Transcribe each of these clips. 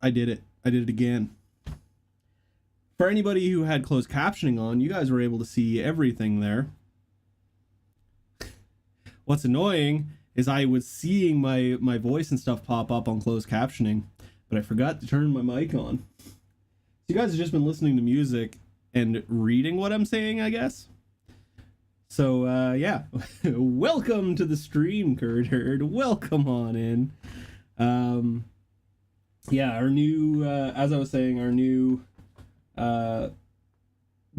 I did it. I did it again. For anybody who had closed captioning on, you guys were able to see everything there. What's annoying is I was seeing my voice and stuff pop up on closed captioning, but I forgot to turn my mic on. So you guys have just been listening to music and reading what I'm saying, I guess. So yeah, welcome to the stream, Kurt Herd. Welcome on in. Yeah, our new, as I was saying, our new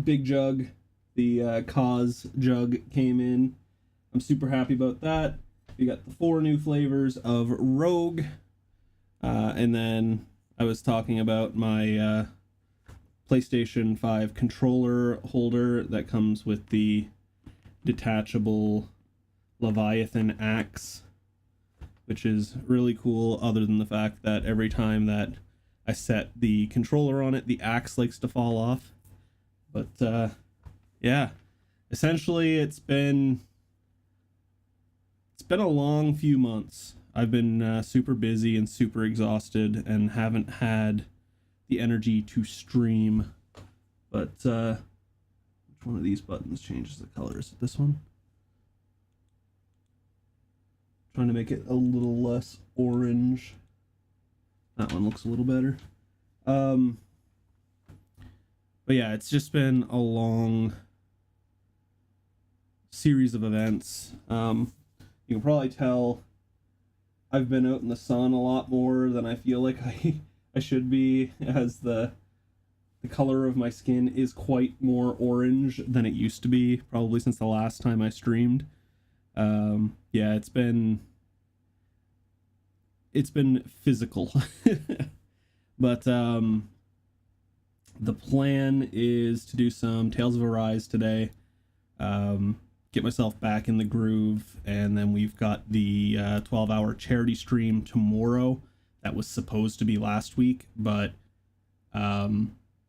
big jug, the Cause jug came in. I'm super happy about that. We got the 4 new flavors of Rogue, and then I was talking about my PlayStation 5 controller holder that comes with the detachable Leviathan axe, which is really cool, other than the fact that every time that I set the controller on it, the axe likes to fall off. But yeah, essentially it's been a long few months. I've been super busy and super exhausted and haven't had the energy to stream. But which one of these buttons changes the color? Is it this one? Trying to make it a little less orange. That one looks a little better. But yeah, it's just been a long series of events. You can probably tell I've been out in the sun a lot more than I feel like I should be, as the color of my skin is quite more orange than it used to be, probably since the last time I streamed. Yeah, it's been physical. But the plan is to do some Tales of Arise today, get myself back in the groove, and then we've got the 12-hour charity stream tomorrow that was supposed to be last week, but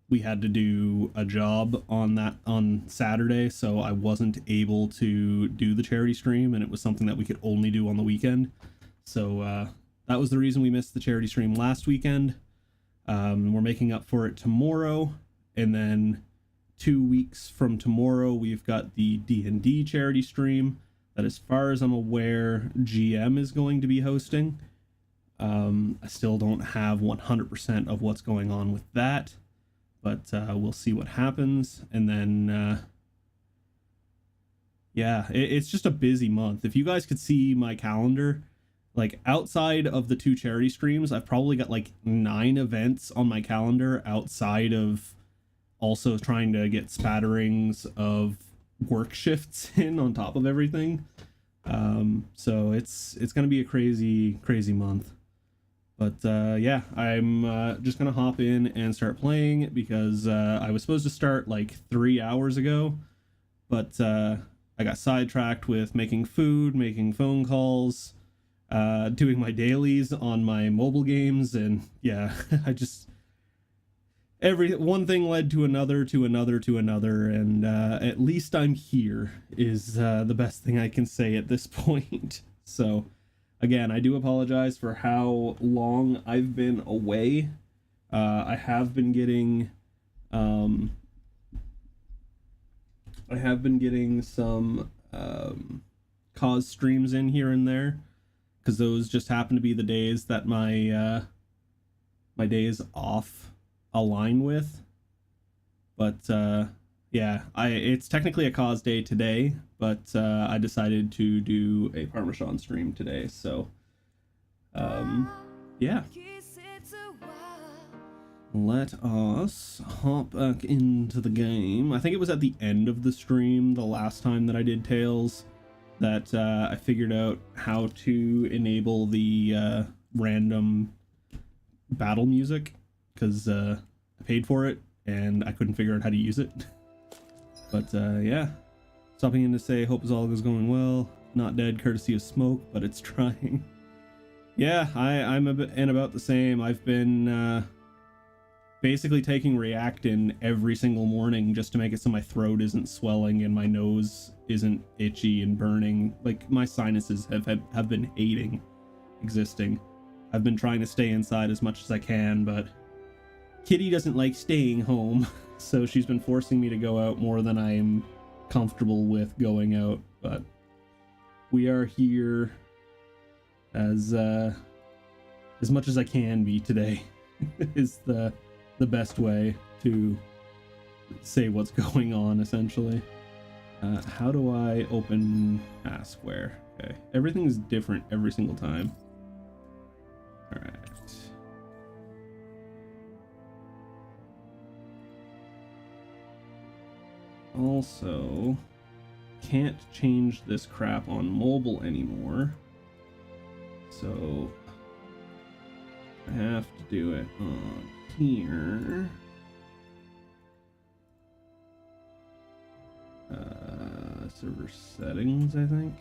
we had to do a job on Saturday, so I wasn't able to do the charity stream, and it was something that we could only do on the weekend. So that was the reason we missed the charity stream last weekend. We're making up for it tomorrow, and then 2 weeks from tomorrow we've got the D&D charity stream that, as far as I'm aware, GM is going to be hosting. I still don't have 100% of what's going on with that, but we'll see what happens. And then yeah, it's just a busy month. If you guys could see my calendar, like outside of the 2 charity streams, I've probably got like 9 events on my calendar outside of also trying to get spatterings of work shifts in on top of everything. So it's going to be a crazy month. But yeah, I'm just going to hop in and start playing, because I was supposed to start like 3 hours ago, but I got sidetracked with making food, making phone calls, doing my dailies on my mobile games, and yeah, I just, one thing led to another, and at least I'm here is the best thing I can say at this point. So again, I do apologize for how long I've been away. I have been getting some cause streams in here and there, because those just happen to be the days that my days off align with. But yeah, it's technically a cause day today, but I decided to do a Parmesan stream today, so yeah, let us hop back into the game. I think it was at the end of the stream the last time that I did Tales that I figured out how to enable the random battle music, because I paid for it and I couldn't figure out how to use it. But yeah, stopping in to say hope all is going well. Not dead courtesy of smoke, but it's trying. Yeah, I'm about the same. I've been basically taking Reactin every single morning just to make it so my throat isn't swelling and my nose isn't itchy and burning. Like, my sinuses have been hating existing. I've been trying to stay inside as much as I can, but Kitty doesn't like staying home, so she's been forcing me to go out more than I'm comfortable with going out. But we are here as much as I can be today is the best way to say what's going on, essentially. How do I open Square? Okay, everything is different every single time. All right. Also, can't change this crap on mobile anymore, so I have to do it on here. Server settings, I think.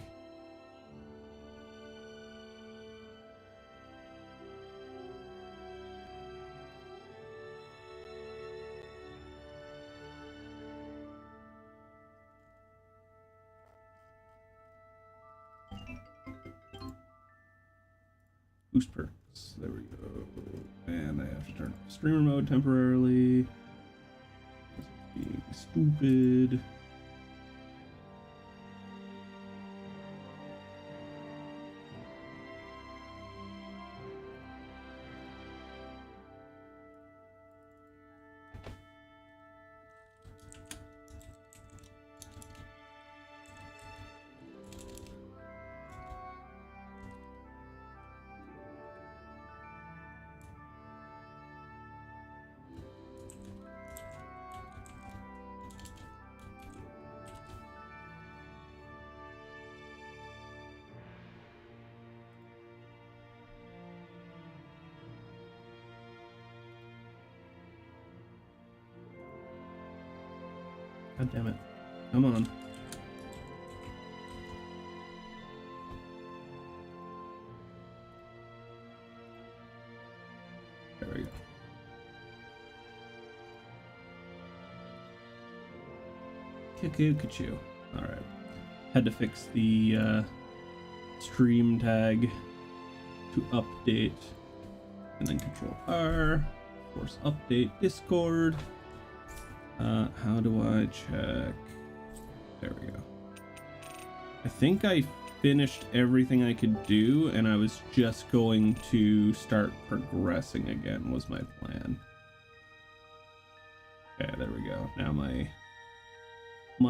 Boost perks. There we go. And I have to turn off streamer mode temporarily. Being stupid. God damn it. Come on. There we go. Cuckoo. Alright. Had to fix the stream tag to update. And then Control R. Force update Discord. How do I check? There we go. I think I finished everything I could do, and I was just going to start progressing again, was my plan. Okay, there we go. Now my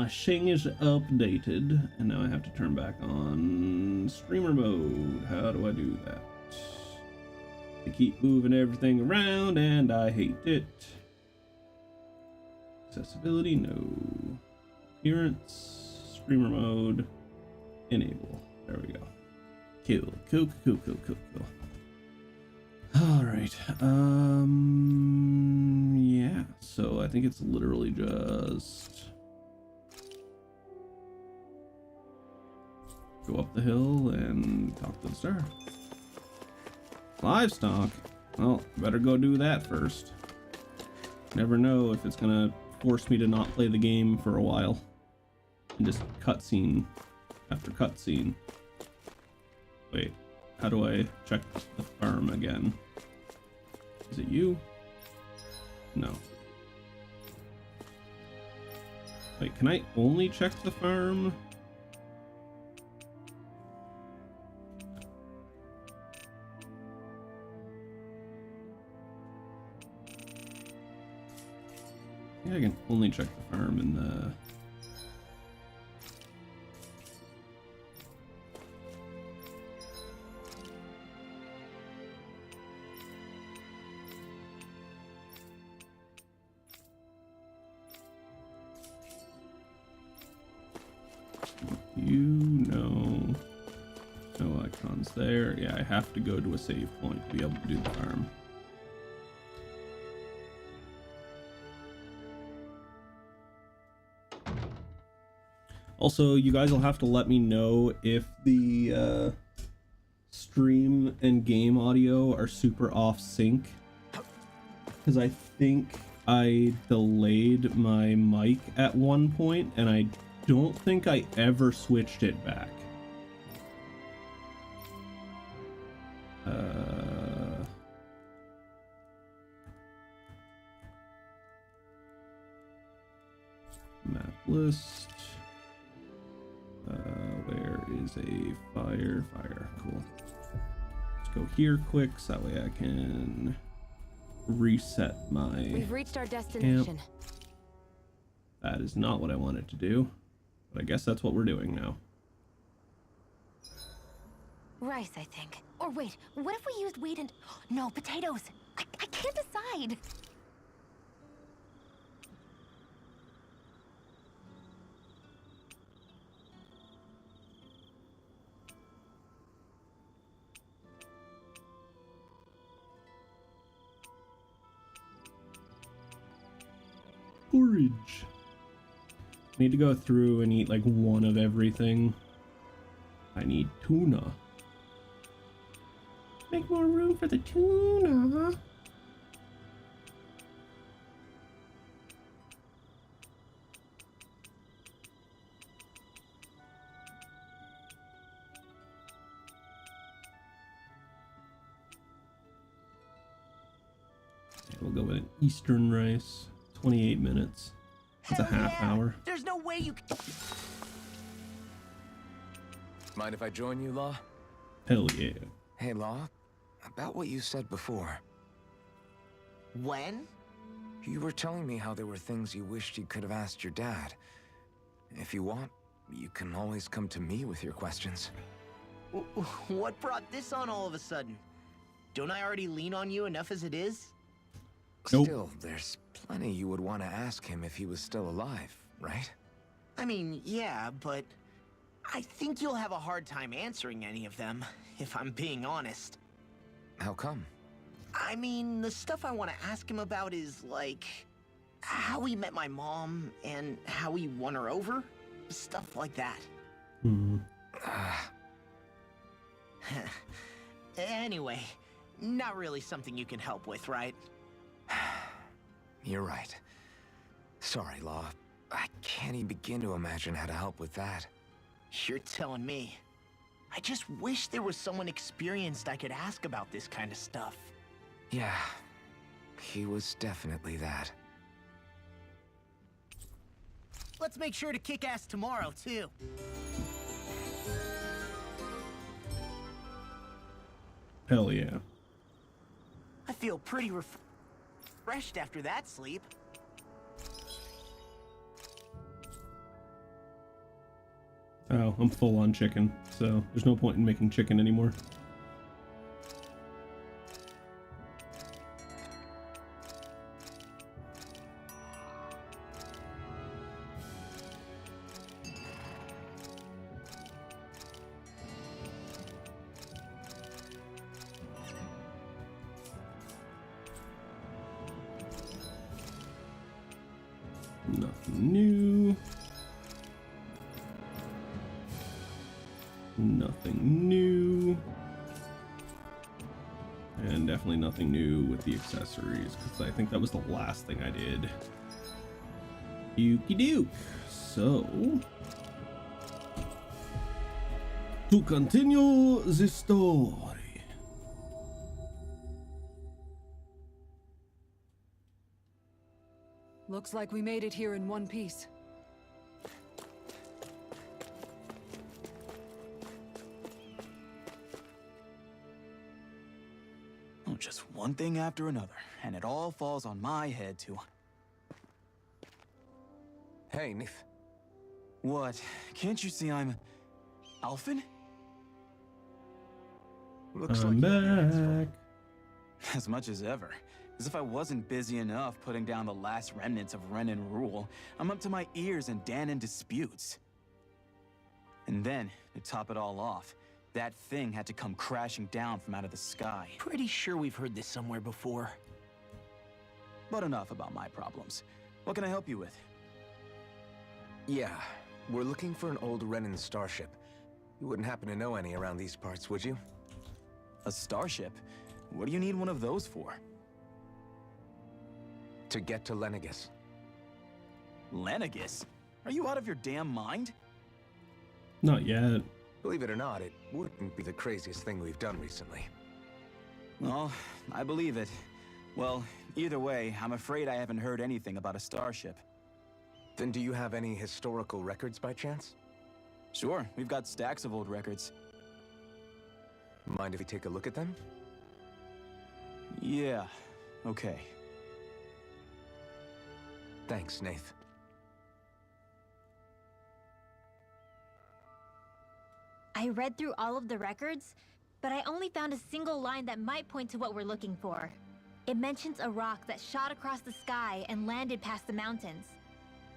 thing is updated, and now I have to turn back on streamer mode. How do I do that? I keep moving everything around, and I hate it. Accessibility, no. Appearance, streamer mode, enable. There we go. Cool. All right. Yeah. So I think it's literally just go up the hill and talk to the star. Livestock. Well, better go do that first. Never know if it's gonna force me to not play the game for a while and just cutscene after cutscene. Wait, how do I check the farm again? Is it you? No. Wait, can I only check the farm? I can only check the farm in the... You know... No icons there. Yeah, I have to go to a save point to be able to do the farm. Also, you guys will have to let me know if the stream and game audio are super off sync, because I think I delayed my mic at one point and I don't think I ever switched it back. Map list. Where is a fire? Cool. go here quick so that way I can reset my We've reached our destination. camp. That is not what I wanted to do, but I guess that's what we're doing now. Rice, I think. Or wait, what if we used wheat and... No, potatoes! I can't decide! Porridge. I need to go through and eat like one of everything. I need tuna. Make more room for the tuna. We'll go with an Eastern rice. 28 minutes. That's a half hour. There's no way you can... Mind if I join you, Law? Hell yeah. Hey, Law. About what you said before. When? You were telling me how there were things you wished you could have asked your dad. If you want, you can always come to me with your questions. What brought this on all of a sudden? Don't I already lean on you enough as it is? Nope. Still, there's plenty you would want to ask him if he was still alive, right? I mean, yeah, but... I think you'll have a hard time answering any of them, if I'm being honest. How come? I mean, the stuff I want to ask him about is, like... how he met my mom, and how he won her over. Stuff like that. Anyway, not really something you can help with, right? You're right. Sorry, Law. I can't even begin to imagine how to help with that. You're telling me. I just wish there was someone experienced I could ask about this kind of stuff. Yeah, he was definitely that. Let's make sure to kick ass tomorrow, too. Hell yeah. I feel pretty refreshed after that sleep. Oh, I'm full on chicken, so there's no point in making chicken anymore. Nothing new. Nothing new. And definitely nothing new with the accessories, because I think that was the last thing I did. Dookie doke. So, to continue the story. Looks like we made it here in one piece. Oh, just one thing after another, and it all falls on my head to... Hey, Nif. What? Can't you see I'm... Alphen? Looks I'm like your hands full. back. As much as ever. As if I wasn't busy enough putting down the last remnants of Renan rule, I'm up to my ears in Dahnan disputes. And then, to top it all off, that thing had to come crashing down from out of the sky. Pretty sure we've heard this somewhere before. But enough about my problems. What can I help you with? Yeah, we're looking for an old Renan starship. You wouldn't happen to know any around these parts, would you? A starship? What do you need one of those for? To get to Lenegis. Lenegis? Are you out of your damn mind? Not yet. Believe it or not, it wouldn't be the craziest thing we've done recently. Well, I believe it. Well, either way, I'm afraid I haven't heard anything about a starship. Then do you have any historical records by chance? Sure, we've got stacks of old records. Mind if we take a look at them? Yeah, okay. Thanks, Nath. I read through all of the records, but I only found a single line that might point to what we're looking for. It mentions a rock that shot across the sky and landed past the mountains.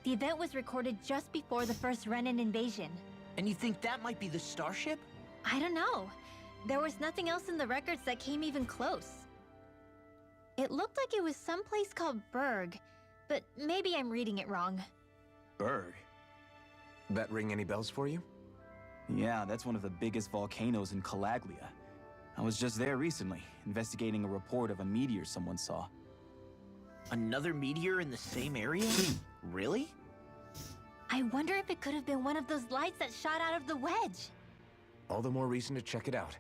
The event was recorded just before the first Renan invasion. And you think that might be the starship? I don't know. There was nothing else in the records that came even close. It looked like it was someplace called Berg, but maybe I'm reading it wrong. Berg? That ring any bells for you? Yeah, that's one of the biggest volcanoes in Calaglia. I was just there recently, investigating a report of a meteor someone saw. Another meteor in the same area? Really? I wonder if it could have been one of those lights that shot out of the wedge. All the more reason to check it out.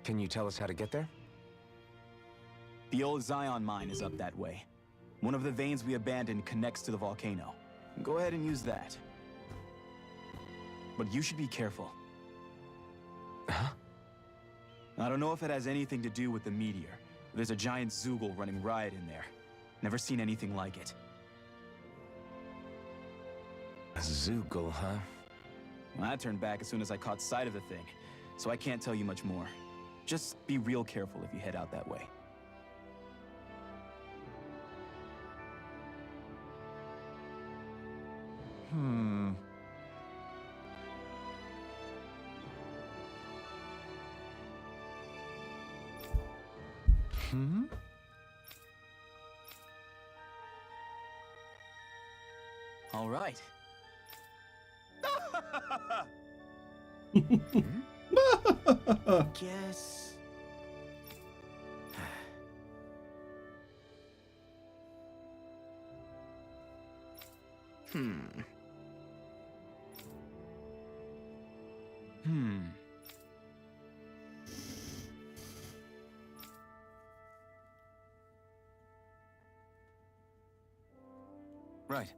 Can you tell us how to get there? The old Zion mine is up that way. One of the veins we abandoned connects to the volcano. Go ahead and use that. But you should be careful. Huh? I don't know if it has anything to do with the meteor. There's a giant Zoogle running riot in there. Never seen anything like it. A Zoogle, huh? Well, I turned back as soon as I caught sight of the thing, so I can't tell you much more. Just be real careful if you head out that way. All right. Guess. Hmm. Right.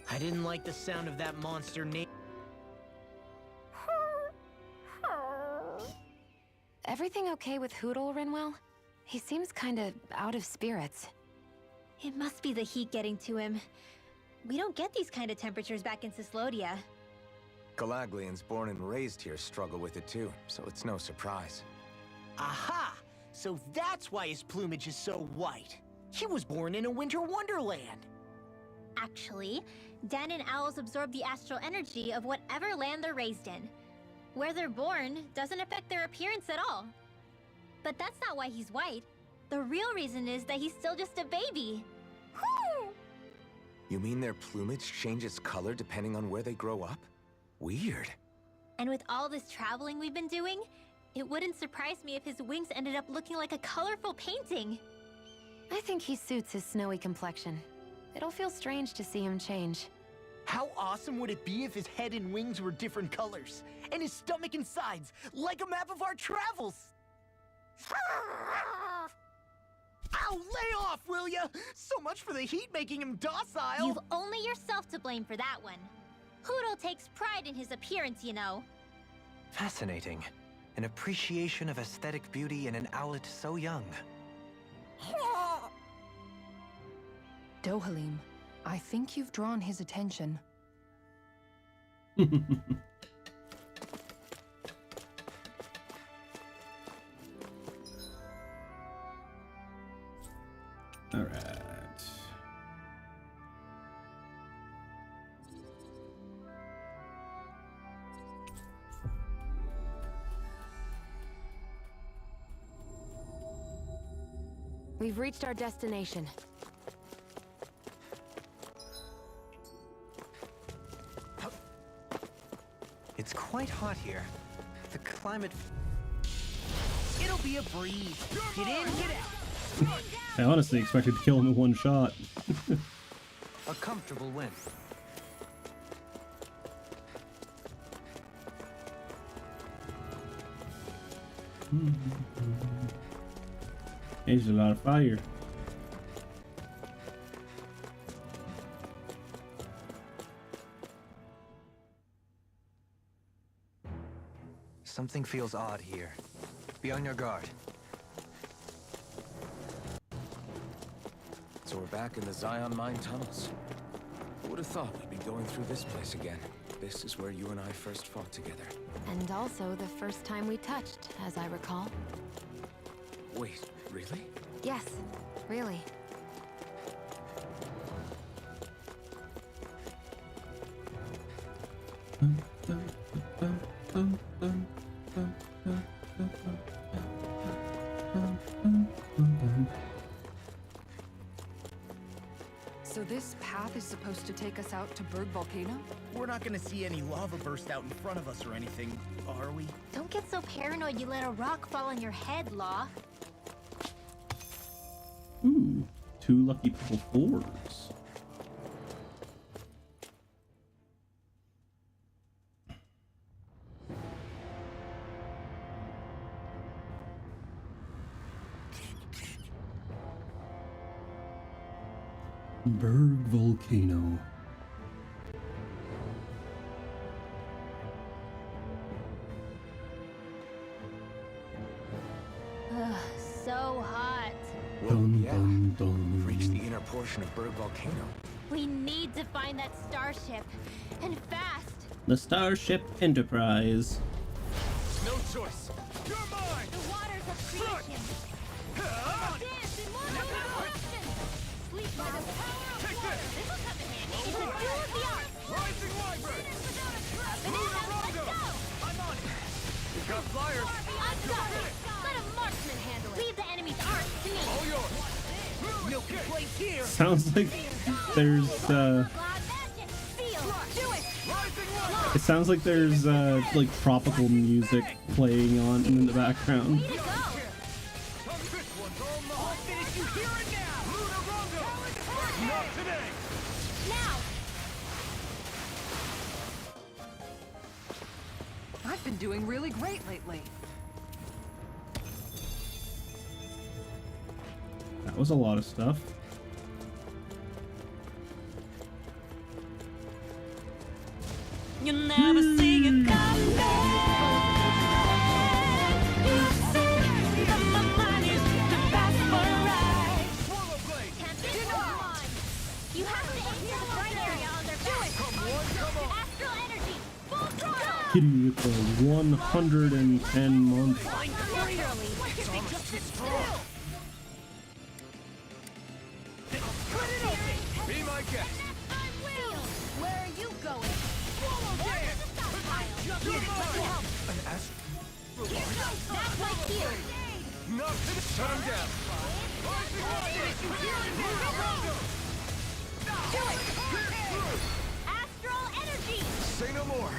I didn't like the sound of that monster name. Everything okay with Hootle, Rinwell? He seems kinda out of spirits. It must be the heat getting to him. We don't get these kind of temperatures back in Cyslodia. Calaglians born and raised here struggle with it too, so it's no surprise. Aha! So that's why his plumage is so white. He was born in a winter wonderland. Actually, Dan and owls absorb the astral energy of whatever land they're raised in. Where they're born doesn't affect their appearance at all. But that's not why he's white. The real reason is that he's still just a baby. Whew! You mean their plumage changes color depending on where they grow up? Weird. And with all this traveling we've been doing, it wouldn't surprise me if his wings ended up looking like a colorful painting. I think he suits his snowy complexion. It'll feel strange to see him change. How awesome would it be if his head and wings were different colors? And his stomach and sides, like a map of our travels! Ow, lay off, will ya? So much for the heat making him docile! You've only yourself to blame for that one. Hootle takes pride in his appearance, you know. Fascinating. An appreciation of aesthetic beauty in an owlet so young. Dohalim, I think you've drawn his attention. All right. We've reached our destination. It's quite hot here. The climate... It'll be a breeze. Get in, get out. I honestly expected to kill him in one shot. A comfortable win. There's a lot of fire. Something feels odd here. Be on your guard. So we're back in the Zion Mine tunnels. Who would have thought we'd be going through this place again? This is where you and I first fought together. And also the first time we touched, as I recall. Wait, really? Yes, really. So this path is supposed to take us out to Berg Volcano? We're not gonna see any lava burst out in front of us or anything, are we? Don't get so paranoid you let a rock fall on your head, Law. Ooh, 2 lucky purple 4s. Berg Volcano. Ugh, so hot. Dun, yeah. dun, We've reached the dun. inner portion of Berg Volcano. We need to find that starship. And fast. The Starship Enterprise. No choice. You're mine! The waters of creation. Dance in one direction. Sleep by the power of Take water. this. This'll come in handy. It's a duel of the arts. Rising Wyvern! Vanessa, let's go. I'm on it! We've got flyers! Unstoppable. Let a marksman handle it. Leave the enemy's arts to me. All yours! No complaints here! Sounds like there's Feel. Do it. Rising Wyvern! it sounds like there's like tropical music playing on in the background. Way to go. This one's all mine! I'll finish you here and now! Lunar Rondo! Not today! Now. I've been doing really great lately. That was a lot of stuff. You'll never see it come back. You say that my mind is too fast for a ride. Swallow Blade! Tempest, come on. You have to aim to the right area on their back. Come on! Astral energy. Full throttle. Kitty with the 110 month. Literally. Be my guest! I will. Where are you going? Swallow There's the stockpile. An ass... That's my cue. Not to shut him down! Rising Lunar Rondo! Do it. Astral energy. Say no more!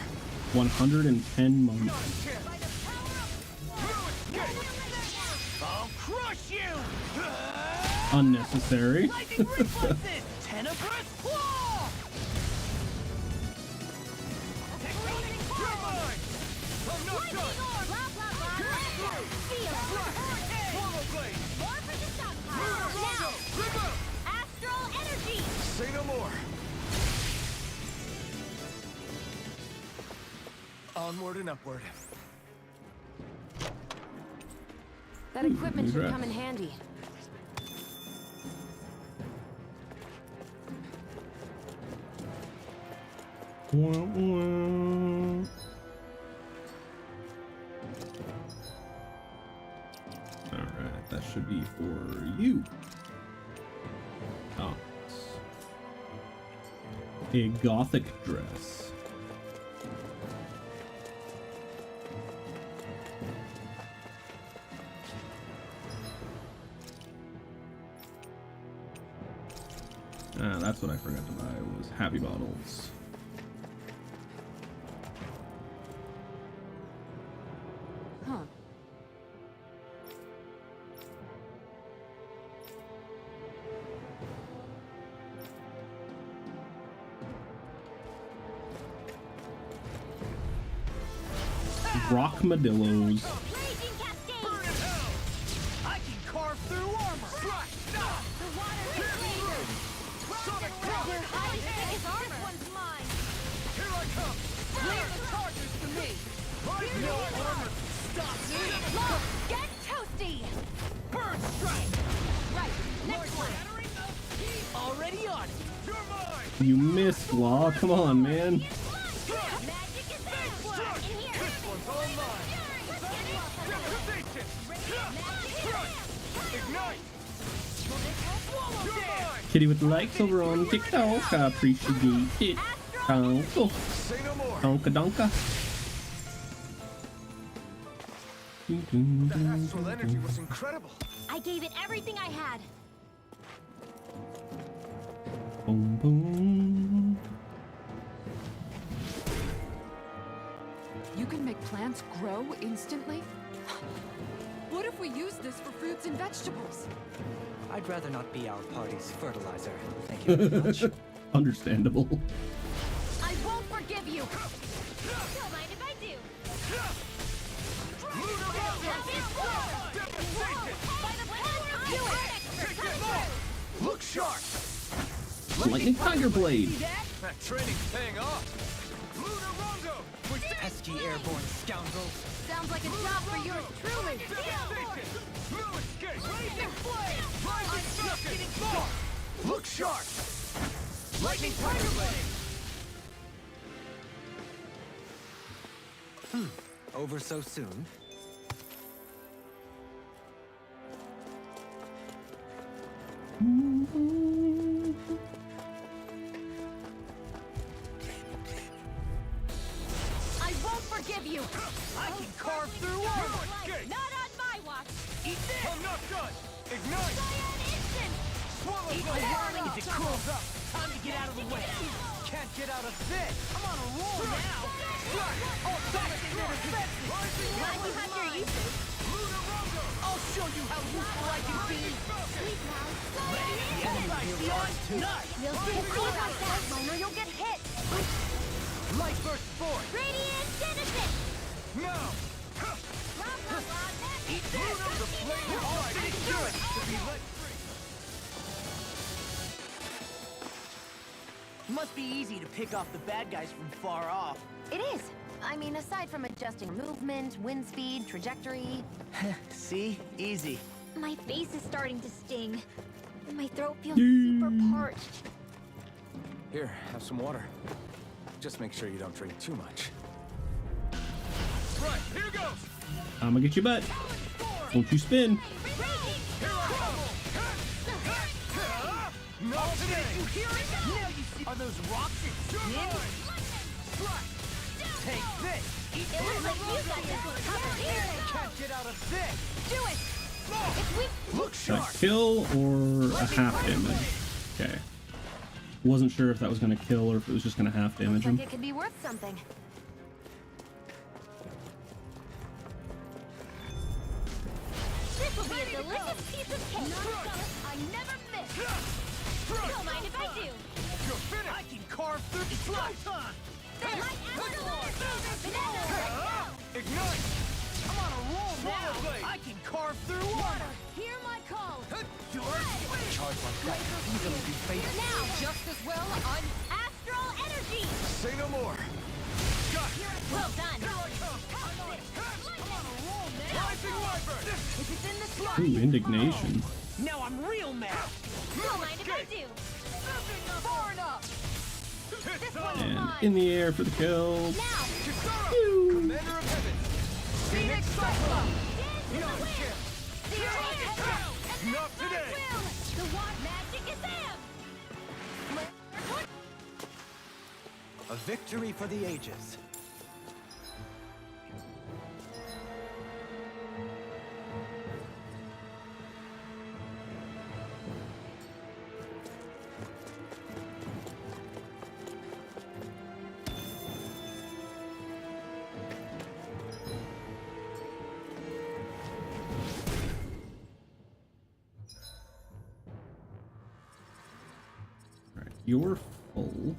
110 months. I'll crush you! Unnecessary. Lightning reflexes! Tenebrous claw! You're mine! I'm not Lightning done! orb. Blah, blah, blah, blah. Feel. Swallow Blade! More for the stockpile. Lunar Rondo! Now. Reboot! Astral energy. Say no more! Onward and upward. That equipment should congrats. come in handy. Wah, wah. Alright, that should be for you. Oh. A gothic dress. Ah, that's what I forgot to buy, was Happy Bottles. Huh. Rockmadillos. Raging cascade. Burn in hell! I can carve through armor! Slash! Stop! The water is clear. Sonic Your Crush! high stick is armor. This one's mine. Here I come! Leave the charges to me. Rising Wyvern! You missed, Law. Come on, man. Magic is everywhere. In here. Kitty with the likes over on TikTok. I appreciate it. Donka. Donka donka. That astral energy was incredible. I gave it everything I had. Boom, boom. You can make plants grow instantly? What if we use this for fruits and vegetables? I'd rather not be our party's fertilizer. Thank you very much. Understandable. I won't forgive you. Don't mind if I do. Look sharp. Lightning Tiger Blade. That training's paying off. Lunar Rongo. Pesky airborne scoundrels. Sounds like a job for yours truly. No escape. Blazing flame. Rising circuit. Look sharp. Lightning Tiger Blade. Over so soon. I won't forgive you. I can carve through armor. Not on my watch. Eat this. I'm not done. Ignite. Cyan instant. Swallow Eat the this. warning as it cools up. Time to get out of the way. Can't get out of this. I'm on a roll now. Oh, that's defensive. Glad you have your uses. Lunar Rongo. I'll show you how useful I can be. Please now. The enemy here wants to. We'll see about that, Miner. You'll get hit. Light burst forth. Radiant Genesis. Now. Eat Lunar the flame of light is good to be let free. Must be easy to pick off the bad guys from far off. It is. I mean, aside from adjusting movement, wind speed, trajectory. See? Easy. My face is starting to sting. My throat feels super parched. Here, have some water. Just make sure you don't drink too much. Right, here goes. I'm gonna get your butt. Don't you spin. Not today. You hear it? Now you see. Are those rocks in Take this. It looks like you got this one covered here. Can't get out of this. Do it. If we Look A sharp. kill or a half damage? Okay. Wasn't sure if that was gonna kill or if it was just gonna half damage Looks like him. it could be worth something. This will be a delicious piece of cake. I never miss. Don't mind if I do. You're finished. I can carve through. It's light time. Ignite. I'm on a roll now. I can carve through water. Hear my call. Charge like that could easily be fatal. Now, just as well on astral energy. Say no more. Got it. Well done. Here I come. I'm on a roll now. Rising Wyvern. If it's in the slot, Ooh, indignation. Now I'm real mad. don't mind if I do. Far enough. This one's And mine. in the air for the kill. Now, Kisara, Commander of Heaven. Phoenix Cyclone. No chance. Not today. The water magic is him. A victory for the ages. Alright, you're full.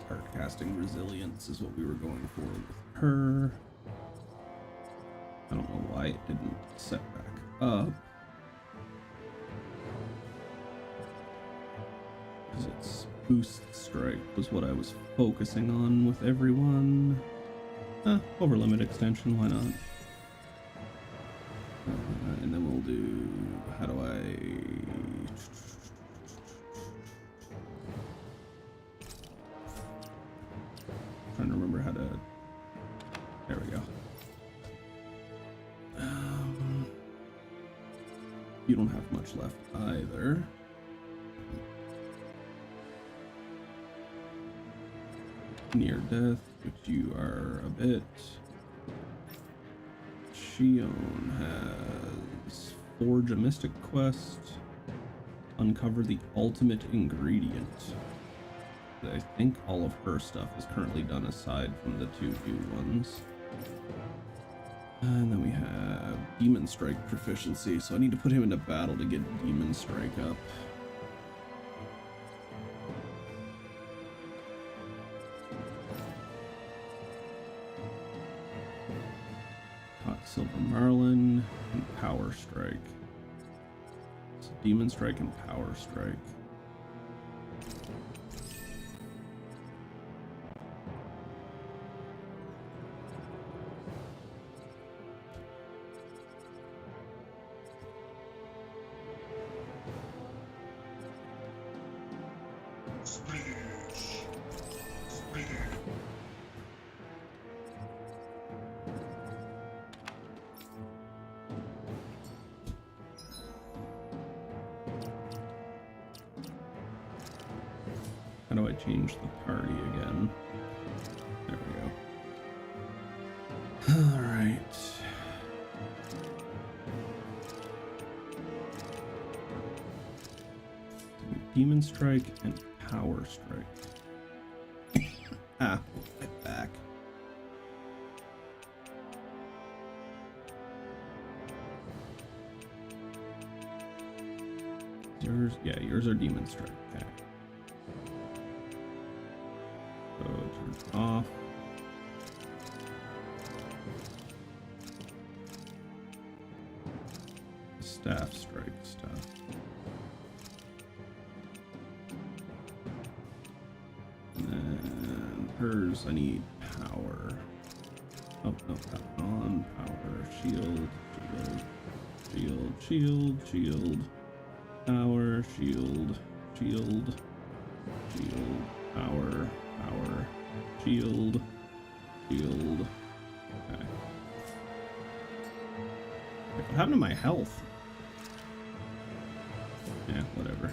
Start casting resilience is what we were going for with her. I don't know why it didn't set back up. Because it's boost strike was what I was focusing on with everyone. Over limit extension, why not? And remember how to... There we go. You don't have much left either. Near death, which you are a bit. Shion has forge a mystic quest. Uncover the ultimate ingredient. I think all of her stuff is currently done aside from the 2 new ones. And then we have Demon Strike proficiency, so I need to put him into battle to get Demon Strike up. Hot Silver Marlin and Power Strike. So Demon Strike and Power Strike. How do I change the party again? There we go. All right. Demon Strike and Power Strike. Ah, my back. Yours, yeah, yours are Demon Strike. Okay. So turn off. Staff Strike stuff. And then hers, I need power. Oh, no, not on. Power, shield, shield, shield, shield, shield. Power, shield, shield, shield, power, power, shield, shield. Okay. What happened to my health? Yeah, whatever.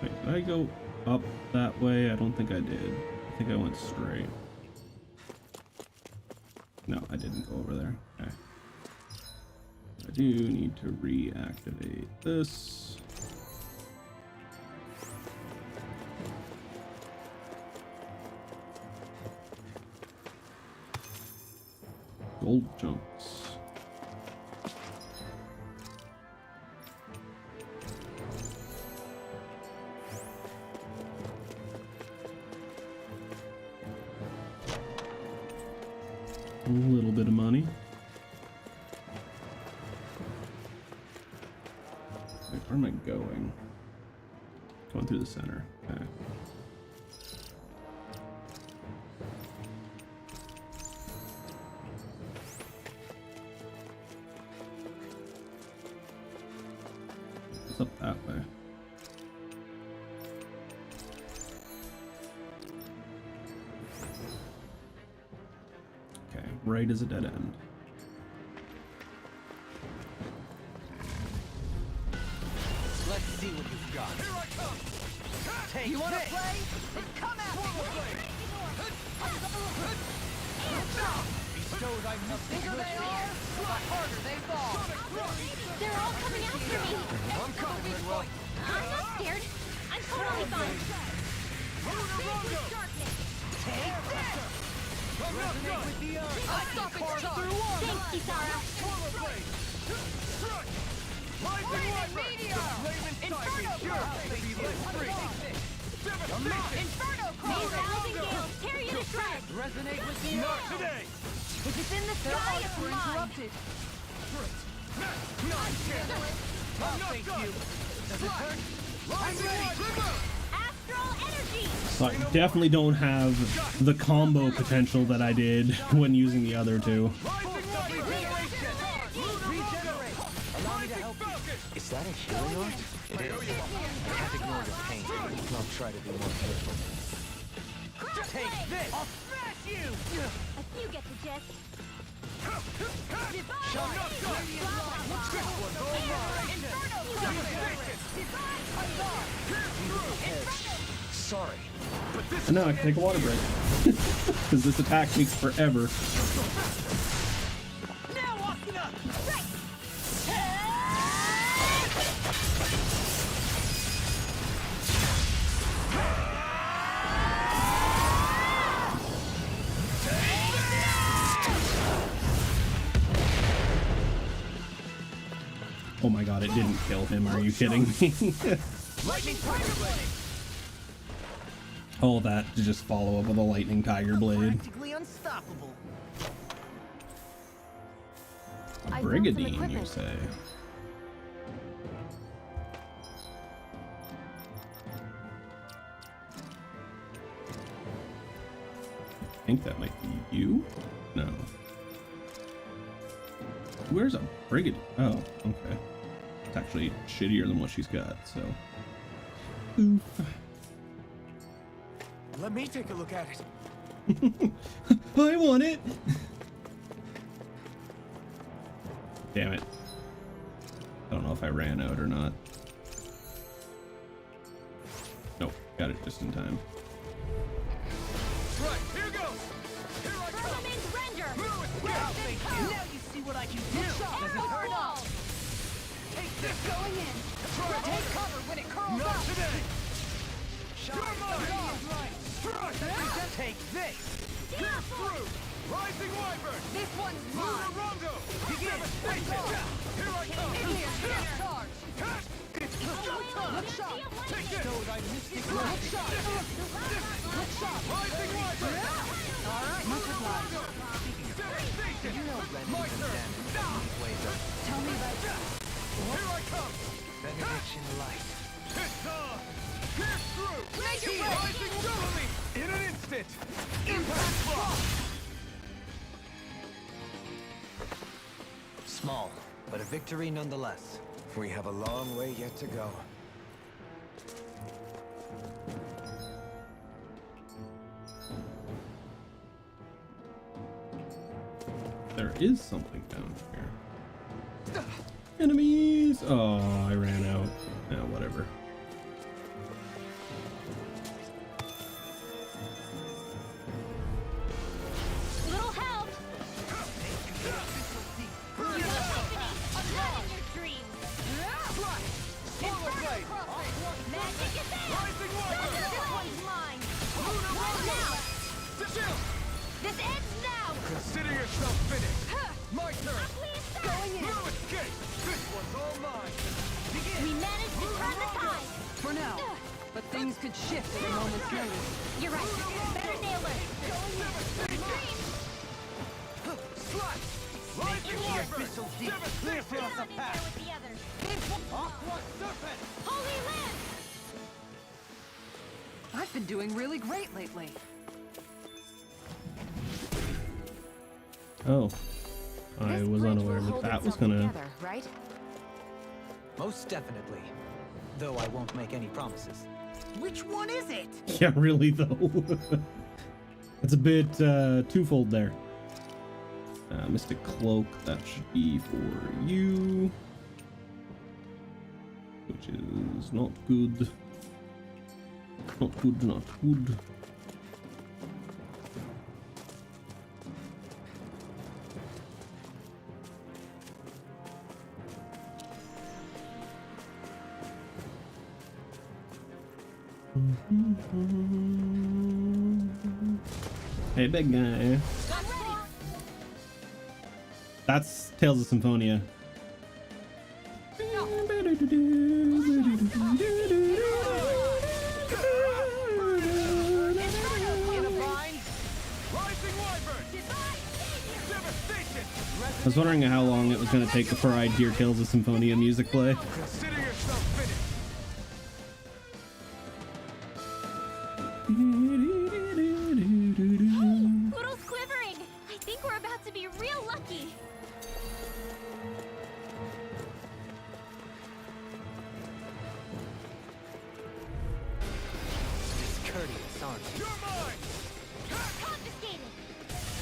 Wait, did I go up that way? I don't think I did. I think I went straight. No, I didn't go over there. Okay. I do need to reactivate this. Gold chunks. A little bit of money. Wait, where am I going? Going through the center. Okay. It's up that way. Right as a dead end. Let's see what you've got. Here I come. Take you want to play? Come at me. Bestowed I must be bigger they are, the harder they fall. They're all coming after me. I'm coming, Ridwell. I'm not scared. I'm totally fine. Take this. Resonate with the earth. I'll stop it, Char. Thanks, Kisara. Lightning meteor! Inferno Inferno These rousing gales tear you to shreds. Resonate with the earth. today! If it's in the sky, it's mine. Interrupted. I'm not done! Does it hurt? I'm ready! Astral energy. So I definitely don't have the combo potential that I did when using the other two. Regenerate. Allow me to help you. Is that a healing art? It is. I can't ignore your pain. I'll try to be more careful. Take this! I'll smash you! You get the gist. Shut up! This one's all mine! Sorry, but this I know, I can take a water break. Because this attack takes forever. now, Asuna! Oh my god, it didn't kill him. Are you kidding me? Lightning Tiger Blade! All that to just follow up with a lightning tiger blade. Practically unstoppable. I found some Brigadine, you equipment. say? I think that might be you? No. Where's a Brigadine? Oh, okay. It's actually shittier than what she's got, so. Oof. Let me take a look at it. I want it! Damn it. I don't know if I ran out or not. Nope, got it just in time. Right, here goes! Here I come! Firmament render! Now you see what I can do! Does it hurt? Take this! Going in. Take cover when it curls Not up. today! You're mine! Take this! Pierce through! Rising Wyvern! This one's mine. Rondo! Begin! Here I come! Charge. It's showtime! Look sharp. Take this! Look sharp. Look sharp. Rising Wyvern! Much obliged. Devastation! You know Ren My and turn! Dan and ways up. Tell me about that. Here I come! Benediction light. It's on! Pierce through! Make it Rising Jubilee! In an instant! Impact block! Small, but a victory nonetheless. We have a long way yet to go. There is something down here. Enemies! Oh, I ran out. Yeah, whatever. Little help! You don't have to be not in your dreams! Swallow blade! Magic is there! Rising Wyvern! This one's mine! Lunar Right Rondo! now! Shield! This ends now! Consider yourself finished! My turn! Please, sir! Going in. No escape! This one's all mine! Begin! We managed to turn the tide! For now. But things could shift at a moment's notice. You're right. Better nail her. Slash! Rising Wyvern! Devastation! Down in there with the others. Aqua Serpent! Holy Land! I've been doing really great lately. Oh. I This was bridge unaware will that hold that was itself gonna... together, right? Most definitely. Though I won't make any promises. Which one is it? Yeah, really though. It's a bit twofold there. Mystic Cloak, that should be for you. Which is not good. Not good, not good. Hey, big guy. That's Tales of Symphonia. Rising Wyvern! Devastation! I was wondering how long it was going to take before I'd hear Tales of Symphonia music play. Consider yourself finished! Poodle's quivering! I think we're about to be real lucky! challenge. You're mine! Confiscated!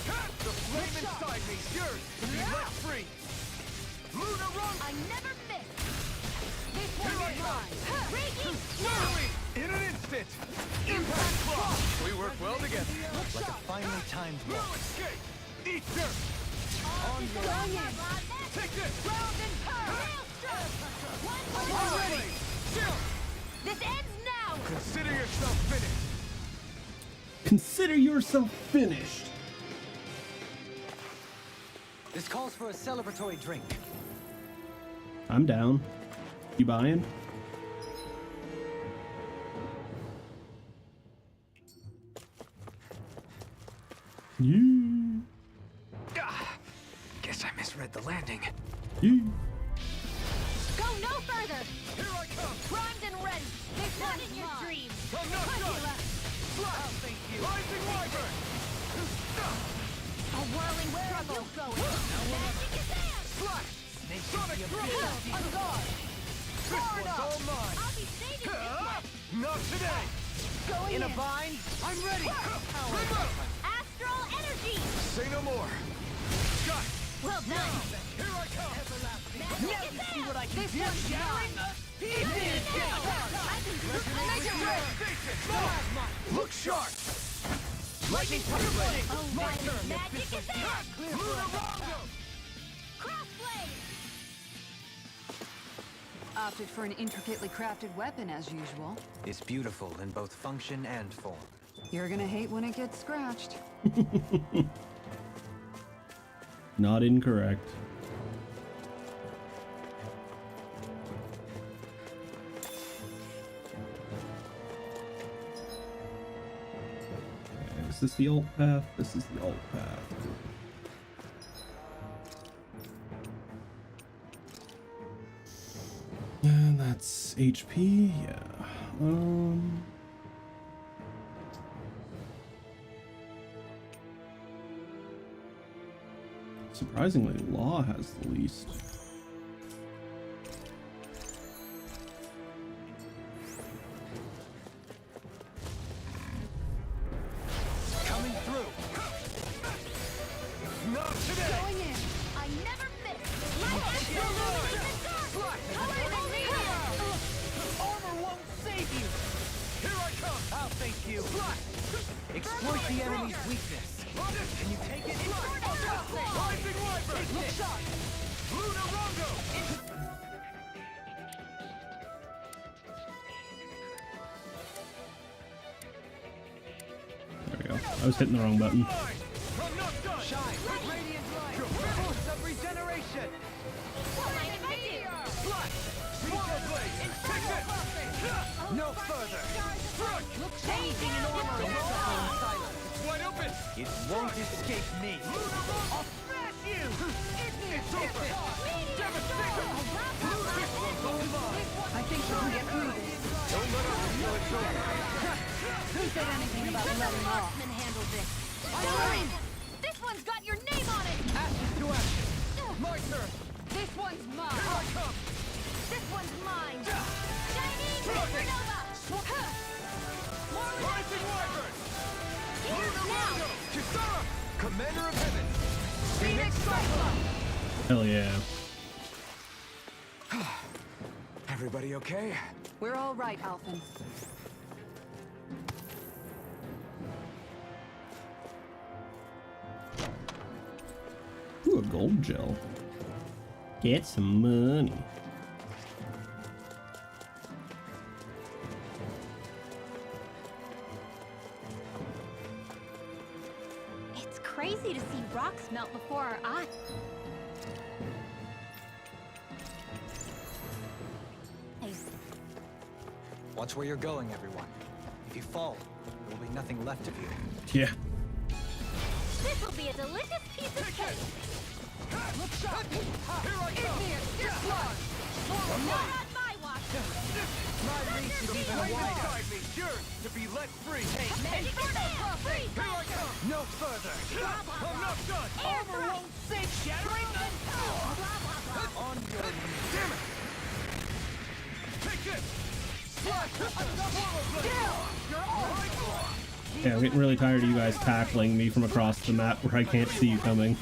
The flame inside me is yours to be let free! Luna run! I never miss! This one is mine! Reiki! Literally, in an instant! Impact block! We work well together. Like a finely timed No walk. escape! Eat dirt! On going in! Take this! Ground and pound! Already! Still! This ends now! Consider yourself finished! Consider yourself finished. This calls for a celebratory drink. I'm down. You buying? Yeah. Guess I misread the landing. Yeah. Go no further! Here I come! Primed and ready! This one in your dreams! I'm not done! Flash! Thank you! Rising Wyvern! A whirling struggle! Magic is there! Flash! Sonic throw! On guard! This one's all mine! I'll be saving this one! Not today! Going In a bind? I'm ready! Remote! Astral energy! Say no more! Got it! Well done! Here I come! Magic is there! See what I can This do? one's mine! Look sharp! Lightning blade! Oh, magic is there! Luna Rondo! Crossblade! Opted for an intricately crafted weapon as usual. It's beautiful in both function and form. You're gonna hate when it gets scratched. Not incorrect. Okay, is this the alt path? This is the alt path. And that's HP, yeah. Surprisingly, Law has the least. Coming through! Not today! Going in! I never miss! My astral illuminates the dark! Colorful meteor! Armor won't save you! Here I come! I'll thank you. Exploit the enemy's weakness. Can you take it? Rising Wyvern! Look sharp! Luna Rondo! There we go. I was hitting the wrong button. I'm not done! Shine with radiant light. Force of regeneration. Mind if I do? Flash! Swallow blade! Take this! No further. Changing in order! It's wide open! It won't escape me. Luna Rondo! I'll smash you! It's over! Devastation! This one's all mine! I think we can get through this. Don't let us feel it's over! Who said anything about letting off? Marksman handled this! Fine. This one's got your name on it! Ashes to ashes. My turn. This one's Here mine. I come! This one's mine! Shining Supernova! Rising Wyvern! Here Luna now! Rondo! Kisara! Commander of Heaven! Phoenix Cyclone! Hell yeah. Everybody okay? We're all right, Alphen. Ooh, a gold gel. Get some money. It's crazy to see rocks melt before our eyes. Watch where you're going, everyone. If you fall, there will be nothing left of you. Yeah. This will be a delicious piece of cake! Look sharp! Here I come! Not on my watch! My reach is even Flame wider. inside me is yours to be let free! Magic is there! Freeze! Here I come! No further. I'm not done! Air thrust! Save shattering them. On your knees! Damn it! Take this! Flash! Swallow blade! You're all right. Yeah, I'm getting really tired of you guys tackling me from across the map where I can't see you coming.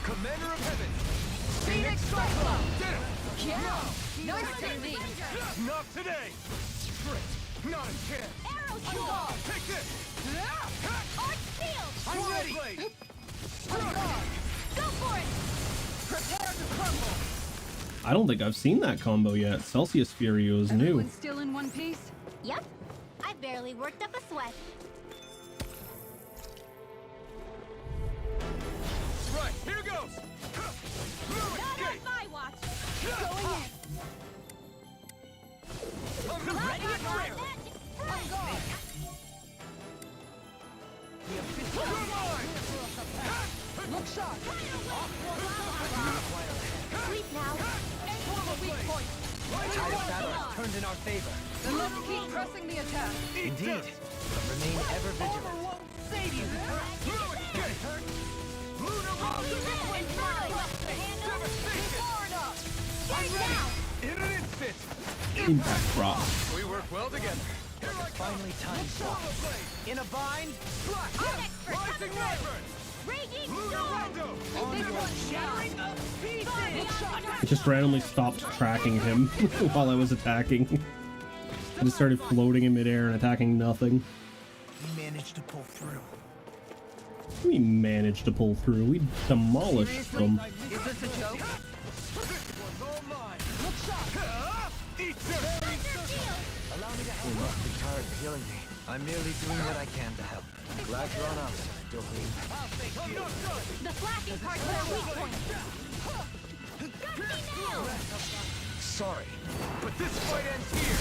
Commander of Heaven! Phoenix Cyclops! Yeah! Nice technique! Not today! Straight! Not a chance! Arrow Hold shoot! on! Take this! Arc shield! I'm ready! Go for it! Prepare to crumble! I don't think I've seen that combo yet. Celsius Furio is new. Everyone's still in one piece? Yep. I barely worked up a sweat. Right, here goes! No Not on escape! my watch! Going in! I'm ready and rare! I'm gone! You're mine! Look sharp! Sleep now. Form a weak point. Tide of battle has turned in our favor. Then let's keep pressing the attack. Indeed. But remain ever vigilant. No escape! Lunar Rondo! I'm down. In an instant! Impact Rock. We work well together. Here I come! Finally time Solar Blade! in a bind. Slash! I'm expert. Rising Wyvern! Raging Lunar storm. Rondo! Big one Shattering down. of pieces! I just randomly stopped tracking him while I was attacking. I just started floating in midair and attacking nothing. We managed to pull through. We managed to pull through. We demolished them. Is this a joke? This one's all mine! Look shot! Eat this! Allow me to help. You must be tired of healing me. I'm merely doing what I can to help. Glad you're on our side, Dohleen. The flashing cards are their weak point. Got me now. Sorry. But this fight ends here!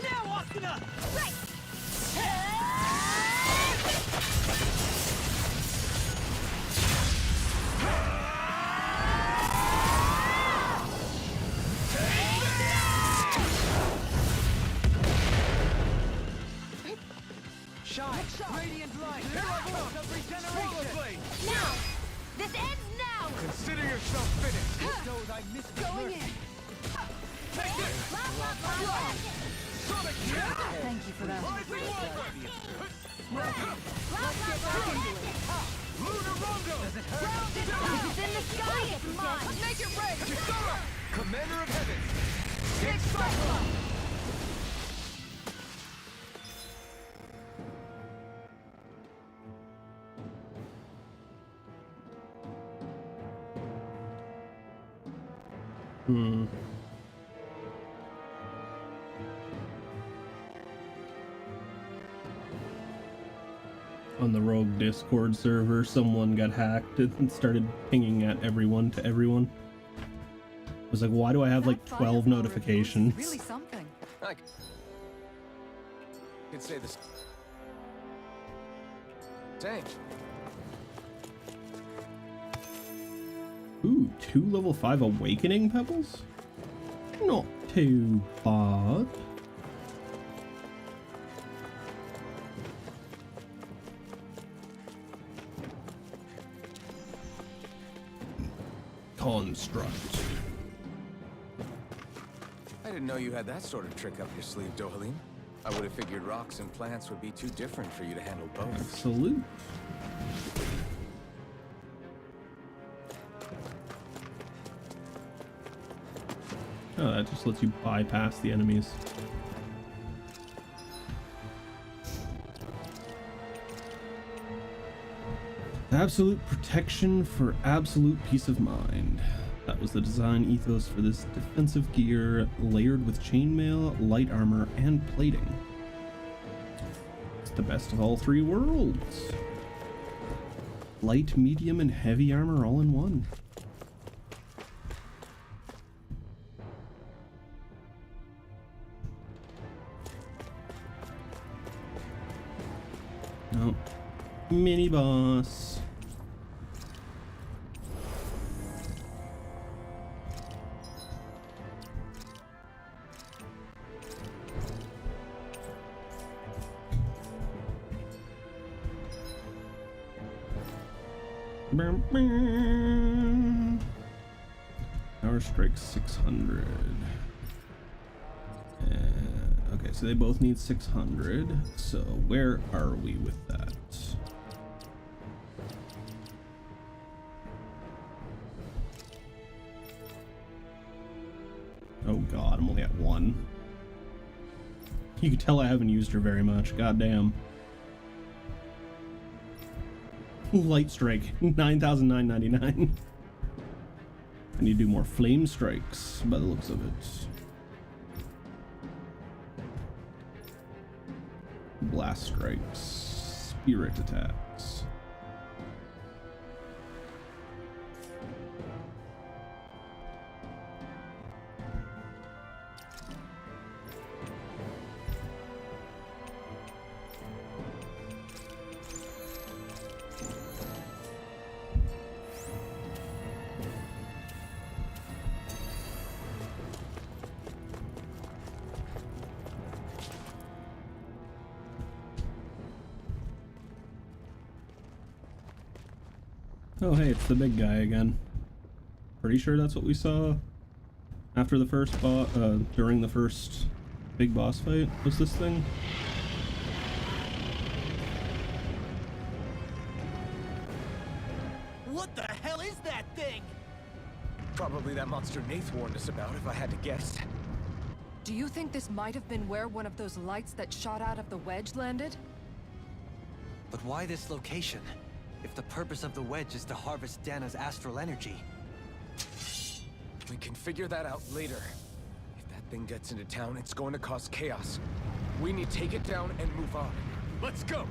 Now, Asuna! Right. Shine! Radiant light! Herald of Regeneration! Now. This ends now. Consider yourself finished! Those I missed Going in. Take this! Blah, blah, blah, blah. Sonic Jam! Thank you for that. Rising Wyvern! Blah, blah, blah. Lunar Rondo! It's in the sky. It's mine. Let's make it rain! Kisara! Commander of Heaven! Big Cyclops! On the Rogue Discord server, someone got hacked and started pinging at everyone to everyone. I was like, why do I have like That 12 firepower notifications? is Really something. I could say this. Same. Ooh, 2 level 5 Awakening Pebbles? Not too bad. Construct. I didn't know you had that sort of trick up your sleeve, Dohalim. I would have figured rocks and plants would be too different for you to handle both. Salute. Oh, that just lets you bypass the enemies. Absolute protection for absolute peace of mind. That was the design ethos for this defensive gear, layered with chainmail, light armor, and plating. It's the best of all 3 worlds. Light, medium, and heavy armor all in one. Nope. Mini boss. Power Strike 600. Okay, so they both need 600. So where are we with that? Oh god, I'm only at 1. You can tell I haven't used her very much. God damn. Light Strike, 9,999. I need to do more Flame Strikes by the looks of it. Blast Strikes, Spirit Attacks. Oh hey, it's the big guy again. Pretty sure that's what we saw after the first during the first big boss fight, was this thing? What the hell is that thing? Probably that monster Nath warned us about, if I had to guess. Do you think this might have been where one of those lights that shot out of the wedge landed? But why this location? If the purpose of the wedge is to harvest Dana's astral energy. We can figure that out later. If that thing gets into town, it's going to cause chaos. We need to take it down and move on. Let's go!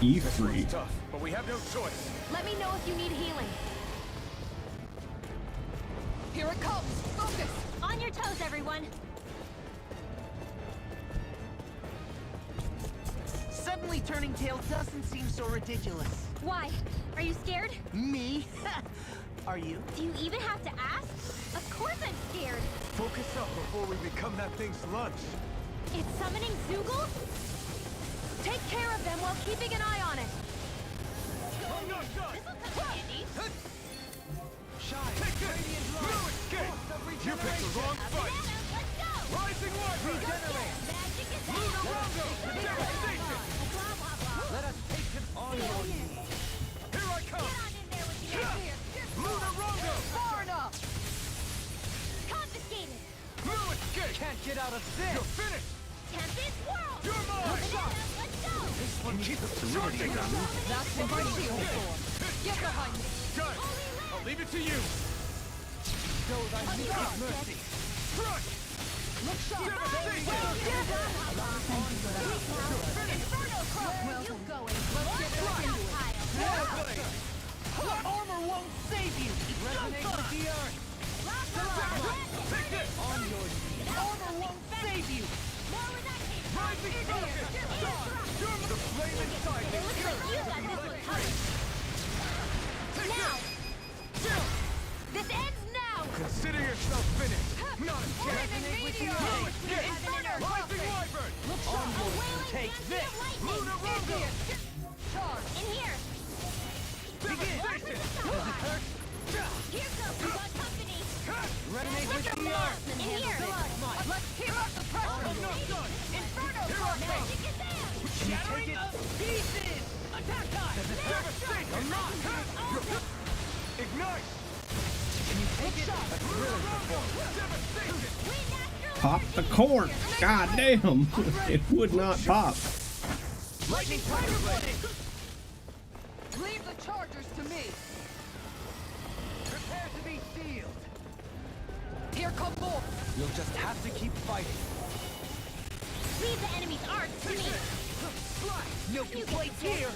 This one's E3. tough, but we have no choice. Let me know if you need healing. Here it comes! Focus! On your toes, everyone. Suddenly turning tail doesn't seem so ridiculous. Why? Are you scared? Me? Are you? Do you even have to ask? Of course I'm scared. Focus up before we become that thing's lunch. It's summoning Zoogle? Take care of them while keeping an eye on it. This'll come in handy. Shine! Radiant light! Escape! You picked the wrong fight! Bananas, let's go! Rising Wyvern! Regenerate! Magic is out! Lunarongo! Devastation! Blah, blah, blah. Let us take him on your knees. Here I come! Get on in there with you. Lunarongo! Far enough! Confiscated. No escape! Can't get out of this! You're finished! Tempest Swirl. You're mine! Bananas, let's go! This one keep the serenity down! That's what my shield's for. Get behind me! Guys, I'll leave it to you! Show thy meekest mercy. Crush! Look sharp! Inferno Crow. Well done. Let's get back into it. Armor won't save you! Resonate with the earth. Take this! On your knees. Armor won't save you! More where that came from. Rising Falcon! You're the flame inside me! Looks like you got this one covered. Now! This ends now! Consider yourself finished! Not a chance! Resonate with the No earth. escape! Inferno Rising Wyvern! Look A sharp! wailing Take fancy this. of lightning. Lunarongo! Charge! In here. Devastation! Does it hurt? Here goes. We got company. Resonate with the earth. In here. Let's keep up the pressure! I'm not done! Inferno Here I Crow! come! Magic is there. Shattering it. Pieces! Attack time! Devastation! Ignite! Devastation! Pop the cork! God damn! It would not pop. Lightning Tiger Blade! Leave the chargers to me! Prepare to be sealed. Here come more! You'll just have to keep fighting. Leave the enemy's arc to me. Milky Blade's here!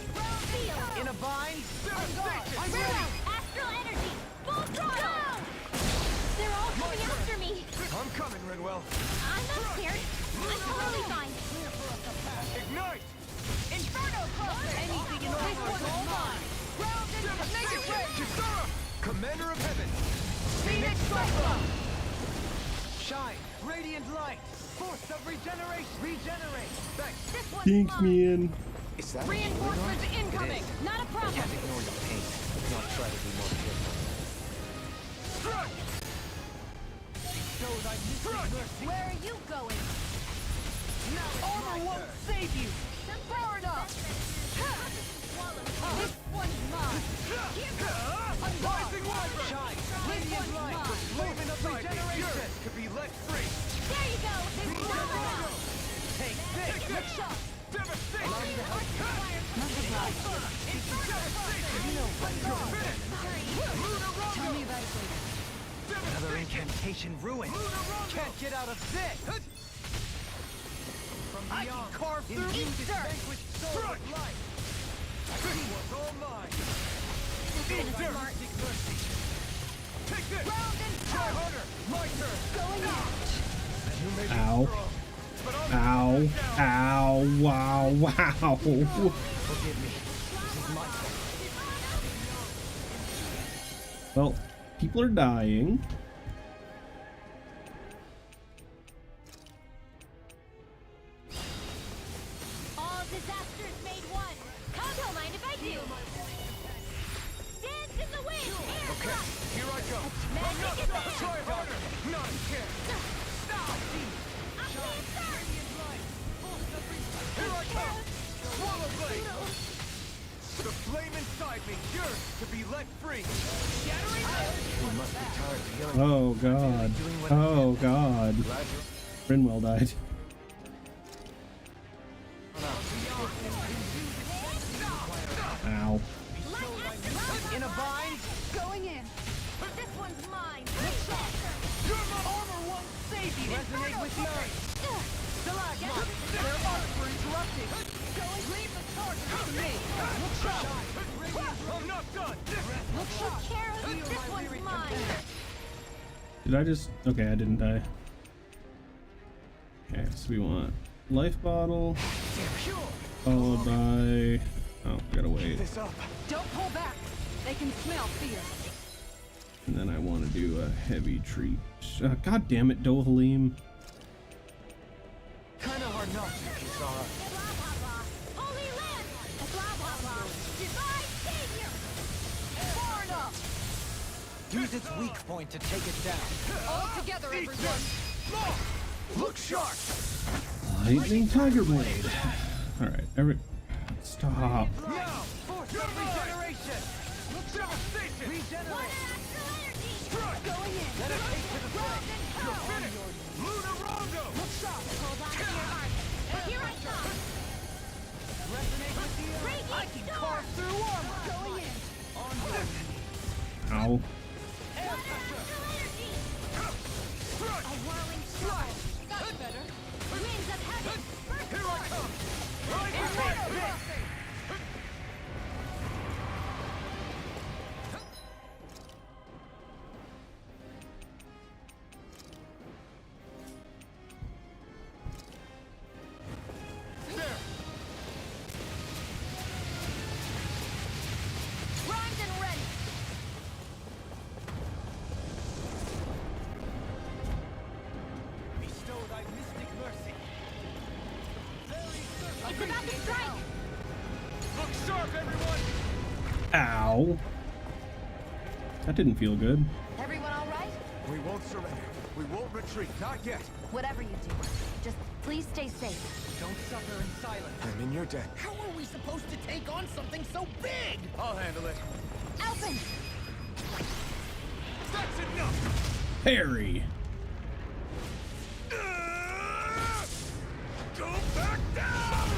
In a bind? I'm ready. Astral energy. Full throttle. They're all coming after me. I'm coming, Rinwell. I'm not scared. I'm totally fine. Ignite! Inferno Crow! Anything in This one's all mine! Ground and make it ready! Kisara! Commander of Heaven! Phoenix Cyclone! Shine, radiant light. Force Force of regeneration! Regenerate! Thanks! This one's Thanks, mine. man. Is that Reinforcements It incoming! is. Not a problem! Can't ignore your pain. I'll try to be more careful. Show thy mystic mercy! Where are you going? Armor won't save you! Burn up! This one's mine! Rising Wyvern! Shine! Radiant light! The flaming of regeneration could be let free! There you go. Take this! Devastation! Tell me about it later. Another incantation ruined! Can't get out of this! From beyond, I can carve through this vanquished soul with light! This was all mine! Easter! Mercy! Take this! Try harder! My turn! Going out! You may be Ow. strong, but I'll Ow. let you down. Ow. Wow. Wow. Forgive me. This is my fault. Well, people are dying. All disasters made one. Come, don't mind if I do. Dance in the wind. Air Okay, thrust. here I go. Magic in the hand. Try harder! Not a chance! Stop! I'm being served. Here I come! Swallow blade! The flame inside me yearns to be let free! Shattering We must be tired of healing. Oh god. Oh god. Glad you're... Brinwell died. Ow. In a bind? Going in! This one's mine. Your armor won't save you! Resonate with the earth! Stalagmites! Their arcs were interrupted! Leave the target to me! Look sharp! I'm not done! Look sharp. This one's mine. Did I just... Okay, I didn't die. Okay, so we want life bottle, followed by... Oh, gotta wait. This up! Don't pull back! They can smell fear. And then I want to do a heavy treat. God damn it, Dohalim. Kinda hard not to, Kisara. Blah, blah, blah. Holy land. Blah, blah, blah. Divine savior. Far enough! Use its weak point to take it down. All together, everyone! Look sharp! Lightning Tiger Blade. Alright, stop. Now! Force of regeneration! Devastation! Regenerate! Going in. Let it take to the flame! You're finished! Luna Rondo! Look sharp. Hold on to your arm. Here I come. Resonate with the earth! Radiant I can storm. carve through armor! Going in. On this! Ow. Air pressure! A whirling storm. That's better. Winds of heaven. Burst Here I forth. come! Right with this! There! Primed and ready. Bestow thy mystic mercy! It's about to strike. Look sharp, everyone! Ow. That didn't feel good. Everyone all right? We won't surrender. We won't retreat. Not yet. Whatever you do, just please stay safe. Don't suffer in silence. I'm in your debt. How are we supposed to take on something so big? I'll handle it. Alphen. That's enough! Harry. Go back down!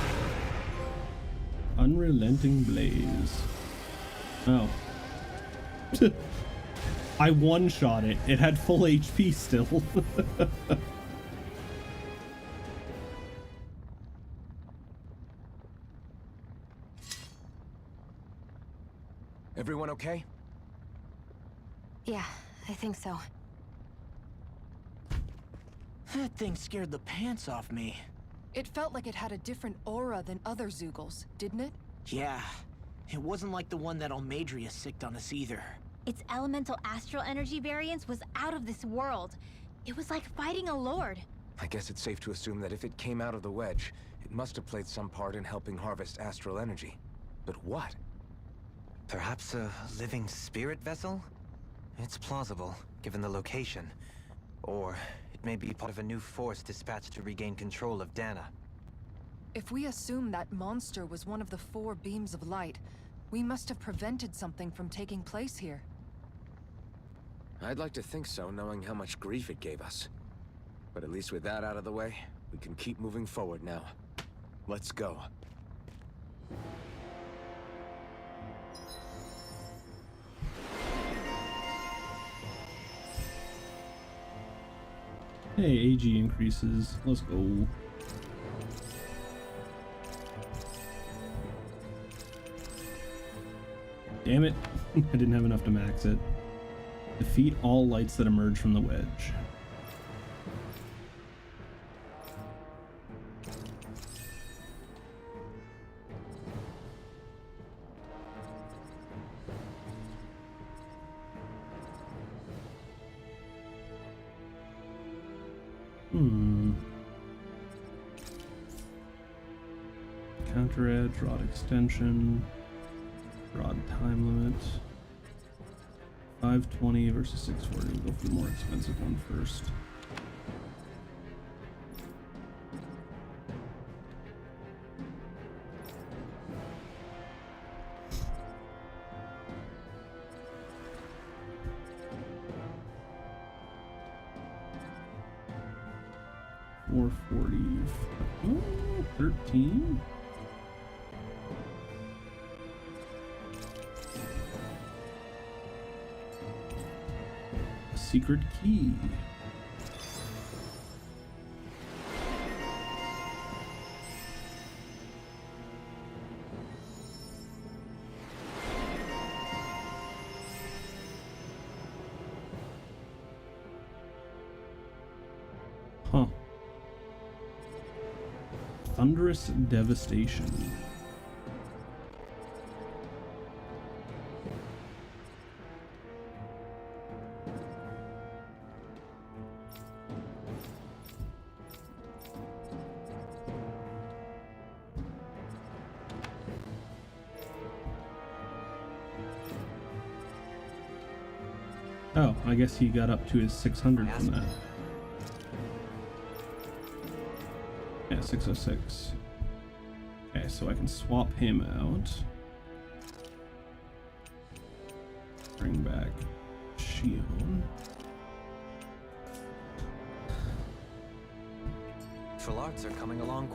Unrelenting Blaze. Oh. I one-shot it. It had full HP still. Everyone okay? Yeah, I think so. That thing scared the pants off me. It felt like it had a different aura than other Zeugles, didn't it? Yeah, it wasn't like the one that Almadria sicked on us either. Its elemental astral energy variance was out of this world. It was like fighting a lord. I guess it's safe to assume that if it came out of the wedge, it must have played some part in helping harvest astral energy. But what? Perhaps a living spirit vessel? It's plausible, given the location. Or it may be part of a new force dispatched to regain control of Dana. If we assume that monster was one of the 4 beams of light, we must have prevented something from taking place here. I'd like to think so, knowing how much grief it gave us. But at least with that out of the way, we can keep moving forward now. Let's go. Hey, AG increases. Let's go. Damn it. I didn't have enough to max it. Defeat all lights that emerge from the wedge. Counter edge, rod extension, rod time limit. 520 versus 640. We'll go for the more expensive one first. $440. Oh, 13. Secret key. Huh. Thunderous devastation. Oh, I guess he got up to his 600 from that. Yeah, 606. Okay, so I can swap him out. Bring back Shion. Arts are coming along.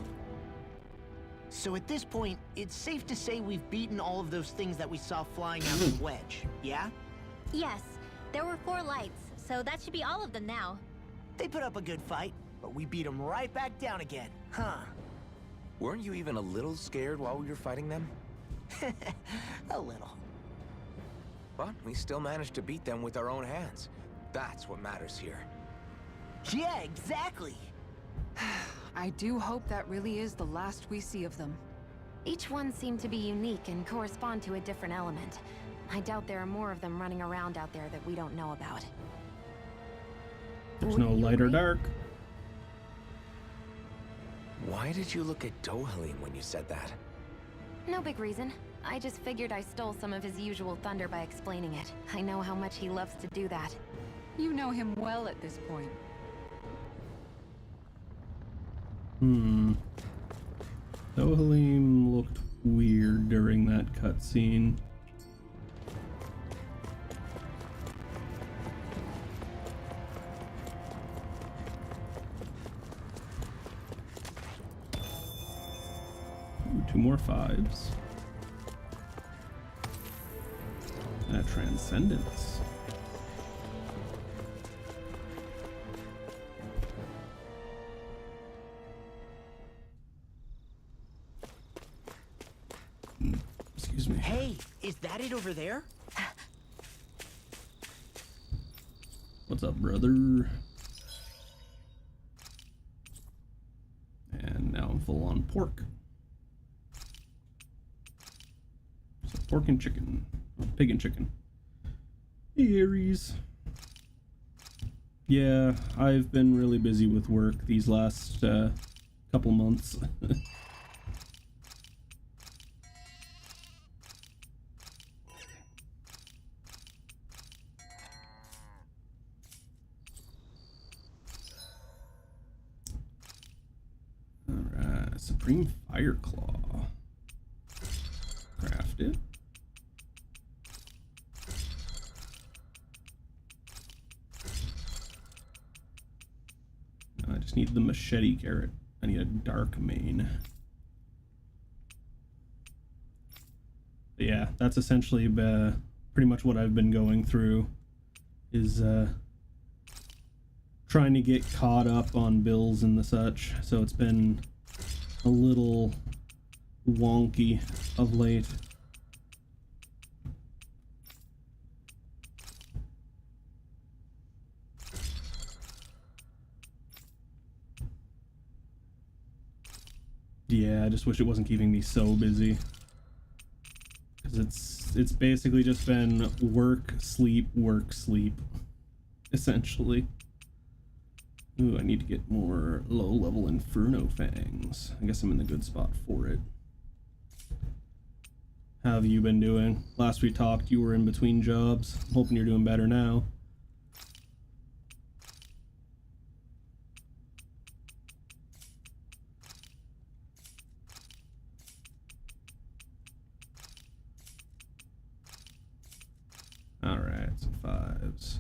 So at this point, it's safe to say we've beaten all of those things that we saw flying out of the wedge, yeah? Yes, there were 4 lights, so that should be all of them now. They put up a good fight, but we beat them right back down again, huh? Weren't you even a little scared while we were fighting them? A little. But we still managed to beat them with our own hands. That's what matters here. Yeah, exactly. I do hope that really is the last we see of them. Each one seemed to be unique and correspond to a different element. I doubt there are more of them running around out there that we don't know about. There's no light or dark. Why did you look at Dohalim when you said that? No big reason. I just figured I stole some of his usual thunder by explaining it. I know how much he loves to do that. You know him well at this point. Dohalim looked weird during that cutscene. Ooh, 2 more 5s. That Transcendence. Excuse me. Hey, is that it over there? What's up, brother? And now I'm full on pork. So pork and chicken. Pig and chicken. Hey, Aries. Yeah, I've been really busy with work these last couple months. Alright, Supreme Fire Claw. Craft it. I just need the machete carrot. I need a dark mane. But yeah, that's essentially pretty much what I've been going through, is trying to get caught up on bills and the such. So it's been a little wonky of late. Yeah, I just wish it wasn't keeping me so busy. Because it's basically just been work, sleep, essentially. Ooh, I need to get more low-level Inferno Fangs. I guess I'm in the good spot for it. How have you been doing? Last we talked, you were in between jobs. I'm hoping you're doing better now. Alright, some 5s.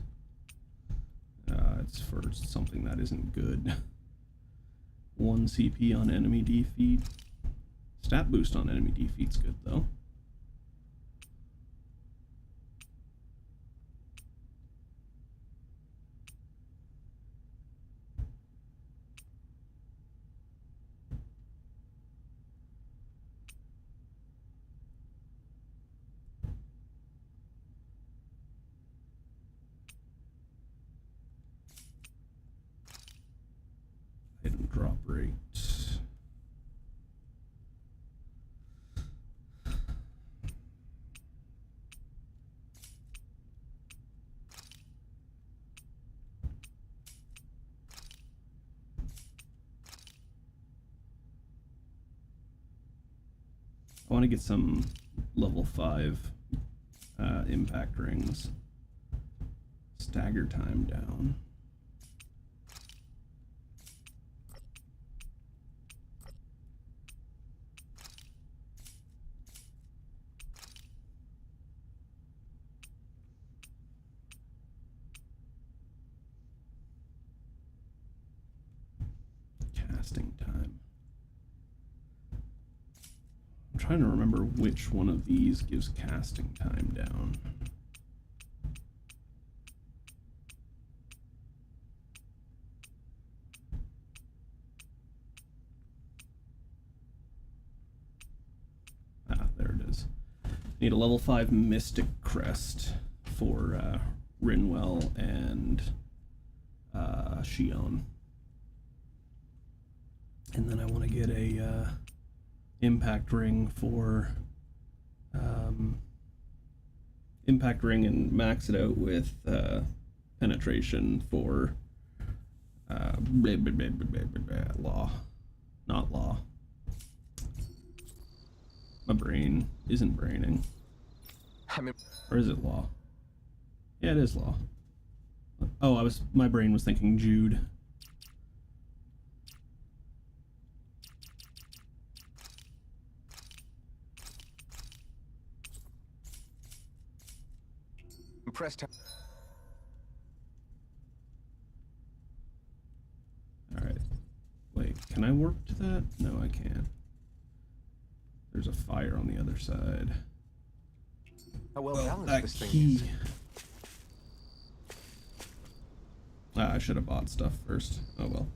It's for something that isn't good. 1 CP on enemy defeat. Stat boost on enemy defeat's good though. Hidden drop rate. I want to get some level 5 impact rings. Stagger time down. Casting time. I'm trying to remember which one of these gives casting time down. Ah, there it is. Need a level 5 Mystic Crest for Rinwell and Shion. And then I want to get a impact ring for impact ring and max it out with penetration for law, not law. My brain isn't braining. Or is it law? Yeah, it is law. Oh, my brain was thinking Jude. Press time. Alright. Wait, can I warp to that? No, I can't. There's a fire on the other side. How well balanced That this thing key. is. Ah, I should have bought stuff first. Oh well.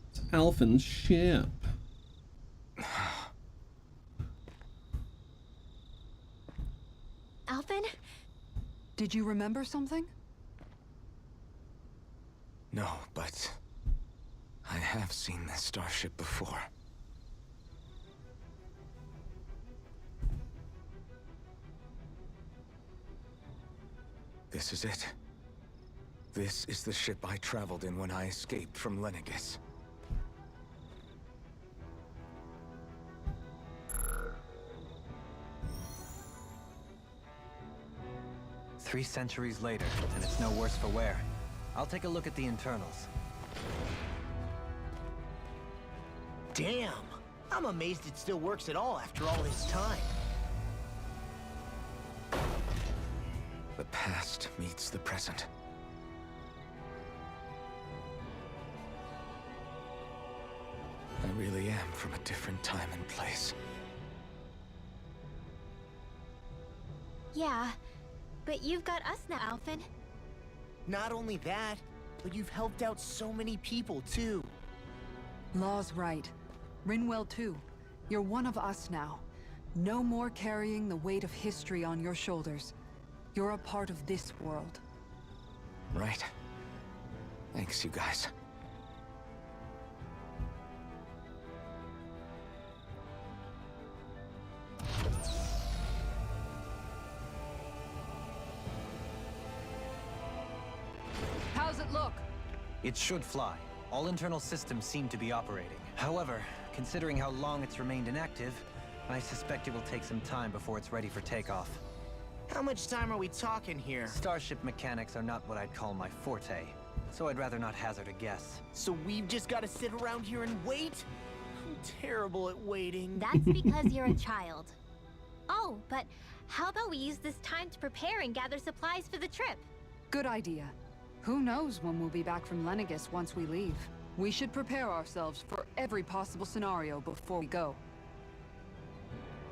It's Alphen's ship. Alphen? Did you remember something? No, but I have seen this starship before. This is it. This is the ship I traveled in when I escaped from Lenegis. Three centuries later, and it's no worse for wear. I'll take a look at the internals. Damn! I'm amazed it still works at all after all this time. The past meets the present. I really am from a different time and place. Yeah, but you've got us now, Alphen. Not only that, but you've helped out so many people, too. Law's right. Rinwell too. You're one of us now. No more carrying the weight of history on your shoulders. You're a part of this world. Right. Thanks, you guys. How's it look? It should fly. All internal systems seem to be operating. However, considering how long it's remained inactive, I suspect it will take some time before it's ready for takeoff. How much time are we talking here? Starship mechanics are not what I'd call my forte, so I'd rather not hazard a guess. So we've just got to sit around here and wait? I'm terrible at waiting. That's because you're a child. Oh, but how about we use this time to prepare and gather supplies for the trip? Good idea. Who knows when we'll be back from Lenegis once we leave. We should prepare ourselves for every possible scenario before we go.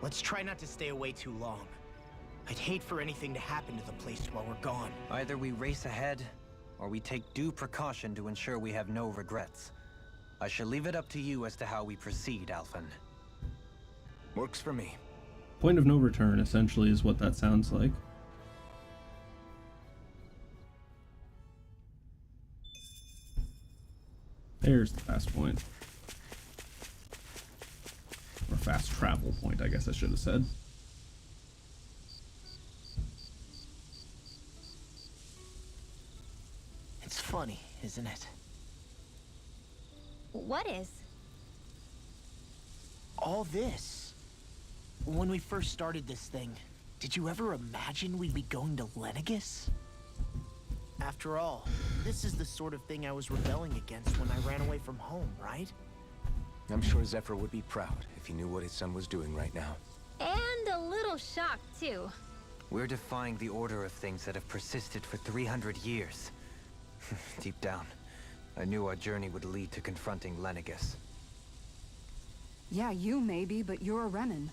Let's try not to stay away too long. I'd hate for anything to happen to the place while we're gone. Either we race ahead, or we take due precaution to ensure we have no regrets. I shall leave it up to you as to how we proceed, Alphen. Works for me. Point of no return, essentially, is what that sounds like. There's the fast point. Or fast travel point, I guess I should have said. It's funny, isn't it? What is? All this. When we first started this thing, did you ever imagine we'd be going to Lenegis? After all, this is the sort of thing I was rebelling against when I ran away from home, right? I'm sure Zephyr would be proud if he knew what his son was doing right now. And a little shocked, too. We're defying the order of things that have persisted for 300 years. Deep down, I knew our journey would lead to confronting Lenegis. Yeah, you maybe, but you're a Renan.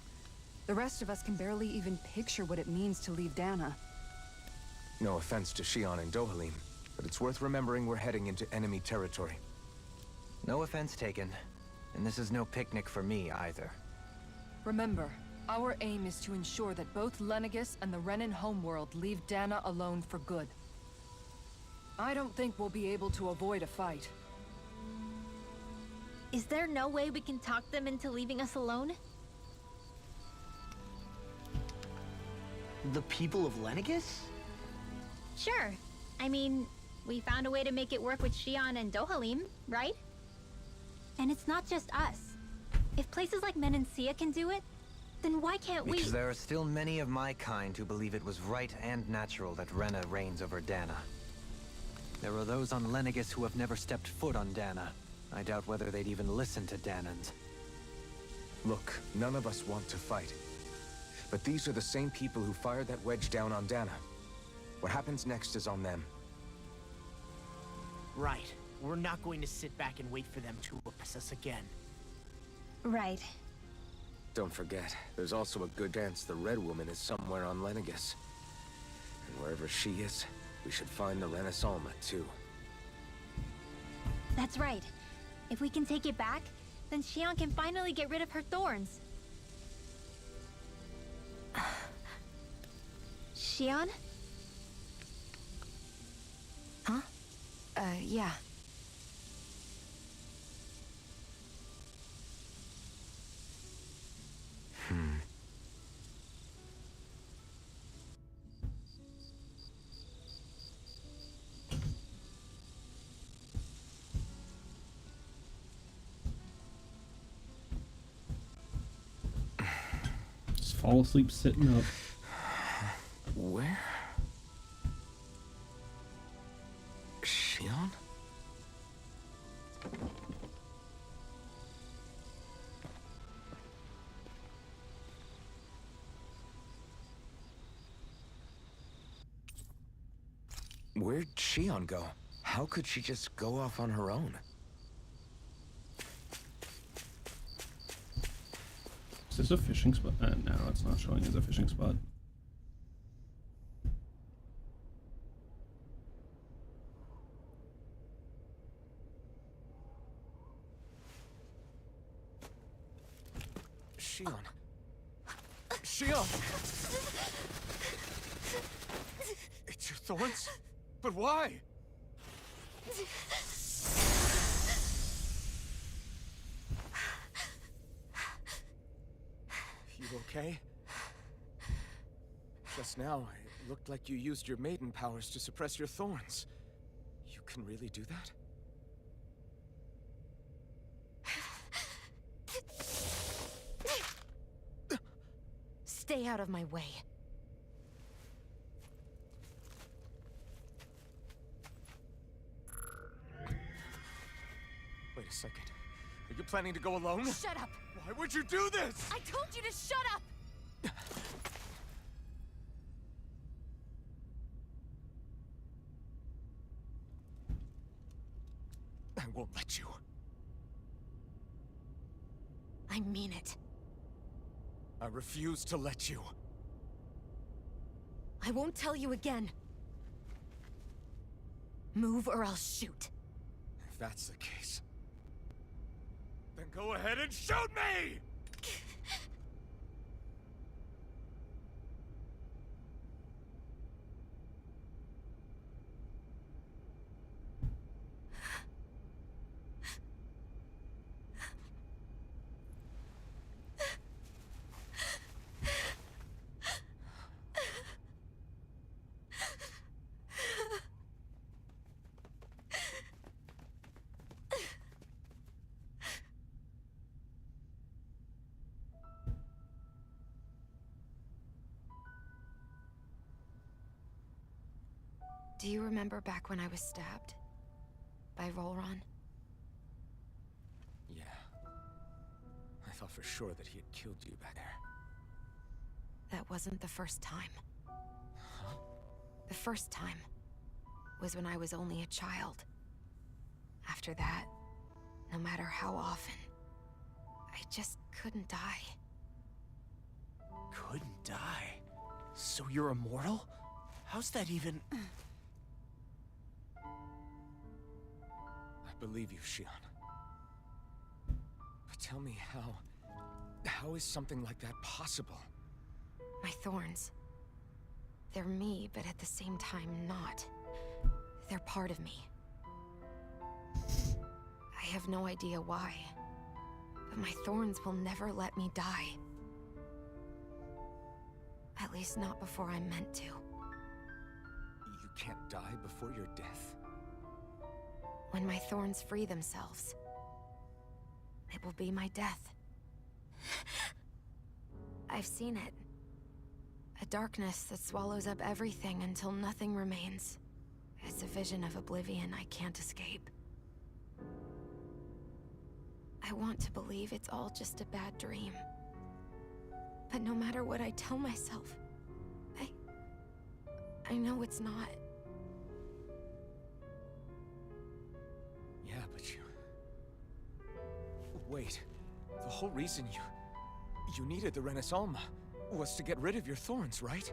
The rest of us can barely even picture what it means to leave Dana. No offense to Shion and Dohalim, but it's worth remembering we're heading into enemy territory. No offense taken, and this is no picnic for me either. Remember, our aim is to ensure that both Lenegis and the Renan homeworld leave Dana alone for good. I don't think we'll be able to avoid a fight. Is there no way we can talk them into leaving us alone? The people of Lenegis? Sure. I mean, we found a way to make it work with Shion and Dohalim, right? And it's not just us. If places like Menancia can do it, then why can't we? Because there are still many of my kind who believe it was right and natural that Rena reigns over Dana. There are those on Lenegis who have never stepped foot on Dana. I doubt whether they'd even listen to Danans. Look, none of us want to fight. But these are the same people who fired that wedge down on Dana. What happens next is on them. Right. We're not going to sit back and wait for them to oppress us again. Right. Don't forget, there's also a good chance the Red Woman is somewhere on Lenegis. And wherever she is, we should find the Renaissance too. That's right. If we can take it back, then Shion can finally get rid of her thorns. Shion? Huh? Yeah. fall asleep sitting up. Where? Shion? Where'd Shion go? How could she just go off on her own? Is this a fishing spot? No, it's not showing as a fishing spot. Shion. Shion! It's your thorns? But why? You okay? Just now, it looked like you used your maiden powers to suppress your thorns. You can really do that? Stay out of my way. Wait a second. Are you planning to go alone? Shut up! Why would you do this? I told you to shut up! I won't let you. I mean it. I refuse to let you. I won't tell you again. Move or I'll shoot. If that's the case, then go ahead and shoot me! Do you remember back when I was stabbed? By Rolron? Yeah. I thought for sure that he had killed you back there. That wasn't the first time. The first time was when I was only a child. After that, no matter how often, I just couldn't die. Couldn't die? So you're immortal? How's that even... I believe you, Shion. But tell me how is something like that possible? My thorns. They're me, but at the same time not. They're part of me. I have no idea why, but my thorns will never let me die. At least not before I'm meant to. You can't die before your death? When my thorns free themselves, it will be my death. I've seen it. A darkness that swallows up everything until nothing remains. It's a vision of oblivion I can't escape. I want to believe it's all just a bad dream. But no matter what I tell myself, I know it's not. Yeah, but you... Wait. The whole reason you needed the Renaissance was to get rid of your thorns, right?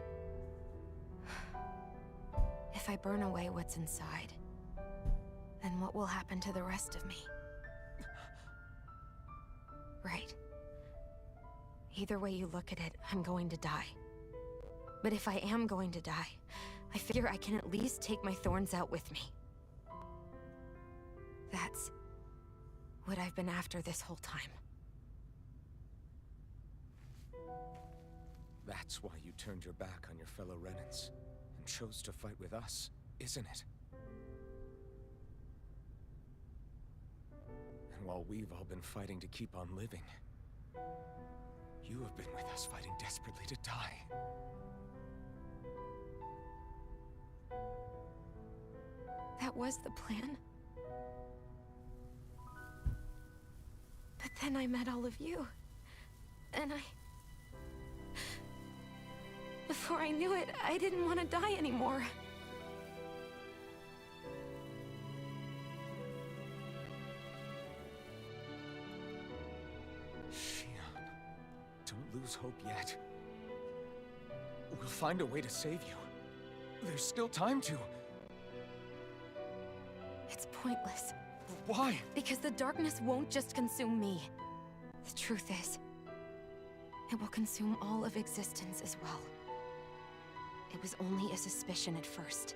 If I burn away what's inside, then what will happen to the rest of me? Right. Either way you look at it, I'm going to die. But if I am going to die, I figure I can at least take my thorns out with me. That's what I've been after this whole time. That's why you turned your back on your fellow Renans and chose to fight with us, isn't it? And while we've all been fighting to keep on living, You have been with us fighting desperately to die. That was the plan. But then I met all of you. And before I knew it, I didn't want to die anymore. Shion, don't lose hope yet. We'll find a way to save you. There's still time to. It's pointless. Why? Because the darkness won't just consume me. The truth is, it will consume all of existence as well. It was only a suspicion at first,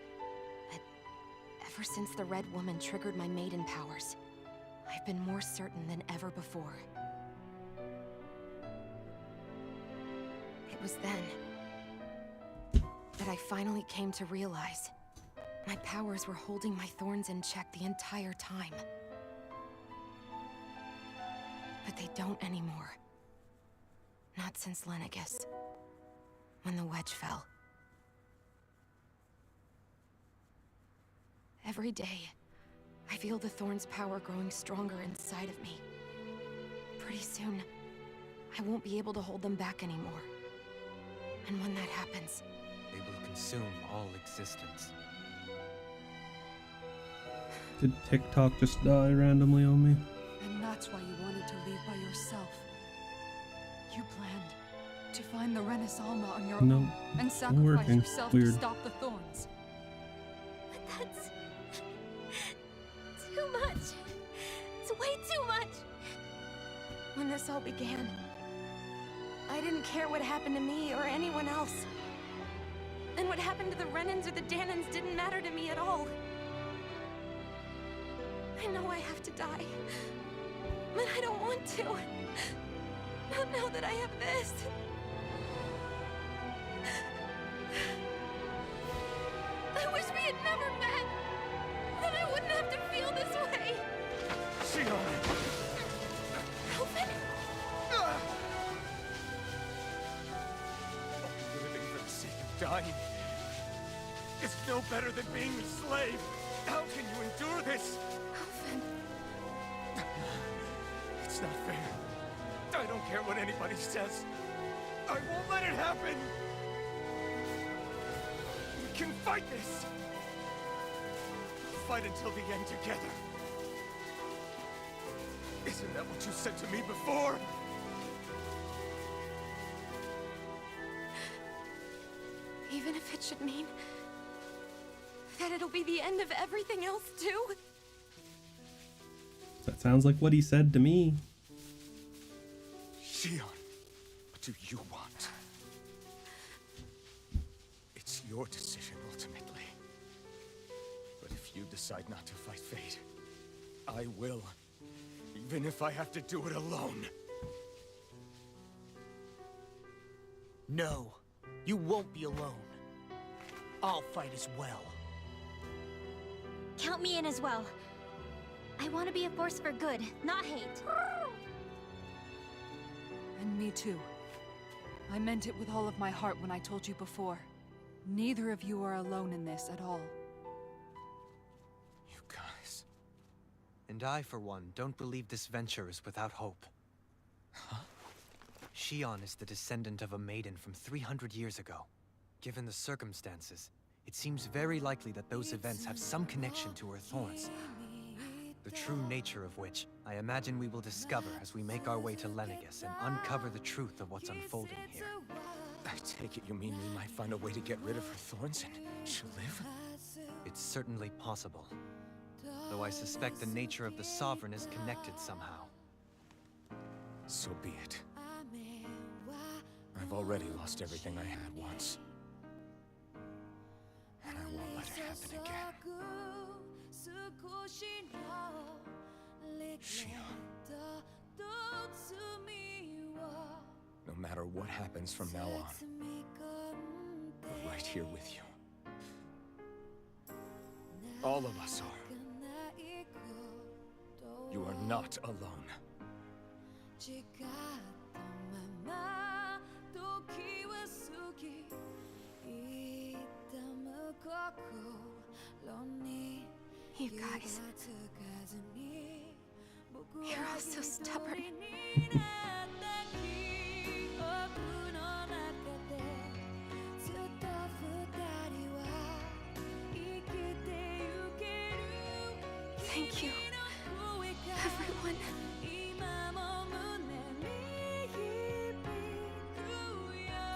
but ever since the Red Woman triggered my maiden powers, I've been more certain than ever before. It was then that I finally came to realize my powers were holding my thorns in check the entire time. But they don't anymore. Not since Lenegis, when the wedge fell. Every day, I feel the thorn's power growing stronger inside of me. Pretty soon, I won't be able to hold them back anymore. And when that happens, they will consume all existence. Did TikTok just die randomly on me? And that's why you wanted to leave by yourself. You planned to find the Renis Alma on your own and sacrifice yourself to stop the thorns. But that's too much. It's way too much. When this all began, I didn't care what happened to me or anyone else. And what happened to the Renins or the Danans didn't matter to me at all. I know I have to die, but I don't want to. Not now that I have this. I wish we had never met. Then I wouldn't have to feel this way. Shion! Alphen? Living for the sake of dying is no better than being a slave. How can you endure this? Alphen. It's not fair. I don't care what anybody says. I won't let it happen. We can fight this. Fight until the end together. Isn't that what you said to me before? Even if it should mean that it'll be the end of everything else too? That sounds like what he said to me. Shion, what do you want? It's your decision ultimately. But if you decide not to fight fate, I will. Even if I have to do it alone. No, you won't be alone. I'll fight as well. Count me in as well. I want to be a force for good, not hate. And me too. I meant it with all of my heart when I told you before. Neither of you are alone in this at all. You guys. And I, for one, don't believe this venture is without hope. Huh? Shion is the descendant of a maiden from 300 years ago. Given the circumstances, it seems very likely that those events have some connection to her thorns. The true nature of which, I imagine we will discover as we make our way to Lenegis and uncover the truth of what's unfolding here. I take it you mean we might find a way to get rid of her thorns and she'll live? It's certainly possible. Though I suspect the nature of the Sovereign is connected somehow. So be it. I've already lost everything I had once. And I won't let it happen again. Shion. No matter what happens from now on, we're right here with you. All of us are. You are not alone. You guys. You're all so stubborn. Thank you, everyone.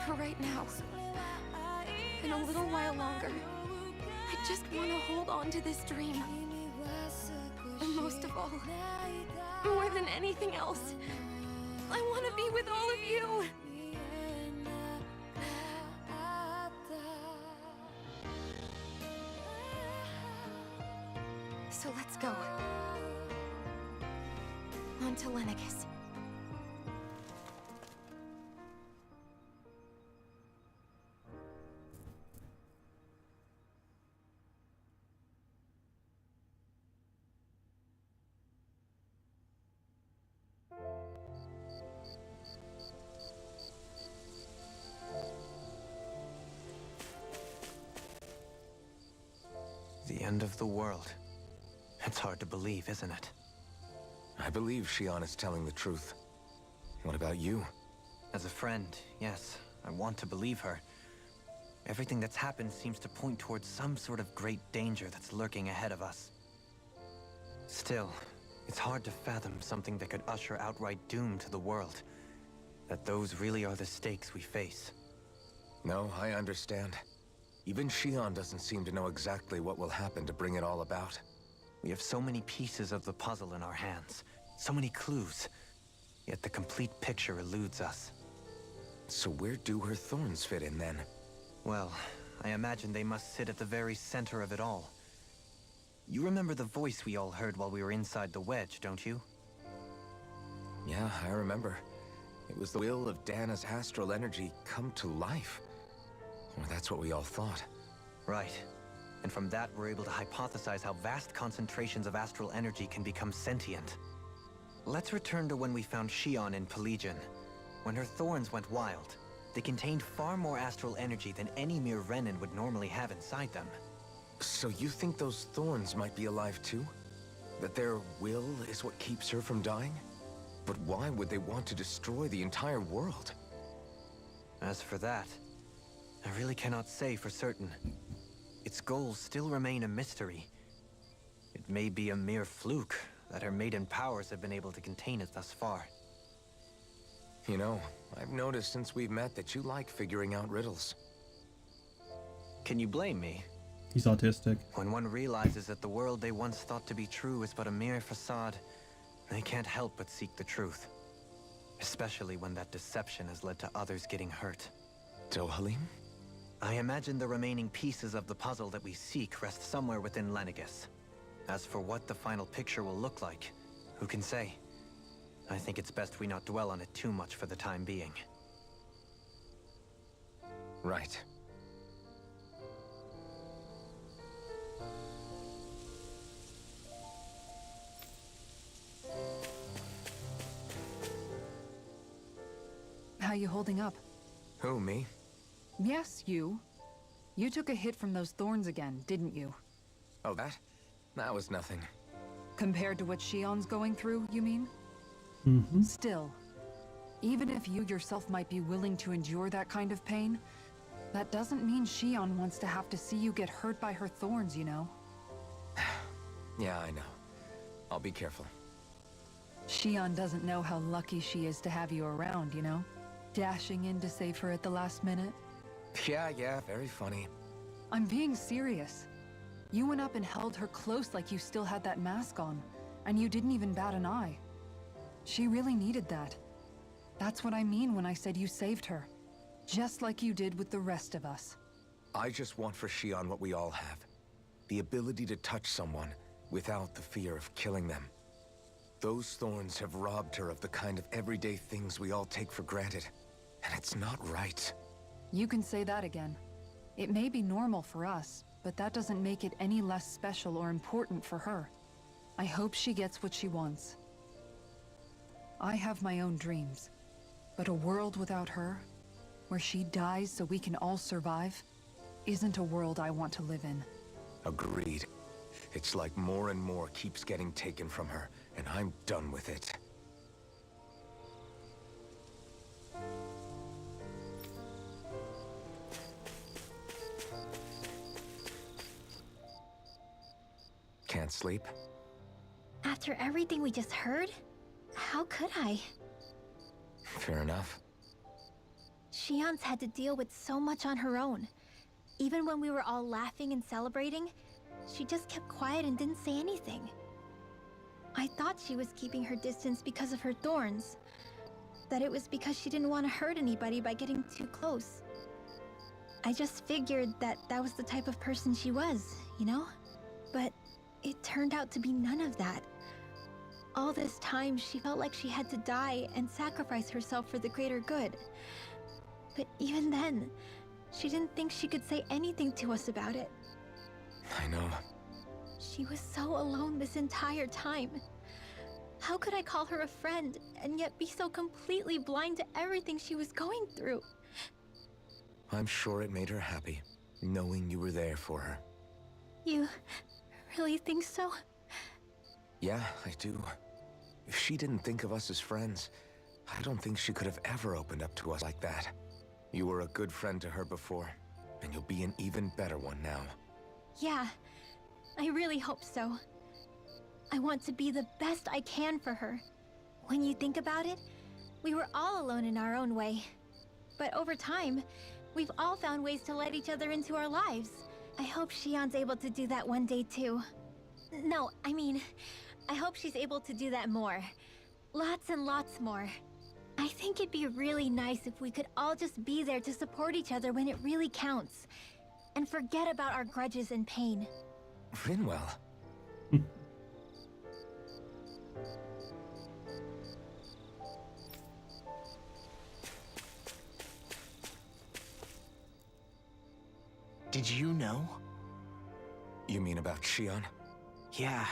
For right now, and a little while longer, I just want to hold on to this dream. And most of all, more than anything else, I want to be with all of you. So let's go. On to Lenegis. The end of the world. It's hard to believe, isn't it? I believe Shion is telling the truth. What about you? As a friend, yes, I want to believe her. Everything that's happened seems to point towards some sort of great danger that's lurking ahead of us. Still, it's hard to fathom something that could usher outright doom to the world. That those really are the stakes we face. No, I understand. Even Shion doesn't seem to know exactly what will happen to bring it all about. We have so many pieces of the puzzle in our hands, so many clues, yet the complete picture eludes us. So where do her thorns fit in then? Well, I imagine they must sit at the very center of it all. You remember the voice we all heard while we were inside the wedge, don't you? Yeah, I remember. It was the will of Dana's astral energy come to life. Or that's what we all thought. Right. And from that, we're able to hypothesize how vast concentrations of astral energy can become sentient. Let's return to when we found Shion in Pelegion. When her thorns went wild, they contained far more astral energy than any mere Renin would normally have inside them. So you think those thorns might be alive too? That their will is what keeps her from dying? But why would they want to destroy the entire world? As for that, I really cannot say for certain. Its goals still remain a mystery. It may be a mere fluke that her maiden powers have been able to contain it thus far. You know, I've noticed since we've met that you like figuring out riddles. Can you blame me? He's autistic. When one realizes that the world they once thought to be true is but a mere facade, they can't help but seek the truth. Especially when that deception has led to others getting hurt. Dohalim? I imagine the remaining pieces of the puzzle that we seek rest somewhere within Lenegis. As for what the final picture will look like, who can say? I think it's best we not dwell on it too much for the time being. Right. How you holding up? Who, me? Yes, you. You took a hit from those thorns again, didn't you? Oh, that? That was nothing. Compared to what Shion's going through, you mean? Mm-hmm. Still, even if you yourself might be willing to endure that kind of pain, that doesn't mean Shion wants to have to see you get hurt by her thorns, you know? Yeah, I know. I'll be careful. Shion doesn't know how lucky she is to have you around, you know? Dashing in to save her at the last minute. Yeah, very funny. I'm being serious. You went up and held her close like you still had that mask on, and you didn't even bat an eye. She really needed that. That's what I mean when I said you saved her. Just like you did with the rest of us. I just want for Shion what we all have. The ability to touch someone without the fear of killing them. Those thorns have robbed her of the kind of everyday things we all take for granted. And it's not right. You can say that again. It may be normal for us, but that doesn't make it any less special or important for her. I hope she gets what she wants. I have my own dreams. But a world without her, where she dies so we can all survive, isn't a world I want to live in. Agreed. It's like more and more keeps getting taken from her, and I'm done with it. Can't sleep? After everything we just heard, how could I? Fair enough. Shionne's had to deal with so much on her own. Even when we were all laughing and celebrating, she just kept quiet and didn't say anything. I thought she was keeping her distance because of her thorns. That it was because she didn't want to hurt anybody by getting too close. I just figured that that was the type of person she was, you know? But it turned out to be none of that. All this time, she felt like she had to die and sacrifice herself for the greater good. But even then, she didn't think she could say anything to us about it. I know. She was so alone this entire time. How could I call her a friend and yet be so completely blind to everything she was going through? I'm sure it made her happy, knowing you were there for her. You really think so? Yeah, I do. If she didn't think of us as friends, I don't think she could have ever opened up to us like that. You were a good friend to her before, and you'll be an even better one now. Yeah, I really hope so. I want to be the best I can for her. When you think about it, we were all alone in our own way. But over time, we've all found ways to let each other into our lives. I hope Shionne's able to do that one day too. No, I mean, I hope she's able to do that more. Lots and lots more. I think it'd be really nice if we could all just be there to support each other when it really counts. And forget about our grudges and pain. Rinwell. Did you know? You mean about Shionne? Yeah,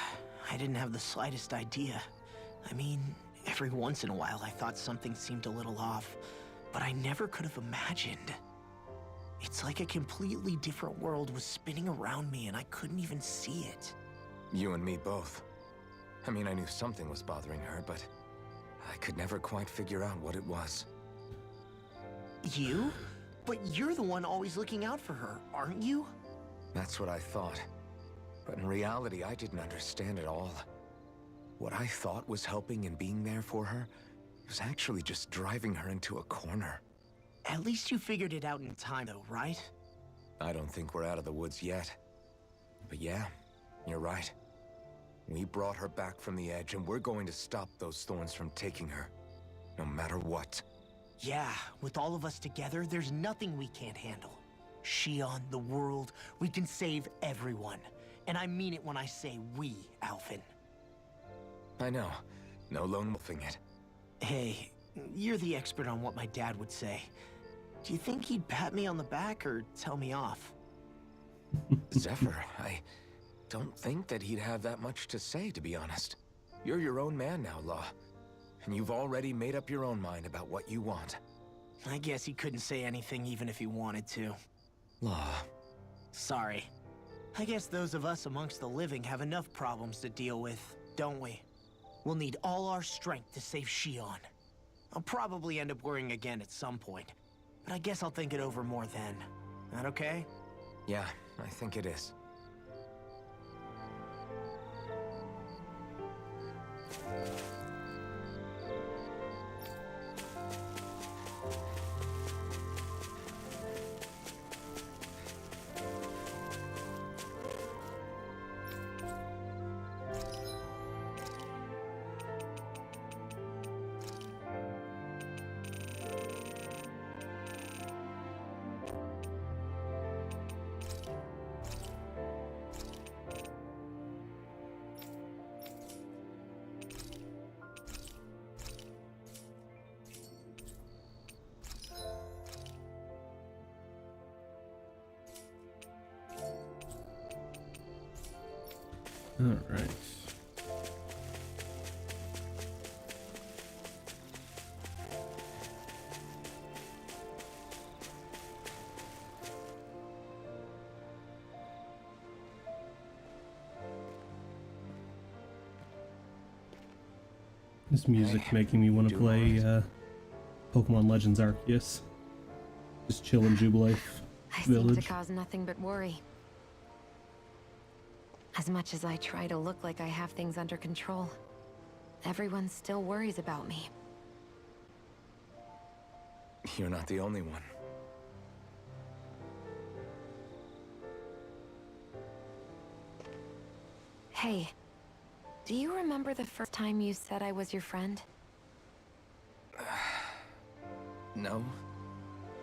I didn't have the slightest idea. I mean, every once in a while I thought something seemed a little off, but I never could have imagined. It's like a completely different world was spinning around me and I couldn't even see it. You and me both. I mean, I knew something was bothering her, but I could never quite figure out what it was. You? But you're the one always looking out for her, aren't you? That's what I thought. But in reality, I didn't understand it all. What I thought was helping and being there for her was actually just driving her into a corner. At least you figured it out in time though, right? I don't think we're out of the woods yet. But yeah, you're right. We brought her back from the edge, and we're going to stop those thorns from taking her. No matter what. Yeah, with all of us together, there's nothing we can't handle. Shionne, the world, we can save everyone. And I mean it when I say we, Alphen. I know. No lone wolfing it. Hey, you're the expert on what my dad would say. Do you think he'd pat me on the back or tell me off? Zephyr, I don't think that he'd have that much to say, to be honest. You're your own man now, Law. And you've already made up your own mind about what you want. I guess he couldn't say anything even if he wanted to. Law. Sorry. I guess those of us amongst the living have enough problems to deal with, don't we? We'll need all our strength to save Shionne. I'll probably end up worrying again at some point, but I guess I'll think it over more then. That okay? Yeah, I think it is. All right. This music's Hey, making me want to you play alright? Pokemon Legends Arceus. Just chill in Jubilife I seem to Village. cause nothing but worry. As much as I try to look like I have things under control, everyone still worries about me. You're not the only one. Hey, do you remember the first time you said I was your friend? No?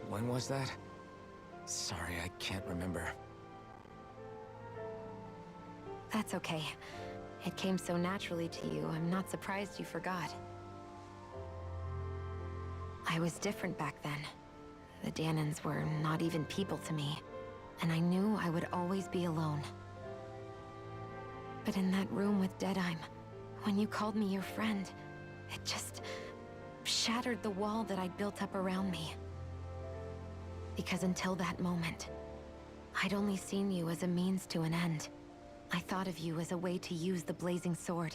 When was that? Sorry, I can't remember. That's okay. It came so naturally to you, I'm not surprised you forgot. I was different back then. The Danans were not even people to me, and I knew I would always be alone. But in that room with Deadheim, when you called me your friend, it just shattered the wall that I'd built up around me. Because until that moment, I'd only seen you as a means to an end. I thought of you as a way to use the Blazing Sword,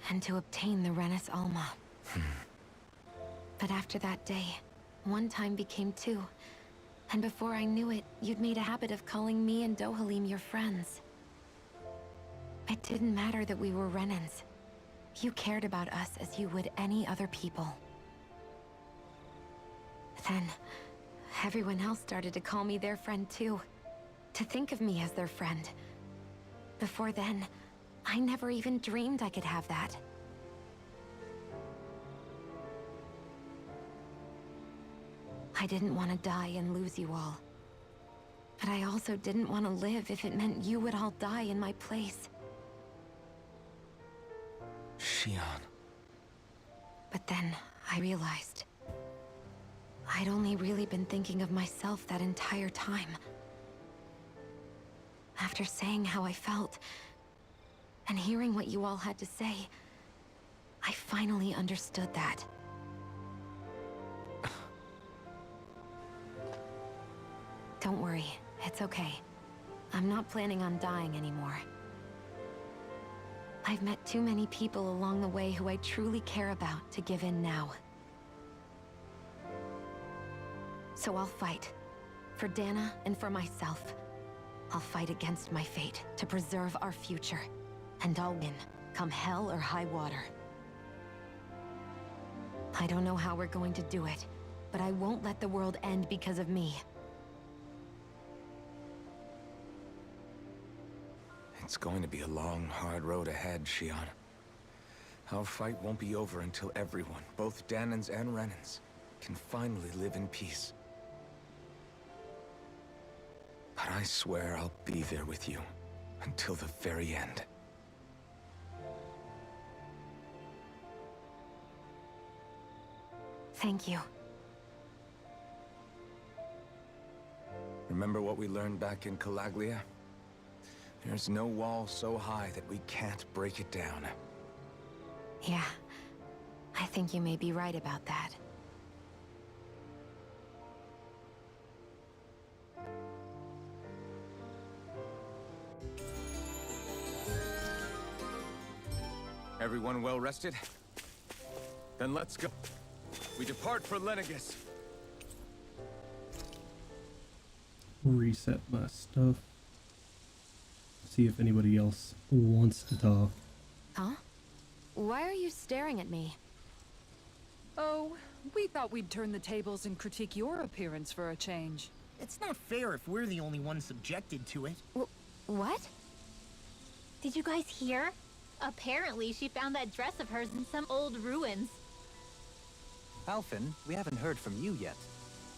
and to obtain the Renis Alma. But after that day, one time became two, and before I knew it, you'd made a habit of calling me and Dohalim your friends. It didn't matter that we were Renans. You cared about us as you would any other people. Then, everyone else started to call me their friend too. To think of me as their friend. Before then, I never even dreamed I could have that. I didn't want to die and lose you all. But I also didn't want to live if it meant you would all die in my place. Shion. But then, I realized I'd only really been thinking of myself that entire time. After saying how I felt, and hearing what you all had to say, I finally understood that. Don't worry, it's okay. I'm not planning on dying anymore. I've met too many people along the way who I truly care about to give in now. So I'll fight. For Dana and for myself. I'll fight against my fate to preserve our future. And I'll win, come hell or high water. I don't know how we're going to do it, but I won't let the world end because of me. It's going to be a long, hard road ahead, Shion. Our fight won't be over until everyone, both Danans and Renans, can finally live in peace. But I swear I'll be there with you until the very end. Thank you. Remember what we learned back in Calaglia? There's no wall so high that we can't break it down. Yeah, I think you may be right about that. Everyone well rested? Then let's go. We depart for Lenegis. Reset my stuff. See if anybody else wants to talk. Huh? Why are you staring at me? Oh, we thought we'd turn the tables and critique your appearance for a change. It's not fair if we're the only ones subjected to it. What? Did you guys hear? Apparently, she found that dress of hers in some old ruins. Alphen, we haven't heard from you yet.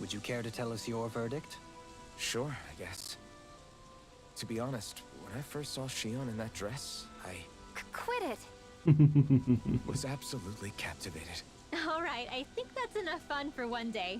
Would you care to tell us your verdict? Sure, I guess. To be honest, when I first saw Shion in that dress, I Quit it! was absolutely captivated. Alright, I think that's enough fun for one day.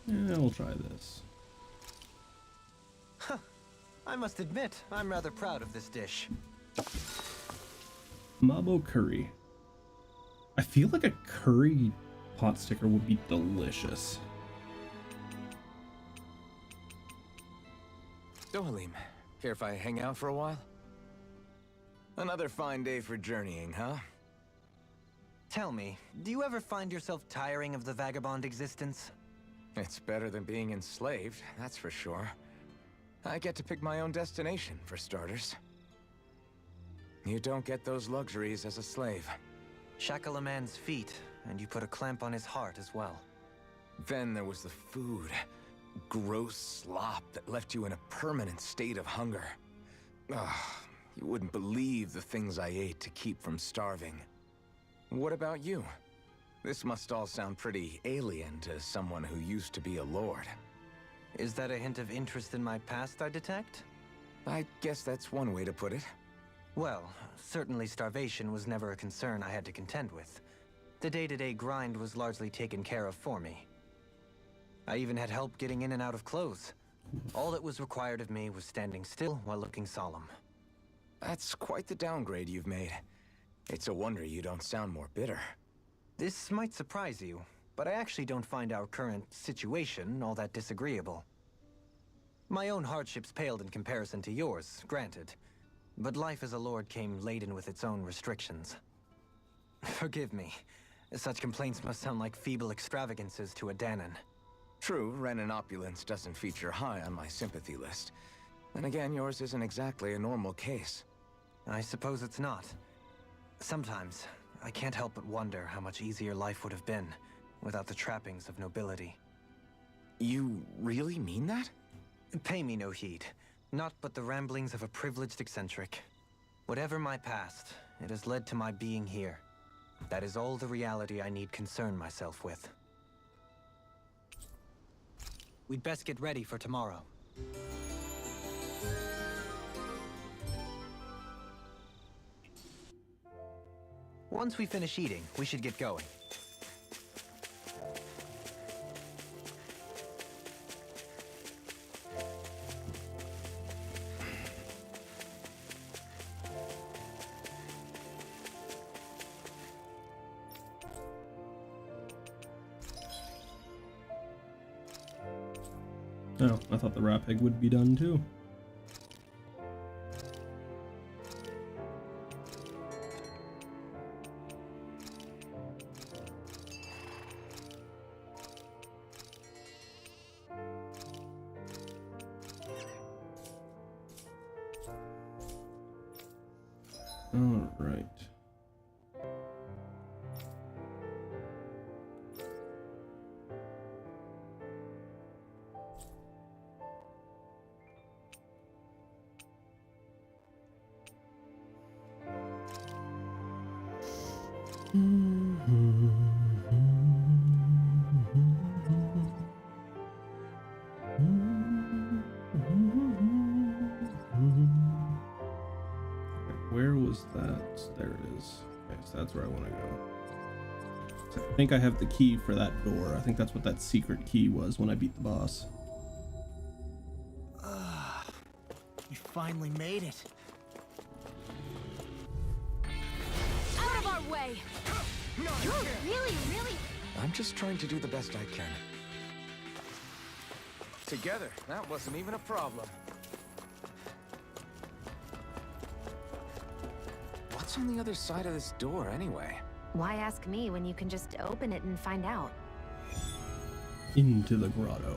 Yeah, we'll try this. I must admit, I'm rather proud of this dish. Mabo curry. I feel like a curry pot sticker would be delicious. Dohalim, care if I hang out for a while? Another fine day for journeying, huh? Tell me, do you ever find yourself tiring of the vagabond existence? It's better than being enslaved, that's for sure. I get to pick my own destination, for starters. You don't get those luxuries as a slave. Shackle a man's feet, and you put a clamp on his heart as well. Then there was the food. Gross slop that left you in a permanent state of hunger. Ugh, you wouldn't believe the things I ate to keep from starving. What about you? This must all sound pretty alien to someone who used to be a lord. Is that a hint of interest in my past I detect? I guess that's one way to put it. Well, certainly starvation was never a concern I had to contend with. The day-to-day grind was largely taken care of for me. I even had help getting in and out of clothes. All that was required of me was standing still while looking solemn. That's quite the downgrade you've made. It's a wonder you don't sound more bitter. This might surprise you, but I actually don't find our current situation all that disagreeable. My own hardships paled in comparison to yours, granted. But life as a lord came laden with its own restrictions. Forgive me. Such complaints must sound like feeble extravagances to a Dahnan. True, Renan opulence doesn't feature high on my sympathy list. Then again, yours isn't exactly a normal case. I suppose it's not. Sometimes, I can't help but wonder how much easier life would have been without the trappings of nobility. You really mean that? Pay me no heed. Not but the ramblings of a privileged eccentric. Whatever my past, it has led to my being here. That is all the reality I need concern myself with. We'd best get ready for tomorrow. Once we finish eating, we should get going. Oh, I thought the wrap egg would be done too. All right. Where was that? There it is. Okay, so that's where I want to go. So I think I have the key for that door. I think that's what that secret key was when I beat the boss. We finally made it. Out of our way! You're really... I'm just trying to do the best I can. Together, that wasn't even a problem. What's on the other side of this door, anyway? Why ask me when you can just open it and find out? Into the grotto.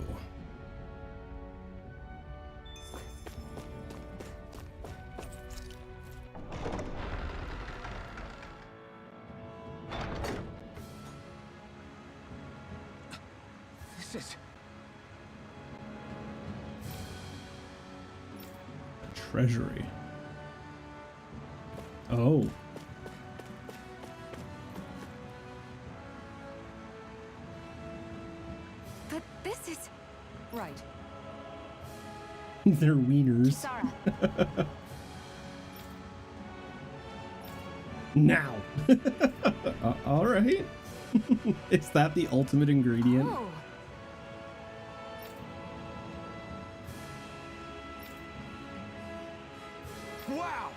This is... Treasury. Oh. But this is... Right. They're wieners. Kisara. Now. All right. Is that the ultimate ingredient? Oh. Wow!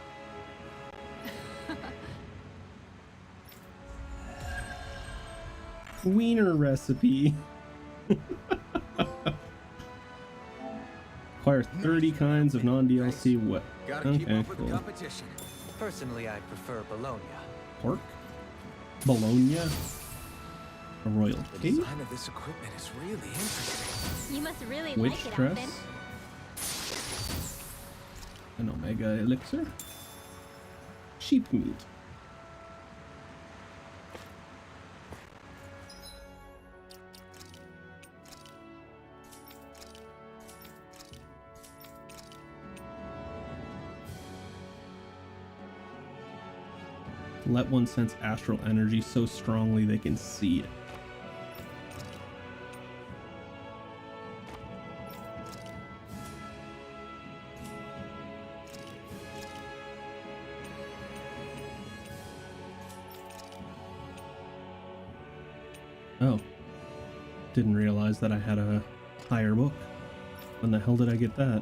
Wiener recipe. Acquire 30 kinds of non-DLC what? Gotta keep Okay, up with the cool. competition. Personally, I prefer Bologna. Pork? Bologna? A royal The cake? design of this equipment is really interesting. You must really Witch like it, dress? Alvin. An omega elixir? Sheep meat. Let one sense astral energy so strongly they can see it. Oh. Didn't realize that I had a higher book. When the hell did I get that?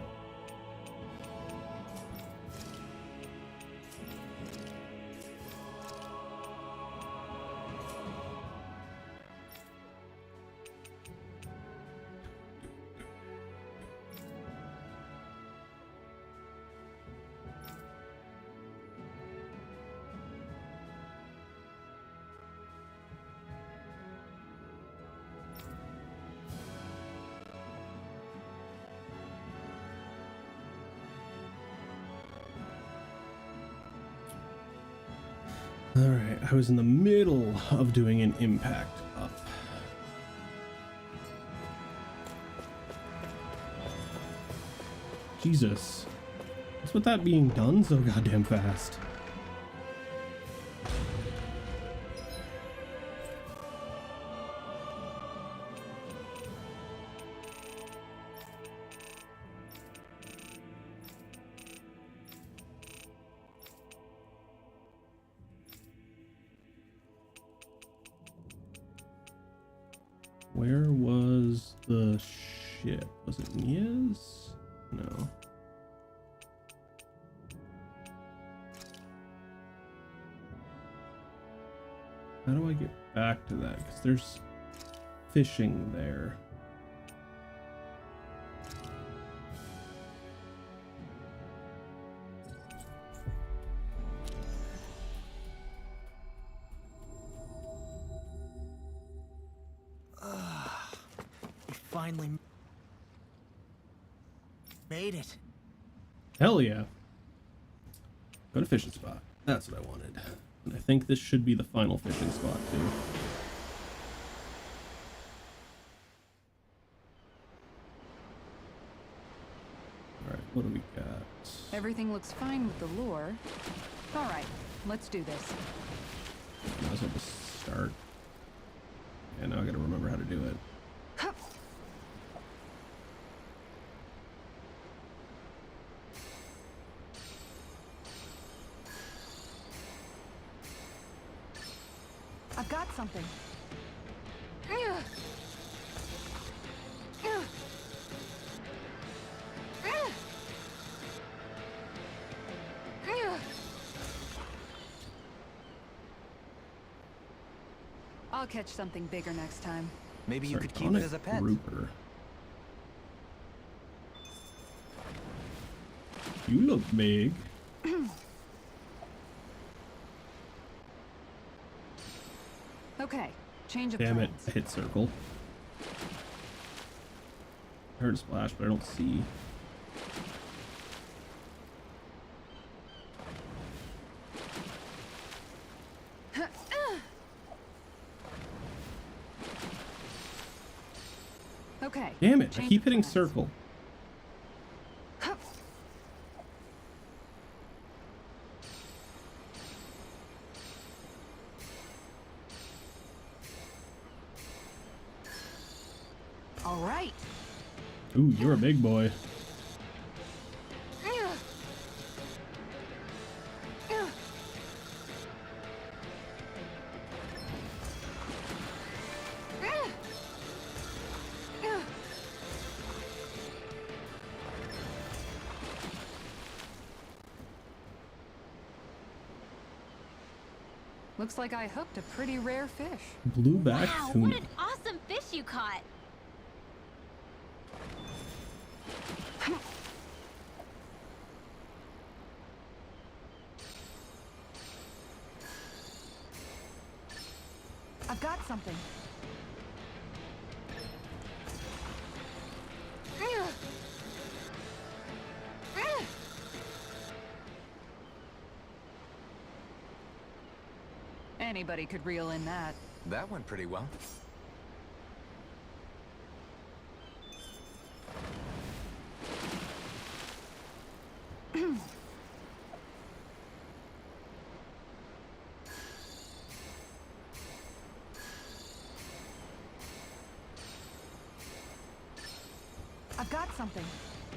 Alright, I was in the middle of doing an impact up. Jesus. What's with that being done so goddamn fast? Where was the ship? Was it Mia's? No. How do I get back to that? Because there's fishing there. We finally made it. Hell yeah. Go to fishing spot. That's what I wanted. And I think this should be the final fishing spot too. Alright, what do we got? Everything looks fine with the lure. All right, let's do this. Might as well just start. Yeah, now I gotta remember how to do it. I've got something. I'll catch something bigger next time. Maybe you could keep Sardonic it as a pet. Grouper. You look big. Okay, change of Damn it, plans. I hit circle. I heard a splash, but I don't see. Okay. Damn it, I change keep of hitting plans. circle. All right. Ooh, you're a big boy. Looks like I hooked a pretty rare fish. Blueback Wow, tuna. what an awesome fish you caught! I've got something. Anybody could reel in that. That went pretty well. I've got something.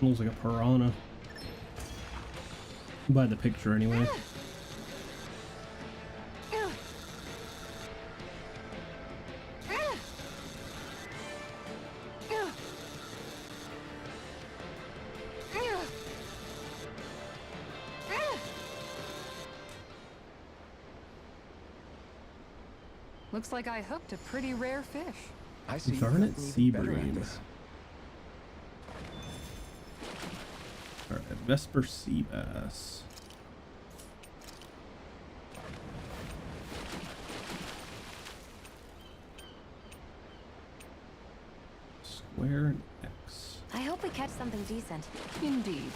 Looks like a piranha. By the picture, anyway. Looks like I hooked a pretty rare fish. I see. Garnet sea Better at bream. this. Alright, Vesper sea bass. Square and X. I hope we catch something decent. Indeed.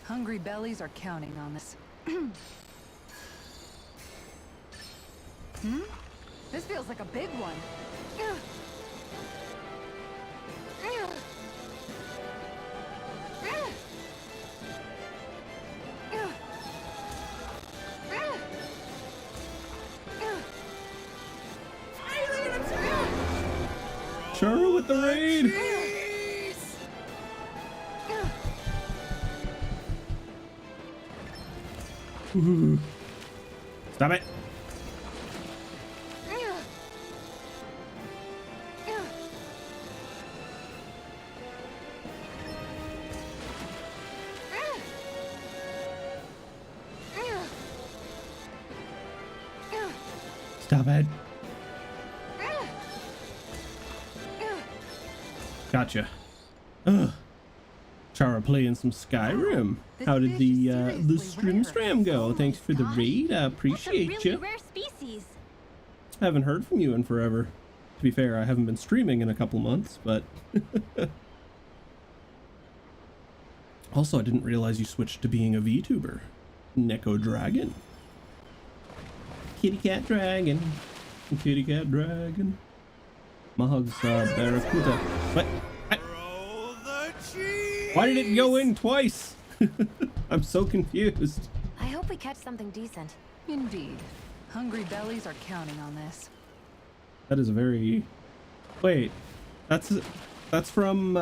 Hungry bellies are counting on this. This feels like a big one. Chara with the raid! Ooh. Stop it! Stop it! Gotcha. Ugh. Chara playing some Skyrim. This How did fish the is seriously Stram go? Oh Thanks my for the gosh. raid. I That's a appreciate really you. rare species. Haven't heard from you in forever. To be fair, I haven't been streaming in a couple months, but also I didn't realize you switched to being a VTuber. Neko Dragon. Kitty Cat Dragon. Kitty Cat Dragon. Mahugs Barracuda. What? Why did it go in twice? I'm so confused. I hope we catch something decent. Indeed. Hungry bellies are counting on this. That is a very... Wait. That's from,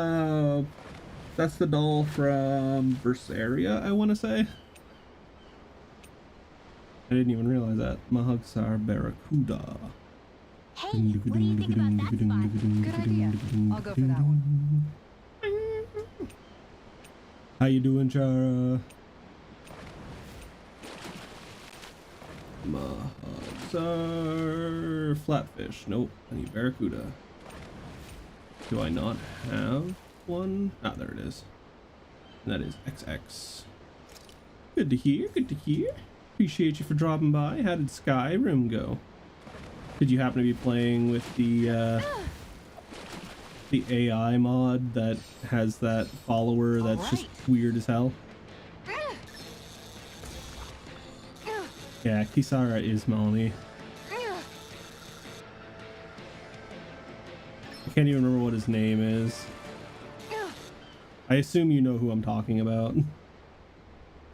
that's the doll from Berseria, I want to say. I didn't even realize that. Mahugsar Barracuda. Hey, what do you think about that spot? Good idea. I'll go for that one. How you doing, Chara? Mahugsar Flatfish. Nope. I need Barracuda. Do I not have one? Ah, there it is. And that is XX. Good to hear, good to hear. Appreciate you for dropping by. How did Skyrim go? Did you happen to be playing with the AI mod that has that follower that's just weird as hell? Yeah, Kisara is mommy. I can't even remember what his name is. I assume you know who I'm talking about.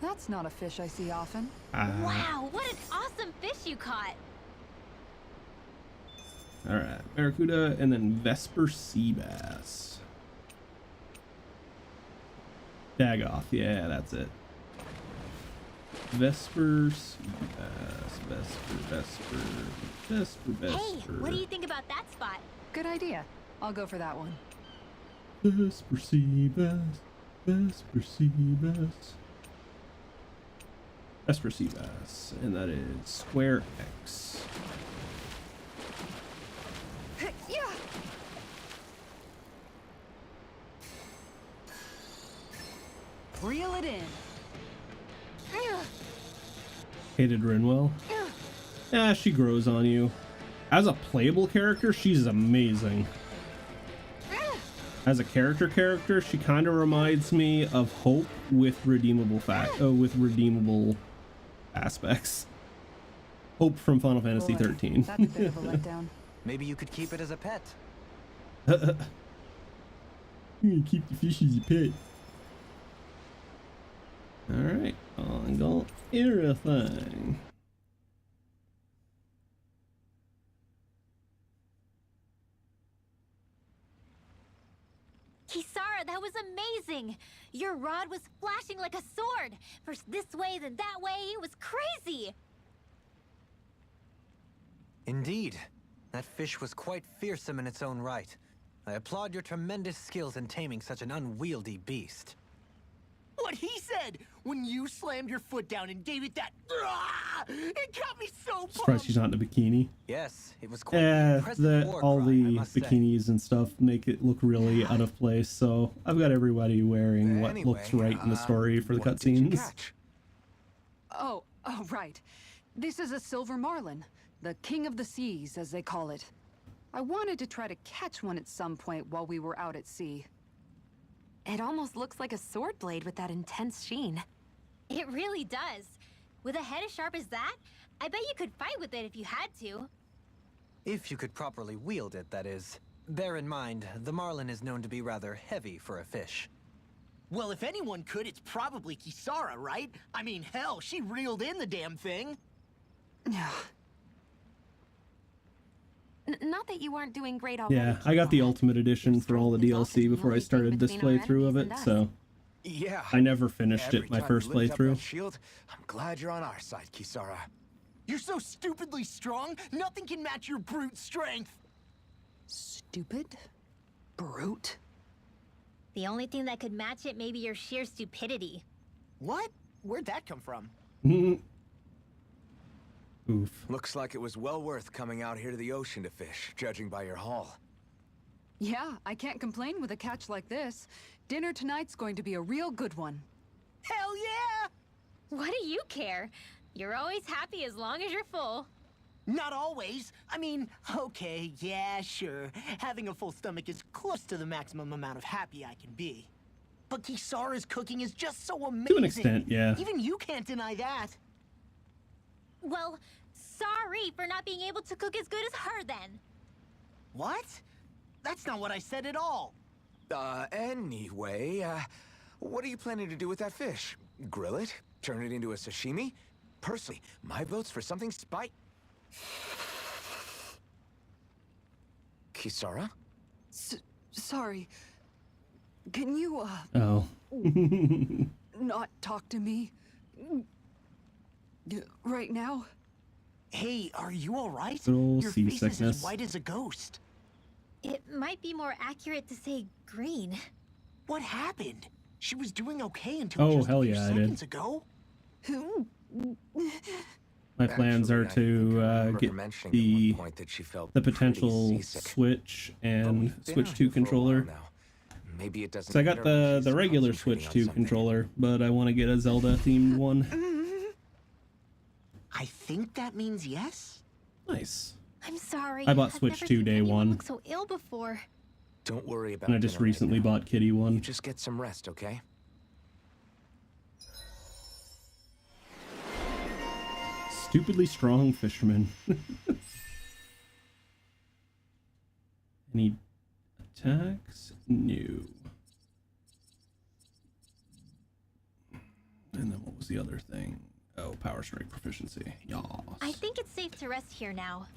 That's not a fish I see often. Wow, what an awesome fish you caught! Alright, Barracuda and then Vesper sea bass. Dagoth, yeah, that's it. Vesper sea bass. Vesper. Hey, what do you think about that spot? Good idea. I'll go for that one. Vesper sea bass. Esper Sea Bass, and that is Square X. Yeah. Reel it in. Hated Rinwell. Yeah, she grows on you. As a playable character, she's amazing. As a character, she kind of reminds me of Hope with redeemable aspects. Hope from Final Fantasy 13. That's a bit of a letdown. Maybe you could keep it as a pet. Keep the fish as a pet. Alright, Ongle, everything. Kisara, that was amazing! Your rod was flashing like a sword! First this way, then that way, it was crazy! Indeed. That fish was quite fearsome in its own right. I applaud your tremendous skills in taming such an unwieldy beast. What he said when you slammed your foot down and gave it that. It got me so Surprised pumped. she's not in a bikini. Yes, it was quite an impressive war All cry, the I must say. bikinis and stuff make it look really out of place, so I've got everybody wearing what Anyway, looks right in the story for the what did you cutscenes. catch? Oh, right. This is a silver marlin, the king of the seas, as they call it. I wanted to try to catch one at some point while we were out at sea. It almost looks like a sword blade with that intense sheen. It really does. With a head as sharp as that, I bet you could fight with it if you had to. If you could properly wield it, that is. Bear in mind, the marlin is known to be rather heavy for a fish. Well, if anyone could, it's probably Kisara, right? I mean, hell, she reeled in the damn thing. Not that you aren't doing great already. Yeah, I got the Kisara. Ultimate Edition for all the Strength is often DLC the before I only started thing this between our playthrough of enemies it, and us. so Yeah. I never finished Every it my time first you lift up playthrough. that shield, I'm glad you're on our side, Kisara. You're so stupidly strong, nothing can match your brute strength. Stupid? Brute? The only thing that could match it may be your sheer stupidity. What? Where'd that come from? Oof. Looks like it was well worth coming out here to the ocean to fish, judging by your haul. Yeah, I can't complain with a catch like this. Dinner tonight's going to be a real good one. Hell yeah! What do you care? You're always happy as long as you're full. Not always. I mean, okay, yeah, sure. Having a full stomach is close to the maximum amount of happy I can be. But Kisara's cooking is just so amazing. To an extent, yeah. Even you can't deny that. Well, sorry for not being able to cook as good as her then. What? That's not what I said at all. Anyway, what are you planning to do with that fish? Grill it? Turn it into a sashimi? Personally, my vote's for something Kisara? Sorry. Can you, Oh. not talk to me? Right now? Hey, are you alright? Good old Your face is seasickness. as white as a ghost. It might be more accurate to say green. What happened? She was doing okay until Oh, just hell a few yeah, I did. seconds ago. My plans are Actually, I think I to remember get mentioning at the one point that she felt the pretty potential seasick. Switch But and we've been Switch out 2 here for a while controller. now. Maybe it doesn't So I matter got when she's the regular concentrating Switch on 2 something. controller, but I want to get a Zelda themed one. I think that means yes? Nice. I'm sorry. I bought I've Switch never 2 seen day anyone one. look so ill before. Don't worry about And I just dinner right recently now. bought Kitty You one. just get some rest, okay? Stupidly strong fisherman. Any attacks? No. And then what was the other thing? Oh, power strike proficiency. Yas. I think it's safe to rest here now.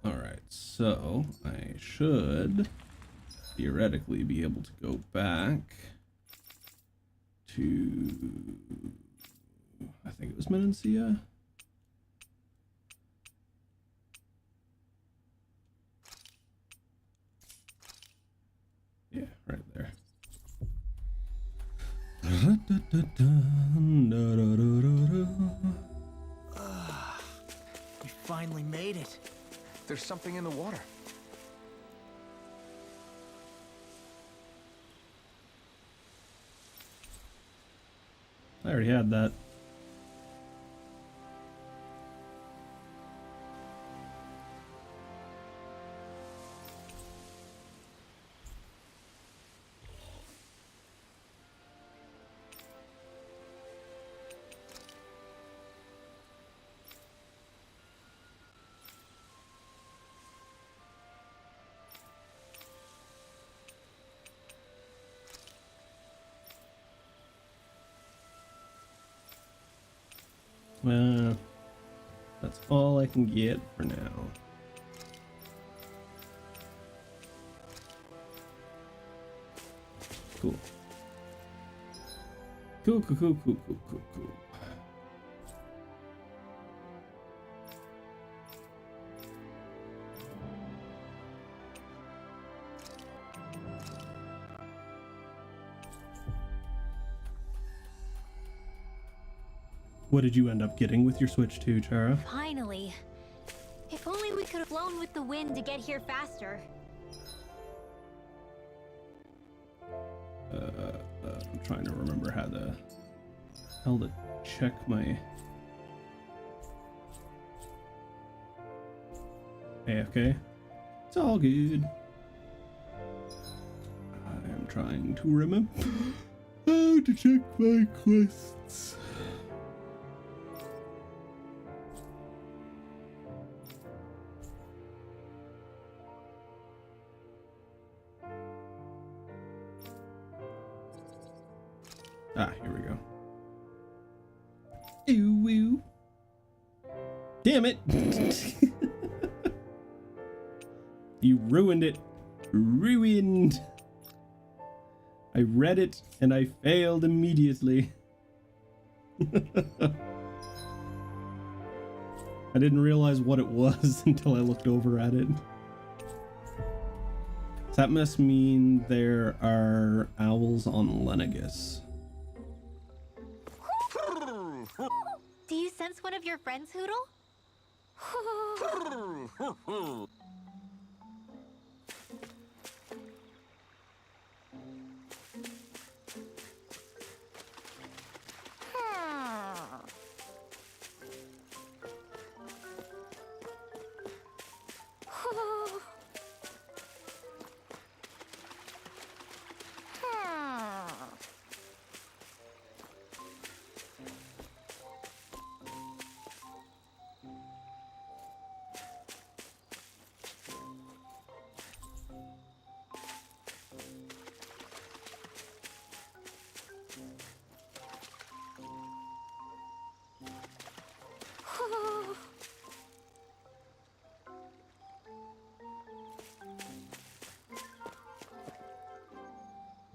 Alright, so I should theoretically be able to go back to, I think it was Menancia. Yeah, right there. We finally made it. There's something in the water. I already had that. That's all I can get for now. Cool. Cool. What did you end up getting with your Switch 2, Chara? Finally. If only we could have flown with the wind to get here faster. I'm trying to remember how to check my AFK. It's all good. I am trying to remember how to check my quests. Ah, here we go. Ooh. Damn it! You ruined it. Ruined. I read it and I failed immediately. I didn't realize what it was until I looked over at it. So that must mean there are owls on Lenegus. Do you sense one of your friends, Hootle?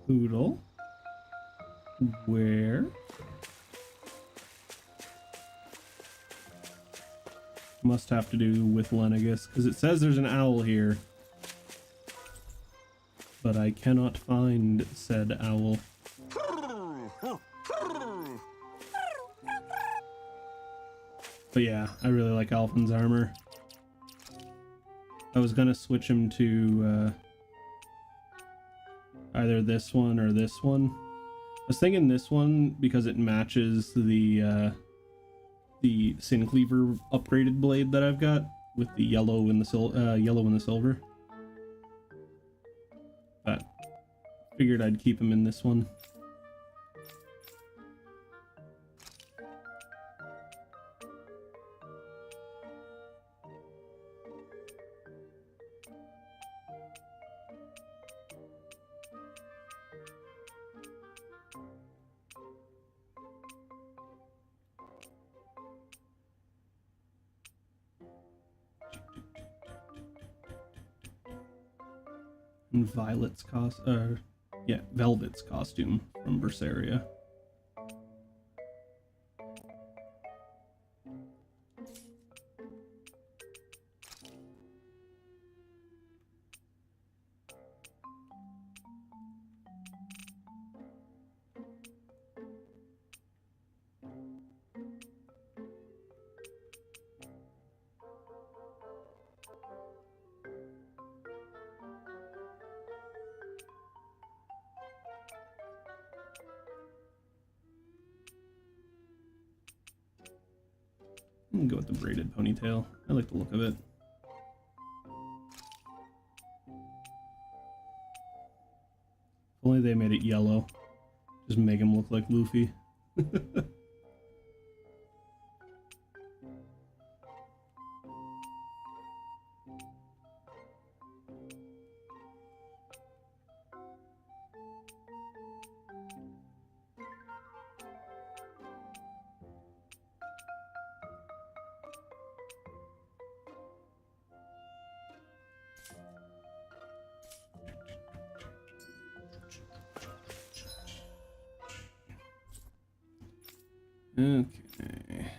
Hootle? Where? Must have to do with Lenegus, because it says there's an owl here. But I cannot find said owl. But yeah, I really like Alphen's armor. I was gonna switch him to either this one or this one. I was thinking this one because it matches the Sin Cleaver upgraded blade that I've got with the yellow and the silver. But figured I'd keep him in this one. And Velvet's costume from Berseria. I'm gonna go with the braided ponytail. I like the look of it. If only they made it yellow. Just make him look like Luffy. Okay.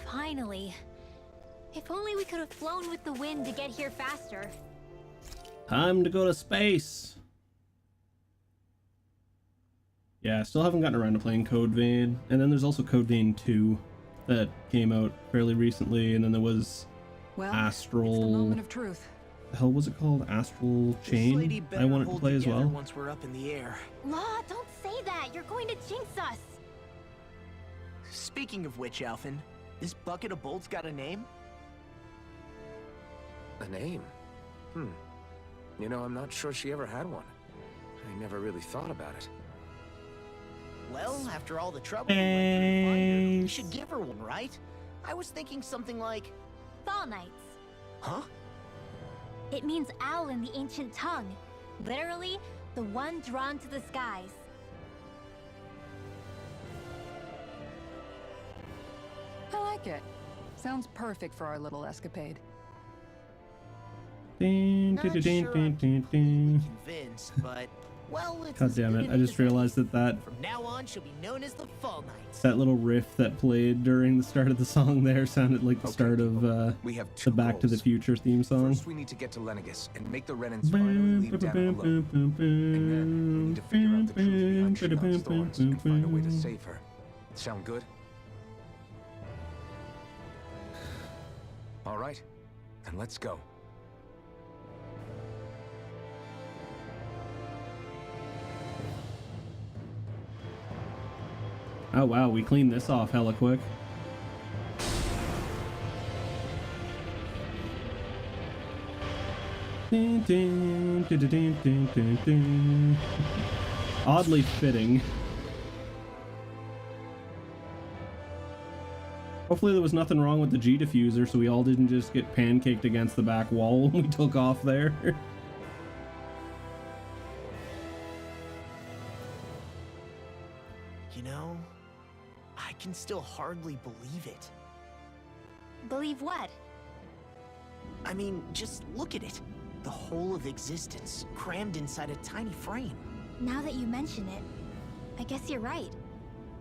Finally. If only we could have flown with the wind to get here faster. Time to go to space. Yeah, I still haven't gotten around to playing Code Vein. And then there's also Code Vein 2 that came out fairly recently, and then there was Well, Astral. it's the moment of truth. The hell was it called? Astral This lady Chain? better I wanted to hold play as together well. Once we're up in the air. Law, don't say that. You're going to jinx us. Speaking of which, Alphen, this bucket of bolts got a name? A name? You know, I'm not sure she ever had one. I never really thought about it. Well, after all the trouble we went through to find her, we should give her one, right? I was thinking something like... Fall Knights. Huh? It means owl in the ancient tongue. Literally, the one drawn to the skies. I like it. Sounds perfect for our little escapade. Ding, Not ding, ding, sure ding, I'm ding, completely ding. convinced, but... Well, it's God as damn good it! a I name just as any. realized that From now on, she'll be known as the Fall Knights. that little riff that played during the start of the song there sounded like the Okay, start of We have the two Back to the goals. Future theme song. First, we need to get to Lenegis and make the Renans finally leave Danon alone. And then we need to figure out the truth behind Shion's thorns and find a way to save her. Sound good? All right, then let's go. Oh wow, we cleaned this off hella quick. Ding, ding, ding, ding, ding, ding, ding. Oddly fitting. Hopefully there was nothing wrong with the G diffuser, so we all didn't just get pancaked against the back wall when we took off there. You know, I can still hardly believe it. Believe what? I mean, just look at it. The whole of existence, crammed inside a tiny frame. Now that you mention it, I guess you're right.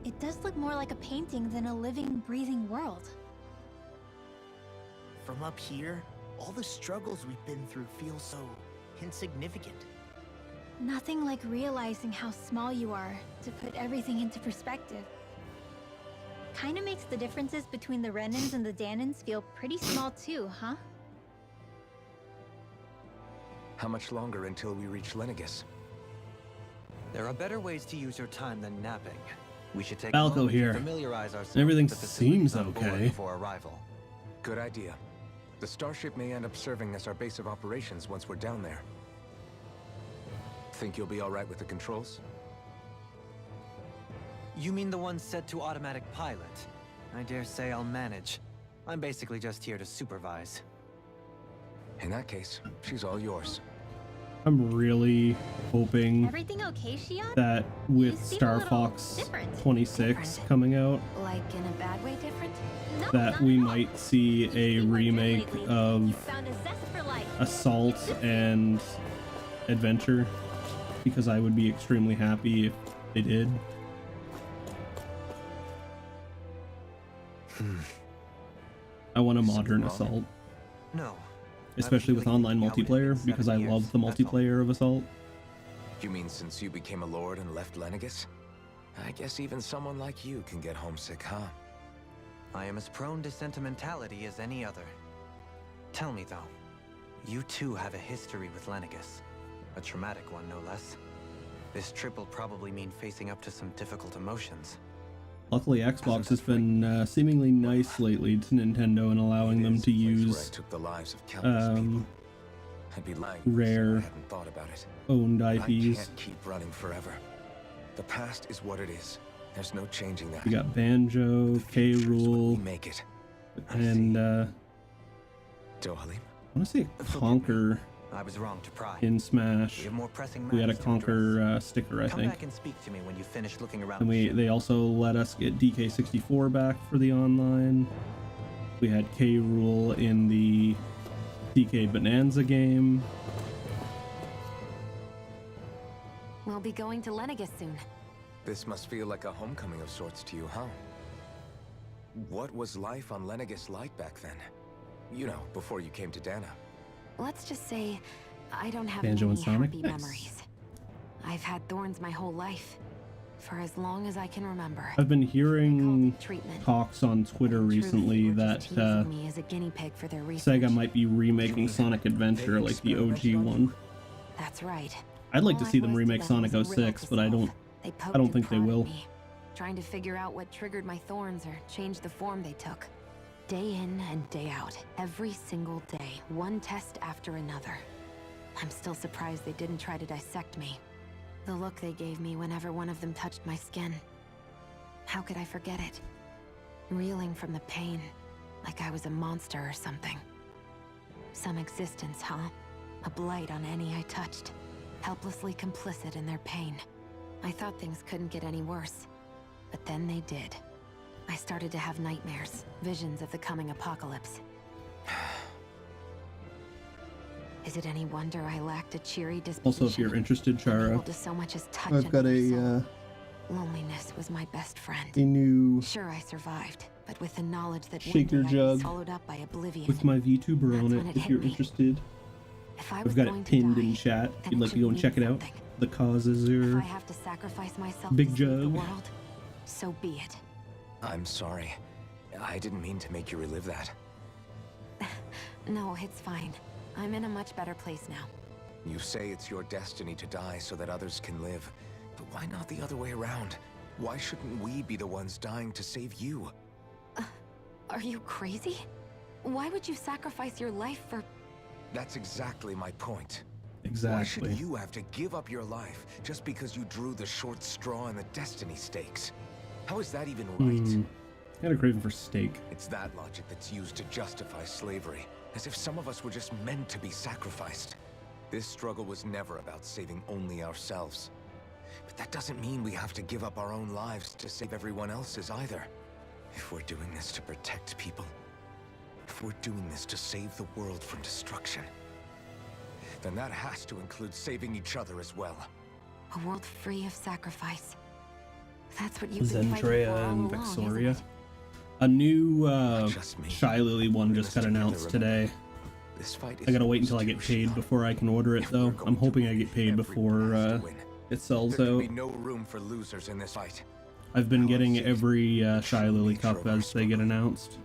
It does look more like a painting than a living, breathing world. From up here, all the struggles we've been through feel so insignificant. Nothing like realizing how small you are to put everything into perspective. Kinda makes the differences between the Renans and the Danans feel pretty small too, huh? How much longer until we reach Lenegis? There are better ways to use your time than napping. We should take Falco a moment here. to familiarize ourselves Everything with the facilities seems on board okay. before arrival. Good idea. The starship may end up serving as our base of operations once we're down there. Think you'll be all right with the controls? You mean the one set to automatic pilot? I dare say I'll manage. I'm basically just here to supervise. In that case, she's all yours. I'm really hoping Everything okay, Shion? that You with seem a Star little Fox different. 26 Different. coming out, Like in a bad way different? No, that not we at all. might see You a seem like remake good lately. of You found a zest for life. Assault and Adventure, because I would be extremely happy if they did. I want a modern Something wrong? Assault, No. especially with online How it had been multiplayer, 7 because I years, love the that's all. multiplayer of Assault. You mean since you became a lord and left Lenegis? I guess even someone like you can get homesick, huh? I am as prone to sentimentality as any other. Tell me, though, you too have a history with Lenegis. A traumatic one, no less. This trip will probably mean facing up to some difficult emotions. Luckily, Xbox has been seemingly nice lately to Nintendo and allowing them to use took the lives of countless people. I'd be lying if I said rare I hadn't thought about it. owned I IPs. can't keep running forever. The past is what it is. There's no changing that. We got Banjo, K. Rool, Make it. and Dohalim? I want to say Conquer I was wrong to pry. in Smash. We have more pressing We had a matters to address. Conquer sticker, I Come think. back and speak to me when you finish looking around. And the ship. they also let us get DK64 back for the online. We had K. Rool in the DK Bonanza game. We'll be going to Lenegis soon. This must feel like a homecoming of sorts to you, huh? What was life on Lenegis like back then? You know, before you came to Dana. Let's just say I don't have Banjo many and Sonic? happy Nice. memories. I've had thorns my whole life, for as long as I can remember. I've been hearing Treatment. talks on Twitter Truth, recently they were that just teasing me as a guinea pig for their research. Sega might be remaking Sonic Adventure, like the OG one. That's right. I'd like to All see I them was remake to them Sonic was a riddle 06, to but I solve. They don't poked think and they prodded will. me, trying to figure out what triggered my thorns or changed the form they took. Day in and day out, every single day, one test after another. I'm still surprised they didn't try to dissect me. The look they gave me whenever one of them touched my skin. How could I forget it? Reeling from the pain, like I was a monster or something. Some existence, huh? A blight on any I touched. Helplessly complicit in their pain. I thought things couldn't get any worse. But then they did. I started to have nightmares, visions of the coming apocalypse. Is it any wonder I lacked a cheery disposition? Also, if you're interested, Chara, Able to so much as touch I've got another soul? a Loneliness was my best friend. new Sure, I survived, but with the knowledge that one shaker day I'd be jug swallowed up by oblivion. with my VTuber on That's it, when it if hit you're me. interested. If I I've was got going it to pinned die, in chat. If then you'd it like to should go and mean check it out. something. The causes If I are have to sacrifice myself Big to save the Jug. world, so be it. I'm sorry. I didn't mean to make you relive that. No, it's fine. I'm in a much better place now. You say it's your destiny to die so that others can live. But why not the other way around? Why shouldn't we be the ones dying to save you? Are you crazy? Why would you sacrifice your life for... That's exactly my point. Why exactly. should you have to give up your life just because you drew the short straw in the destiny stakes? How is that even right? Got a craving for steak. It's that logic that's used to justify slavery, as if some of us were just meant to be sacrificed. This struggle was never about saving only ourselves. But that doesn't mean we have to give up our own lives to save everyone else's either. If we're doing this to protect people, if we're doing this to save the world from destruction, then that has to include saving each other as well. A world free of sacrifice. That's what you've been fighting for Zendrea all and along, Vexoria. isn't it? A new Just me. Shy Lily one just got Must together, announced remember. today. This fight I gotta wait isn't until I get yours to paid Shion. before I can order it If though. we're going I'm to hoping I win, get paid everyone before has to win. it sells There can out. be no room for losers in this fight. I've been Now getting let's see every Shy true Lily nature cup of our as they get struggle. announced.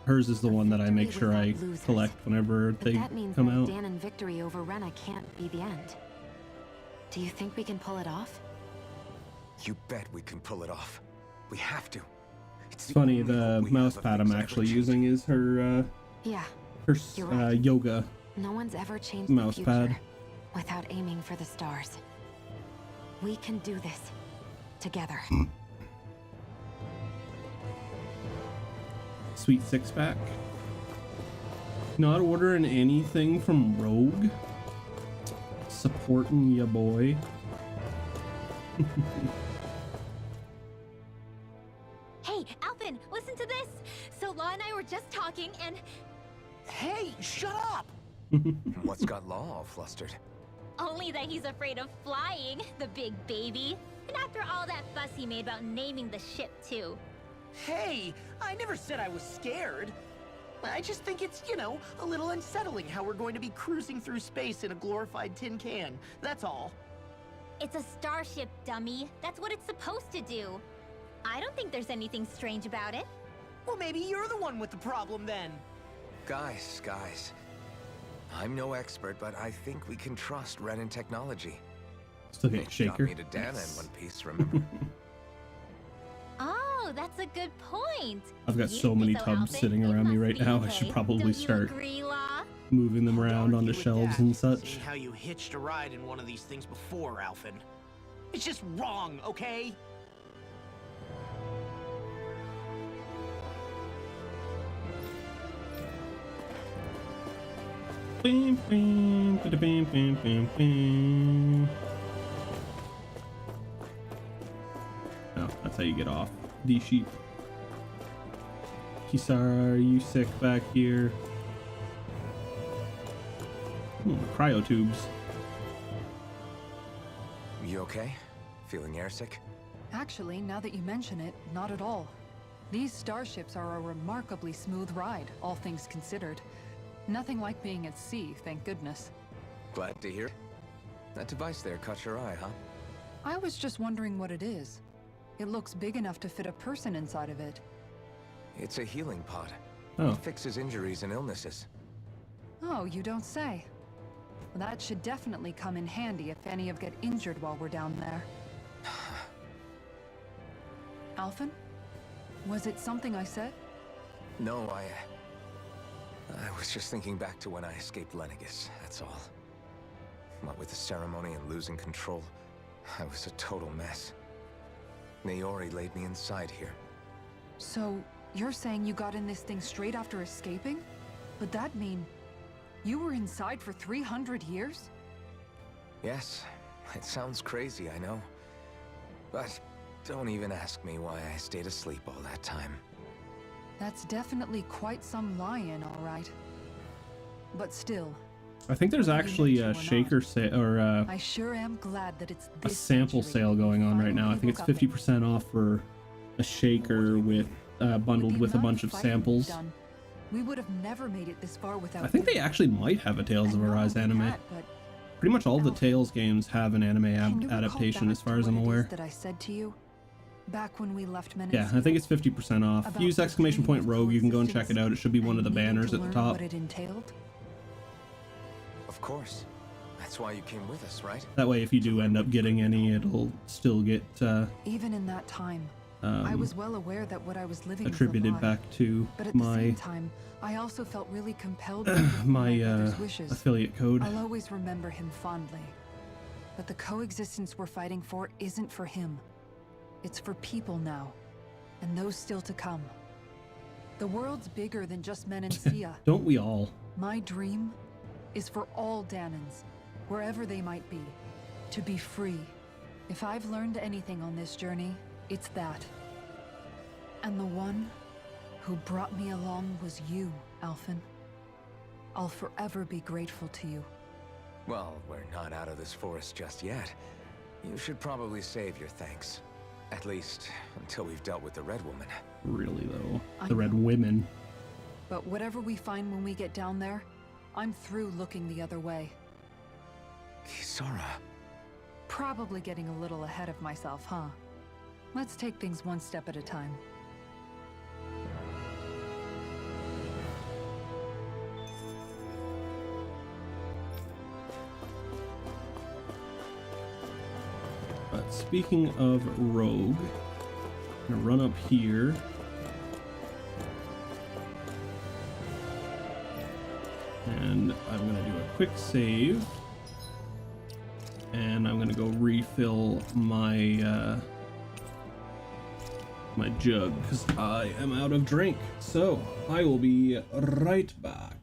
Hers is the one that I make sure I Victory without collect whenever But they that means come my out. Dan and victory over Rena can't be the end. Do you think we can pull it off? You bet we can pull it off. We have to. It's funny, only the hope we mouse have of pad I'm things ever actually changing. using is her Yeah, her You're right. yoga. no one's ever changed Mouse the pad. future without aiming for the stars. We can do this together. Sweet six pack. Not ordering anything from Rogue. Supporting ya boy. Hey, Alvin, listen to this! So Law and I were just talking and... Hey, shut up! What's got Law all flustered? Only that he's afraid of flying, the big baby. And after all that fuss he made about naming the ship, too. Hey, I never said I was scared. I just think it's, you know, a little unsettling how we're going to be cruising through space in a glorified tin can. That's all. It's a starship, dummy. That's what it's supposed to do. I don't think there's anything strange about it. Well, maybe you're the one with the problem then. Guys, I'm no expert, but I think we can trust Renin technology. Still get Got Shaker. me to Dana in one piece, remember? Oh, that's a good point. I've got You so many so, tubs Alfie. sitting It around me must right be now. I okay. should probably Don't you start agree, Law? moving them around onto Argue with shelves that, and such. seeing how you hitched a ride in one of these things before, Alphen. It's just wrong, okay? Bing, bing, bada bing, bing, bing, bing. Oh, that's how you get off. D-sheep. Kisara, are you sick back here? Cryo tubes. You okay? Feeling airsick? Actually, now that you mention it, not at all. These starships are a remarkably smooth ride, all things considered. Nothing like being at sea, thank goodness. Glad to hear. That device there caught your eye, huh? I was just wondering what it is. It looks big enough to fit a person inside of it. It's a healing pod. Oh. It fixes injuries and illnesses. Oh, you don't say. Well, that should definitely come in handy if any of get injured while we're down there. Alphen? Was it something I said? No, I was just thinking back to when I escaped Lenegis, that's all. What with the ceremony and losing control, I was a total mess. Naori laid me inside here. So, you're saying you got in this thing straight after escaping? Would that mean you were inside for 300 years? Yes, it sounds crazy, I know. But don't even ask me why I stayed asleep all that time. That's definitely quite some lie-in, all right. But still, I think there's actually a or shaker sale or I sure am glad that it's a this sample century sale going on right now. I finally think it's woke up and 50% off for a shaker with with bundled the with a amount bunch of fighting we've samples. done, we would have never made it this far without I think they you. actually might have a Tales of And not Arise only anime. that, but Pretty much all the Alfie, Tales games have an anime can you recall adaptation, back as far to as I'm what it is aware. that I said to you back when we left Menace? Yeah, I think it's 50% off. About Use the exclamation dream point of Rogue. You can go and check it coexistence out. It should be one of the and needing banners to at the learn top. What it entailed? Of course. That's why you came with us, right? That way, if you do end up getting any, it'll still get Even in that time, I was well aware that what I was living was a attributed lie. back to But at the my same time, I also felt really compelled to fulfill my mother's wishes. affiliate code. I'll always remember him fondly. But the coexistence we're fighting for isn't for him. It's for people now, and those still to come. The world's bigger than just Menancia. Don't we all? My dream is for all Danans, wherever they might be, to be free. If I've learned anything on this journey, it's that. And the one who brought me along was you, Alphen. I'll forever be grateful to you. Well, we're not out of this forest just yet. You should probably save your thanks. At least, until we've dealt with the Red Woman. Really, though. I The Red know. Women. But whatever we find when we get down there, I'm through looking the other way. Kisara. Probably getting a little ahead of myself, huh? Let's take things one step at a time. But speaking of Rogue, I'm gonna run up here. And I'm gonna do a quick save. And I'm gonna go refill my my jug because I am out of drink. So I will be right back.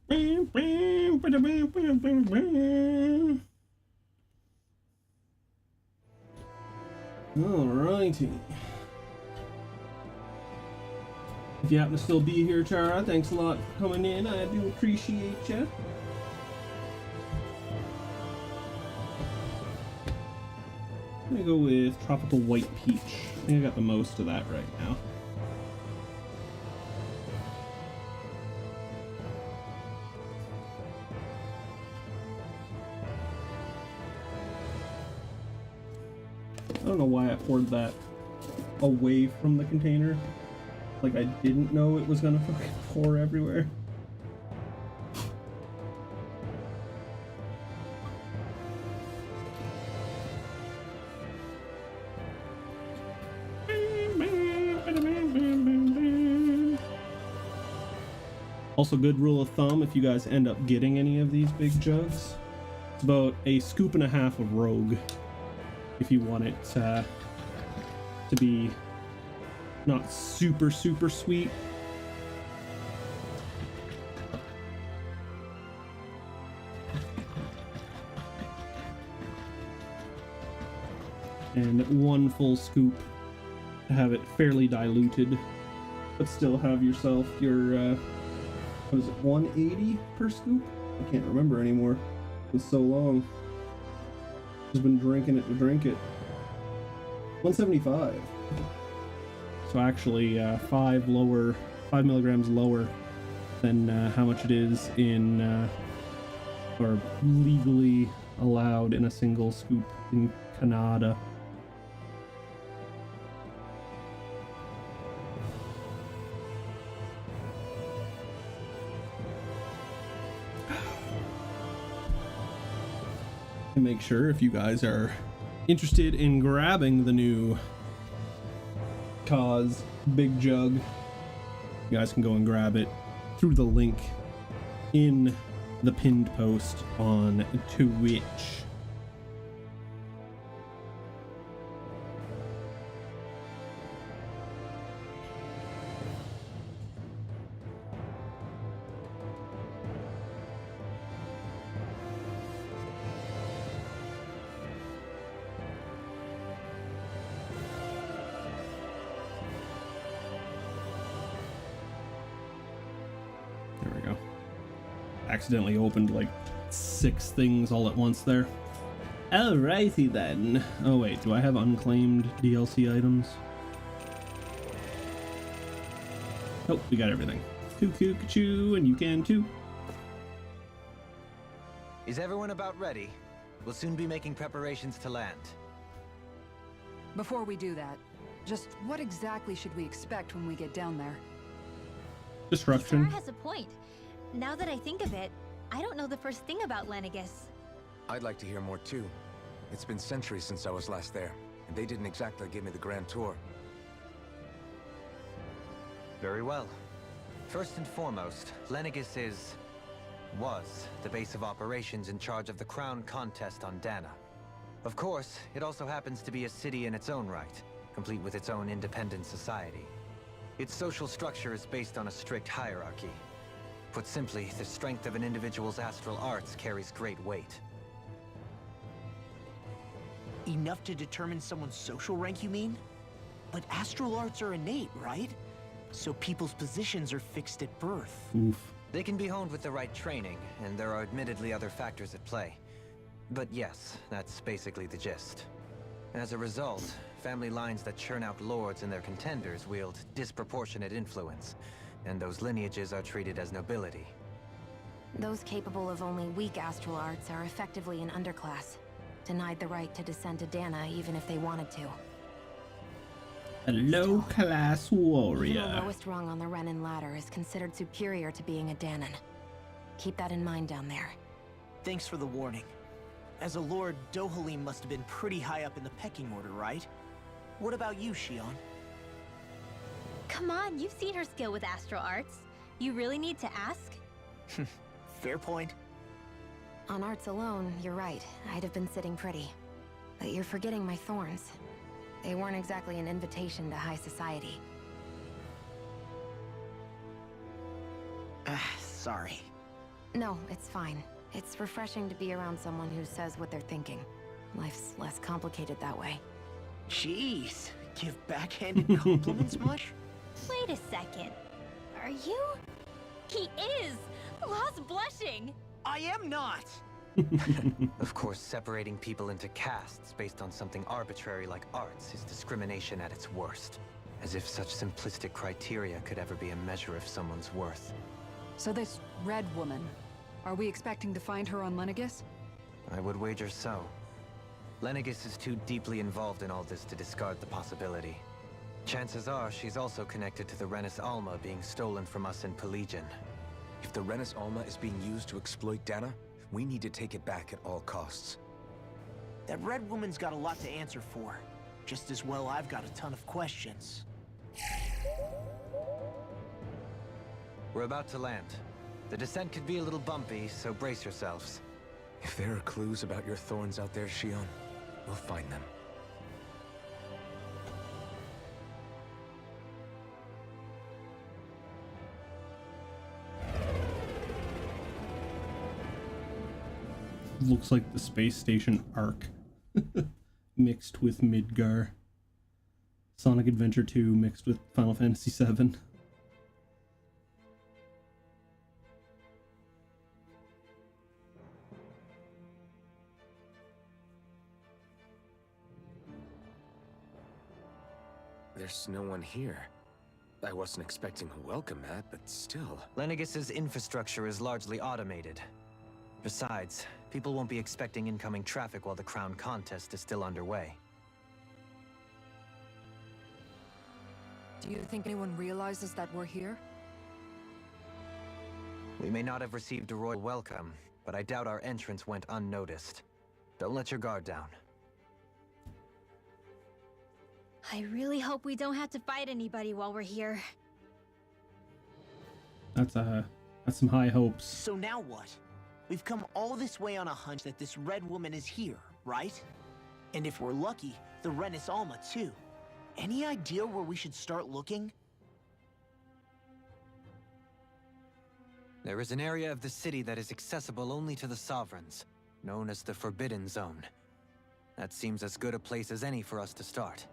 Alrighty. If you happen to still be here, Chara, thanks a lot for coming in. I do appreciate you. I'm gonna go with Tropical White Peach. I think I got the most of that right now. I don't know why I poured that away from the container. Like I didn't know it was gonna fucking pour everywhere. Also, good rule of thumb, if you guys end up getting any of these big jugs, it's about a scoop and a half of Rogue if you want it to be not super sweet. And 1 full scoop to have it fairly diluted, but still have yourself your what is it, 180 per scoop? I can't remember anymore. It's so long. Just been drinking it to drink it. 175. So actually 5 milligrams lower than how much it is in or legally allowed in a single scoop in Canada. And make sure if you guys are interested in grabbing the new Cause Big Jug, you guys can go and grab it through the link in the pinned post on Twitch. Accidentally opened like 6 things all at once there. Alrighty then. Oh wait, do I have unclaimed DLC items? Nope, we got everything. Cuckoo, choo, and you can too. Is everyone about ready? We'll soon be making preparations to land. Before we do that, just what exactly should we expect when we get down there? Disruption. Sarah has a point. Now that I think of it, I don't know the first thing about Lenegis. I'd like to hear more too. It's been centuries since I was last there, and they didn't exactly give me the grand tour. Very well. First and foremost, Lenegis was the base of operations in charge of the crown contest on Dana. Of course, it also happens to be a city in its own right, complete with its own independent society. Its social structure is based on a strict hierarchy. Put simply, the strength of an individual's astral arts carries great weight. Enough to determine someone's social rank, you mean? But astral arts are innate, right? So people's positions are fixed at birth. Oof. They can be honed with the right training, and there are admittedly other factors at play. But yes, that's basically the gist. As a result, family lines that churn out lords and their contenders wield disproportionate influence, and those lineages are treated as nobility. Those capable of only weak astral arts are effectively an underclass, denied the right to descend to Dana even if they wanted to. A low-class Even warrior. the lowest rung on the Renin ladder is considered superior to being a Danan. Keep that in mind down there. Thanks for the warning. As a lord, Dohalim must have been pretty high up in the pecking order, right? What about you, Shion? Come on, you've seen her skill with astral arts. You really need to ask? Fair point. On arts alone, you're right. I'd have been sitting pretty. But you're forgetting my thorns. They weren't exactly an invitation to high society. Sorry. No, it's fine. It's refreshing to be around someone who says what they're thinking. Life's less complicated that way. Jeez, give backhanded compliments much? Wait a second. Are you? He is! Lost blushing! I am not! Of course, separating people into castes based on something arbitrary like arts is discrimination at its worst. As if such simplistic criteria could ever be a measure of someone's worth. So this red woman, are we expecting to find her on Lenegis? I would wager so. Lenegis is too deeply involved in all this to discard the possibility. Chances are she's also connected to the Renis Alma being stolen from us in Pelegion. If the Renis Alma is being used to exploit Dana, we need to take it back at all costs. That red woman's got a lot to answer for. Just as well I've got a ton of questions. We're about to land. The descent could be a little bumpy, so brace yourselves. If there are clues about your thorns out there, Shion, we'll find them. Looks like the space station Ark mixed with Midgar. Sonic Adventure 2 mixed with Final Fantasy 7. There's no one here. I wasn't expecting a welcome mat, but still. Lenegis's infrastructure is largely automated. Besides, people won't be expecting incoming traffic while the crown contest is still underway. Do you think anyone realizes that we're here? We may not have received a royal welcome, but I doubt our entrance went unnoticed. Don't let your guard down. I really hope we don't have to fight anybody while we're here. That's some high hopes. So now what? We've come all this way on a hunch that this red woman is here, right? And if we're lucky, the Renis Alma too. Any idea where we should start looking? There is an area of the city that is accessible only to the Sovereigns, known as the Forbidden Zone. That seems as good a place as any for us to start.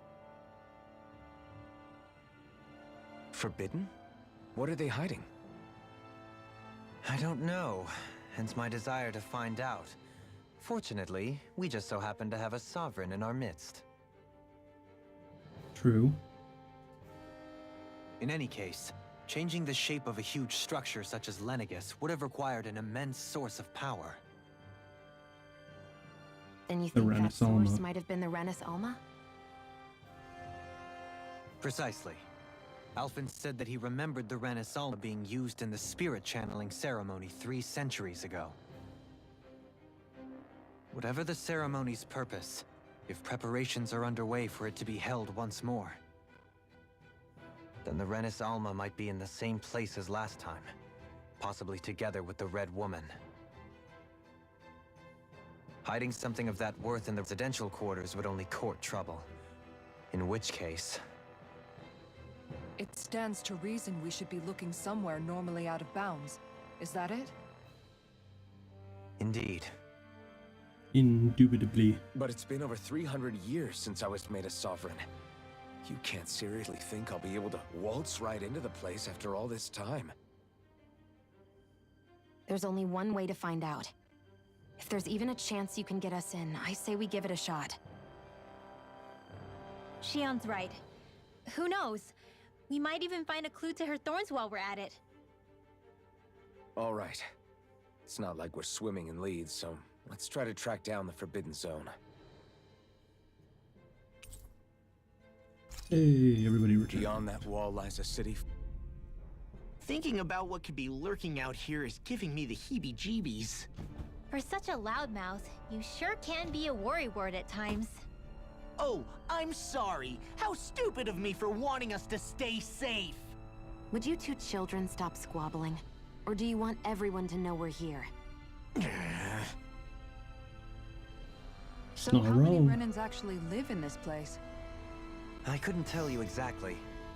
Forbidden? What are they hiding? I don't know, hence my desire to find out. Fortunately, we just so happen to have a Sovereign in our midst. True. In any case, changing the shape of a huge structure such as Lenegis would have required an immense source of power. Then you The think that Renis Alma. source might have been the Renis Alma? Precisely. Alphen said that he remembered the Renis Alma being used in the spirit channeling ceremony 3 centuries ago. Whatever the ceremony's purpose, if preparations are underway for it to be held once more, then the Renis Alma might be in the same place as last time, possibly together with the Red Woman. Hiding something of that worth in the residential quarters would only court trouble. In which case... It stands to reason we should be looking somewhere normally out of bounds. Is that it? Indeed. Indubitably. But it's been over 300 years since I was made a sovereign. You can't seriously think I'll be able to waltz right into the place after all this time. There's only one way to find out. If there's even a chance you can get us in, I say we give it a shot. Shion's right. Who knows? We might even find a clue to her thorns while we're at it. All right. It's not like we're swimming in leads, so let's try to track down the Forbidden Zone. Hey, everybody returned. Beyond that wall lies a city. Thinking about what could be lurking out here is giving me the heebie-jeebies. For such a loudmouth, you sure can be a worrywart at times. Oh, I'm sorry. How stupid of me for wanting us to stay safe. Would you two children stop squabbling? Or do you want everyone to know we're here? So not how many wrong. Renans actually live in this place? I couldn't tell you exactly,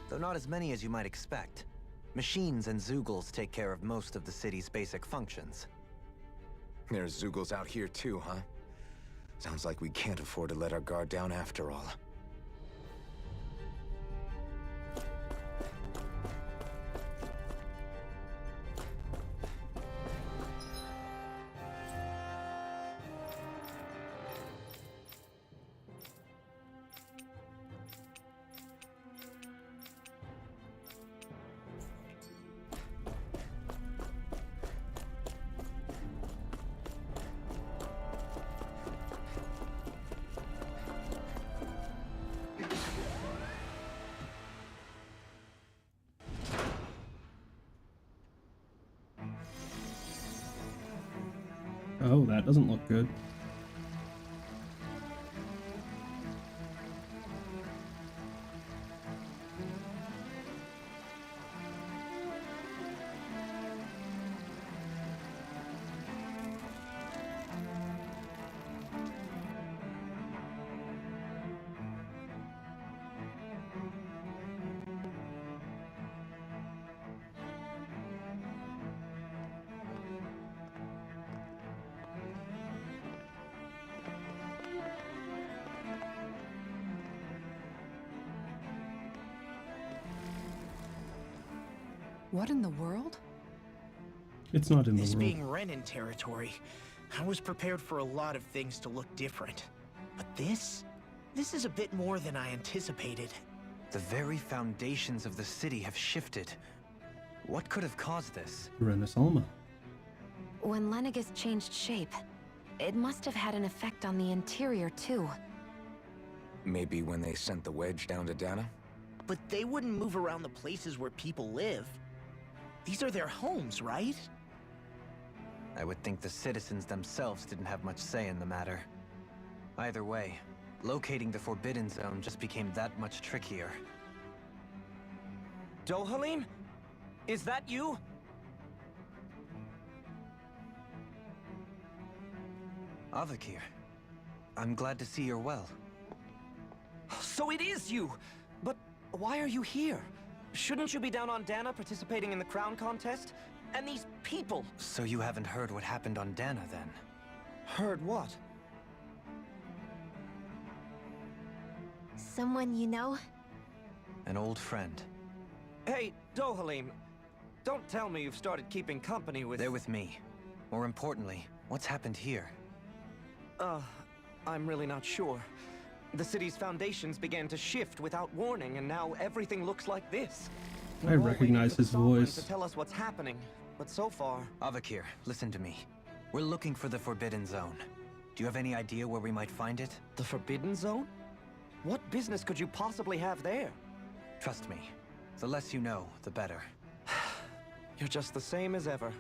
though not as many as you might expect. Machines and Zeugles take care of most of the city's basic functions. There's Zeugles out here too, huh? Sounds like we can't afford to let our guard down after all. Oh, that doesn't look good. What in the world? It's not in the This world. being Renan territory, I was prepared for a lot of things to look different. But this is a bit more than I anticipated. The very foundations of the city have shifted. What could have caused this? Renaissance. When Lenegis changed shape, it must have had an effect on the interior too. Maybe when they sent the wedge down to Dana? But they wouldn't move around the places where people live. These are their homes, right? I would think the citizens themselves didn't have much say in the matter. Either way, locating the Forbidden Zone just became that much trickier. Dohalim? Is that you? Avakir, I'm glad to see you're well. So it is you! But why are you here? Shouldn't you be down on Dana participating in the crown contest? And these people! So you haven't heard what happened on Dana, then? Heard what? Someone you know? An old friend. Hey, Dohalim, don't tell me you've started keeping company with... They're with me. More importantly, what's happened here? I'm really not sure. The city's foundations began to shift without warning, and now everything looks like this. I recognize his voice. To tell us what's happening, but so far... Avakir, listen to me. We're looking for the Forbidden Zone. Do you have any idea where we might find it? The Forbidden Zone? What business could you possibly have there? Trust me. The less you know, the better. You're just the same as ever.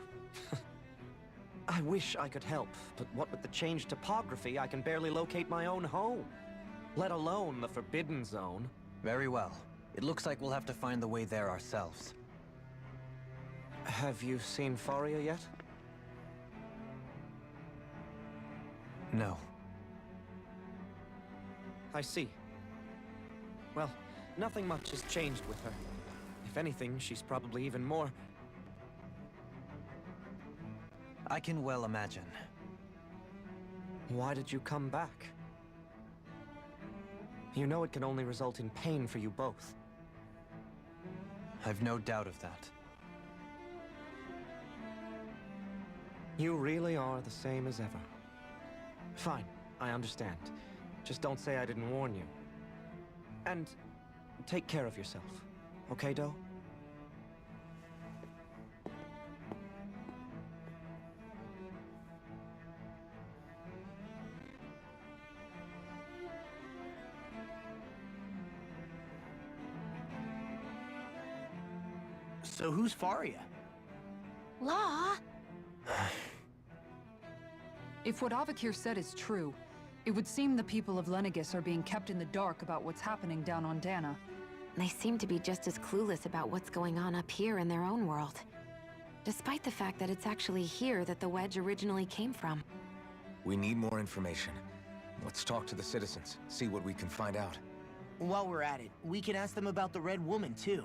I wish I could help, but what with the changed topography, I can barely locate my own home. Let alone the Forbidden Zone. Very well. It looks like we'll have to find the way there ourselves. Have you seen Faria yet? No. I see. Well, nothing much has changed with her. If anything, she's probably even more... I can well imagine. Why did you come back? You know it can only result in pain for you both. I've no doubt of that. You really are the same as ever. Fine, I understand. Just don't say I didn't warn you. And take care of yourself, okay, Doe? So who's Faria? Law? If what Avakir said is true, it would seem the people of Lenegis are being kept in the dark about what's happening down on Dana. They seem to be just as clueless about what's going on up here in their own world. Despite the fact that it's actually here that the wedge originally came from. We need more information. Let's talk to the citizens, see what we can find out. While we're at it, we can ask them about the Red Woman, too.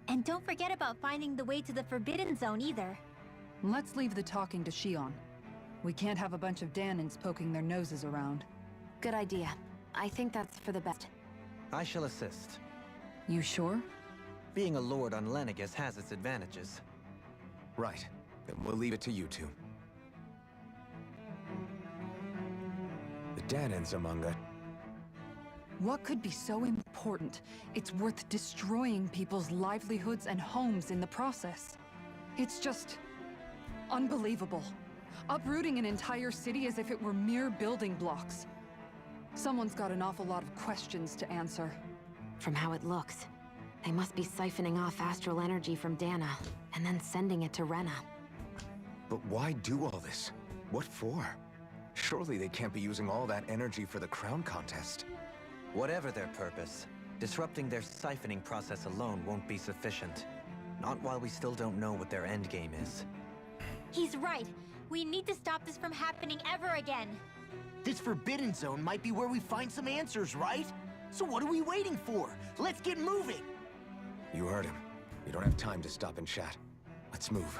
And don't forget about finding the way to the Forbidden Zone either. Let's leave the talking to Shion. We can't have a bunch of Danins poking their noses around. Good idea. I think that's for the best. I shall assist. You sure? Being a lord on Lenegis has its advantages. Right. Then we'll leave it to you two. The Danins among us. What could be so important? It's worth destroying people's livelihoods and homes in the process. It's just... unbelievable. Uprooting an entire city as if it were mere building blocks. Someone's got an awful lot of questions to answer. From how it looks, they must be siphoning off astral energy from Dana, and then sending it to Rena. But why do all this? What for? Surely they can't be using all that energy for the crown contest. Whatever their purpose, disrupting their siphoning process alone won't be sufficient. Not while we still don't know what their endgame is. He's right. We need to stop this from happening ever again. This Forbidden Zone might be where we find some answers, right? So what are we waiting for? Let's get moving! You heard him. We don't have time to stop and chat. Let's move.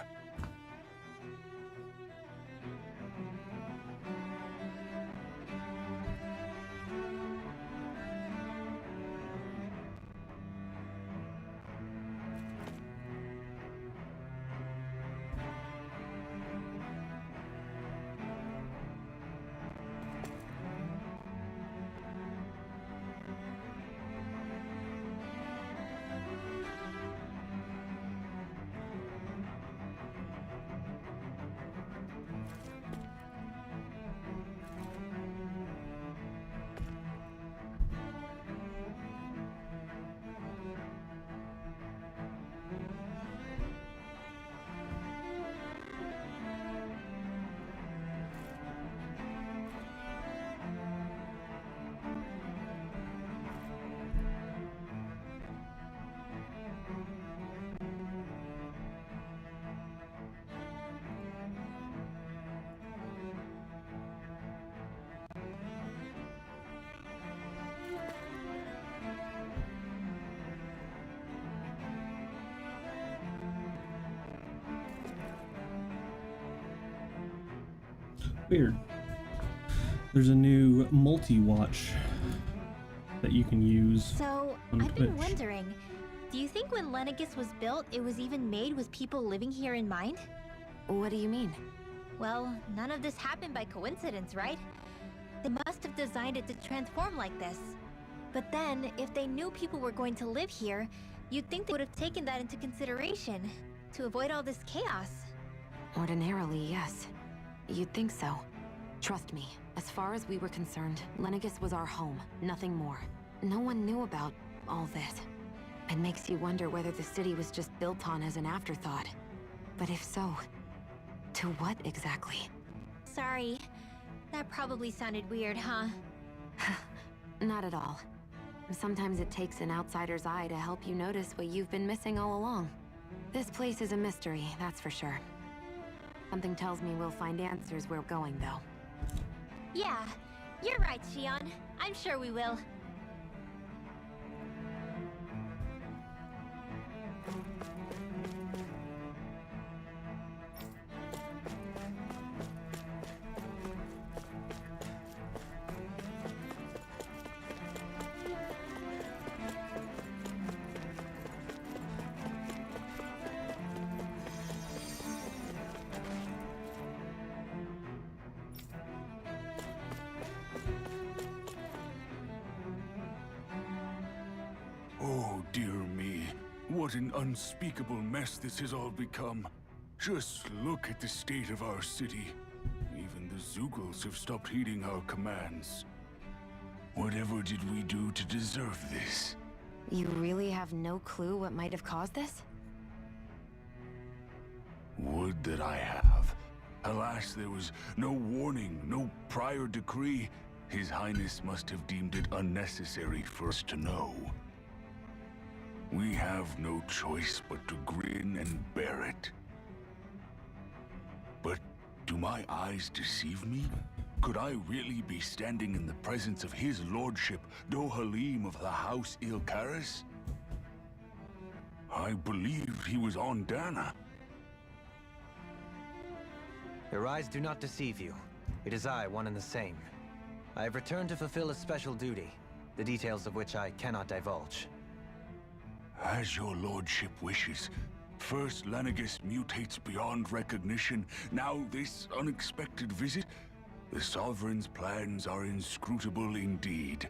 Weird. There's a new multi-watch that you can use So, on I've Twitch. been wondering, do you think when Lenegis was built, it was even made with people living here in mind? What do you mean? Well, none of this happened by coincidence, right? They must have designed it to transform like this. But then, if they knew people were going to live here, you'd think they would have taken that into consideration to avoid all this chaos. Ordinarily, yes. You'd think so. Trust me, as far as we were concerned, Lenegis was our home, nothing more. No one knew about all this. It makes you wonder whether the city was just built on as an afterthought. But if so, to what exactly? Sorry. That probably sounded weird, huh? Not at all. Sometimes it takes an outsider's eye to help you notice what you've been missing all along. This place is a mystery, that's for sure. Something tells me we'll find answers where we're going, though. Yeah, you're right, Shion. I'm sure we will. Oh, dear me. What an unspeakable mess this has all become. Just look at the state of our city. Even the Zeugles have stopped heeding our commands. Whatever did we do to deserve this? You really have no clue what might have caused this? Would that I have. Alas, there was no warning, no prior decree. His Highness must have deemed it unnecessary for us to know. We have no choice but to grin and bear it. But do my eyes deceive me? Could I really be standing in the presence of his lordship, Dohalim of the House Ilkaris? I believe he was on Dana. Your eyes do not deceive you. It is I, one and the same. I have returned to fulfill a special duty, the details of which I cannot divulge. As your lordship wishes. First, Lenegis mutates beyond recognition. Now, this unexpected visit. The Sovereign's plans are inscrutable indeed.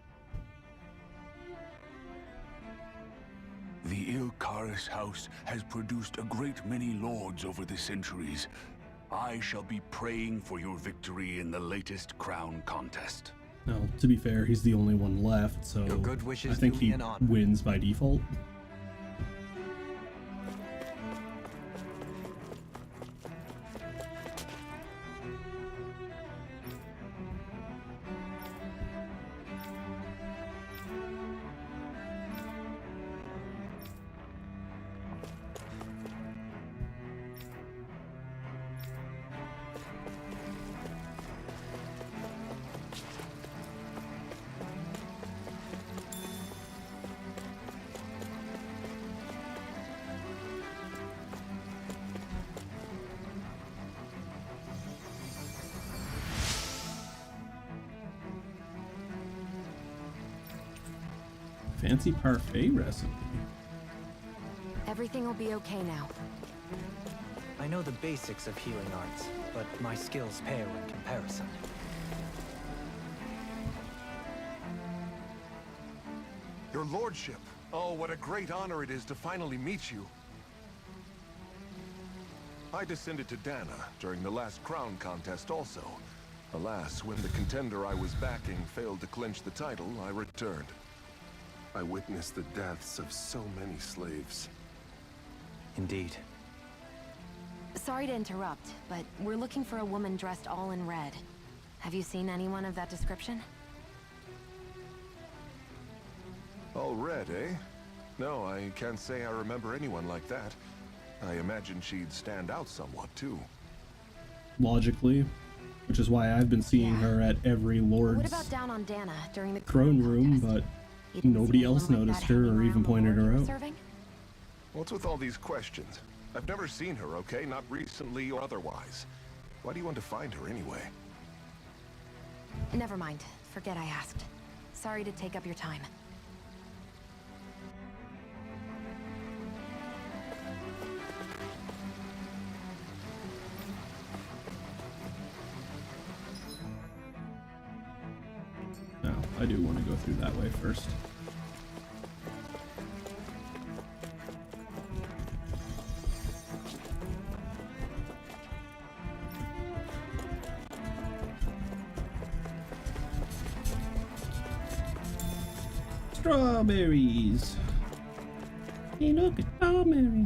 The Ilkaris house has produced a great many lords over the centuries. I shall be praying for your victory in the latest crown contest. No, to be fair, he's the only one left, so Your good wishes I think do me he an honor. wins by default. Fancy parfait recipe. Everything will be okay now. I know the basics of healing arts, but my skills pale in comparison. Your lordship. Oh, what a great honor it is to finally meet you. I descended to Dana during the last crown contest also. Alas, when the contender I was backing failed to clinch the title, I returned. I witnessed the deaths of so many slaves. Indeed. Sorry to interrupt, but we're looking for a woman dressed all in red. Have you seen anyone of that description? All red, eh? No, I can't say I remember anyone like that. I imagine she'd stand out somewhat, too. Logically, which is why I've been seeing her at every Lord's What about down on Dana during the throne room, but nobody else noticed her or even pointed her out. What's with all these questions? I've never seen her, okay? Not recently or otherwise. Why do you want to find her anyway? Never mind. Forget I asked. Sorry to take up your time. No, I do want to go through that way first. Strawberries. Hey, look, a strawberry.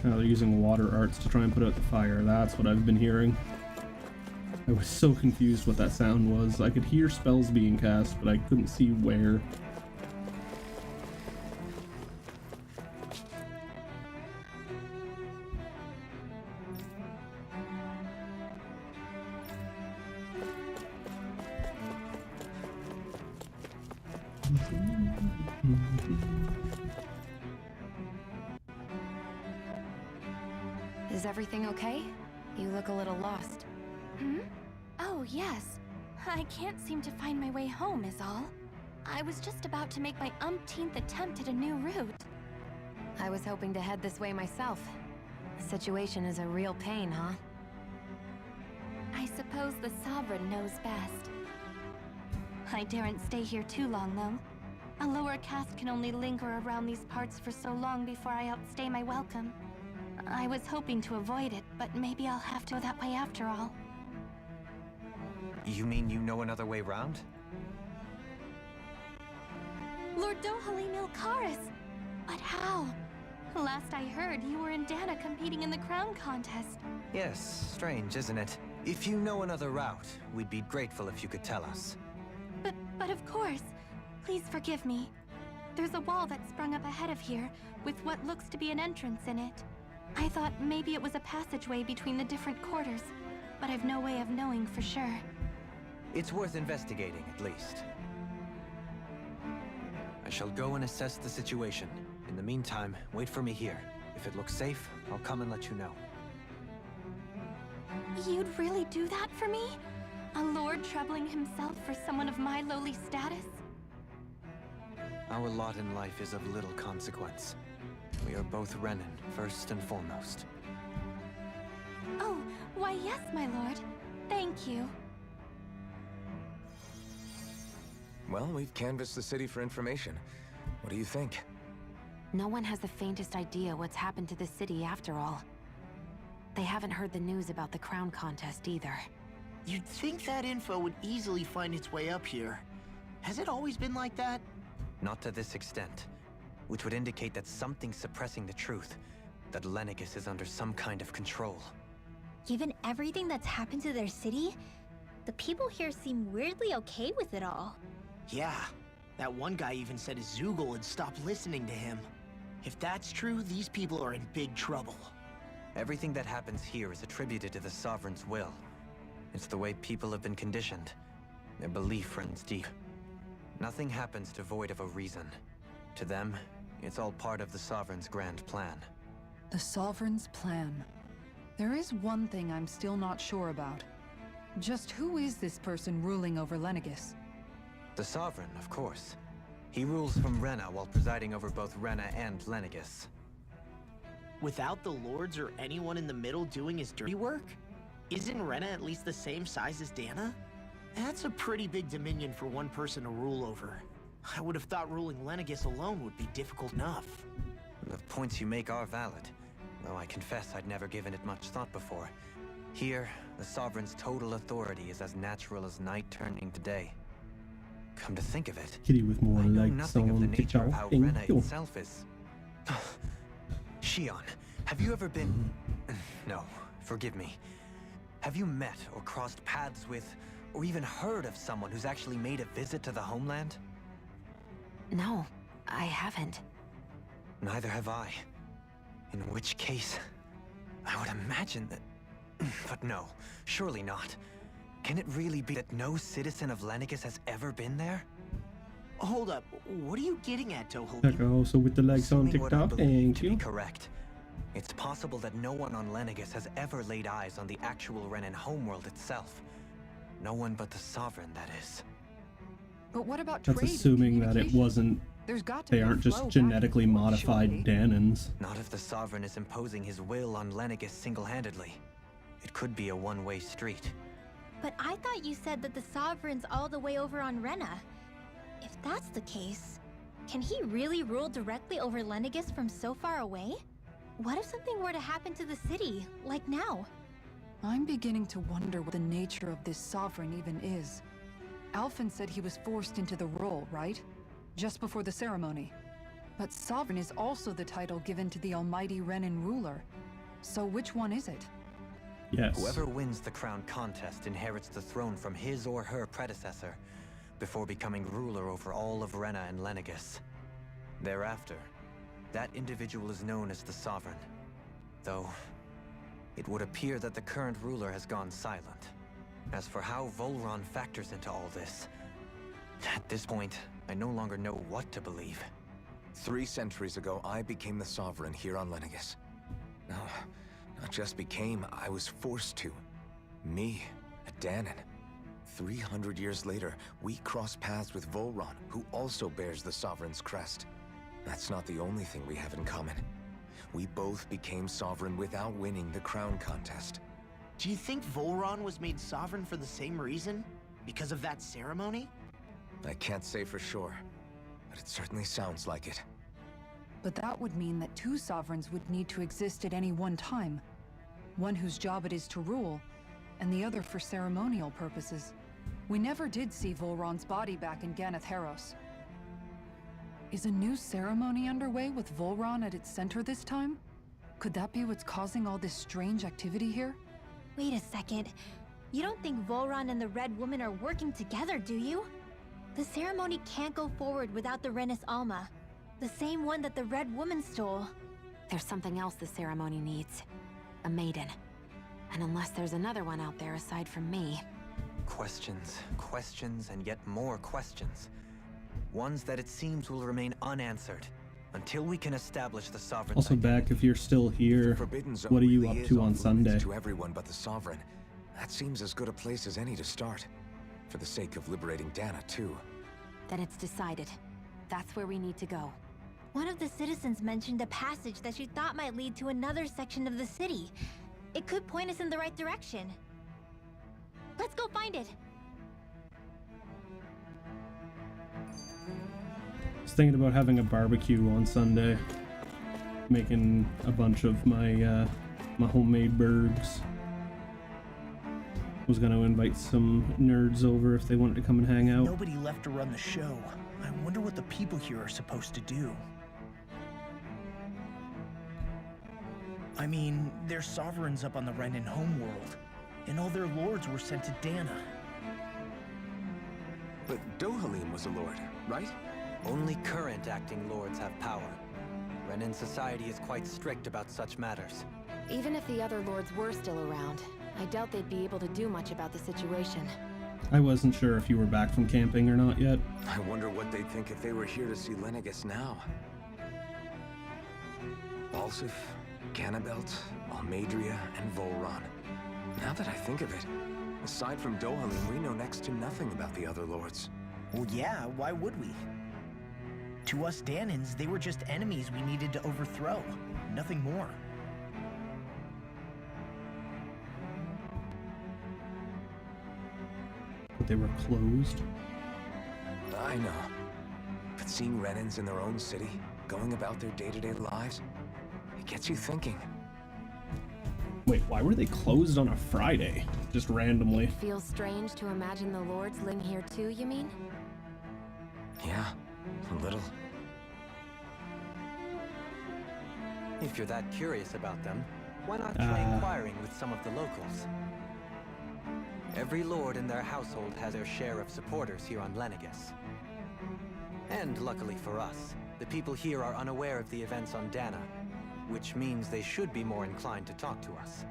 They're using water arts to try and put out the fire. That's what I've been hearing. I was so confused what that sound was. I could hear spells being cast, but I couldn't see where. Is everything okay? You look a little lost. Hmm? Oh, yes. I can't seem to find my way home, is all. I was just about to make my umpteenth attempt at a new route. I was hoping to head this way myself. The situation is a real pain, huh? I suppose the Sovereign knows best. I daren't stay here too long, though. A lower caste can only linger around these parts for so long before I outstay my welcome. I was hoping to avoid it, but maybe I'll have to go that way after all. You mean you know another way round? Lord Dohalim Ilkaris! But how? Last I heard, you were in Dana competing in the crown contest. Yes, strange, isn't it? If you know another route, we'd be grateful if you could tell us. But of course. Please forgive me. There's a wall that sprung up ahead of here, with what looks to be an entrance in it. I thought maybe it was a passageway between the different quarters, but I've no way of knowing for sure. It's worth investigating, at least. I shall go and assess the situation. In the meantime, wait for me here. If it looks safe, I'll come and let you know. You'd really do that for me? A lord troubling himself for someone of my lowly status? Our lot in life is of little consequence. We are both Renan, first and foremost. Oh, why yes, my lord. Thank you. Well, we've canvassed the city for information. What do you think? No one has the faintest idea what's happened to the city after all. They haven't heard the news about the crown contest either. You'd think that info would easily find its way up here. Has it always been like that? Not to this extent, which would indicate that something's suppressing the truth, that Lenegis is under some kind of control. Given everything that's happened to their city, the people here seem weirdly okay with it all. Yeah, that one guy even said Zoogle had stopped listening to him. If that's true, these people are in big trouble. Everything that happens here is attributed to the Sovereign's will. It's the way people have been conditioned. Their belief runs deep. Nothing happens devoid of a reason. To them, it's all part of the Sovereign's grand plan. The Sovereign's plan. There is one thing I'm still not sure about. Just who is this person ruling over Lenegis? The Sovereign, of course. He rules from Rena while presiding over both Rena and Lenegis. Without the lords or anyone in the middle doing his dirty work? Isn't Rena at least the same size as Dana? That's a pretty big dominion for one person to rule over. I would have thought ruling Lenegis alone would be difficult enough. The points you make are valid, though I confess I'd never given it much thought before. Here, the Sovereign's total authority is as natural as night turning to day. Come to think of it, Kitty with more I know likes nothing of the on nature of TikTok. how Thank Rena you. itself is. Shion, have you ever been... No, forgive me. Have you met or crossed paths with, or even heard of someone who's actually made a visit to the homeland? No, I haven't. Neither have I. In which case, I would imagine that... But no, surely not. Can it really be that no citizen of Lenegis has ever been there? Hold up, what are you getting at, Tohol? Taka also with the legs on Assuming what I TikTok. believe Thank to be you. correct. It's possible that no one on Lenegis has ever laid eyes on the actual Renan homeworld itself. No one but the Sovereign, that is. But what about That's trade and assuming that it communication? wasn't. There's got to They be a aren't flow just back genetically and forth, modified surely. Danans. Not if the Sovereign is imposing his will on Lenegis single-handedly. It could be a one-way street. But I thought you said that the Sovereign's all the way over on Rena. If that's the case, can he really rule directly over Lenegis from so far away? What if something were to happen to the city, like now? I'm beginning to wonder what the nature of this Sovereign even is. Alphen said he was forced into the role, right? Just before the ceremony. But Sovereign is also the title given to the almighty Renan ruler. So which one is it? Yes. Whoever wins the crown contest inherits the throne from his or her predecessor, before becoming ruler over all of Rena and Lenegis. Thereafter, that individual is known as the Sovereign. Though, it would appear that the current ruler has gone silent. As for how Volron factors into all this, at this point, I no longer know what to believe. 3 centuries ago, I became the Sovereign here on Lenegis. No, not just became, I was forced to. Me, a Danan. 300 years later, we cross paths with Volron, who also bears the Sovereign's crest. That's not the only thing we have in common. We both became Sovereign without winning the crown contest. Do you think Volron was made Sovereign for the same reason? Because of that ceremony? I can't say for sure, but it certainly sounds like it. But that would mean that 2 Sovereigns would need to exist at any one time. One whose job it is to rule, and the other for ceremonial purposes. We never did see Volron's body back in Ganeth Haros. Is a new ceremony underway with Volron at its center this time? Could that be what's causing all this strange activity here? Wait a second. You don't think Volron and the Red Woman are working together, do you? The ceremony can't go forward without the Renis Alma. The same one that the Red Woman stole. There's something else the ceremony needs. A maiden. And unless there's another one out there aside from me... Questions, questions, and yet more questions. Ones that it seems will remain unanswered until we can establish the Sovereign's Also, back if you're still here, Forbidden Zone what are you really up is to on off-limits Sunday? to everyone but the Sovereign. That seems as good a place as any to start. For the sake of liberating Dana, too. Then it's decided. That's where we need to go. One of the citizens mentioned a passage that she thought might lead to another section of the city. It could point us in the right direction. Let's go find it. I was thinking about having a barbecue on Sunday, making a bunch of my my homemade burgers. Was gonna invite some nerds over if they wanted to come and hang out. Nobody left to run the show. I wonder what the people here are supposed to do. I mean, they're sovereigns up on the Renin homeworld, and all their lords were sent to Dana. But Dohalim was a lord, right? Only current acting lords have power. Renin society is quite strict about such matters. Even if the other lords were still around, I doubt they'd be able to do much about the situation. I wasn't sure if you were back from camping or not yet. I wonder what they'd think if they were here to see Lenegis now. Balsif, Canabelt, Almadria, and Volron. Now that I think of it, aside from Dohalim, we know next to nothing about the other lords. Well, yeah, why would we? To us Danans, they were just enemies we needed to overthrow. Nothing more. But they were closed. I know. But seeing Renins in their own city, going about their day-to-day lives, it gets you thinking. Wait, why were they closed on a Friday? Just randomly. Feels strange to imagine the lords living here too, you mean? Yeah, a little. If you're that curious about them, why not try inquiring with some of the locals? Every lord in their household has their share of supporters here on Lenegis. And luckily for us, the people here are unaware of the events on Dana, which means they should be more inclined to talk to us.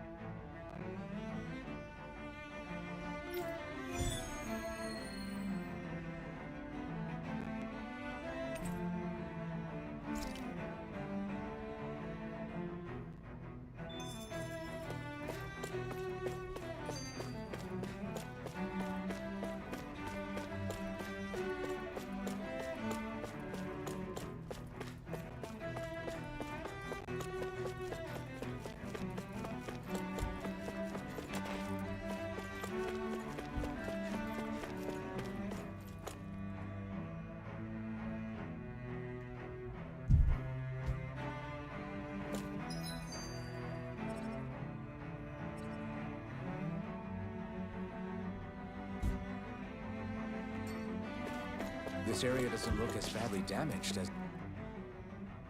This area doesn't look as badly damaged as...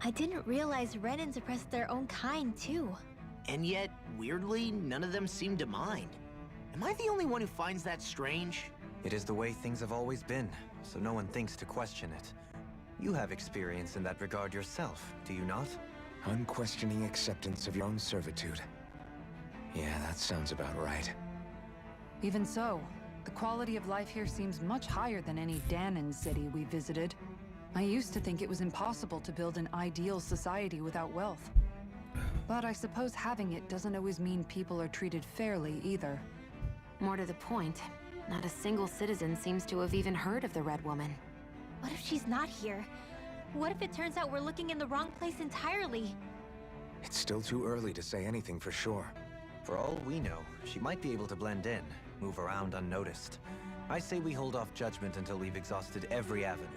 I didn't realize Renins oppressed their own kind, too. And yet, weirdly, none of them seem to mind. Am I the only one who finds that strange? It is the way things have always been, so no one thinks to question it. You have experience in that regard yourself, do you not? Unquestioning acceptance of your own servitude. Yeah, that sounds about right. Even so, the quality of life here seems much higher than any Danan city we visited. I used to think it was impossible to build an ideal society without wealth. But I suppose having it doesn't always mean people are treated fairly either. More to the point, not a single citizen seems to have even heard of the Red Woman. What if she's not here? What if it turns out we're looking in the wrong place entirely? It's still too early to say anything for sure. For all we know, she might be able to blend in, move around unnoticed. I say we hold off judgment until we've exhausted every avenue.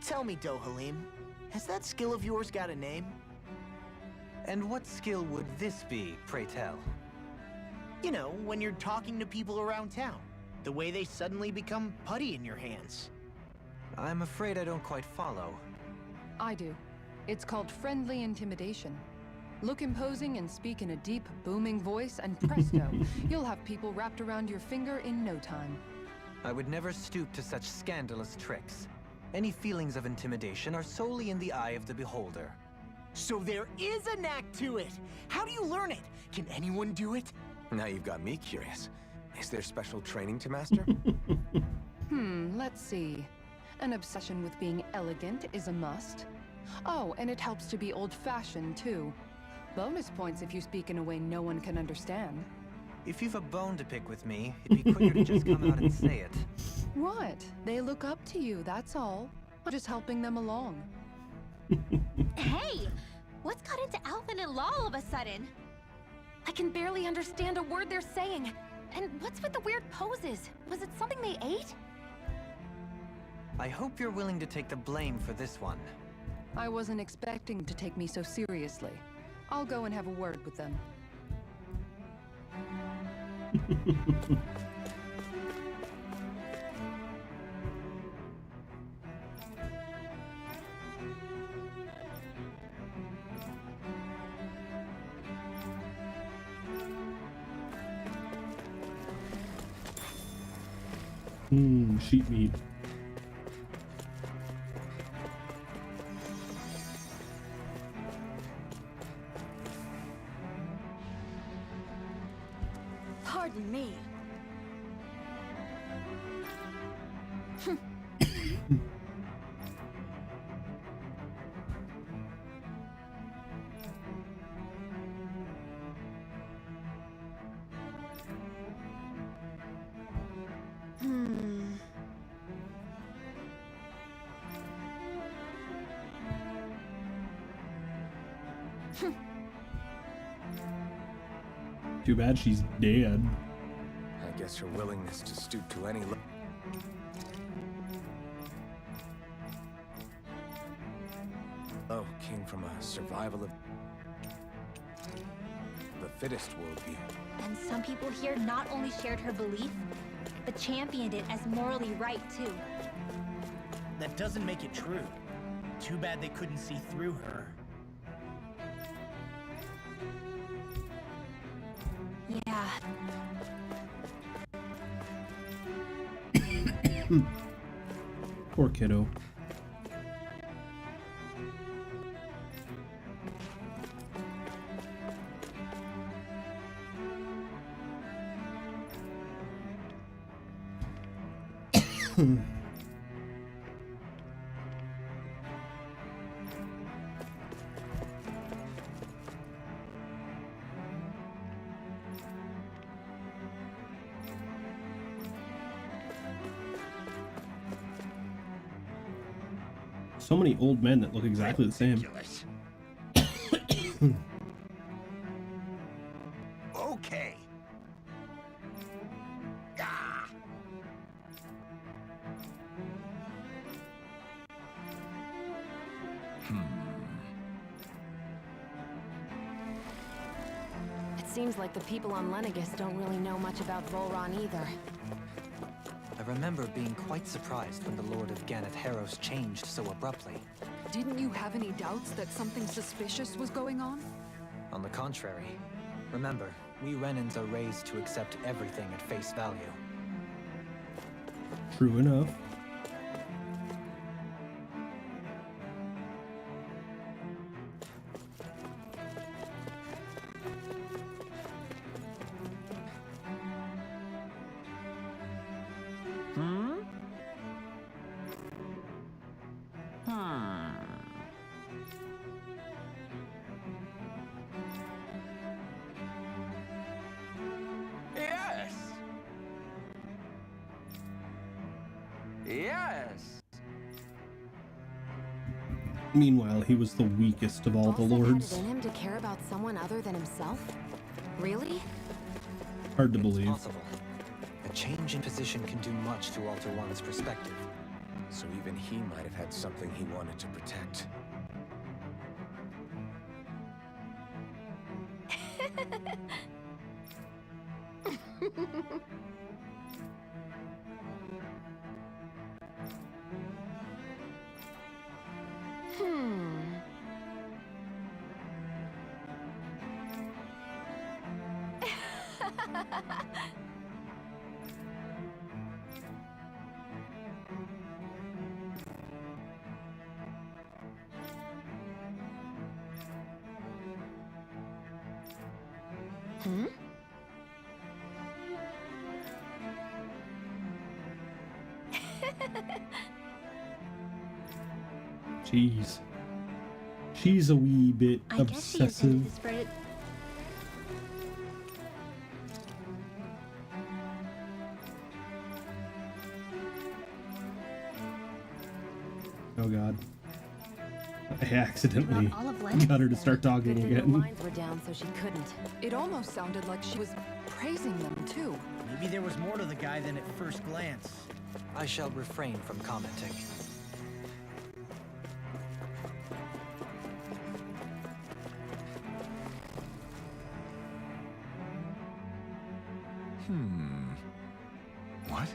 Tell me, Dohalim, has that skill of yours got a name? And what skill would this be, pray tell? You know, when you're talking to people around town. The way they suddenly become putty in your hands. I'm afraid I don't quite follow. I do. It's called friendly intimidation. Look imposing and speak in a deep, booming voice, and presto, you'll have people wrapped around your finger in no time. I would never stoop to such scandalous tricks. Any feelings of intimidation are solely in the eye of the beholder. So there is a knack to it! How do you learn it? Can anyone do it? Now you've got me curious. Is there special training to master? Let's see. An obsession with being elegant is a must. Oh, and it helps to be old-fashioned, too. Bonus points if you speak in a way no one can understand. If you've a bone to pick with me, it'd be quicker to just come out and say it. What? They look up to you, that's all. I'm just helping them along. Hey! What's got into Alvin and Law all of a sudden? I can barely understand a word they're saying. And what's with the weird poses? Was it something they ate? I hope you're willing to take the blame for this one. I wasn't expecting to take me so seriously. I'll go and have a word with them. Sheep meat. Pardon me. Too bad she's dead. I guess her willingness to stoop to any came from a survival of the fittest worldview. And some people here not only shared her belief, but championed it as morally right, too. That doesn't make it true. Too bad they couldn't see through her. Yeah. Poor kiddo. So many old men that look exactly the same. Okay. Ah. It seems like the people on Lenegis don't really know much about Volron either. I remember being quite surprised when the Lord of Ganath Haros changed so abruptly. Didn't you have any doubts that something suspicious was going on? On the contrary. Remember, we Renans are raised to accept everything at face value. True enough. Yes! Yes! Meanwhile, he was the weakest of all the Volstagg lords. had it in him to care about someone other than himself? Really? Hard to believe. Possible. A change in position can do much to alter one's perspective. So even he might have had something he wanted to protect. Jeez. She's a wee bit I guess she intended obsessive. to spread it. Oh god. I accidentally Not all of Lennox, got her to then. start talking Good thing the again. lines were down so she couldn't. It almost sounded like she was praising them too. Maybe there was more to the guy than at first glance. I shall refrain from commenting. What?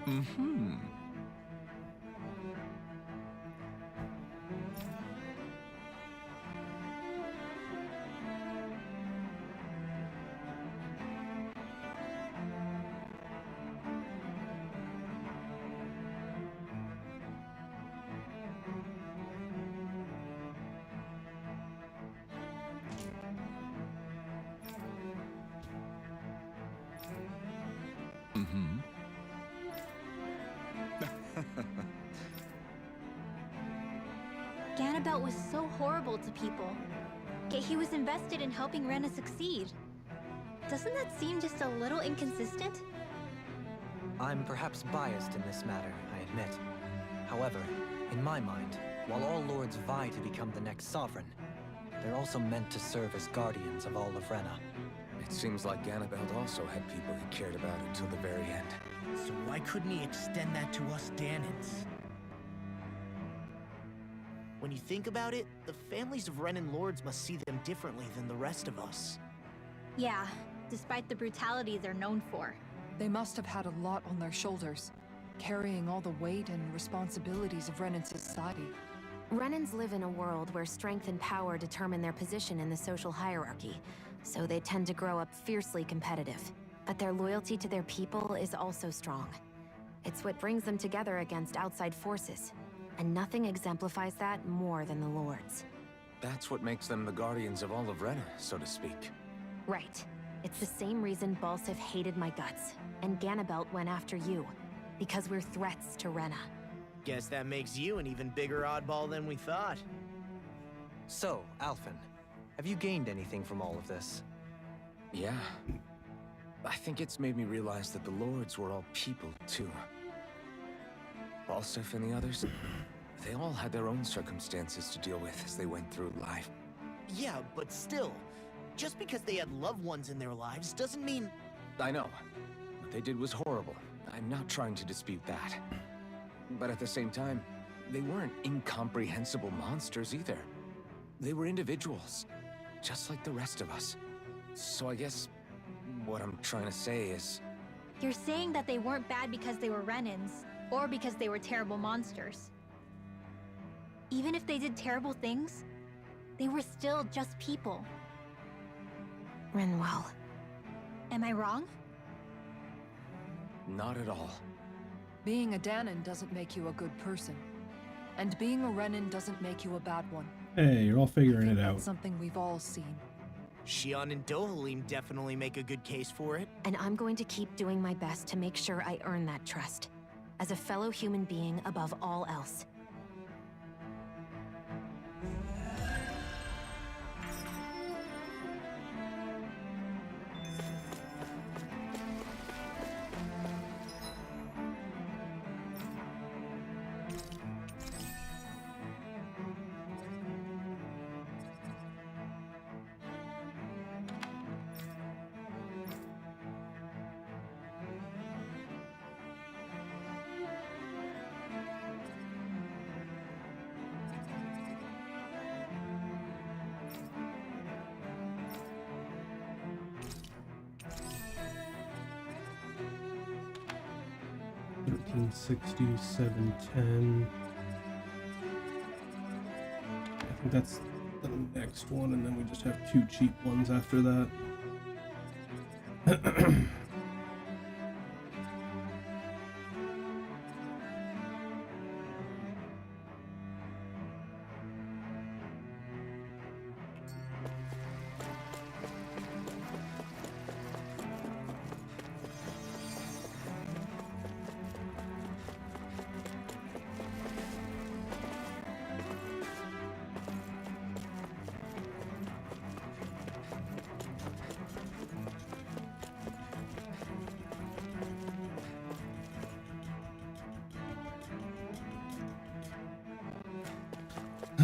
Mm-hmm. Mm-hmm. Ganabelt was so horrible to people, yet he was invested in helping Rena succeed. Doesn't that seem just a little inconsistent? I'm perhaps biased in this matter, I admit. However, in my mind, while all lords vie to become the next sovereign, they're also meant to serve as guardians of all of Rena. It seems like Ganabelt also had people he cared about until the very end. So why couldn't he extend that to us Danans? When you think about it, the families of Renan lords must see them differently than the rest of us. Yeah, despite the brutality they're known for. They must have had a lot on their shoulders, carrying all the weight and responsibilities of Renan society. Renans live in a world where strength and power determine their position in the social hierarchy, so they tend to grow up fiercely competitive. But their loyalty to their people is also strong. It's what brings them together against outside forces, and nothing exemplifies that more than the Lords. That's what makes them the guardians of all of Rena, so to speak. Right. It's the same reason Balsif hated my guts, and Ganabelt went after you, because we're threats to Rena. Guess that makes you an even bigger oddball than we thought. So, Alphen, have you gained anything from all of this? Yeah. I think it's made me realize that the lords were all people, too. Balsif and the others, they all had their own circumstances to deal with as they went through life. Yeah, but still, just because they had loved ones in their lives doesn't mean... I know. What they did was horrible. I'm not trying to dispute that. But at the same time, they weren't incomprehensible monsters either. They were individuals, just like the rest of us. So I guess what I'm trying to say is... You're saying that they weren't bad because they were Renans, or because they were terrible monsters. Even if they did terrible things, they were still just people. Rinwell. Am I wrong? Not at all. Being a Danan doesn't make you a good person. And being a Renan doesn't make you a bad one. Hey, you're all figuring it That's out. something we've all seen. Shion and Dohalim definitely make a good case for it. And I'm going to keep doing my best to make sure I earn that trust. As a fellow human being above all else. $13.67.10. I think that's the next one, and then we just have two cheap ones after that.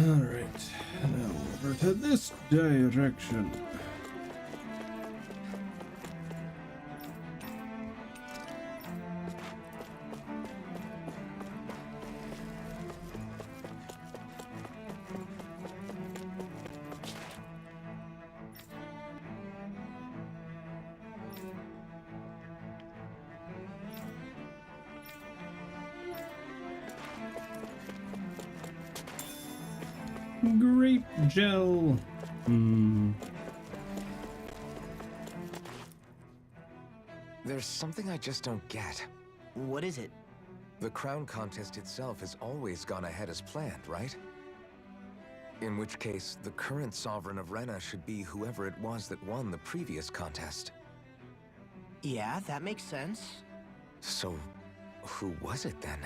Alright, now over to this direction. Grape gel. There's something I just don't get. What is it? The crown contest itself has always gone ahead as planned, right? In which case, the current Sovereign of Rena should be whoever it was that won the previous contest. Yeah, that makes sense. So, who was it then?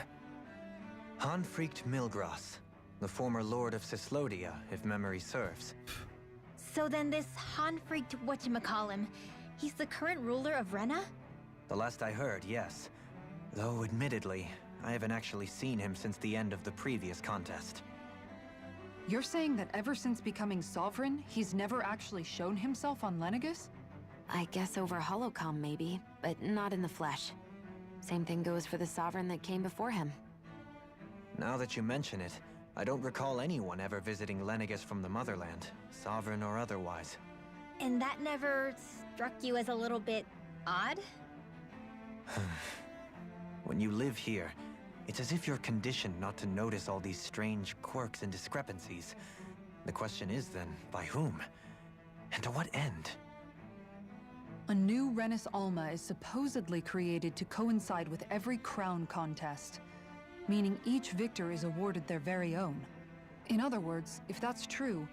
Hanfried Milgras, the former Lord of Cyslodia, if memory serves. So then this Hanfried whatchamacallem, he's the current ruler of Rena? The last I heard, yes. Though, admittedly, I haven't actually seen him since the end of the previous contest. You're saying that ever since becoming Sovereign, he's never actually shown himself on Lenegis? I guess over holocom maybe, but not in the flesh. Same thing goes for the Sovereign that came before him. Now that you mention it, I don't recall anyone ever visiting Lenegis from the motherland, Sovereign or otherwise. And that never struck you as a little bit odd? When you live here, it's as if you're conditioned not to notice all these strange quirks and discrepancies. The question is then, by whom? And to what end? A new Renis Alma is supposedly created to coincide with every crown contest, meaning each victor is awarded their very own. In other words, if that's true,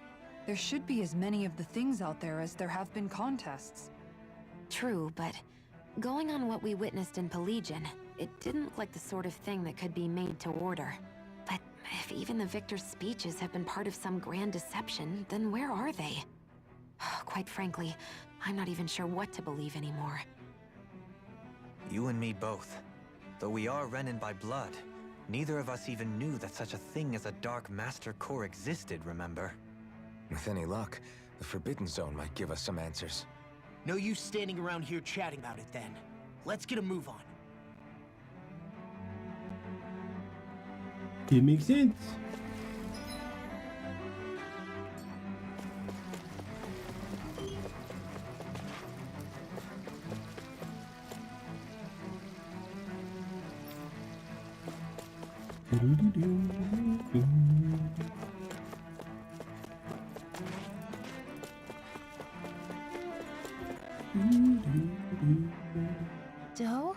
there should be as many of the things out there as there have been contests. True, but going on what we witnessed in Pelegion, it didn't look like the sort of thing that could be made to order. But if even the victor's speeches have been part of some grand deception, then where are they? Quite frankly, I'm not even sure what to believe anymore. You and me both. Though we are Renin by blood, neither of us even knew that such a thing as a Dark Master Core existed, remember? With any luck, the Forbidden Zone might give us some answers. No use standing around here chatting about it then. Let's get a move on. It makes sense. Doe?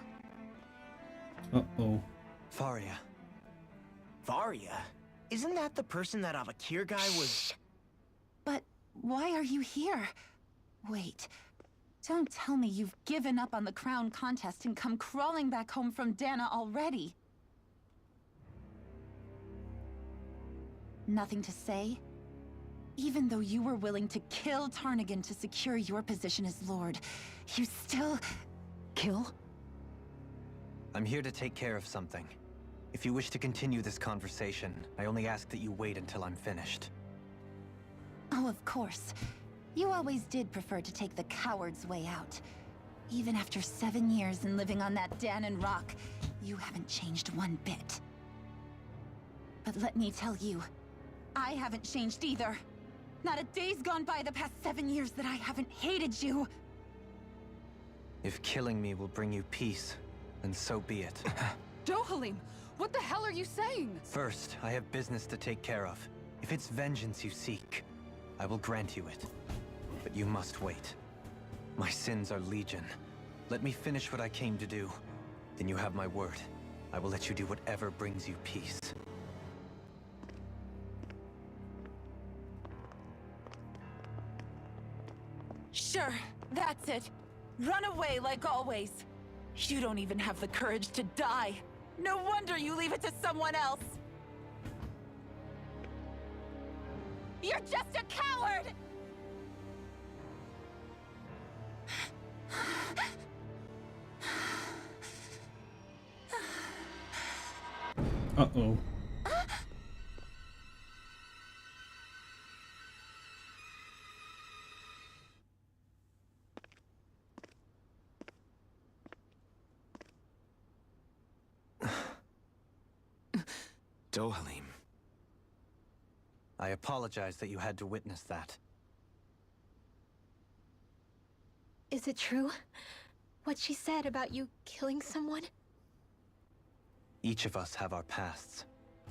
Uh-oh. Faria. Varia? Isn't that the person that Avakir guy was... But why are you here? Wait, don't tell me you've given up on the crown contest and come crawling back home from Dana already. Nothing to say? Even though you were willing to kill Tarnigan to secure your position as Lord, you still... Kill? I'm here to take care of something. If you wish to continue this conversation, I only ask that you wait until I'm finished. Oh, of course. You always did prefer to take the coward's way out. Even after 7 years and living on that Danon rock, you haven't changed one bit. But let me tell you, I haven't changed either. Not a day's gone by the past 7 years that I haven't hated you. If killing me will bring you peace, then so be it. Dohalim, what the hell are you saying? First, I have business to take care of. If it's vengeance you seek, I will grant you it. But you must wait. My sins are legion. Let me finish what I came to do. Then you have my word. I will let you do whatever brings you peace. Sure, that's it. Run away like always. You don't even have the courage to die. No wonder you leave it to someone else. You're just a coward! Uh-oh. Dohalim. I apologize that you had to witness that. Is it true? What she said about you killing someone? Each of us have our pasts.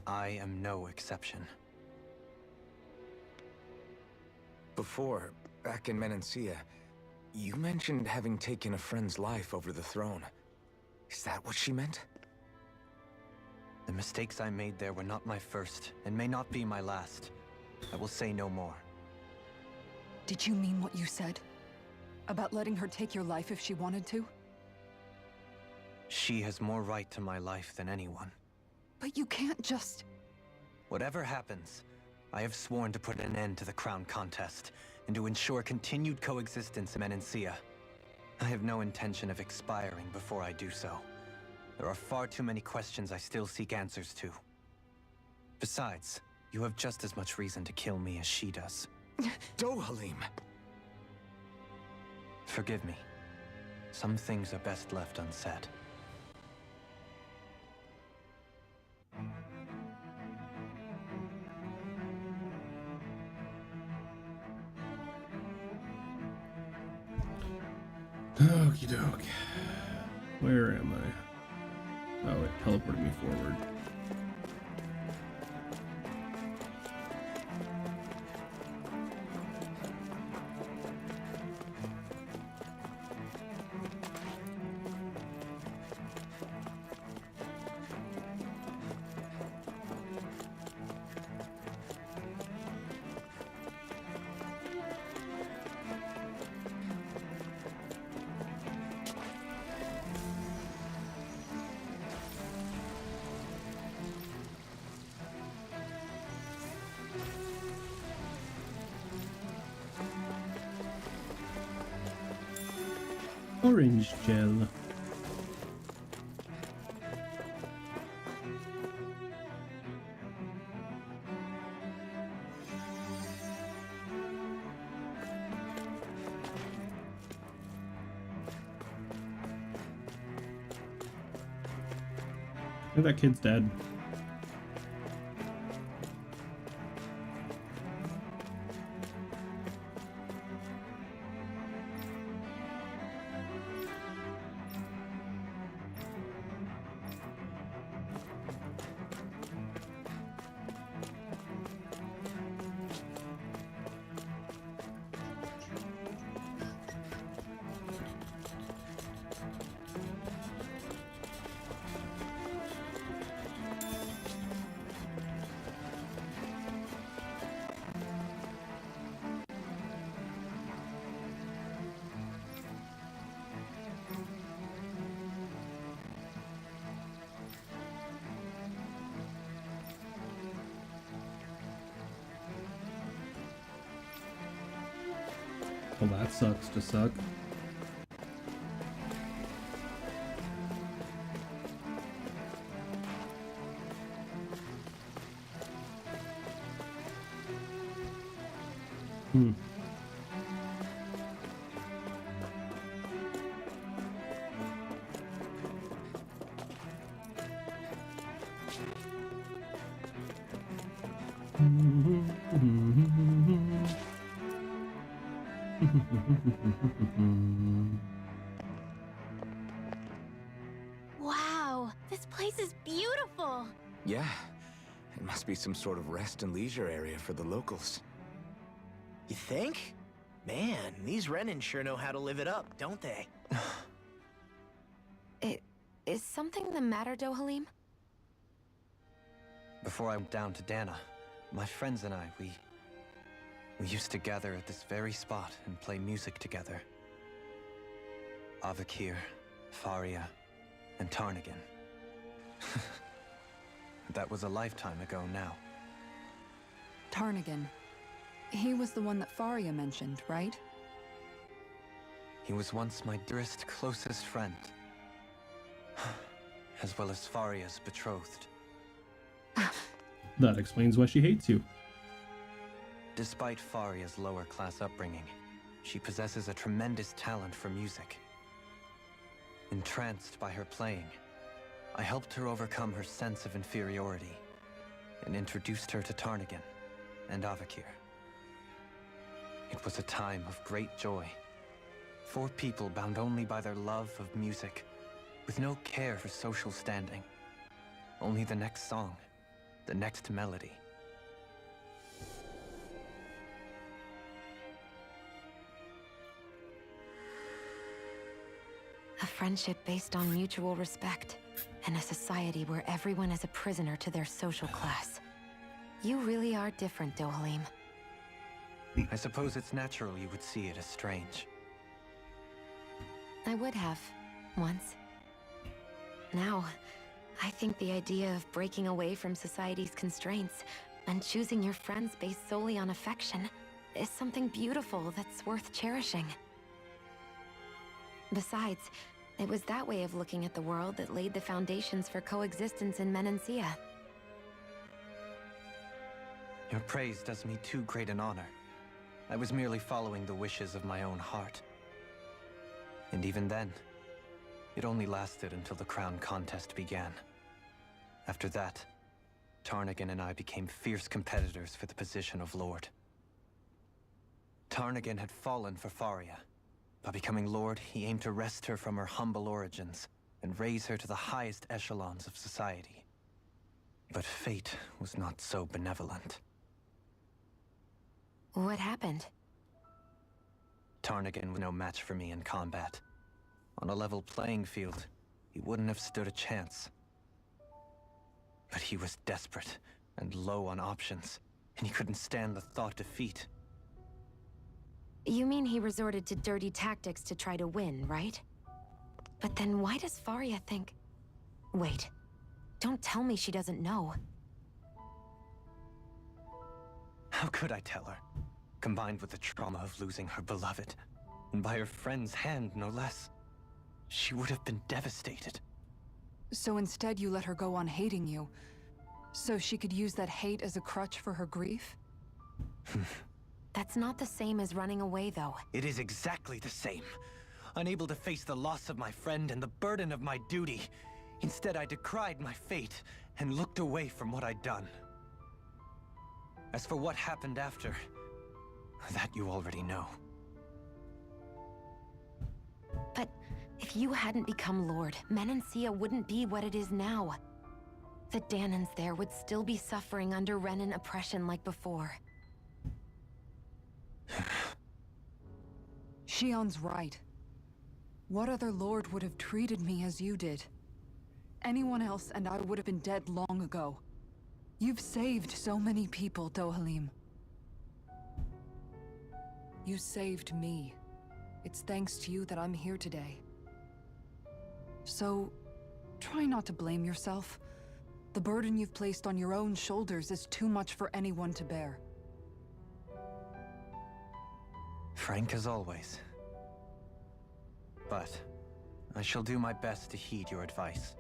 I am no exception. Before, back in Menancia, you mentioned having taken a friend's life over the throne. Is that what she meant? The mistakes I made there were not my first, and may not be my last. I will say no more. Did you mean what you said? About letting her take your life if she wanted to? She has more right to my life than anyone. But you can't just... Whatever happens, I have sworn to put an end to the crown contest, and to ensure continued coexistence in Menancia. I have no intention of expiring before I do so. There are far too many questions I still seek answers to. Besides, you have just as much reason to kill me as she does. Dohalim! Forgive me. Some things are best left unsaid. Okie doke. Where am I? Oh, it teleported me forward. Orange gel. I think that kid's dead. Well, that sucks to suck. Wow, this place is beautiful! Yeah, it must be some sort of rest and leisure area for the locals. You think? Man, these Renin sure know how to live it up, don't they? Is something the matter, Dohalim? Before I went down to Dana, my friends and I, we used to gather at this very spot and play music together. Avakir, Faria, and Tarnagin. That was a lifetime ago now. Tarnagin. He was the one that Faria mentioned, right? He was once my dearest, closest friend. As well as Faria's betrothed. That explains why she hates you. Despite Faria's lower class upbringing, she possesses a tremendous talent for music. Entranced by her playing, I helped her overcome her sense of inferiority and introduced her to Tarnagin and Avakir. It was a time of great joy. 4 people bound only by their love of music, with no care for social standing. Only the next song, the next melody. A friendship based on mutual respect, and a society where everyone is a prisoner to their social class. You really are different, Dohalim. I suppose it's natural you would see it as strange. I would have, once. Now, I think the idea of breaking away from society's constraints and choosing your friends based solely on affection is something beautiful that's worth cherishing. Besides, it was that way of looking at the world that laid the foundations for coexistence in Menancia. Your praise does me too great an honor. I was merely following the wishes of my own heart. And even then, it only lasted until the crown contest began. After that, Tarnagin and I became fierce competitors for the position of Lord. Tarnagin had fallen for Faria. By becoming Lord, he aimed to wrest her from her humble origins and raise her to the highest echelons of society. But fate was not so benevolent. What happened? Tarnagin was no match for me in combat. On a level playing field, he wouldn't have stood a chance. But he was desperate and low on options, and he couldn't stand the thought of defeat. You mean he resorted to dirty tactics to try to win, right? But then why does Faria think... Wait, don't tell me she doesn't know. How could I tell her? Combined with the trauma of losing her beloved, and by her friend's hand, no less, she would have been devastated. So instead you let her go on hating you, so she could use that hate as a crutch for her grief? That's not the same as running away, though. It is exactly the same. Unable to face the loss of my friend and the burden of my duty, instead I decried my fate and looked away from what I'd done. As for what happened after, that you already know. But if you hadn't become Lord, Menancia wouldn't be what it is now. The Dahnans there would still be suffering under Renan oppression like before. Shion's right. What other lord would have treated me as you did? Anyone else and I would have been dead long ago. You've saved so many people, Dohalim. You saved me. It's thanks to you that I'm here today. So, try not to blame yourself. The burden you've placed on your own shoulders is too much for anyone to bear. Frank as always. But I shall do my best to heed your advice.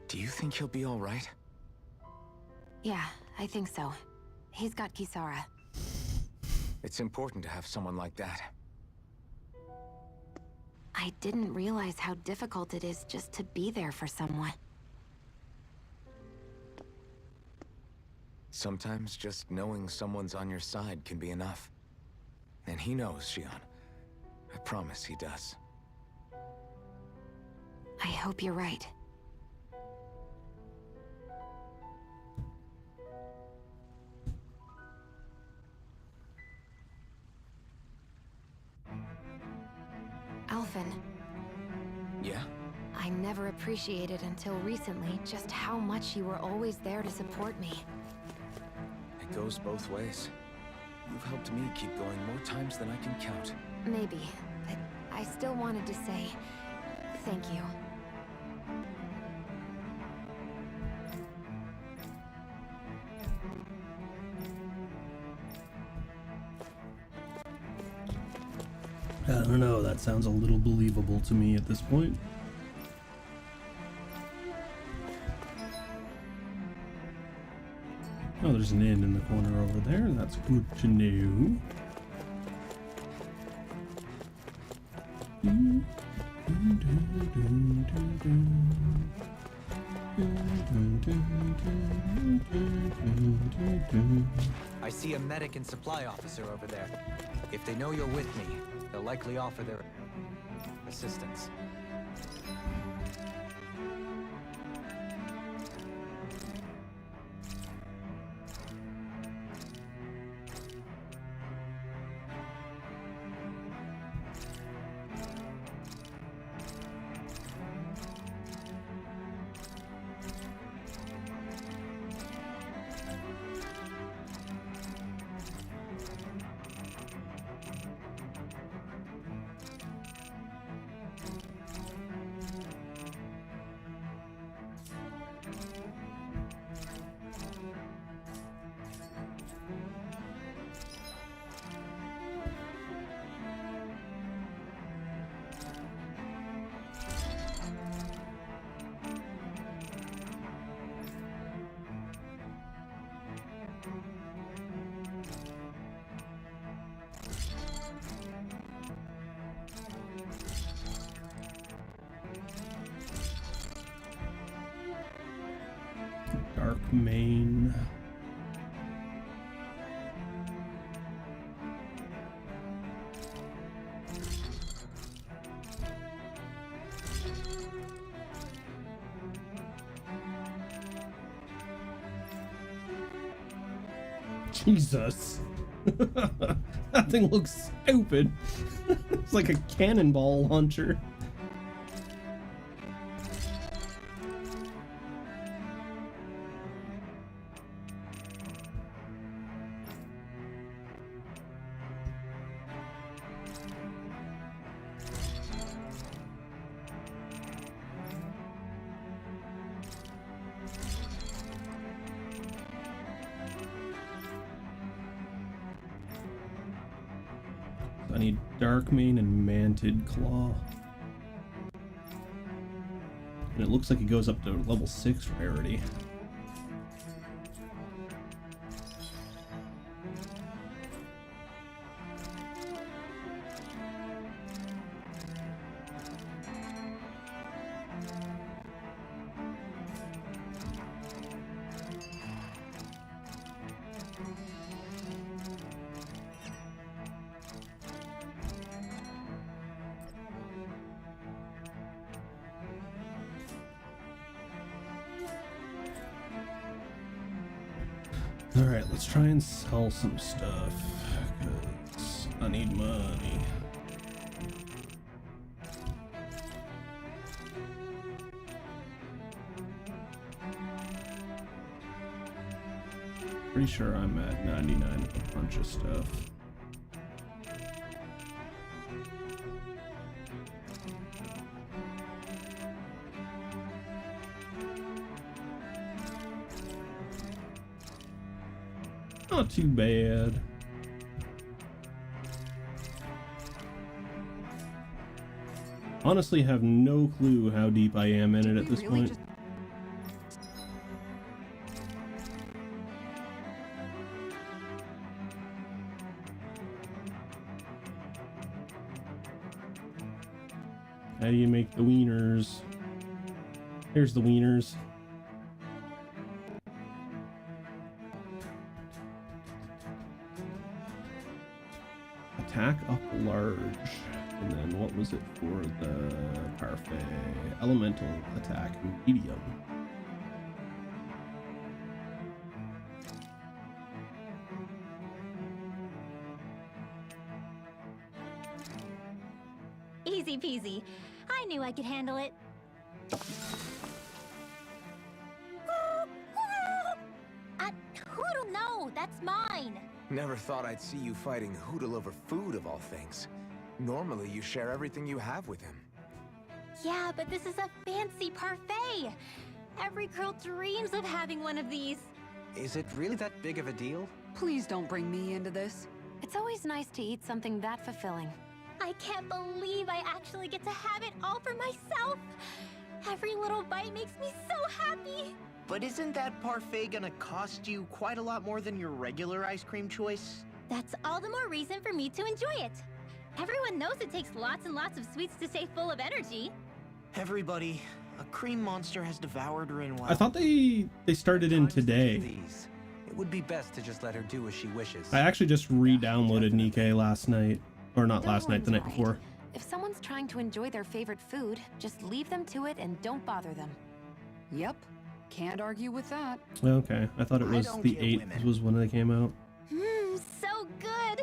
Do you think he'll be all right? Yeah, I think so. He's got Kisara. It's important to have someone like that. I didn't realize how difficult it is just to be there for someone. Sometimes just knowing someone's on your side can be enough. And he knows, Shion. I promise he does. I hope you're right. Alphen. Yeah? I never appreciated until recently just how much you were always there to support me. It goes both ways. You've helped me keep going more times than I can count. Maybe, but I still wanted to say thank you. I don't know, that sounds a little believable to me at this point. Oh, there's an inn in the corner over there. That's good to know. I see a medic and supply officer over there. If they know you're with me, they'll likely offer their assistance. Darkmane. Jesus. That thing looks stupid. It's like a cannonball launcher. I need Darkmane and Manted Claw. And it looks like it goes up to level 6 rarity. Alright, let's try and sell some stuff, because I need money. Pretty sure I'm at 99 with a bunch of stuff. Not too bad. Honestly, have no clue how deep I am in it at this point. How do you make the wieners? Here's the wieners. Attack up large. And then what was it for the parfait? Elemental attack medium. Easy peasy. I knew I could handle it. Hoodle, no, that's mine. Never thought I'd see you fighting Hoodle over food of all things. Normally you share everything you have with him. Yeah, but this is a fancy parfait. Every girl dreams of having one of these. Is it really that big of a deal? Please don't bring me into this. It's always nice to eat something that fulfilling. I can't believe I actually get to have it all for myself. Every little bite makes me so happy. But isn't that parfait gonna cost you quite a lot more than your regular ice cream choice? That's all the more reason for me to enjoy it. Everyone knows it takes lots and lots of sweets to stay full of energy. Everybody, a cream monster has devoured Rinwell. I thought they started in today. It would be best to just let her do as she wishes. I actually just re-downloaded Nikke last night. Or not last night, the night before. If someone's trying to enjoy their favorite food, just leave them to it and don't bother them. Yep. Can't argue with that. Okay, I thought it was the 8th was when they came out. So good!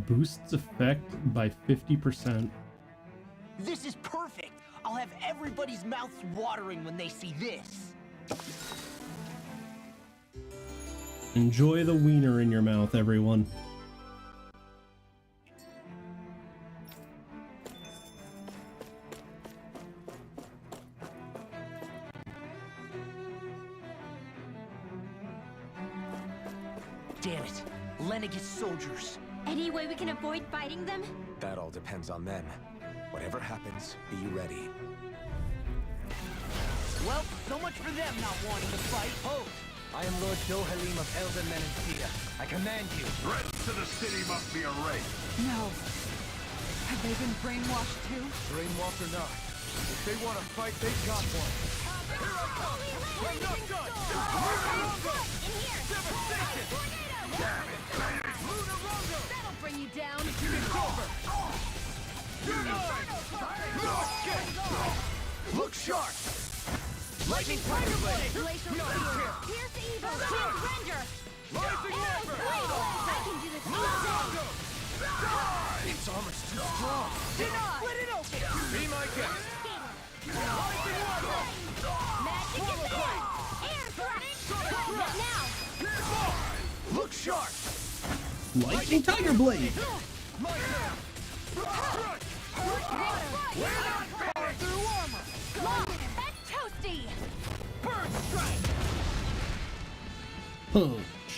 Boosts effect by 50%. This is perfect! I'll have everybody's mouths watering when they see this. Enjoy the wiener in your mouth, everyone. Damn it! Lenegis soldiers! Any way we can avoid fighting them? That all depends on them. Whatever happens, be ready. Well, so much for them not wanting to fight. Hold! I am Lord Dohalim of Elden Menancia. I command you. Threats to the city must be erased. No. Have they been brainwashed too? Brainwashed or not, if they want to fight, they got one. Here I come! Enough done! Devastation! Damn it, baby! Lunarongo! That'll bring you down. It's over! Look sharp! Lightning Tiger Blade! Glacial Spear! Pierce Evil! Shield Ranger! Rising Ember! I can do this all day! Its armor's too strong! Deny! Split it open! Be my guest! Rising Water! Magic is there! Air Thrust! Now! Look sharp! Lightning Tiger Blade! My turn! We're not finished! Through armor! Long and toasty! Bird strike! Punch.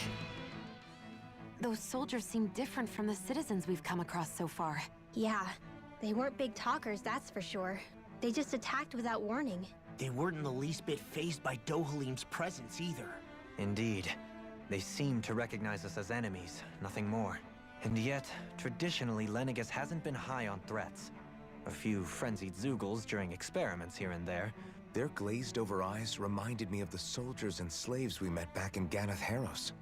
Those soldiers seem different from the citizens we've come across so far. Yeah, they weren't big talkers, that's for sure. They just attacked without warning. They weren't in the least bit fazed by Dohalim's presence either. Indeed. They seem to recognize us as enemies, nothing more. And yet, traditionally, Lenegis hasn't been high on threats. A few frenzied Zeugles during experiments here and there. Their glazed-over eyes reminded me of the soldiers and slaves we met back in Ganath Haros.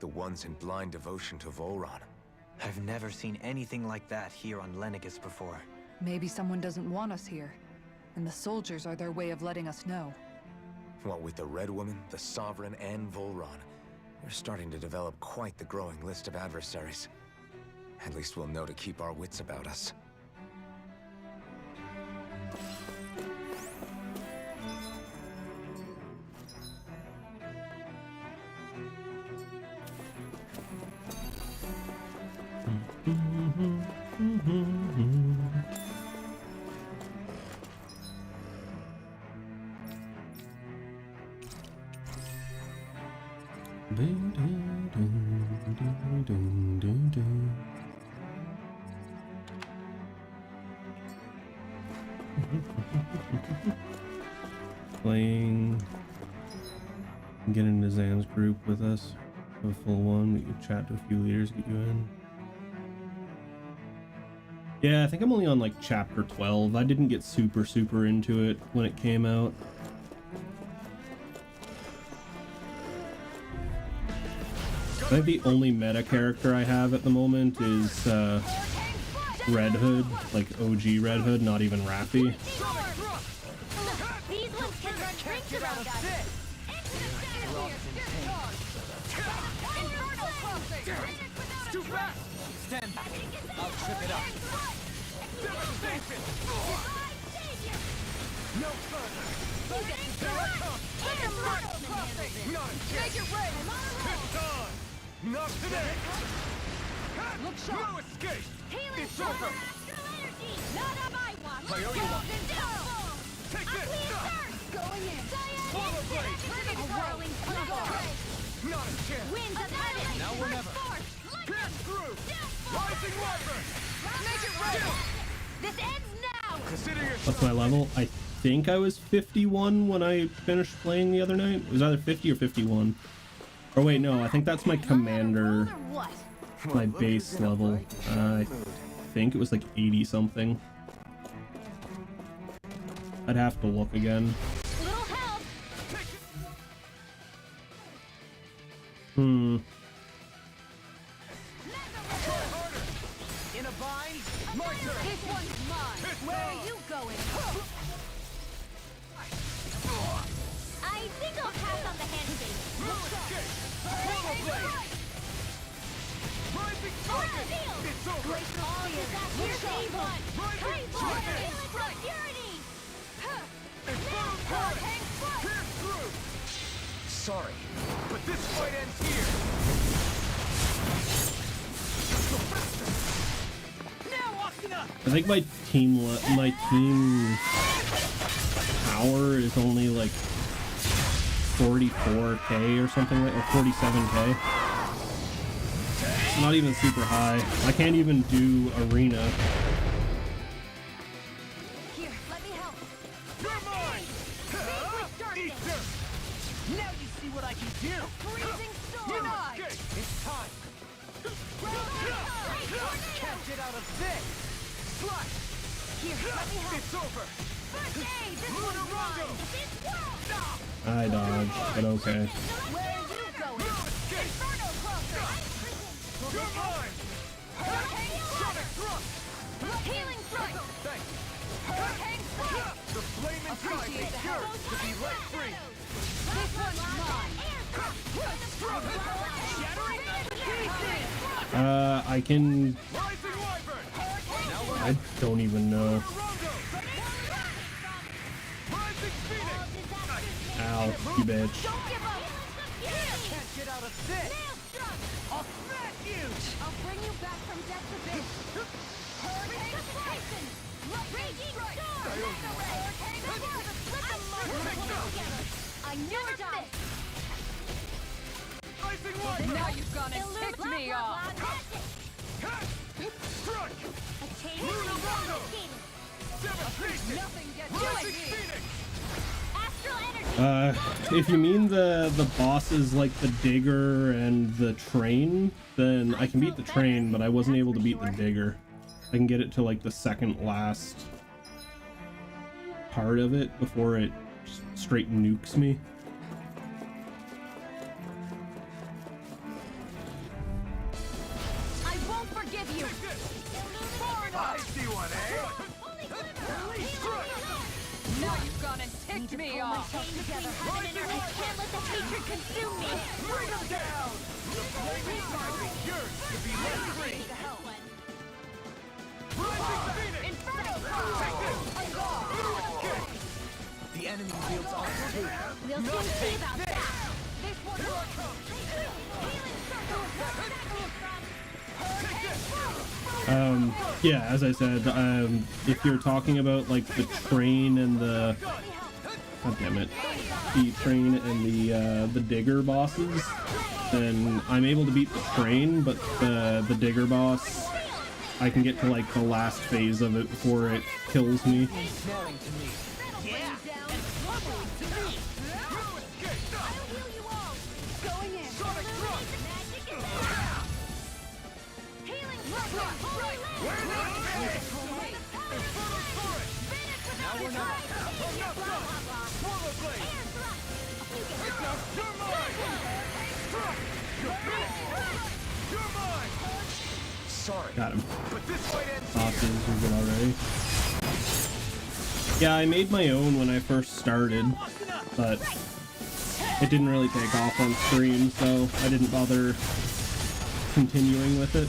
The ones in blind devotion to Volron. I've never seen anything like that here on Lenegis before. Maybe someone doesn't want us here, and the soldiers are their way of letting us know. What with the Red Woman, the Sovereign, and Volron, we're starting to develop quite the growing list of adversaries. At least we'll know to keep our wits about us. Playing. Get into Zan's group with us. Have a full one. We can chat to a few leaders, get you in. Yeah, I think I'm only on like chapter 12. I didn't get super into it when it came out. I think the only meta character I have at the moment is Red Hood, like OG Red Hood, not even Raffi. These ones can run drinks around us! Too fast! Stand back! I'll trip it up! Devastation! No further! Here I come! Make it rain! It's on! Not today! Look sharp. No escape. Healing It's over. Astral energy. Not on my watch. I owe you one. Take A this. clean thirst. Going in. Swallow blade. A whirling thunder. Not a chance. Winds of heaven. Now or never. Pierce through. Rising Wyvern. Make it right. This ends now. Consider yourself. What's my level? I think I was 51 when I finished playing the other night. It was either 50 or 51. Or wait, no, I think that's my commander, my base level. I think it was like 80 something. I'd have to look again. Little help. Hmm. In a bind. My turn. This one's mine. Where are you going? I think I'll pass on the handshake. No escape. Swallow blade. Rising Falcon. It's over. Here's A1. Rising Dragon. Purity. Infernal Torrent. Pierce through. Sorry, but this fight ends here. Now, Asuna. I think my team power is only like 44k or something like, or 47k. It's not even super high. I can't even do arena. Here, let me help. You're mine. Eat dirt. Now you see what I can do! Freezing storm. Denied! It's time. Can't get out of this! Slash. Here, let me help. It's over. First aid, this Lunar one's Rondo. mine. This world. I dodged, but okay. Where are you going? No escape. Inferno Closer. You're mine. Hurricane Sonic thrust. Healing Strike. Thanks. Hurricane Strike. The flame inside me Appreciate the yearns help. to be let free. This one's mine. Shattering the pieces. I can. Rising Wyvern. I don't even know. Rondo. Rising Phoenix. Ow, you bitch. Don't give up. Can't get out of this! Nail struck. I'll smash you. I'll bring you back from death's abyss. Hurricane Tyson. Raging storm. Hurricane Split the mark together. I never miss. Rising Wyvern. Now you've gone and ticked me off. Strike. A chain Lunar Rondo. of Devastation. Nothing gets Rising me. Phoenix. Astral energy. If you mean the bosses like the digger and the train, then I can beat the train, but I wasn't able to beat the digger. I can get it to like the second last part of it before it straight nukes me. I won't forgive you. I see one, eh? Now you've gone and ticked me off. Together. I can't let the hatred consume me. Bring him down. The flame inside me yearns to be let free. Rising Phoenix. Inferno The enemy wields all too. We'll soon see about that. This one will come. Yeah, as I said, if you're talking about like the train and the, god damn it, the train and the digger bosses, then I'm able to beat the train, but the digger boss, I can get to like the last phase of it before it kills me. Ensnaring to me. Yeah. And trouble to me. I'll heal you all. Going in. Sonic thrust. Magic is healing strike. Holy land. We're not finished. Infernal Torrent. Now we're not. Swallow blade. You're mine. Struck. You're finished. You're mine. Sorry, Got him. but this fight ends Bosses here. are good already. Yeah, I made my own when I first started, but it didn't really take off on stream, so I didn't bother continuing with it.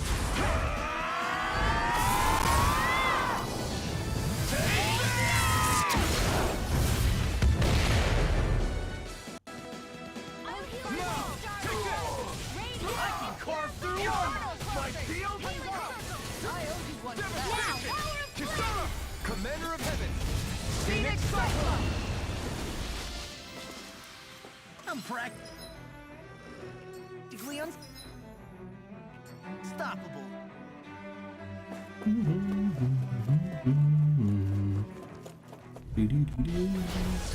I can carve through one! My field? I owe you one Devastation! Kisara! Commander of Heaven! Phoenix Cyclone! I'm frack. Leon's stoppable.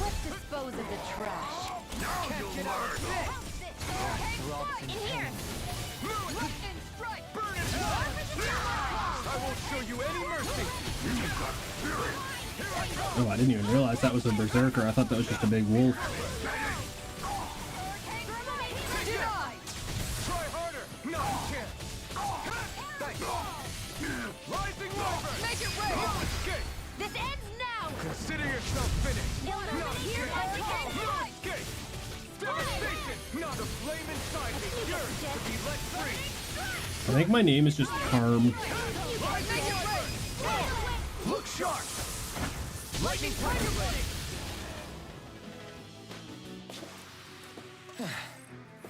Let's dispose of the trash. Now you'll learn! In here! Lightning strike! Burn it hell! I won't show you any mercy! Oh, I didn't even realize that was a berserker. I thought that was just a big wolf. Denied! Try harder! No, you can't! Thanks! Rising Wyvern! Make it rain! No escape! This ends now! Consider yourself finished! No, here, No escape! Devastation! Now the flame inside me yearns to be let free! I think my name is just Harm. Look sharp! Lightning Tiger ready!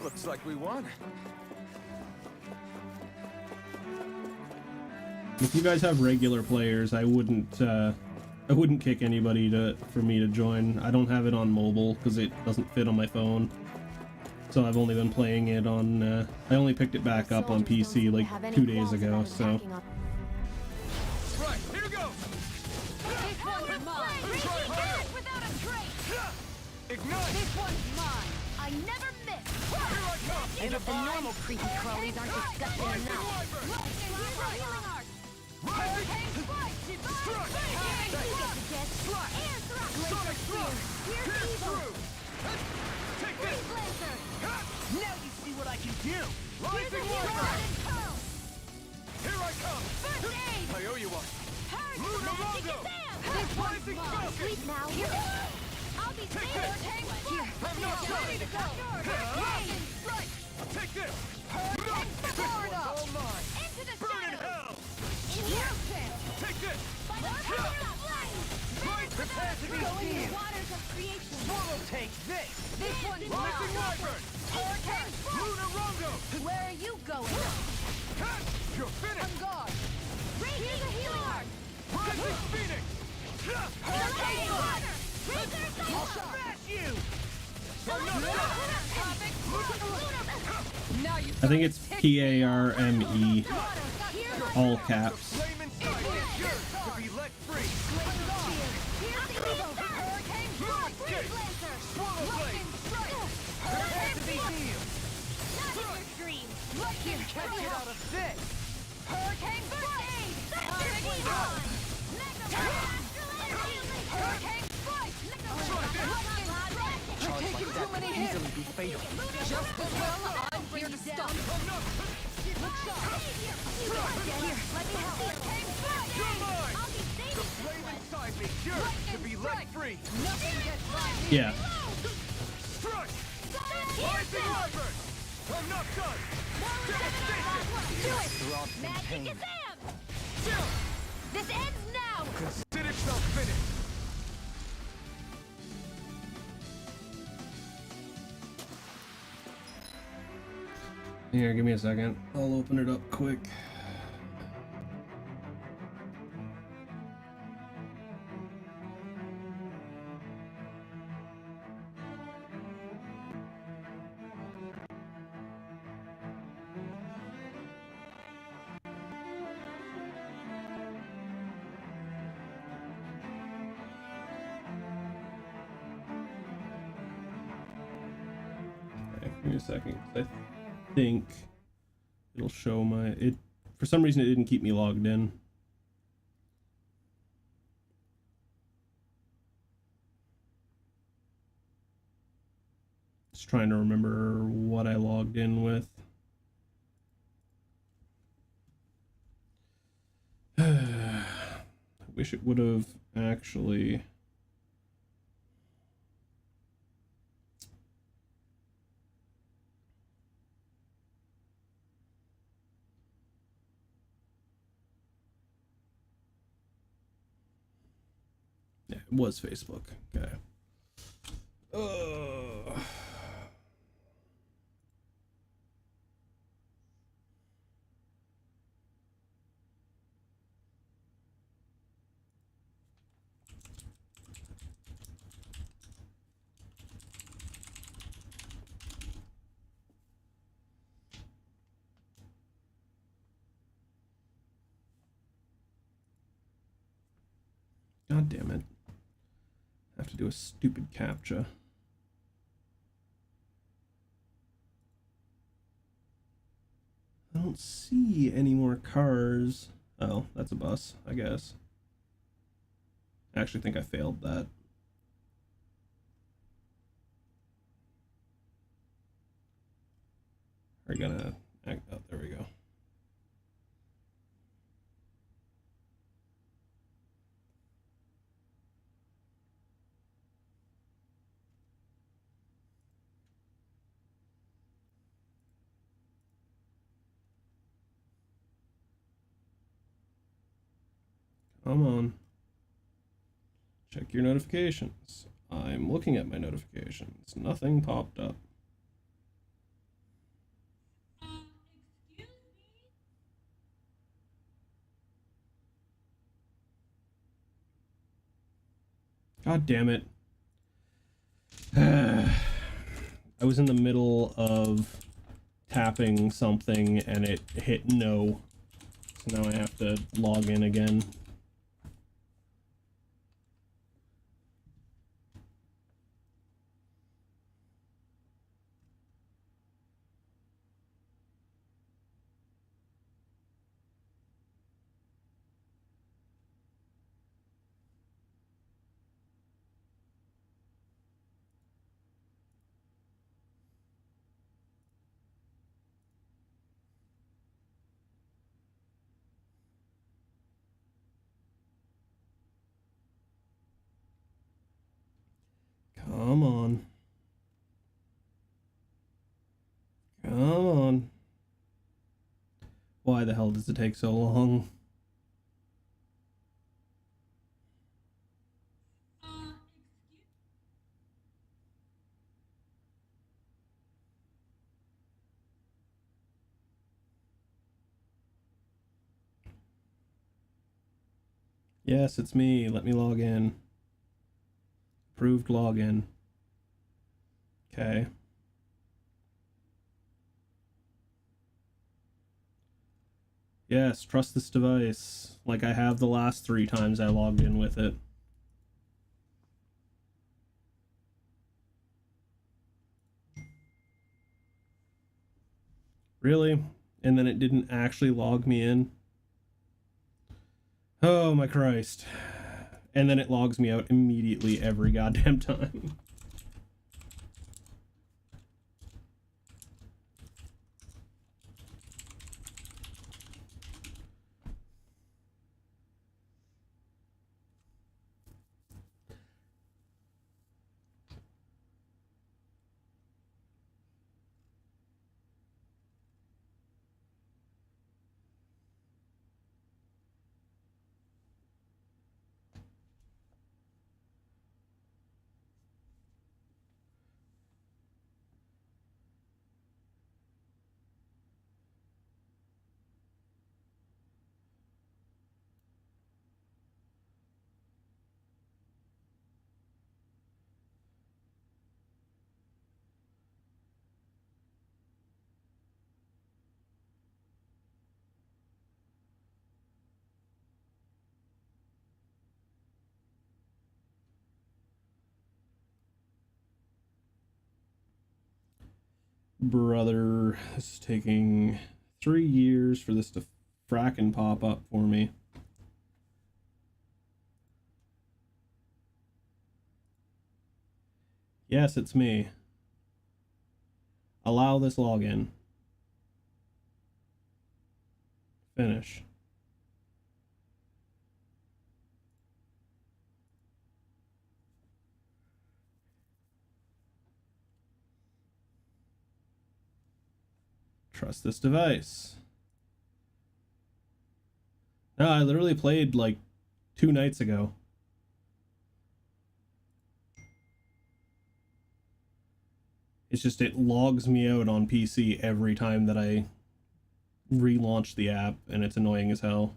Looks like we won. If you guys have regular players, I wouldn't kick anybody for me to join. I don't have it on mobile because it doesn't fit on my phone. So I've only been playing it on I only picked it back up on PC like 2 days ago, so Right, here goes! This one's mine! Try harder! Without a trace! Ignite! This one's mine! I never miss! Here I come! And if the normal creepy crawlies aren't disgusting Rising enough. Wyvern! Healing art! Rising! Strike! Struck! Sonic thrust! Pierce through! Take this! Now you see what I can do! Rising Wyvern! Here I come! I owe you one! Lunar Rondo! Rising Falcon! Sleep now. I'll be Take safe. this! I'm not done! Take this! This one's all mine! Into the Burn in shadows. hell! In here. Take this! By the power of light. Right! Prepare to be Go in the seen! waters of creation. Swallow take this! This one's Rising mine! Wyvern! Hurricane strike! Lunar Rondo! Where are you going? You're On finished! guard! Here's a healing art. Rising Phoenix! Hurricane water. Razor I'll smash you! I'm not done! Now you I think it's PARME, all caps. Flame inside me is yours to be let free! Hurricane strike! Swallow blade! Prepare to be healed! Lightning Can't get out of this! Hurricane strike! Hurricane strike! You're taking too many hits! Easily be fatal. Just as well, I'm here to stop. Look sharp! Here, let me help. Hurricane strike! You're mine! The flame inside me yearns to be let free! Nothing gets by me! Yeah. Strike! Rising Wyvern! I'm not done! Devastation! Do it! Throbbed in pain. Chill! This ends now. Consider yourself finished! Here, give me a second. I'll open it up quick. Okay, give me a second. I think it'll show my for some reason it didn't keep me logged in. Just trying to remember what I logged in with. I wish it would have actually yeah, it was Facebook. Okay. God damn it. I have to do a stupid CAPTCHA. I don't see any more cars. Oh, that's a bus, I guess. I actually think I failed that. We're gonna... Oh, there we go. Come on. Check your notifications. I'm looking at my notifications. Nothing popped up. God damn it. I was in the middle of tapping something and it hit no. So now I have to log in again. Come on. Come on. Why the hell does it take so long? Yes, it's me. Let me log in. Approved login. Okay. Yes, trust this device, like I have the last 3 times I logged in with it. Really? And then it didn't actually log me in? Oh my Christ. And then it logs me out immediately every goddamn time. Brother, this is taking 3 years for this to frackin' pop up for me. Yes, it's me. Allow this login. Finish. Trust this device. No, I literally played like 2 nights ago. It's just it logs me out on PC every time that I relaunch the app, and it's annoying as hell.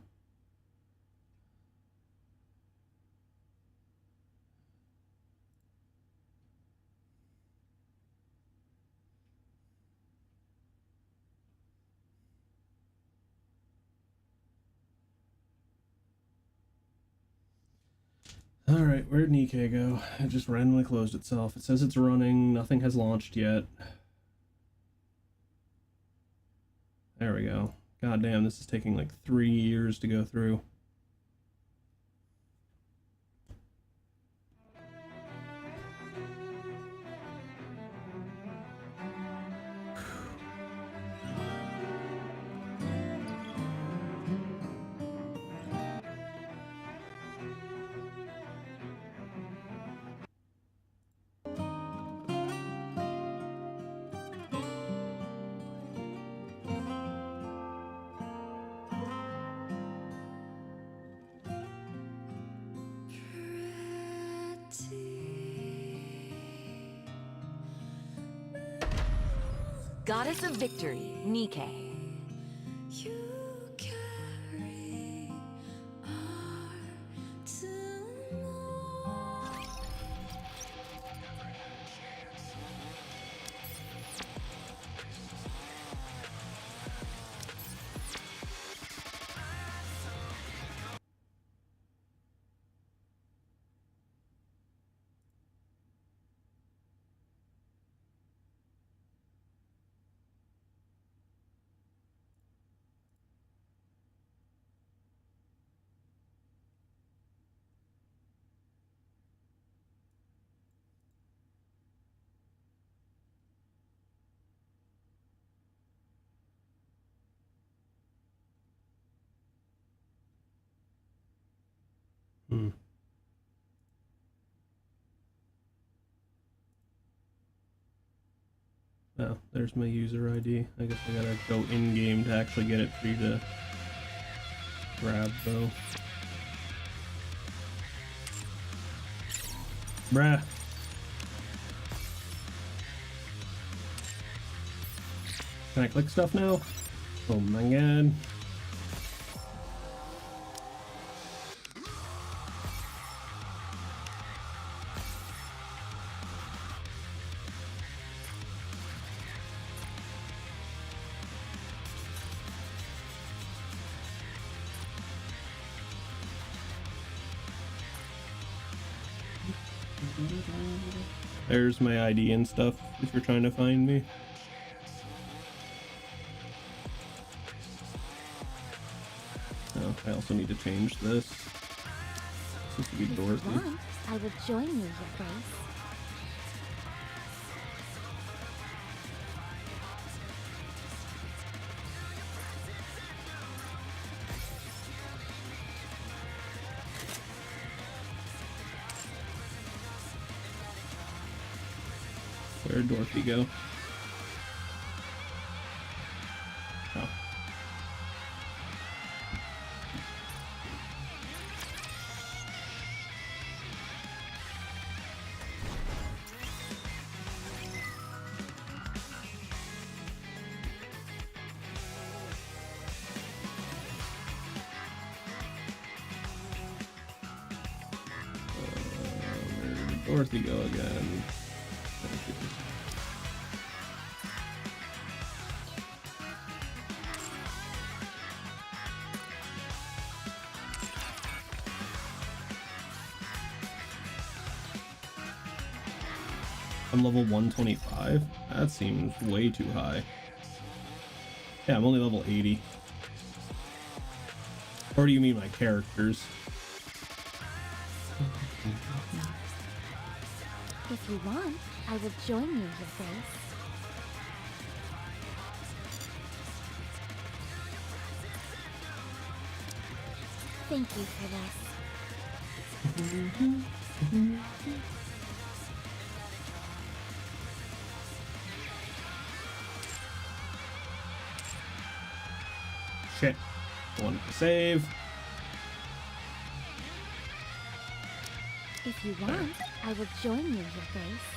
Alright, where'd Nikke go? It just randomly closed itself. It says it's running, nothing has launched yet. There we go. God damn, this is taking like 3 years to go through. Goddess of Victory, Nikke. Oh, there's my user ID. I guess I gotta go in-game to actually get it free to grab, though. Bruh. Can I click stuff now? Oh my god. There's my ID and stuff if you're trying to find me. Oh, I also need to change this. This used to be Dorothy. If you want, I will join you, Your Grace. Where'd Dorothy go? Oh. Where'd Dorothy go again? I'm level 125? That seems way too high. Yeah, I'm only level 80. Or do you mean my characters? If you want, I will join you, Your Grace. Thank you for this. Shit. Wanted to save. If you want, I will join you, Your Grace.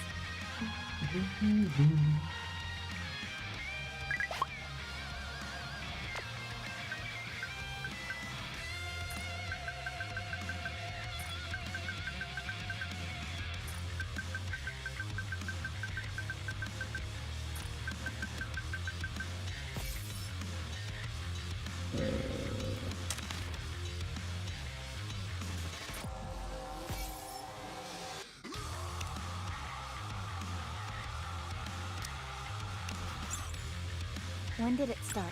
When did it start?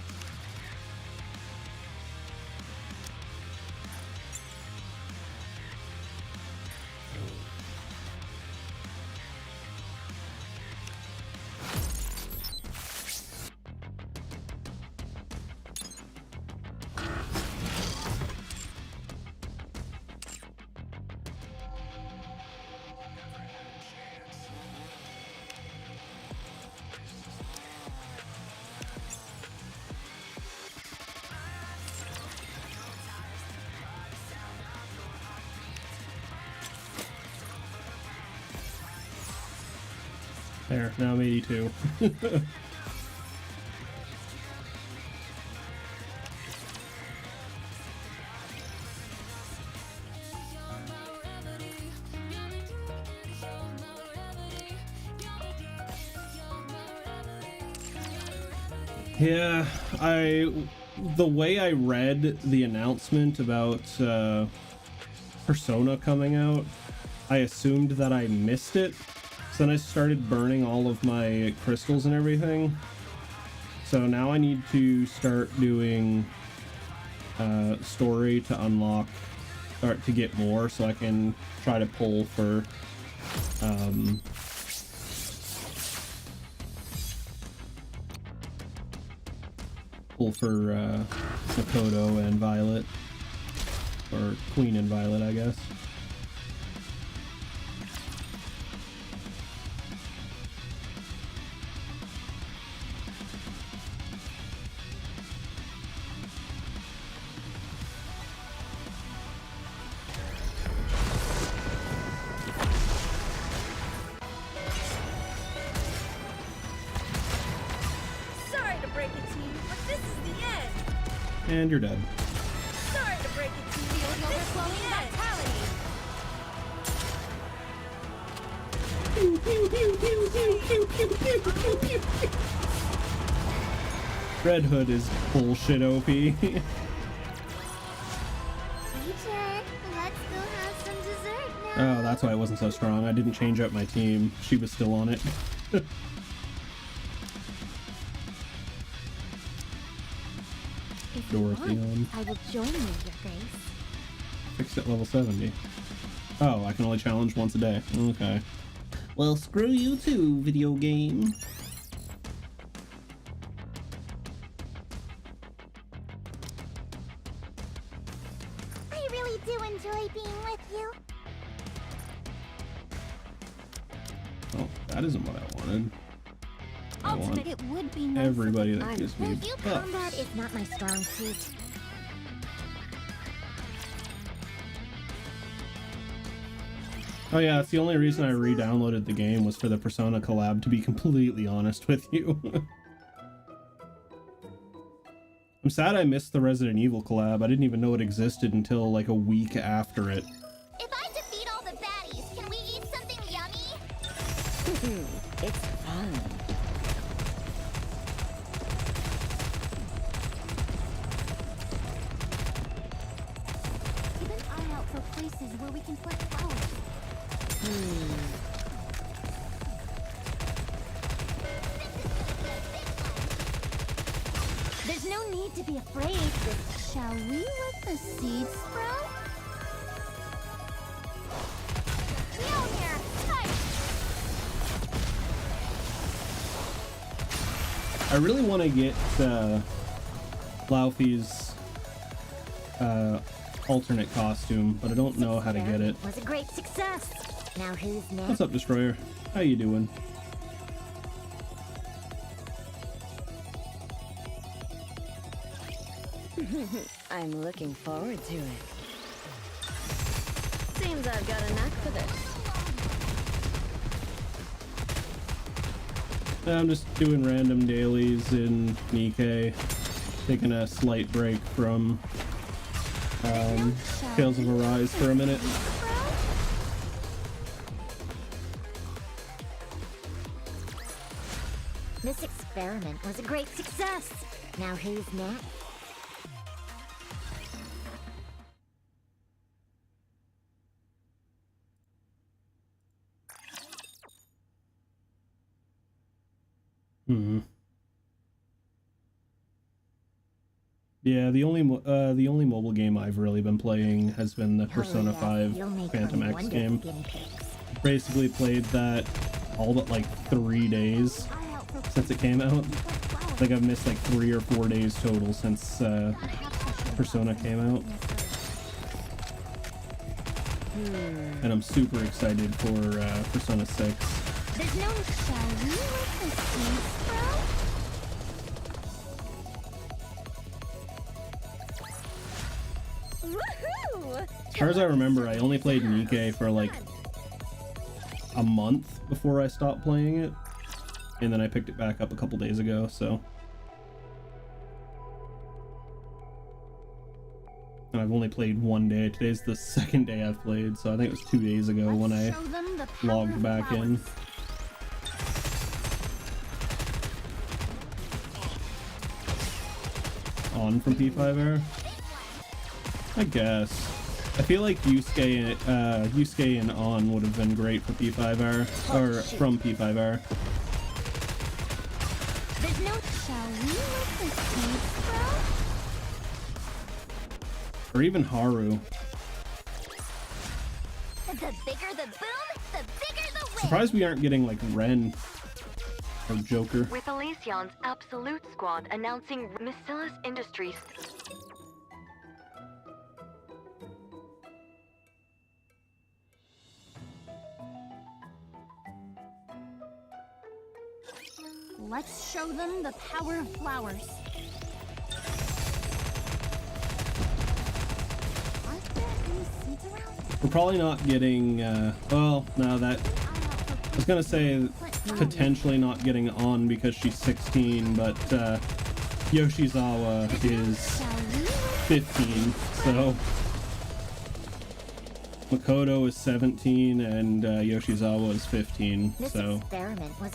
There, now I'm 82. Yeah, the way I read the announcement about Persona coming out, I assumed that I missed it. So then I started burning all of my crystals and everything. So now I need to start doing story to unlock, or to get more, so I can try to pull for Makoto and Violet, or Queen and Violet, I guess. And you're dead. Sorry to break it to you. Feel the overflowing vitality. Red Hood is bullshit OP. Teacher, let's go have some dessert now. Oh, that's why it wasn't so strong. I didn't change up my team. She was still on it. Dorothy on. I will join you, Your Grace. Fixed at level 70. Oh, I can only challenge once a day. Okay. Well, screw you too, video game. I really do enjoy being with you. Oh, that isn't what I wanted. I want Ultimate, it would be nice. everybody that gives me With you, combat buffs. is not my strong suit. Oh yeah, that's the only reason I re-downloaded the game was for the Persona collab, to be completely honest with you. I'm sad I missed the Resident Evil collab. I didn't even know it existed until like a week after it. If I defeat all the baddies, can we eat something yummy? It's fun. Keep an eye out for places where we can put flowers. There's no need to be afraid. Shall we let the seeds sprout? Mjolnir, touch! I really want to get Laufey's alternate costume, but I don't know how to get it. Was a great success. Now who's next? What's up, Destroyer? How you doing? I'm looking forward to it. Seems I've got a knack for this. I'm just doing random dailies in Nikkei, taking a slight break from Tales of Arise for a minute. This experiment was a great success. Now who's next? Yeah, the only mobile game I've really been playing has been the Persona 5 Phantom X game. Basically played that all but like 3 days since it came out. I think I've missed like 3 or 4 days total since Persona came out. And I'm super excited for Persona 6. There's no shall we like the seeds, bro? Woohoo! As far as I remember, I only played Nikke for like a month before I stopped playing it. And then I picked it back up a couple days ago, so. And I've only played 1 day. Today's the second day I've played, so I think it was 2 days ago when I logged back in. On from P5 era? I guess. I feel like Yusuke and On would have been great for P5 era, or from P5 era. There's no shall we like the seeds, bro? Or even Haru. The bigger the boom, the bigger the win. Surprised we aren't getting like Ren or Joker. With Elysion's Absolute Squad announcing Miscellus Industries. Let's show them the power of flowers. Aren't there any seeds around? We're probably not getting, well, no, that, I was gonna say potentially not getting On because she's 16, but, Yoshizawa is 15, so Makoto is 17 and Yoshizawa is 15, so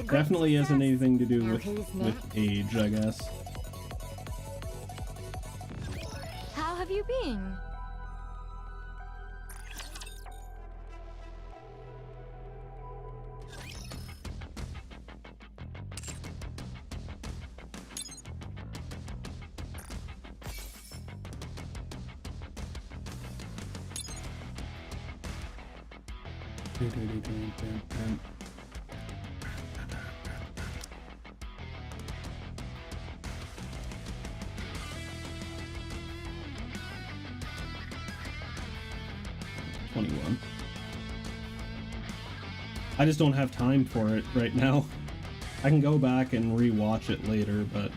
definitely hasn't anything to do with age, I guess. How have you been? I just don't have time for it right now. I can go back and re-watch it later, but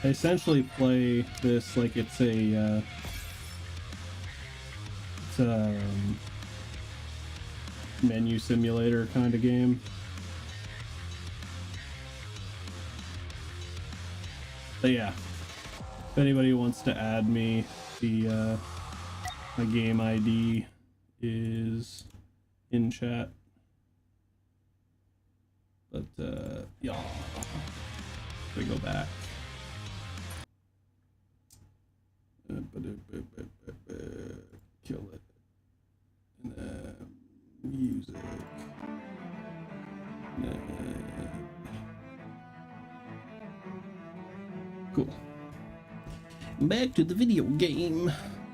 I essentially play this like it's a menu simulator kind of game. But yeah, if anybody wants to add me, the my game ID is in chat. But yeah, we go back. Kill it. And music. Cool. Back to the video game.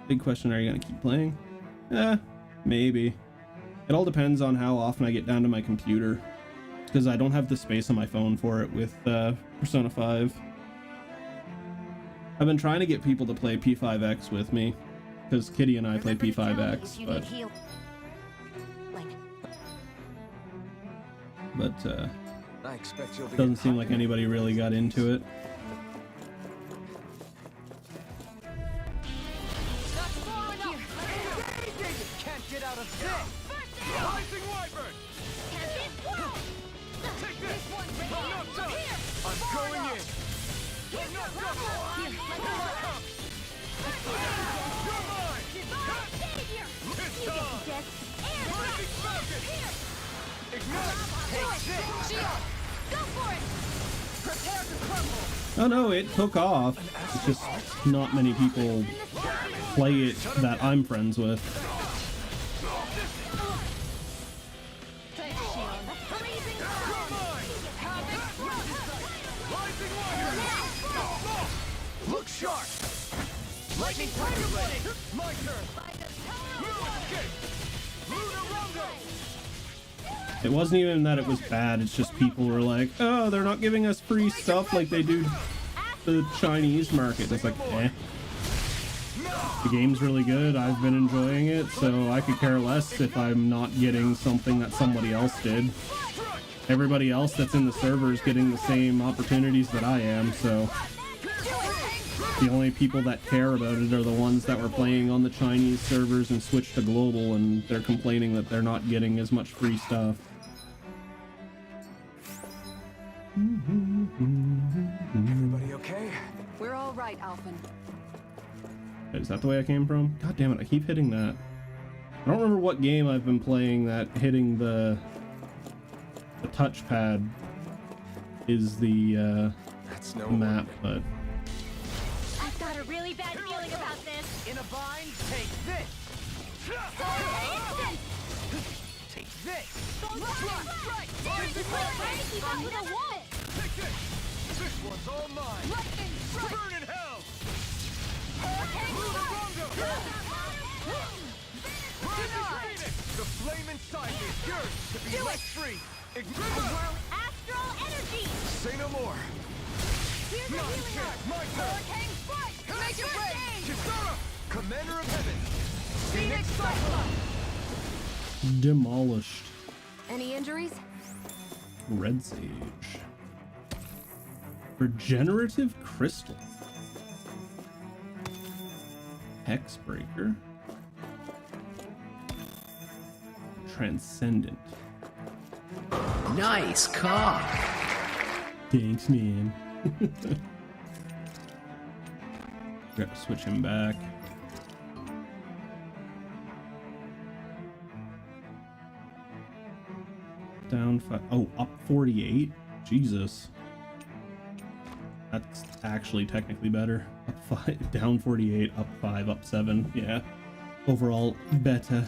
Big question, are you gonna keep playing? Maybe. It all depends on how often I get down to my computer. because I don't have the space on my phone for it with Persona 5. I've been trying to get people to play P5X with me, because Kitty and I play P5X, but I expect you'll be doesn't seem like anybody really got into it. Can't get out of this! Rising Wyvern! Take this! I'm not done! I'm going in! I'm not done! You're mine! It's time! Rising Falcon! Ignite! Take this! Shield! Go for it! Prepare to crumble! Oh no, it took off. It's just not many people play it that I'm friends with. Look sharp! Lightning Tiger Blade! My turn! It wasn't even that it was bad, it's just people were like, oh, they're not giving us free stuff like they do the Chinese market. It's like, eh. The game's really good, I've been enjoying it, so I could care less if I'm not getting something that somebody else did. Everybody else that's in the server is getting the same opportunities that I am, so the only people that care about it are the ones that were playing on the Chinese servers and switched to global, and they're complaining that they're not getting as much free stuff. Everybody okay? We're all right, Alphen. Is that the way I came from? God damn it, I keep hitting that. I don't remember what game I've been playing that hitting the touchpad is the That's no map, but I've got a really bad feeling about this. In a bind, take this! Take this! Strike! Rising Wyvern! With a what? Take this! This one's all mine! Lightning strike! Burn in hell! The flame inside me is yours to be let free! Ignite! Astral energy! Say no more! Here's the healing arm! My turn! Hurricane strike! Make it rain! Kisara! Commander of Heaven! Phoenix Cyclops! demolished. Any injuries? Red Sage. Regenerative Crystal. Hexbreaker. Transcendent. Nice cock. Thanks, man. Got to switch him back. Down 5. Oh, up 48? Jesus. That's actually technically better. Up 5, down 48, up 5, up 7. Yeah. Overall, better.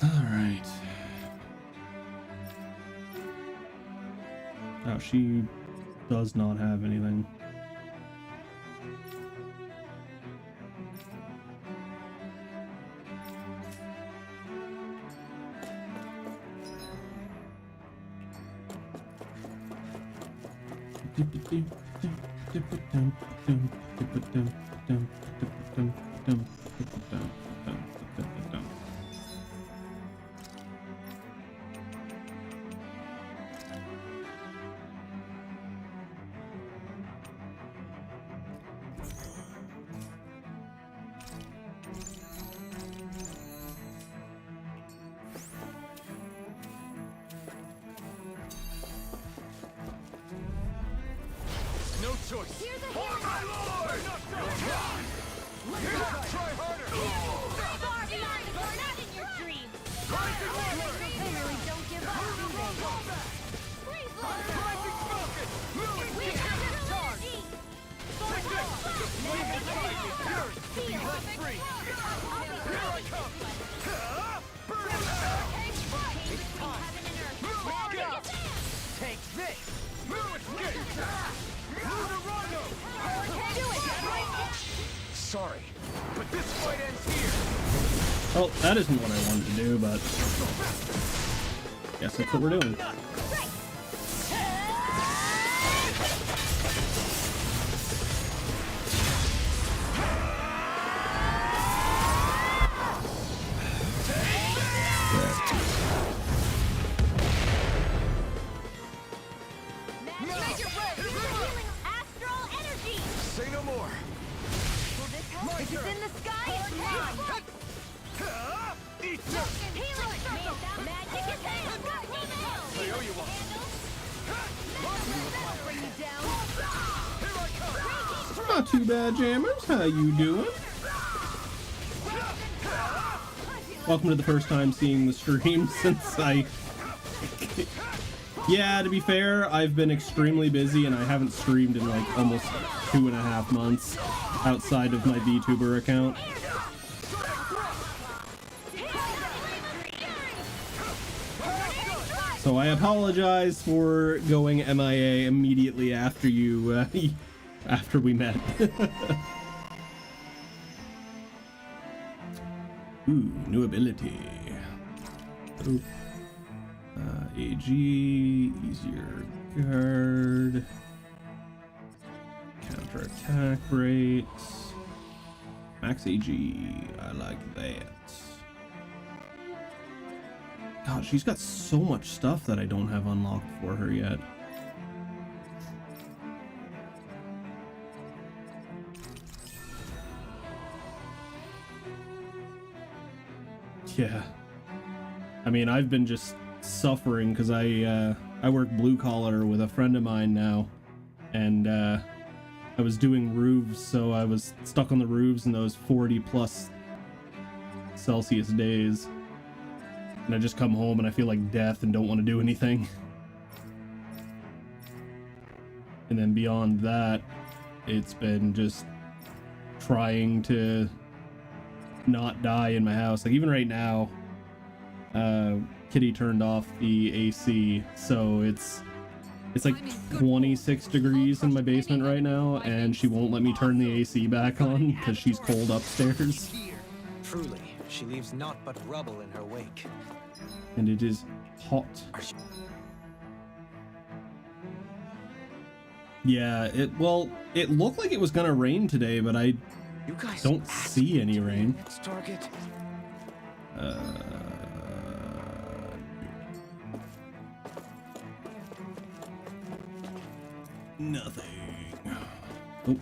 Alright. Oh, she does not have anything. No choice. For my lord! Try harder! Far beyond the not in your dreams. Rising Warlord! They really don't give up, do they? Freeze Lord! Rising Falcon! We have an energy! Take this! The flame inside me is yours to be let free! Here I come! Burn in hell! It's time! Move escape! Take this! Move escape! sorry, but this fight ends here. Well, that isn't what I wanted to do, but guess that's what we're doing. Say no more. If it's in the sky, it's mine! Eat Healing circle! Magic is in! I owe you one. Bring me down! Not too bad, Jammers. How you doing? Welcome to the first time seeing the stream since I... Yeah, to be fair, I've been extremely busy and I haven't streamed in like almost 2.5 months outside of my VTuber account. So I apologize for going MIA immediately after you, after we met. Ooh, new ability. Ooh. AG, easier guard, counter attack rates, max AG, I like that. God, she's got so much stuff that I don't have unlocked for her yet. Yeah. I mean, I've been just suffering because I work blue collar with a friend of mine now, and I was doing roofs, so I was stuck on the roofs in those 40+ Celsius days, and I just come home and I feel like death and don't want to do anything. And then beyond that, it's been just trying to not die in my house. Like even right now, Kitty turned off the AC, so it's like 26 degrees in my basement right now, and she won't let me turn the AC back on because she's cold upstairs. Truly, she leaves naught but rubble in her wake. And it is hot. Yeah, it looked like it was gonna rain today, but I don't see any rain. Target. Nothing. Oh.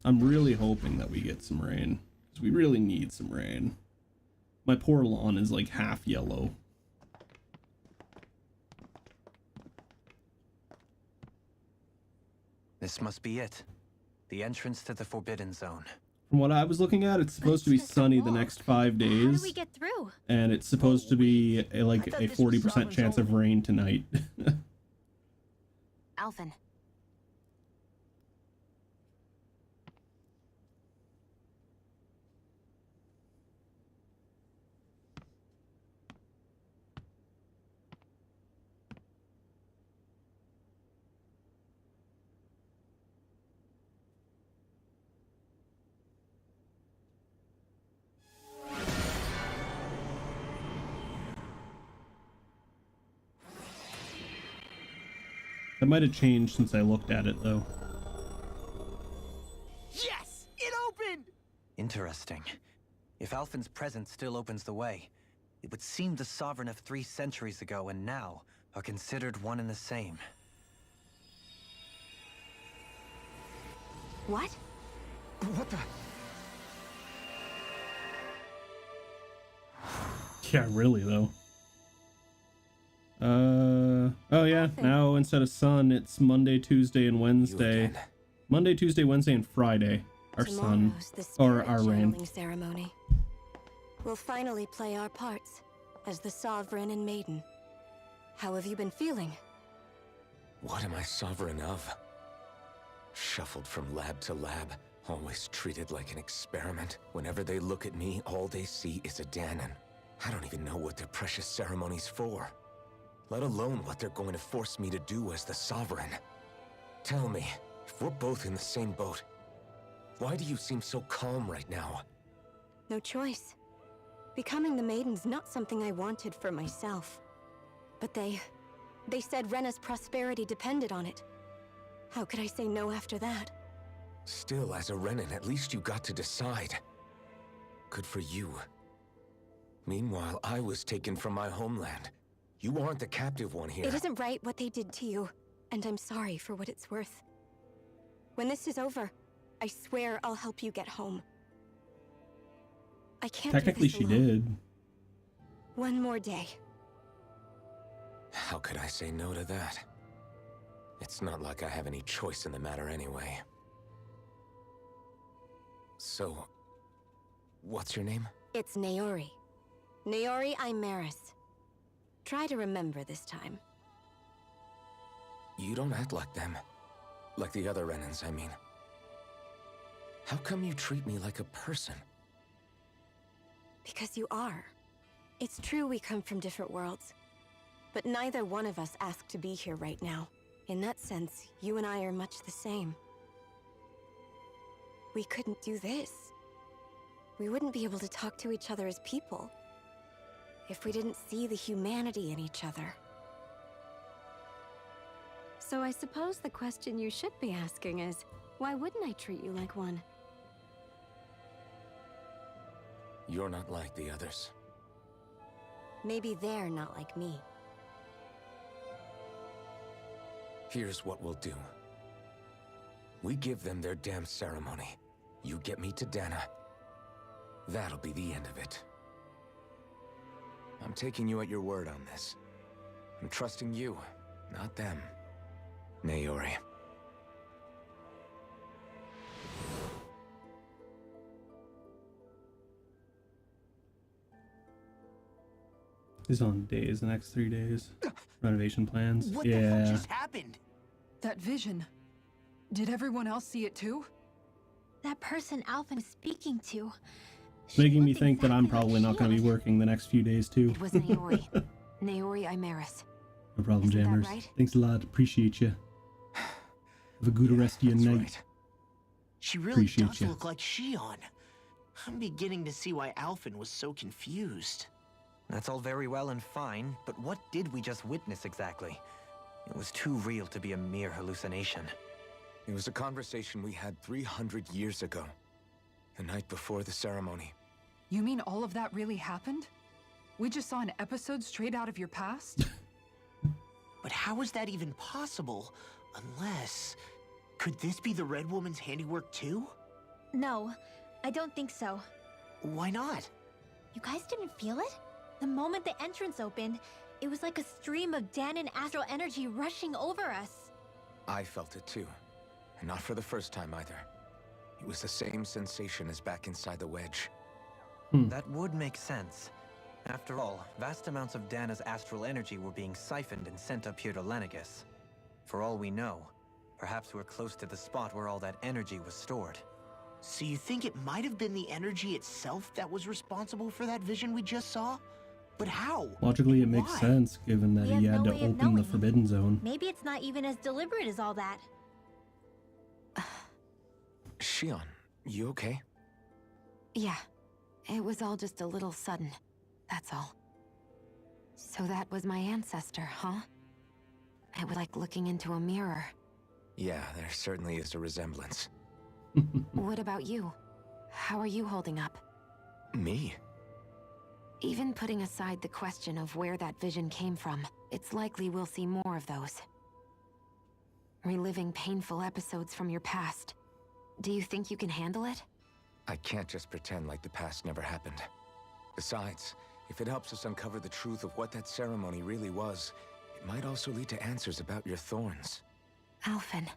I'm really hoping that we get some rain, because we really need some rain. My poor lawn is like half yellow. This must be it. The entrance to the Forbidden Zone. From what I was looking at, it's supposed to be sunny the next 5 days. How do we get through? And it's supposed to be like a 40% chance of rain tonight. Alphen. That might have changed since I looked at it, though. Yes! It opened! Interesting. If Alphen's presence still opens the way, it would seem the Sovereign of 3 centuries ago and now are considered one and the same. What? What the? Yeah, really, though. Oh yeah, now instead of sun, it's Monday, Tuesday, and Wednesday. Monday, Tuesday, Wednesday, and Friday. Our sun, or our rain. Ceremony. We'll finally play our parts as the Sovereign and Maiden. How have you been feeling? What am I sovereign of? Shuffled from lab to lab, always treated like an experiment. Whenever they look at me, all they see is a Dahnan. I don't even know what their precious ceremony's for. let alone what they're going to force me to do as the Sovereign. Tell me, if we're both in the same boat, why do you seem so calm right now? No choice. Becoming the Maiden's not something I wanted for myself. But they said Rena's prosperity depended on it. How could I say no after that? Still, as a Renan, at least you got to decide. Good for you. Meanwhile, I was taken from my homeland. You aren't the captive one here. It isn't right what they did to you, and I'm sorry for what it's worth. When this is over, I swear I'll help you get home. I can't Technically, do this she alone. did. One more day. How could I say no to that? It's not like I have any choice in the matter anyway. So, what's your name? It's Naori. Naori Imaris. Try to remember this time. You don't act like them. Like the other Renans, I mean. How come you treat me like a person? Because you are. It's true we come from different worlds. But neither one of us asked to be here right now. In that sense, you and I are much the same. We couldn't do this. We wouldn't be able to talk to each other as people if we didn't see the humanity in each other. So I suppose the question you should be asking is, why wouldn't I treat you like one? You're not like the others. Maybe they're not like me. Here's what we'll do. We give them their damn ceremony. You get me to Dana. That'll be the end of it. I'm taking you at your word on this. I'm trusting you, not them. Naori. He's on days, the next 3 days. Renovation plans. What yeah. the hell just happened? That vision. Did everyone else see it too? That person Alphen is speaking to. It's making me think that I'm probably not going to be working the next few days too. It was Naori. Naori Imaris. No problem, Isn't that Jammers. right? Thanks a lot. Appreciate you. Have a good rest of your night. Right. She really Appreciate does ya. look like Shion. I'm beginning to see why Alphen was so confused. That's all very well and fine, but what did we just witness exactly? It was too real to be a mere hallucination. It was a conversation we had 300 years ago. The night before the ceremony. You mean all of that really happened? We just saw an episode straight out of your past? But how is that even possible? Unless... Could this be the Red Woman's handiwork too? No, I don't think so. Why not? You guys didn't feel it? The moment the entrance opened, it was like a stream of Danon astral energy rushing over us. I felt it too. And not for the first time either. It was the same sensation as back inside the wedge. That would make sense. After all, vast amounts of Dana's astral energy were being siphoned and sent up here to Lenegus. For all we know, perhaps we're close to the spot where all that energy was stored. So you think it might have been the energy itself that was responsible for that vision we just saw? But how? Logically, it makes Why? sense given that We he have had no to way of open the knowing. Forbidden Zone. Maybe it's not even as deliberate as all that. Shion, you okay? Yeah. It was all just a little sudden. That's all. So that was my ancestor, huh? It was like looking into a mirror. Yeah, there certainly is a resemblance. What about you? How are you holding up? Me? Even putting aside the question of where that vision came from, it's likely we'll see more of those. Reliving painful episodes from your past. Do you think you can handle it? I can't just pretend like the past never happened. Besides, if it helps us uncover the truth of what that ceremony really was, it might also lead to answers about your thorns. Alphen.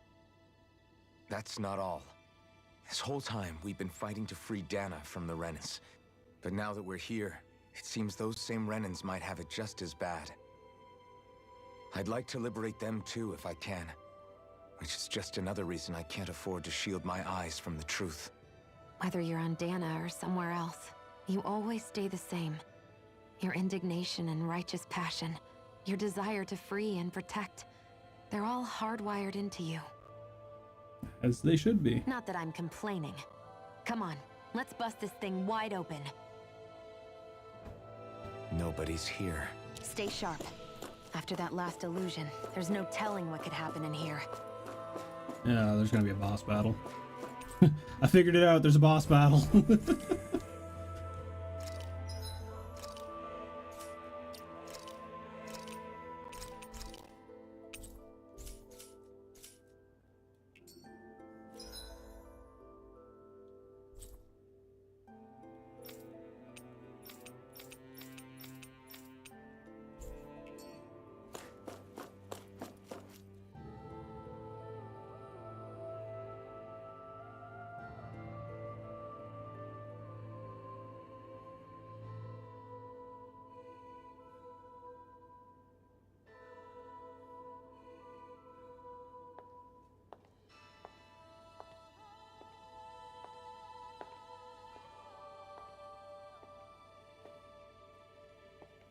That's not all. This whole time, we've been fighting to free Dana from the Renans. But now that we're here, it seems those same Renans might have it just as bad. I'd like to liberate them too if I can. Which is just another reason I can't afford to shield my eyes from the truth. Whether you're on Dana or somewhere else, you always stay the same. Your indignation and righteous passion, your desire to free and protect, they're all hardwired into you. As they should be. Not that I'm complaining. Come on, let's bust this thing wide open. Nobody's here. Stay sharp. After that last illusion, there's no telling what could happen in here. Yeah, there's gonna be a boss battle. I figured it out, there's a boss battle.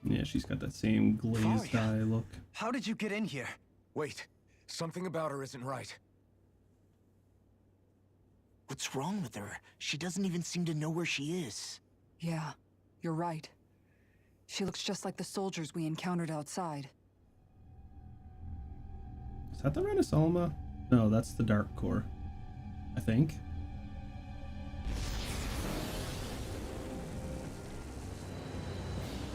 Yeah, she's got that same glazed Varia, eye look. How did you get in here? Wait, something about her isn't right. What's wrong with her? She doesn't even seem to know where she is. Yeah, you're right. She looks just like the soldiers we encountered outside. Is that the Renaissance? No, that's the Dark Core, I think.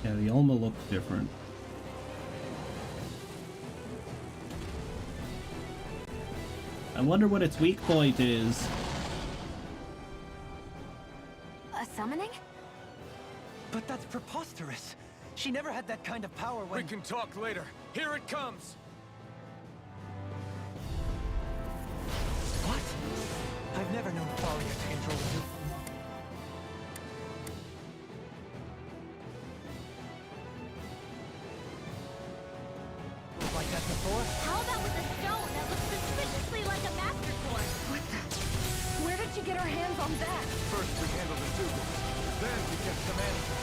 Yeah, the Alma looked different. I wonder what its weak point is. A summoning? But that's preposterous. She never had that kind of power when— We can talk later. Here it comes! What? I've never known Thalia to control you. Like that before? How about with a stone that looks suspiciously like a master core? What the? Where did she get her hands on that? First we handle the Dougal, then we get some answers.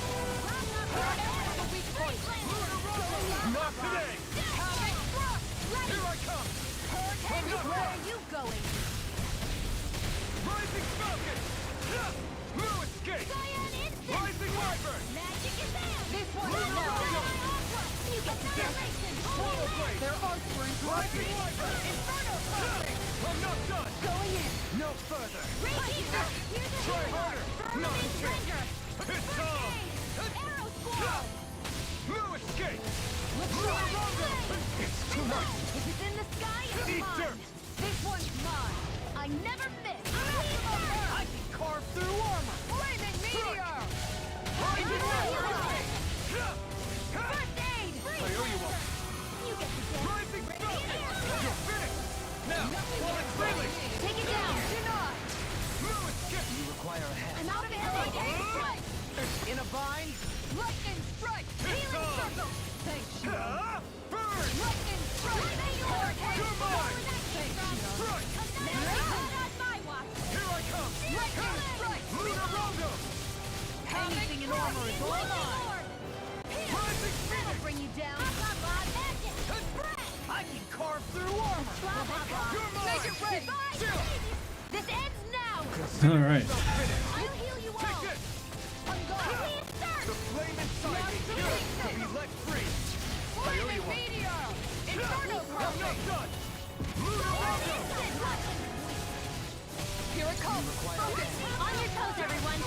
Not today! Here I come! Where are you going? Rising Falcon! No escape! Rising Wyvern! Magic is there! This one is You get the generation! Total Blade! Their arts were Rising Wyvern! Inferno Crossing! I'm not done! Going in! No further! Here's the Try healer! harder! Not a chance! It's on! Arrow Squall! No escape! It's too much! If it's in the sky, it's Eat mine! dirt! This one's mine! I never miss! I can carve through armor! Flaming meteor! Rising Wyvern! First aid! I owe you one! You get the dance! Rising Falcon! You're finished! Now, while it's failing! Take it down! Deny! No escape! You require a hand. I'm out of arrows! In a bind? Lightning strike! It's Healing on! circle! Thanks, Shion! Burn! Lightning strike! Meteor! You're mine! Strike! Not on my watch! Here I come! Lightning strike! Lunar Rondo! Anything in armor is all mine! Rising That'll Phoenix! bring you down! Magic! Spread! I can carve through armor! You're mine! Make it ready! This ends now! All right. I'll heal you all! Take this! I'm going! The flame inside me yearns to be let free! I owe you one! Meteor! Inferno I'm not Crossing! done! Lunar Rondo! Here it comes! On your toes, everyone!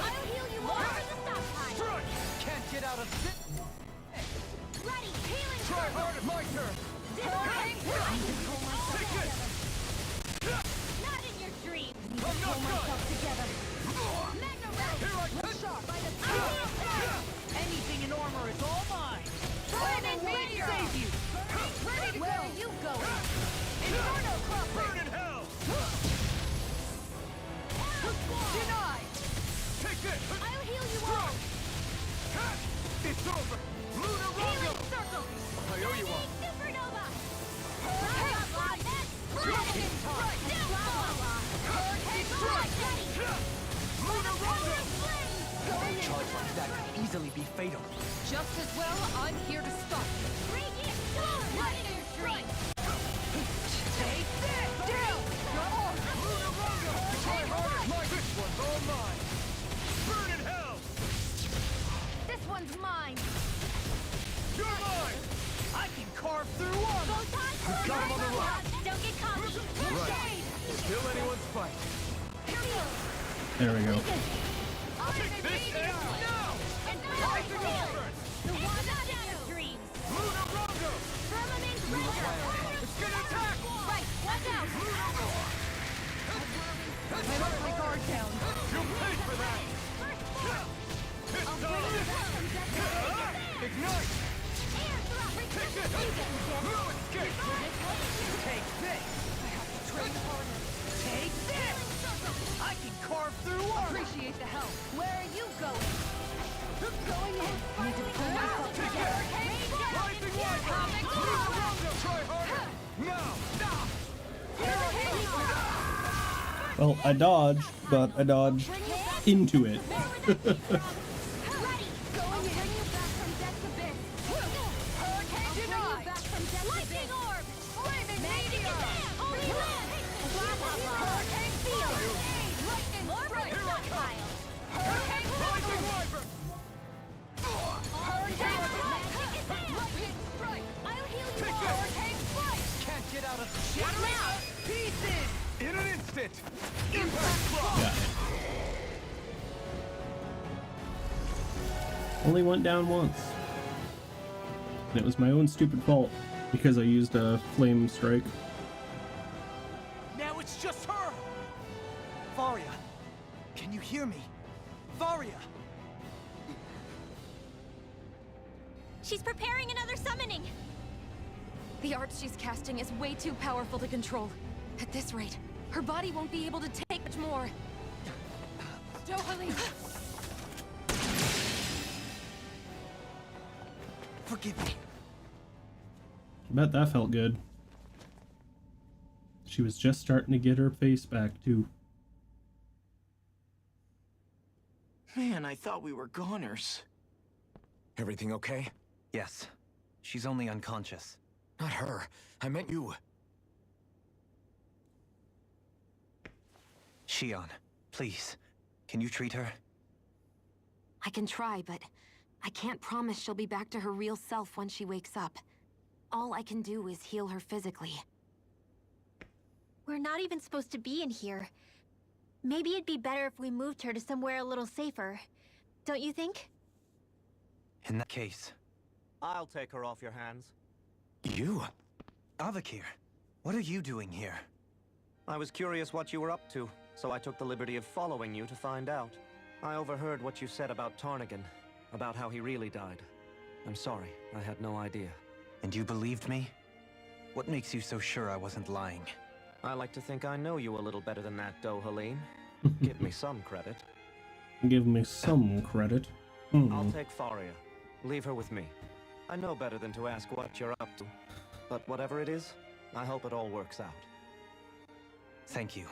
I'll heal you all for the stop time! Strike! Can't get out of this. Ready! Healing Try circle! harder! My turn! Take this! Not in your dreams! I'm not done! Together! Mega Ray! Here I come! Sharp by the side! Anything in armor is all mine! Flaming meteor! Save you! Ready to Where are you going? Inferno Crossing! Burn in hell! Denied! Take this! I'll heal you all! It's over! Lunar Rondo! Healing circle! I owe you one! Supernova! Lightning strike! Hurricane strike! Ready! Lunar Rondo! Going in! that could easily be fatal. Just as well, I'm here to stop you. Radiant Storm! Lightning Stream! Take this! Down! Try harder! This one's all mine! Burn in hell! This one's mine! You're mine! I can carve through armor! Got him on the run! Don't get caught! Right. Still anyone's fight. There we go. Take this now! Rising Order! The one that dreams! Luna Rongo! Firmament Render! It's gonna attack! Right, watch out! I let my guard down. You'll pay for that! It's time! Ignite! Take this! No escape! Take this! I have to train harder. Take this! I can carve through armor! Appreciate the help. Where are you going? Going in. Need to pull myself Take together. it! Rising Wiper! Luna Rongo! Try harder! Now! Well, I dodged, but I dodged into it. Lightning Orb! Flaming Meteor! Holy Land! Hurricane Field! Lightning Orb! Stockpile! Hurricane Rising Wiper! Lightning Strike! I'll heal you Take all! this! Hurricane Flight! Can't get out of Shattering out! pieces! In an instant! Impact Block! Got it. Only went down once. And it was my own stupid fault because I used a flame strike. Now it's just her! Varia, can you hear me? Varia! She's preparing another summoning! The art she's casting is way too powerful to control. At this rate, her body won't be able to take much more. Dohalim! Forgive me. I bet that felt good. She was just starting to get her face back, too. Man, I thought we were goners. Everything okay? Yes. She's only unconscious. Not her. I meant you. Shion, please. Can you treat her? I can try, but I can't promise she'll be back to her real self when she wakes up. All I can do is heal her physically. We're not even supposed to be in here. Maybe it'd be better if we moved her to somewhere a little safer. Don't you think? In that case... I'll take her off your hands. You? Avakir, what are you doing here? I was curious what you were up to, so I took the liberty of following you to find out. I overheard what you said about Tarnigan, about how he really died. I'm sorry, I had no idea. And you believed me? What makes you so sure I wasn't lying? I like to think I know you a little better than that, Dohalim. Give me some credit. Give me some credit. I'll take Faria. Leave her with me. I know better than to ask what you're up to. But whatever it is, I hope it all works out. Thank you.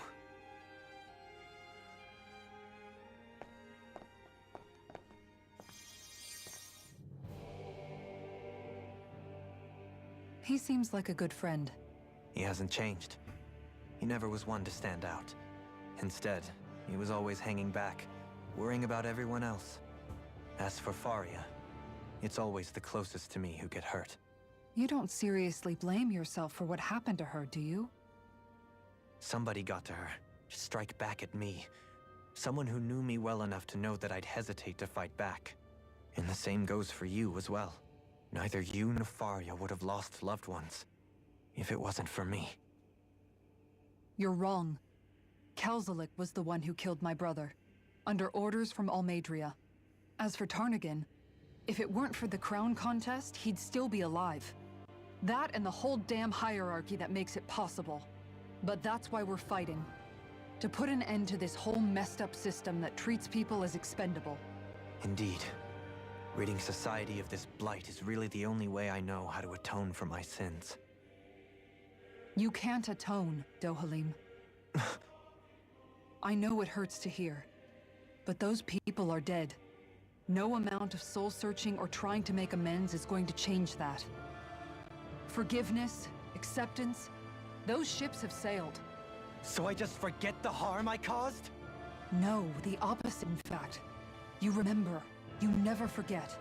He seems like a good friend. He hasn't changed. He never was one to stand out. Instead, he was always hanging back, worrying about everyone else. As for Faria, it's always the closest to me who get hurt. You don't seriously blame yourself for what happened to her, do you? Somebody got to her, to strike back at me. Someone who knew me well enough to know that I'd hesitate to fight back. And the same goes for you as well. Neither you nor Faria would have lost loved ones, if it wasn't for me. You're wrong. Kelzelik was the one who killed my brother, under orders from Almeidria. As for Tarnigan, if it weren't for the crown contest, he'd still be alive. That and the whole damn hierarchy that makes it possible. But that's why we're fighting. To put an end to this whole messed up system that treats people as expendable. Indeed. Ridding society of this blight is really the only way I know how to atone for my sins. You can't atone, Dohalim. I know it hurts to hear, but those people are dead. No amount of soul-searching or trying to make amends is going to change that. Forgiveness, acceptance, those ships have sailed. So I just forget the harm I caused? No, the opposite, in fact. You remember. You never forget.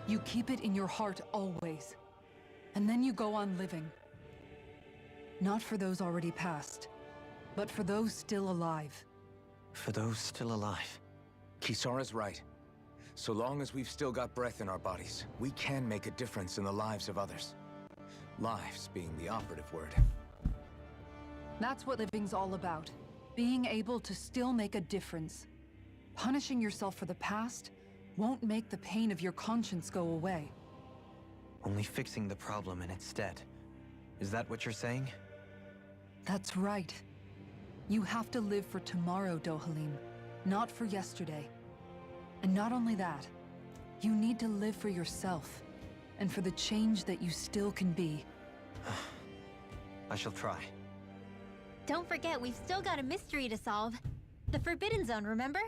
You keep it in your heart always. And then you go on living. Not for those already past, but for those still alive. For those still alive. Kisara's right. So long as we've still got breath in our bodies, we can make a difference in the lives of others. Lives being the operative word. That's what living's all about. Being able to still make a difference. Punishing yourself for the past won't make the pain of your conscience go away. Only fixing the problem in its stead. Is that what you're saying? That's right. You have to live for tomorrow, Dohalim, not for yesterday. And not only that, you need to live for yourself, and for the change that you still can be. I shall try. Don't forget, we've still got a mystery to solve. The Forbidden Zone, remember?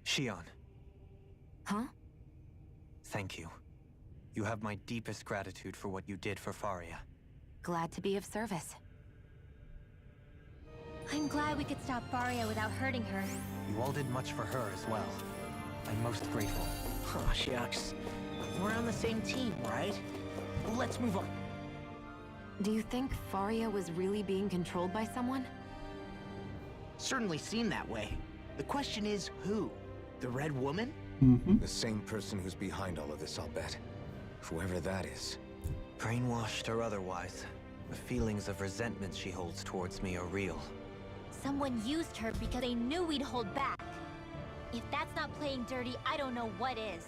Shion. Huh? Thank you. You have my deepest gratitude for what you did for Faria. Glad to be of service. I'm glad we could stop Faria without hurting her. You all did much for her as well. I'm most grateful. Oh, shucks. We're on the same team, right? Let's move on. Do you think Faria was really being controlled by someone? Certainly seemed that way. The question is, who? The Red Woman? The same person who's behind all of this, I'll bet. Whoever that is. Brainwashed or otherwise, the feelings of resentment she holds towards me are real. Someone used her because they knew we'd hold back. If that's not playing dirty, I don't know what is.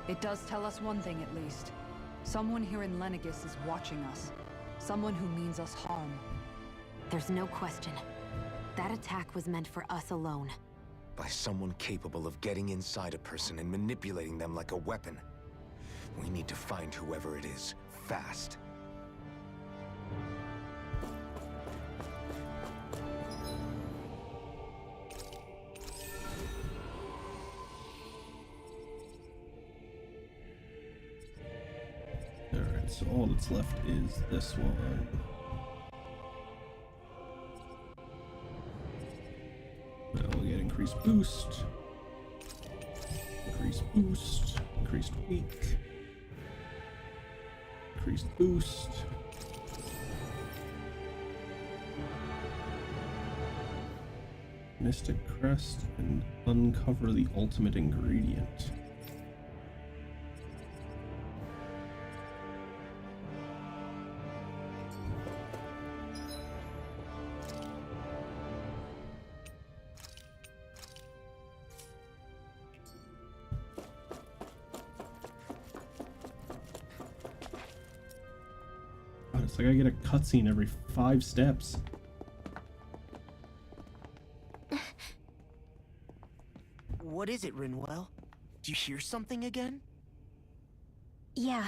It does tell us one thing at least. Someone here in Lenegis is watching us. Someone who means us harm. There's no question. That attack was meant for us alone. By someone capable of getting inside a person and manipulating them like a weapon. We need to find whoever it is, fast. Alright, so all that's left is this one. Now we'll get increased boost, increased weak, increased boost. Mystic Crest and uncover the ultimate ingredient. God, it's like I get a cutscene every 5 steps. What is it, Rinwell? Do you hear something again? Yeah.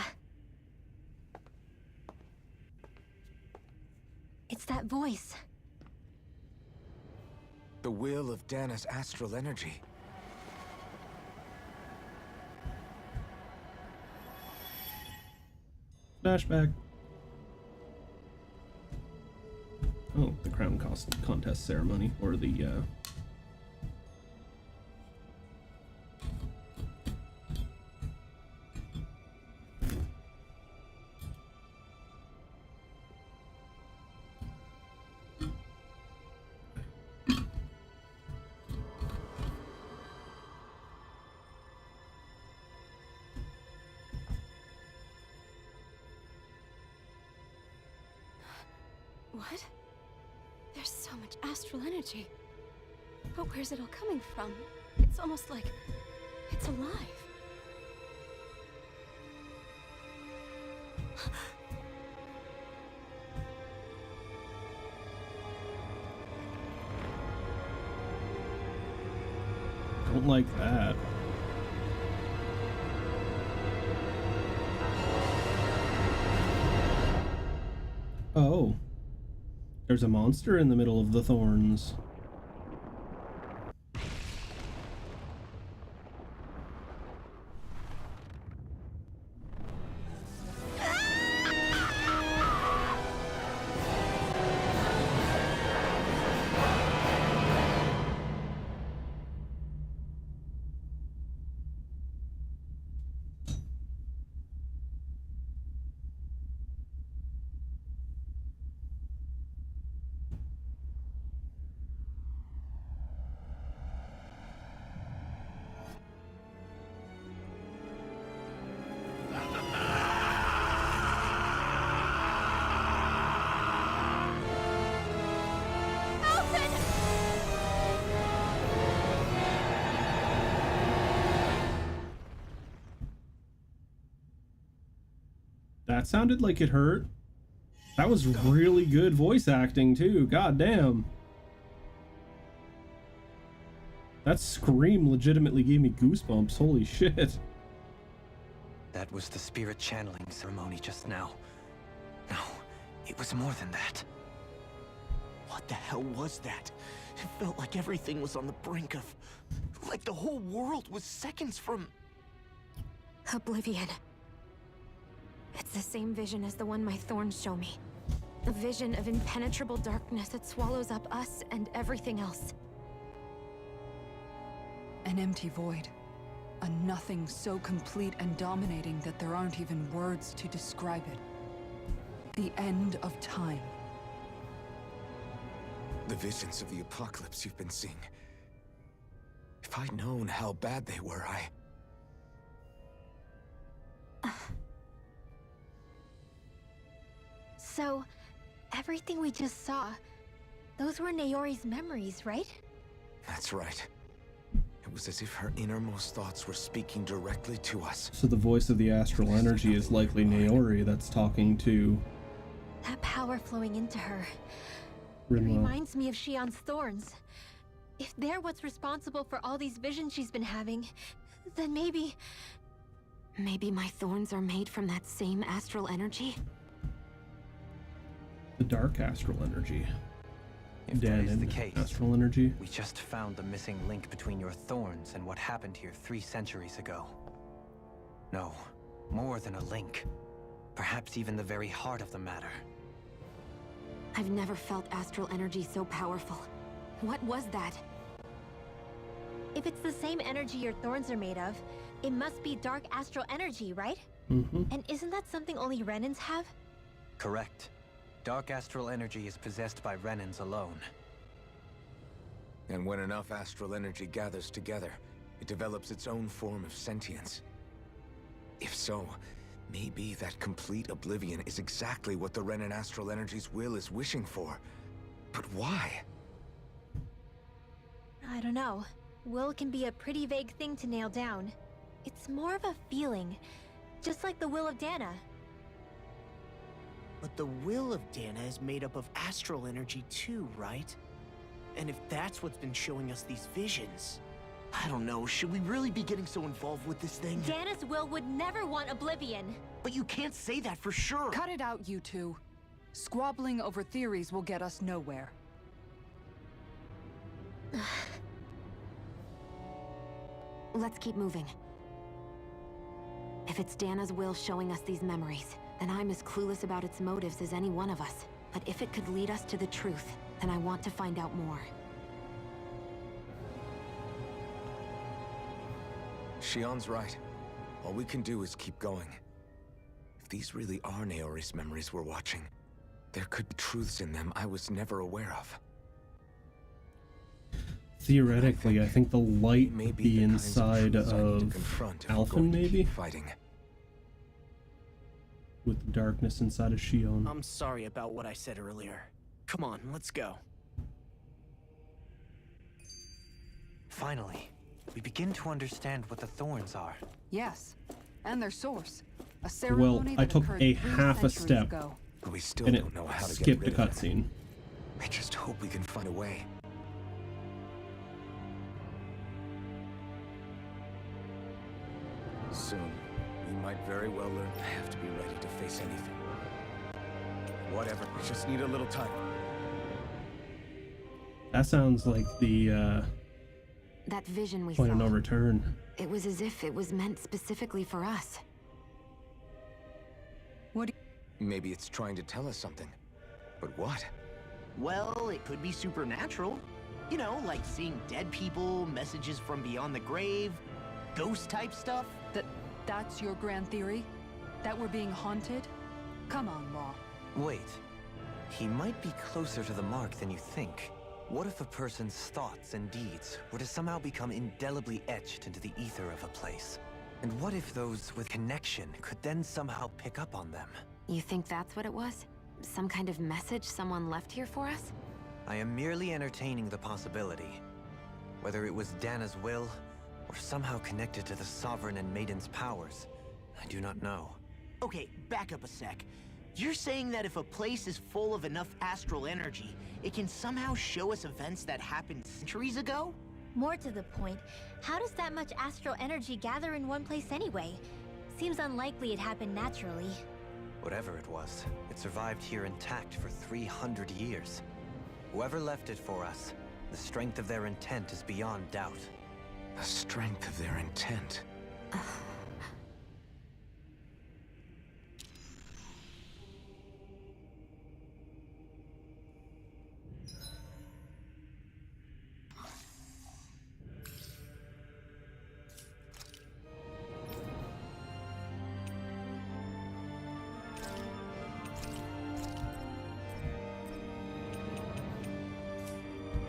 It's that voice. The will of Dana's astral energy. Flashback. Oh, the crown contest ceremony, or the What? There's so much astral energy. But where's it all coming from? It's almost like it's alive. don't like that. Oh. There's a monster in the middle of the thorns. That sounded like it hurt. That was really good voice acting too. God damn. That scream legitimately gave me goosebumps. Holy shit. That was the spirit channeling ceremony just now. No, it was more than that. What the hell was that? It felt like everything was on the brink of... like the whole world was seconds from... Oblivion. It's the same vision as the one my thorns show me. A vision of impenetrable darkness that swallows up us and everything else. An empty void. A nothing so complete and dominating that there aren't even words to describe it. The end of time. The visions of the apocalypse you've been seeing. If I'd known how bad they were, So, everything we just saw, those were Naori's memories, right? That's right. It was as if her innermost thoughts were speaking directly to us. So the voice of the astral energy is likely Naori that's talking to That power flowing into her. It Rinlo. reminds me of Shion's thorns. If they're what's responsible for all these visions she's been having, then maybe... Maybe my thorns are made from that same astral energy? The dark astral energy. If that is the Danon case, astral energy. we just found the missing link between your thorns and what happened here 3 centuries ago. No, more than a link. Perhaps even the very heart of the matter. I've never felt astral energy so powerful. What was that? If it's the same energy your thorns are made of, it must be dark astral energy, right? Mm-hmm. And isn't that something only Renans have? Correct. Dark astral energy is possessed by Renans alone. And when enough astral energy gathers together, it develops its own form of sentience. If so, maybe that complete oblivion is exactly what the Renan astral energy's will is wishing for. But why? I don't know. Will can be a pretty vague thing to nail down. It's more of a feeling, just like the will of Dana. But the will of Dana is made up of astral energy too, right? And if that's what's been showing us these visions... I don't know, should we really be getting so involved with this thing? Dana's will would never want oblivion. But you can't say that for sure! Cut it out, you two. Squabbling over theories will get us nowhere. Let's keep moving. If it's Dana's will showing us these memories, then I'm as clueless about its motives as any one of us. But if it could lead us to the truth, then I want to find out more. Shion's right. All we can do is keep going. If these really are Naori's memories we're watching, there could be truths in them I was never aware of. Theoretically, I think the light May would be be the kinds of inside truths I need to of confront if we're Alphen, going to maybe? keep fighting. With the darkness inside of Shion. I'm sorry about what I said earlier. Come on, let's go. Finally, we begin to understand what the thorns are. Yes, and their source. A Well, ceremony I that took occurred a 3 half a centuries step, ago. But we still and don't know how to get skipped a rid of it. cutscene. I just hope we can find a way. Soon, we might very well learn to have to be ready to face anything. Whatever, we just need a little time. That sounds like the That vision we point saw. of no return. It was as if it was meant specifically for us. Maybe it's trying to tell us something. But what? Well, it could be supernatural. You know, like seeing dead people, messages from beyond the grave, ghost-type stuff. That's your grand theory? That we're being haunted? Come on, Law. Wait. He might be closer to the mark than you think. What if a person's thoughts and deeds were to somehow become indelibly etched into the ether of a place? And what if those with connection could then somehow pick up on them? You think that's what it was? Some kind of message someone left here for us? I am merely entertaining the possibility. Whether it was Dana's will, or somehow connected to the Sovereign and Maiden's powers, I do not know. Okay, back up a sec. You're saying that if a place is full of enough astral energy, it can somehow show us events that happened centuries ago? More to the point, how does that much astral energy gather in one place anyway? Seems unlikely it happened naturally. Whatever it was, it survived here intact for 300 years. Whoever left it for us, the strength of their intent is beyond doubt. The strength of their intent.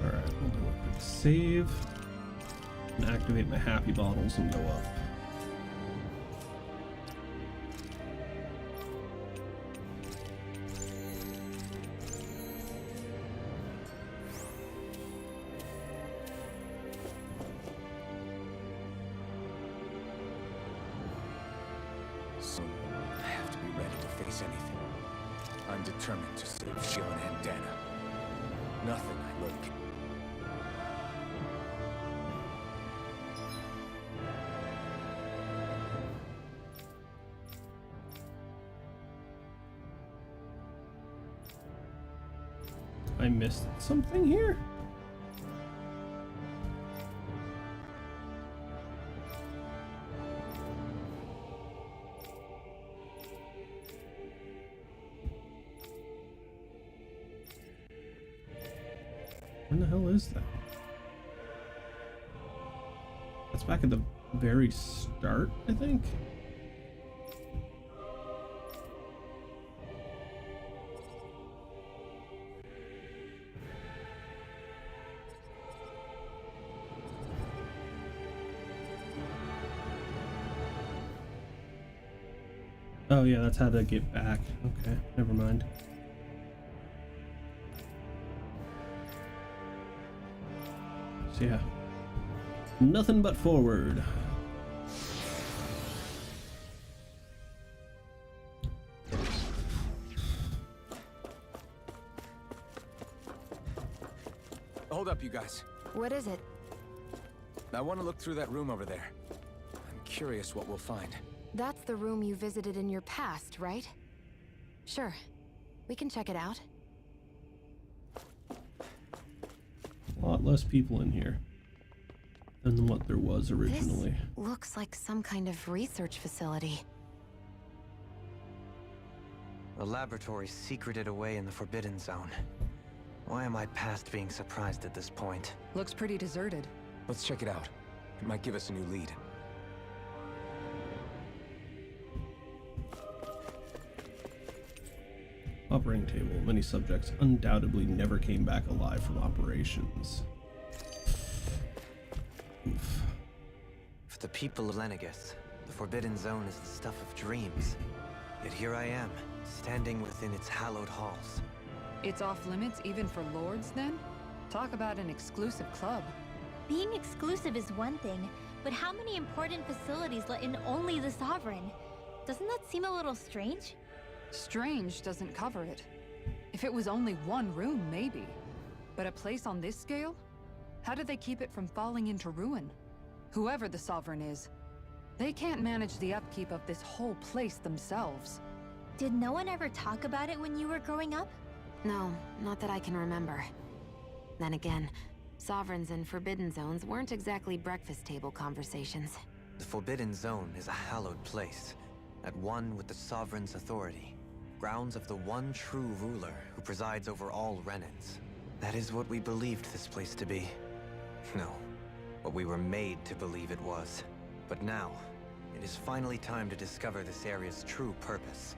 Alright, we'll do a quick save and activate my happy bottles and go up. Soon, I have to be ready to face anything. I'm determined to save Shion and Dana. Nothing I love can. I missed something here? Where the hell is that? That's back at the very start, I think. Oh yeah, that's how to get back. Okay, never mind. So yeah, nothing but forward. Hold up, you guys. What is it? I want to look through that room over there. I'm curious what we'll find. That's the room you visited in your past, right? Sure. We can check it out. A lot less people in here than what there was originally. This looks like some kind of research facility. A laboratory secreted away in the Forbidden Zone. Why am I past being surprised at this point? Looks pretty deserted. Let's check it out. It might give us a new lead. Operating table. Many subjects undoubtedly never came back alive from operations. Oof. For the people of Lenegis, the Forbidden Zone is the stuff of dreams. Yet here I am, standing within its hallowed halls. It's off limits even for lords, then? Talk about an exclusive club. Being exclusive is one thing, but how many important facilities let in only the Sovereign? Doesn't that seem a little strange? Strange doesn't cover it. If it was only one room, maybe. But a place on this scale? How did they keep it from falling into ruin? Whoever the Sovereign is, they can't manage the upkeep of this whole place themselves. Did no one ever talk about it when you were growing up? No, not that I can remember. Then again, Sovereigns and Forbidden Zones weren't exactly breakfast table conversations. The Forbidden Zone is a hallowed place, at one with the Sovereign's authority. Grounds of the one true ruler who presides over all Renans. That is what we believed this place to be. No, what we were made to believe it was. But now, it is finally time to discover this area's true purpose,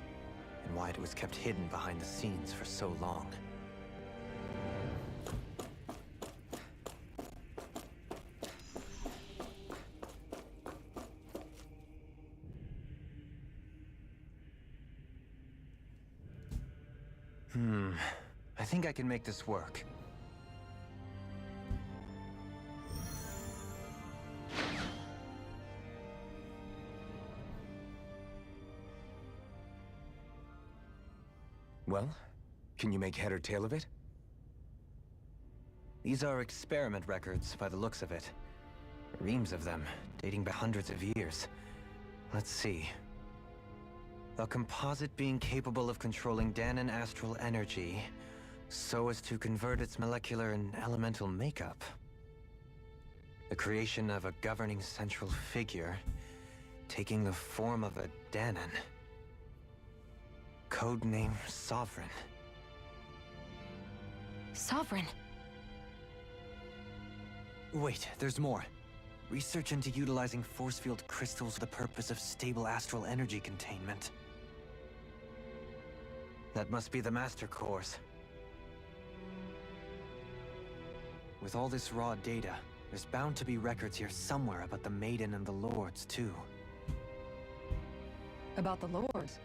and why it was kept hidden behind the scenes for so long. I think I can make this work. Well, can you make head or tail of it? These are experiment records by the looks of it. Reams of them, dating back hundreds of years. Let's see. A composite being capable of controlling Dahnan astral energy so as to convert its molecular and elemental makeup. The creation of a governing central figure taking the form of a Dahnan. Codename Sovereign. Sovereign? Wait, there's more. Research into utilizing force field crystals for the purpose of stable astral energy containment. That must be the Master Cores. With all this raw data, there's bound to be records here somewhere about the Maiden and the Lords, too. About the Lords?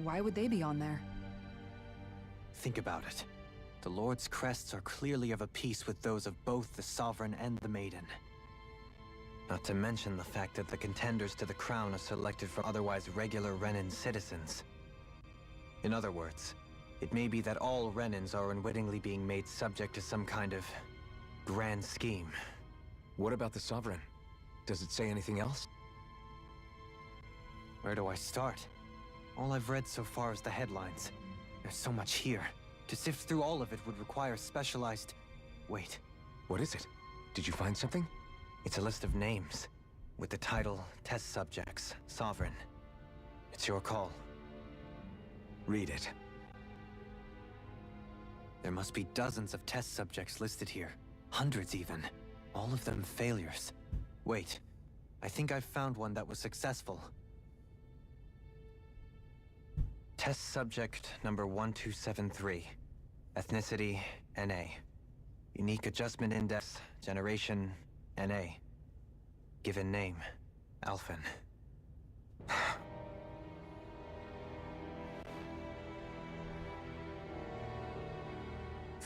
Why would they be on there? Think about it. The Lord's crests are clearly of a piece with those of both the Sovereign and the Maiden. Not to mention the fact that the contenders to the crown are selected from otherwise regular Renan citizens. In other words, it may be that all Renans are unwittingly being made subject to some kind of grand scheme. What about the Sovereign? Does it say anything else? Where do I start? All I've read so far is the headlines. There's so much here. To sift through all of it would require specialized... Wait. What is it? Did you find something? It's a list of names, with the title Test Subjects, Sovereign. It's your call. Read it. There must be dozens of test subjects listed here. Hundreds even. All of them failures. Wait. I think I've found one that was successful. Test subject number 1273. Ethnicity, NA. Unique Adjustment Index, Generation, NA. Given name, Alphen.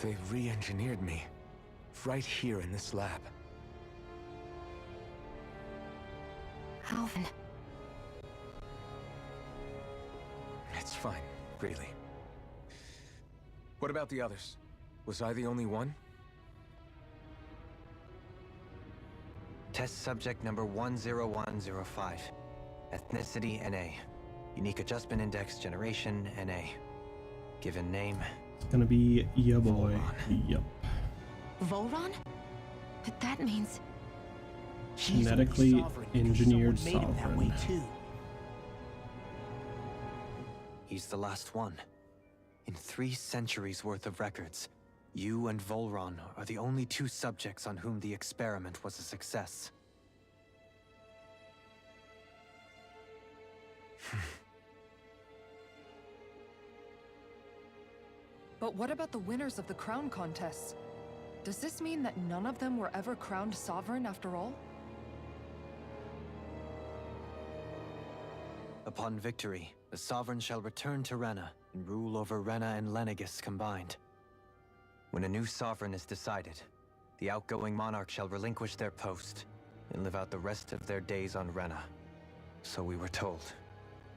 They've re-engineered me. Right here in this lab. Alphen. It's fine, really. What about the others? Was I the only one? Test subject number 10105. Ethnicity, NA. Unique Adjustment Index, Generation, NA. Given name... It's gonna be ya boy. Yup. Volron? But that means... Genetically engineered Sovereign. He's the last one. In 3 centuries worth of records, you and Volron are the only 2 subjects on whom the experiment was a success. But what about the winners of the crown contests? Does this mean that none of them were ever crowned sovereign after all? Upon victory, the Sovereign shall return to Rena and rule over Rena and Lenegis combined. When a new Sovereign is decided, the outgoing monarch shall relinquish their post and live out the rest of their days on Rena. So we were told.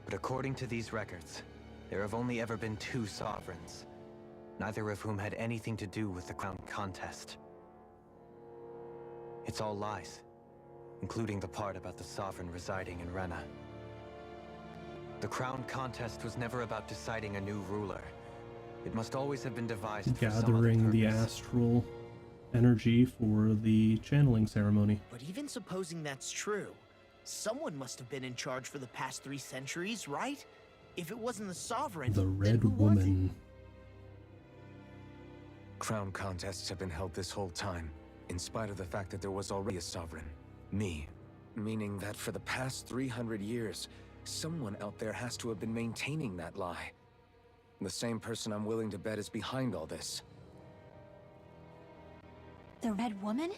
But according to these records, there have only ever been 2 Sovereigns, neither of whom had anything to do with the crown contest. It's all lies, including the part about the Sovereign residing in Rena. The crown contest was never about deciding a new ruler. It must always have been devised for some other Gathering the purpose. astral energy for the channeling ceremony. But even supposing that's true, someone must have been in charge for the past 3 centuries, right? If it wasn't the Sovereign, The then Red who was it? Woman. Crown contests have been held this whole time, in spite of the fact that there was already a Sovereign. Me. Meaning that for the past 300 years, someone out there has to have been maintaining that lie. The same person I'm willing to bet is behind all this. The Red Woman?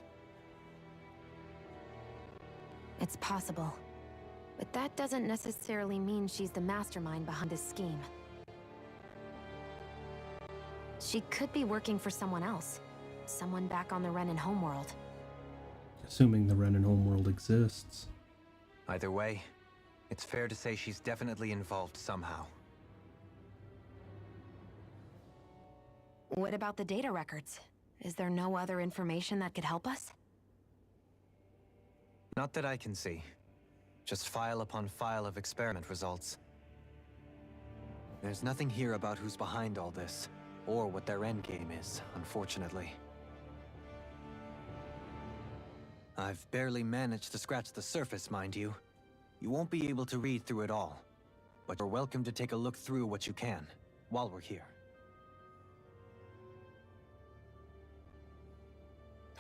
It's possible. But that doesn't necessarily mean she's the mastermind behind this scheme. She could be working for someone else. Someone back on the Renan homeworld. Assuming the Renan homeworld exists. Either way, it's fair to say she's definitely involved somehow. What about the data records? Is there no other information that could help us? Not that I can see. Just file upon file of experiment results. There's nothing here about who's behind all this, or what their endgame is, unfortunately. I've barely managed to scratch the surface, mind you. You won't be able to read through it all, but you're welcome to take a look through what you can, while we're here.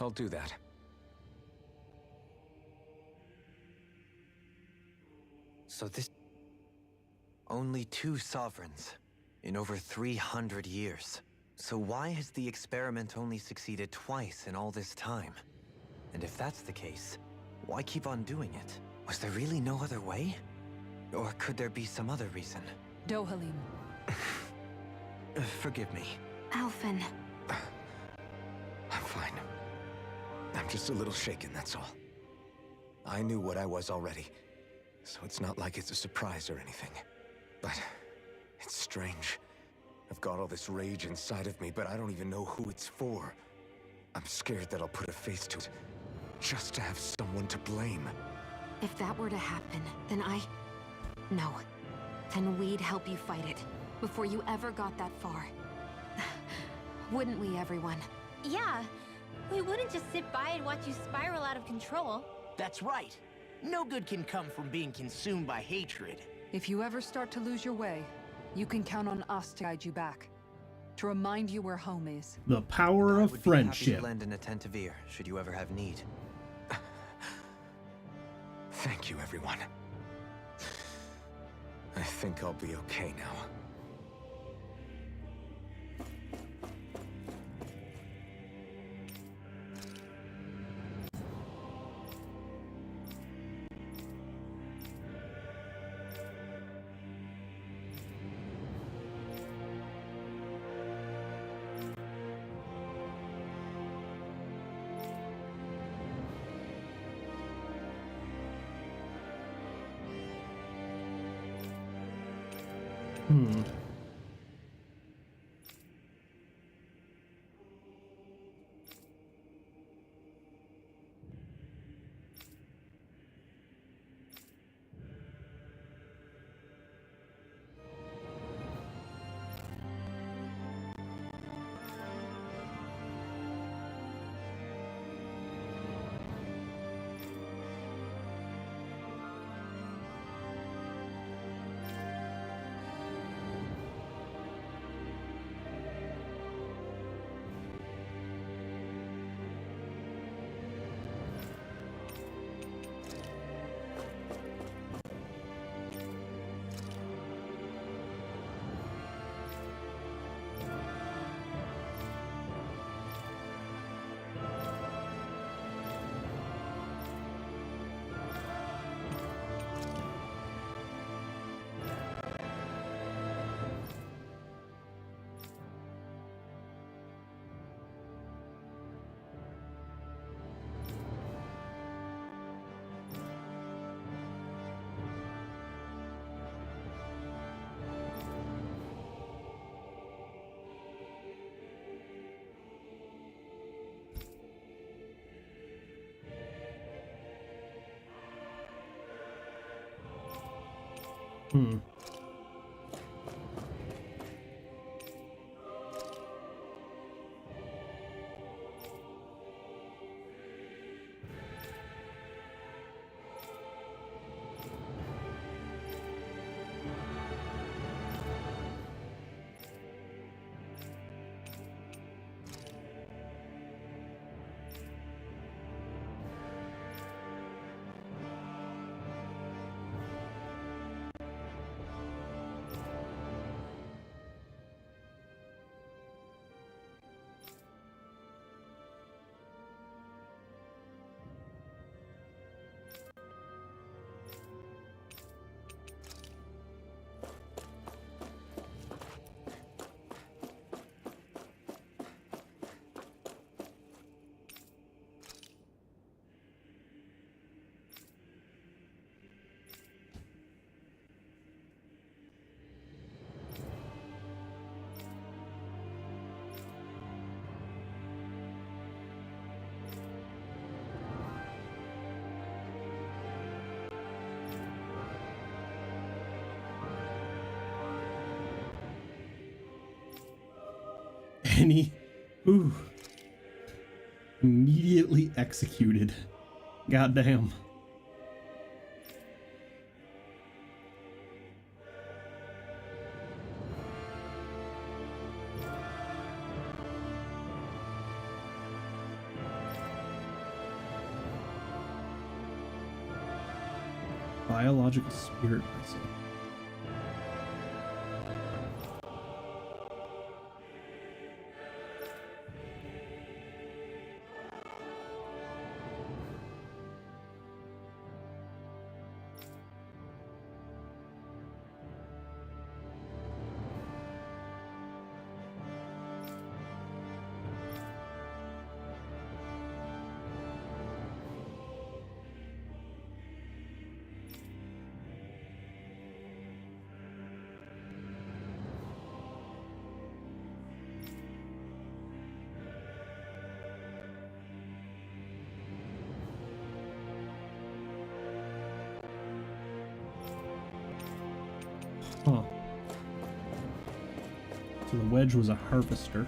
I'll do that. So this... Only 2 sovereigns in over 300 years. So why has the experiment only succeeded twice in all this time? And if that's the case, why keep on doing it? Was there really no other way? Or could there be some other reason? Dohalim. Forgive me. Alphen. I'm fine. I'm just a little shaken, that's all. I knew what I was already, so it's not like it's a surprise or anything. But it's strange. I've got all this rage inside of me, but I don't even know who it's for. I'm scared that I'll put a face to it, just to have someone to blame. If that were to happen, then No. Then we'd help you fight it, before you ever got that far. Wouldn't we, everyone? Yeah. We wouldn't just sit by and watch you spiral out of control. That's right. No good can come from being consumed by hatred. If you ever start to lose your way, you can count on us to guide you back. To remind you where home is. The power of Happy friendship. to lend an attentive ear, should you ever have need. Thank you, everyone. I think I'll be okay now. And he, ooh, immediately executed. Goddamn. Biological spirit vessel. Huh. So the wedge was a harvester.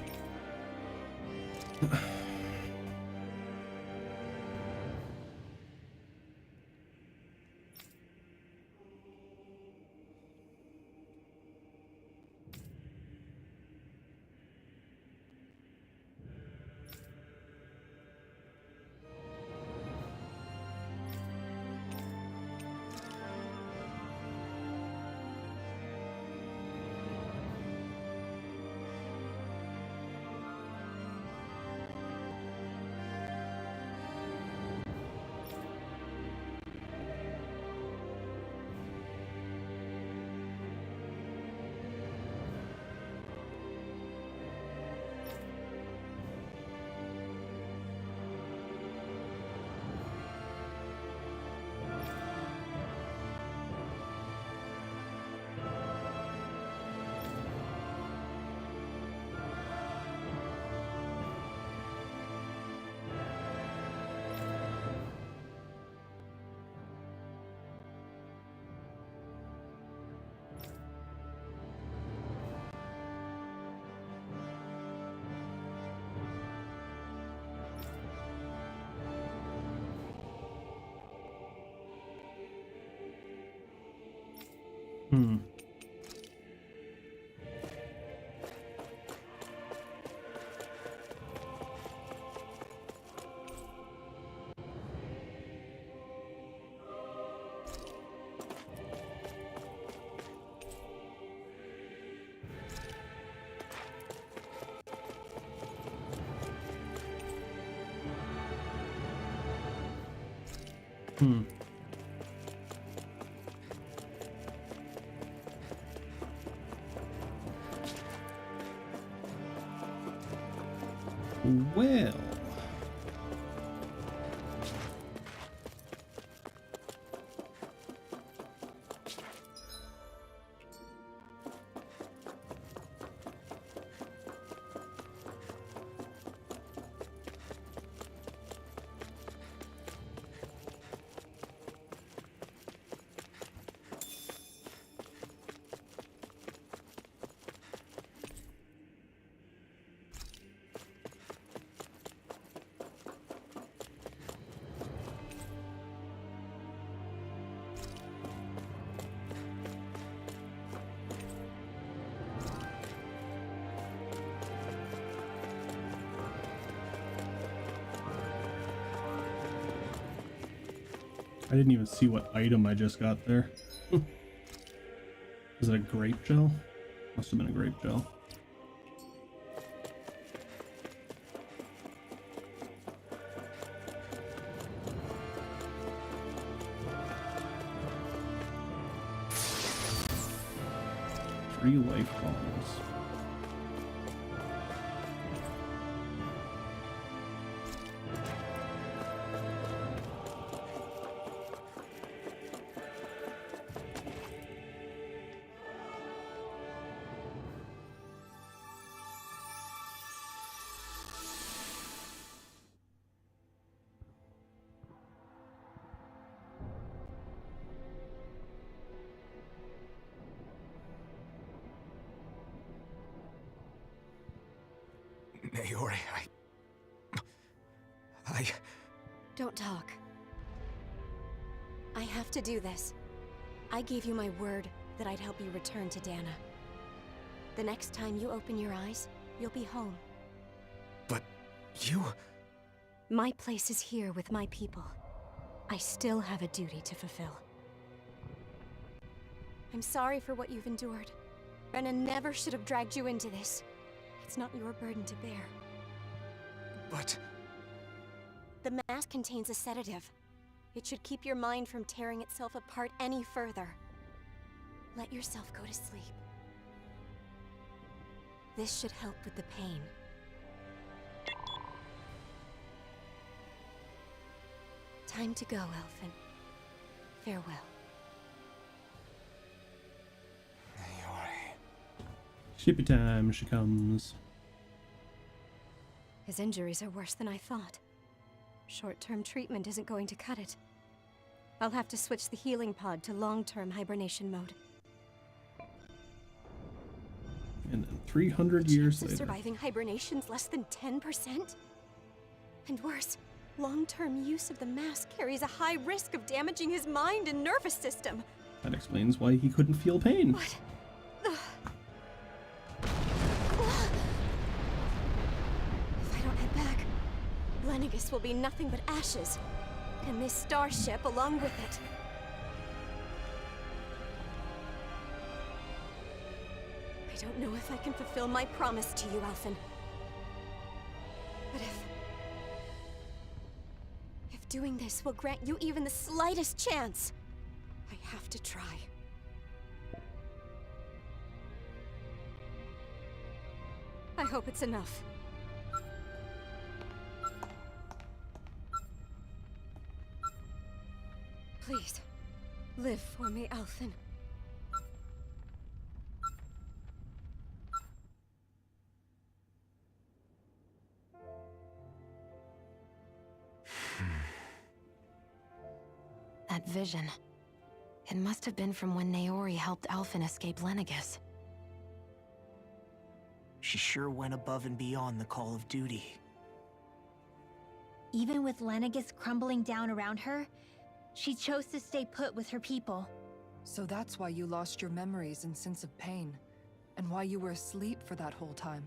Hmm. Hmm. Well. I didn't even see what item I just got there. Is it a grape gel? Must have been a grape gel. Three life bombs. Naori, I... Don't talk. I have to do this. I gave you my word that I'd help you return to Dana. The next time you open your eyes, you'll be home. But you... My place is here with my people. I still have a duty to fulfill. I'm sorry for what you've endured. Rena never should have dragged you into this. It's not your burden to bear. But... The mask contains a sedative. It should keep your mind from tearing itself apart any further. Let yourself go to sleep. This should help with the pain. Time to go, Elfin. Farewell. Shippy time, she comes. His injuries are worse than I thought. Short-term treatment isn't going to cut it. I'll have to switch the healing pod to long-term hibernation mode. And then 300 years later. Surviving hibernation's less than 10%? And worse, long-term use of the mask carries a high risk of damaging his mind and nervous system. That explains why he couldn't feel pain. What? If I don't head back, Lenegis will be nothing but ashes. And this starship along with it. I don't know if I can fulfill my promise to you, Alphen. But if doing this will grant you even the slightest chance, I have to try. I hope it's enough. Please, live for me, Alphen. That vision. It must have been from when Naori helped Alphen escape Lenegis. She sure went above and beyond the call of duty. Even with Lenegis crumbling down around her, she chose to stay put with her people. So that's why you lost your memories and sense of pain, and why you were asleep for that whole time.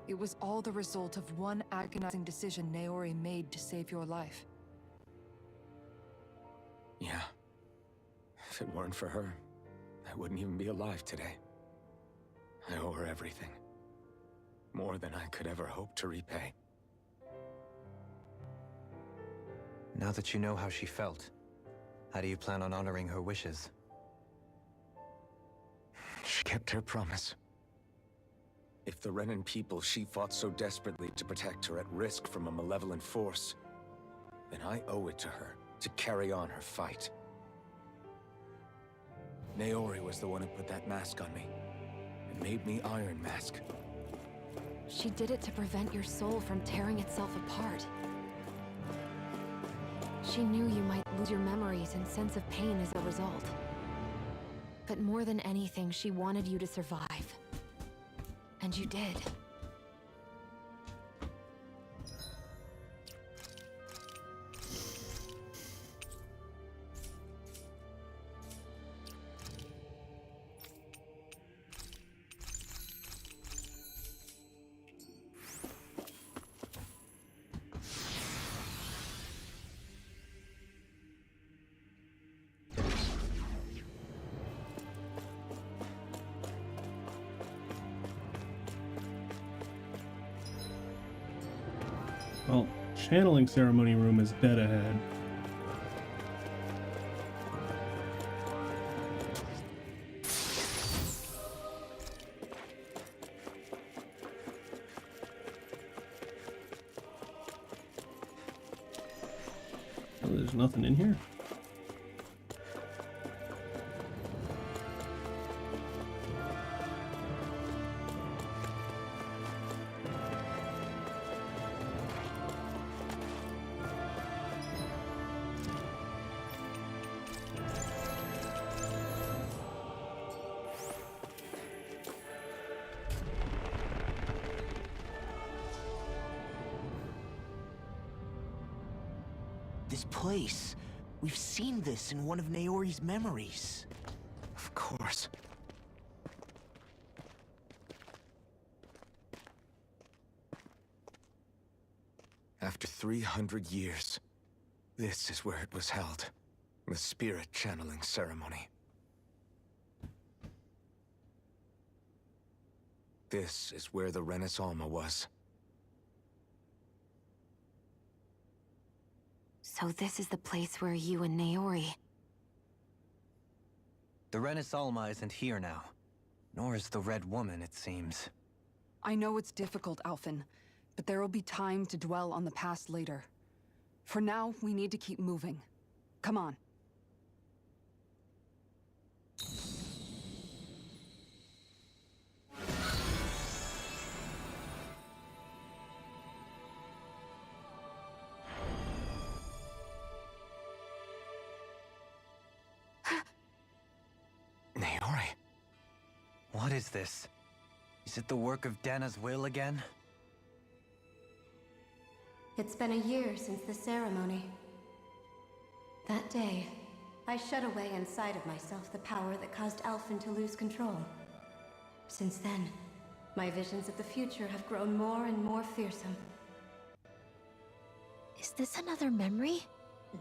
It was all the result of one agonizing decision Naori made to save your life. Yeah. If it weren't for her, I wouldn't even be alive today. I owe her everything. More than I could ever hope to repay. Now that you know how she felt, how do you plan on honoring her wishes? She kept her promise. If the Renan people she fought so desperately to protect are at risk from a malevolent force, then I owe it to her to carry on her fight. Naori was the one who put that mask on me, and made me Iron Mask. She did it to prevent your soul from tearing itself apart. She knew you might lose your memories and sense of pain as a result. But more than anything, she wanted you to survive. And you did. Well, channeling ceremony room is dead ahead. Oh, there's nothing in here. this place. We've seen this in one of Naori's memories. Of course. After 300 years, this is where it was held. The spirit channeling ceremony. This is where the Renis Alma was. So this is the place where you and Naori... The Renis Alma isn't here now. Nor is the Red Woman, it seems. I know it's difficult, Alphen, but there will be time to dwell on the past later. For now, we need to keep moving. Come on. Naori. What is this? Is it the work of Dana's will again? It's been a year since the ceremony. That day, I shut away inside of myself the power that caused Alphen to lose control. Since then, my visions of the future have grown more and more fearsome. Is this another memory?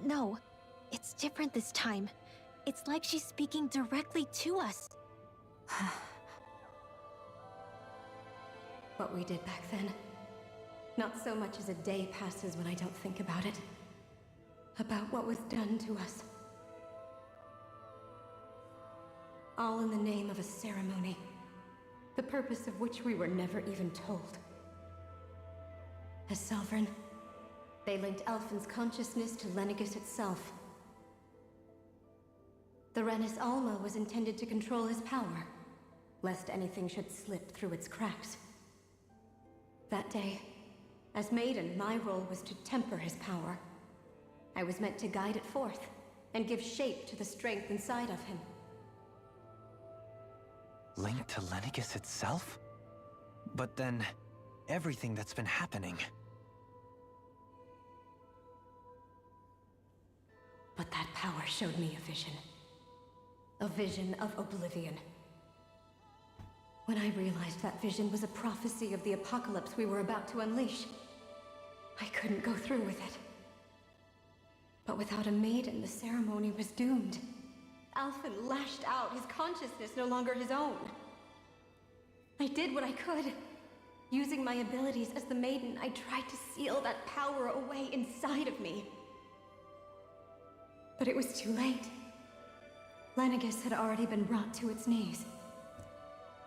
No, it's different this time. It's like she's speaking directly to us. What we did back then. Not so much as a day passes when I don't think about it. About what was done to us. All in the name of a ceremony. The purpose of which we were never even told. As Sovereign, they linked Alphen's consciousness to Lenegis itself. The Renis Alma was intended to control his power, lest anything should slip through its cracks. That day, as Maiden, my role was to temper his power. I was meant to guide it forth, and give shape to the strength inside of him. Linked to Lenegis itself? But then, everything that's been happening... But that power showed me a vision. A vision of oblivion. When I realized that vision was a prophecy of the apocalypse we were about to unleash, I couldn't go through with it. But without a maiden, the ceremony was doomed. Alphen lashed out, his consciousness no longer his own. I did what I could. Using my abilities as the maiden, I tried to seal that power away inside of me. But it was too late. Lenegis had already been brought to its knees.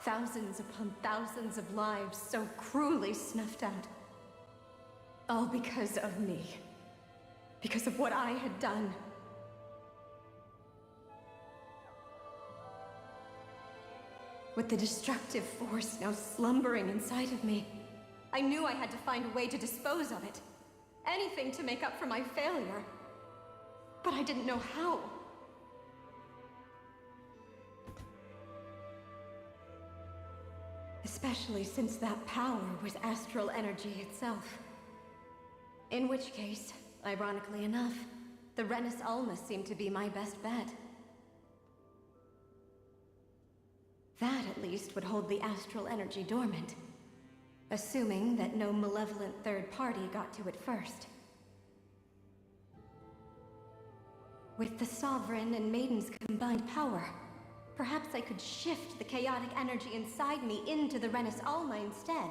Thousands upon thousands of lives so cruelly snuffed out. All because of me. Because of what I had done. With the destructive force now slumbering inside of me, I knew I had to find a way to dispose of it. Anything to make up for my failure. But I didn't know how. Especially since that power was astral energy itself. In which case, ironically enough, the Renis Alma seemed to be my best bet. That, at least, would hold the astral energy dormant. Assuming that no malevolent third party got to it first. With the Sovereign and Maiden's combined power, perhaps I could shift the chaotic energy inside me into the Renis Alma instead.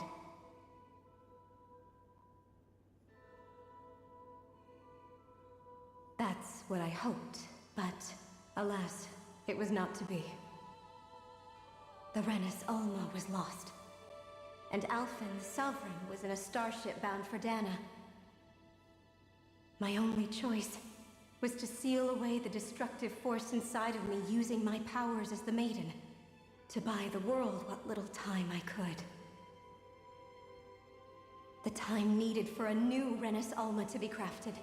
That's what I hoped, but alas, it was not to be. The Renis Alma was lost, and Alphen, the Sovereign, was in a starship bound for Dana. My only choice was to seal away the destructive force inside of me using my powers as the Maiden, to buy the world what little time I could. The time needed for a new Renis Alma to be crafted,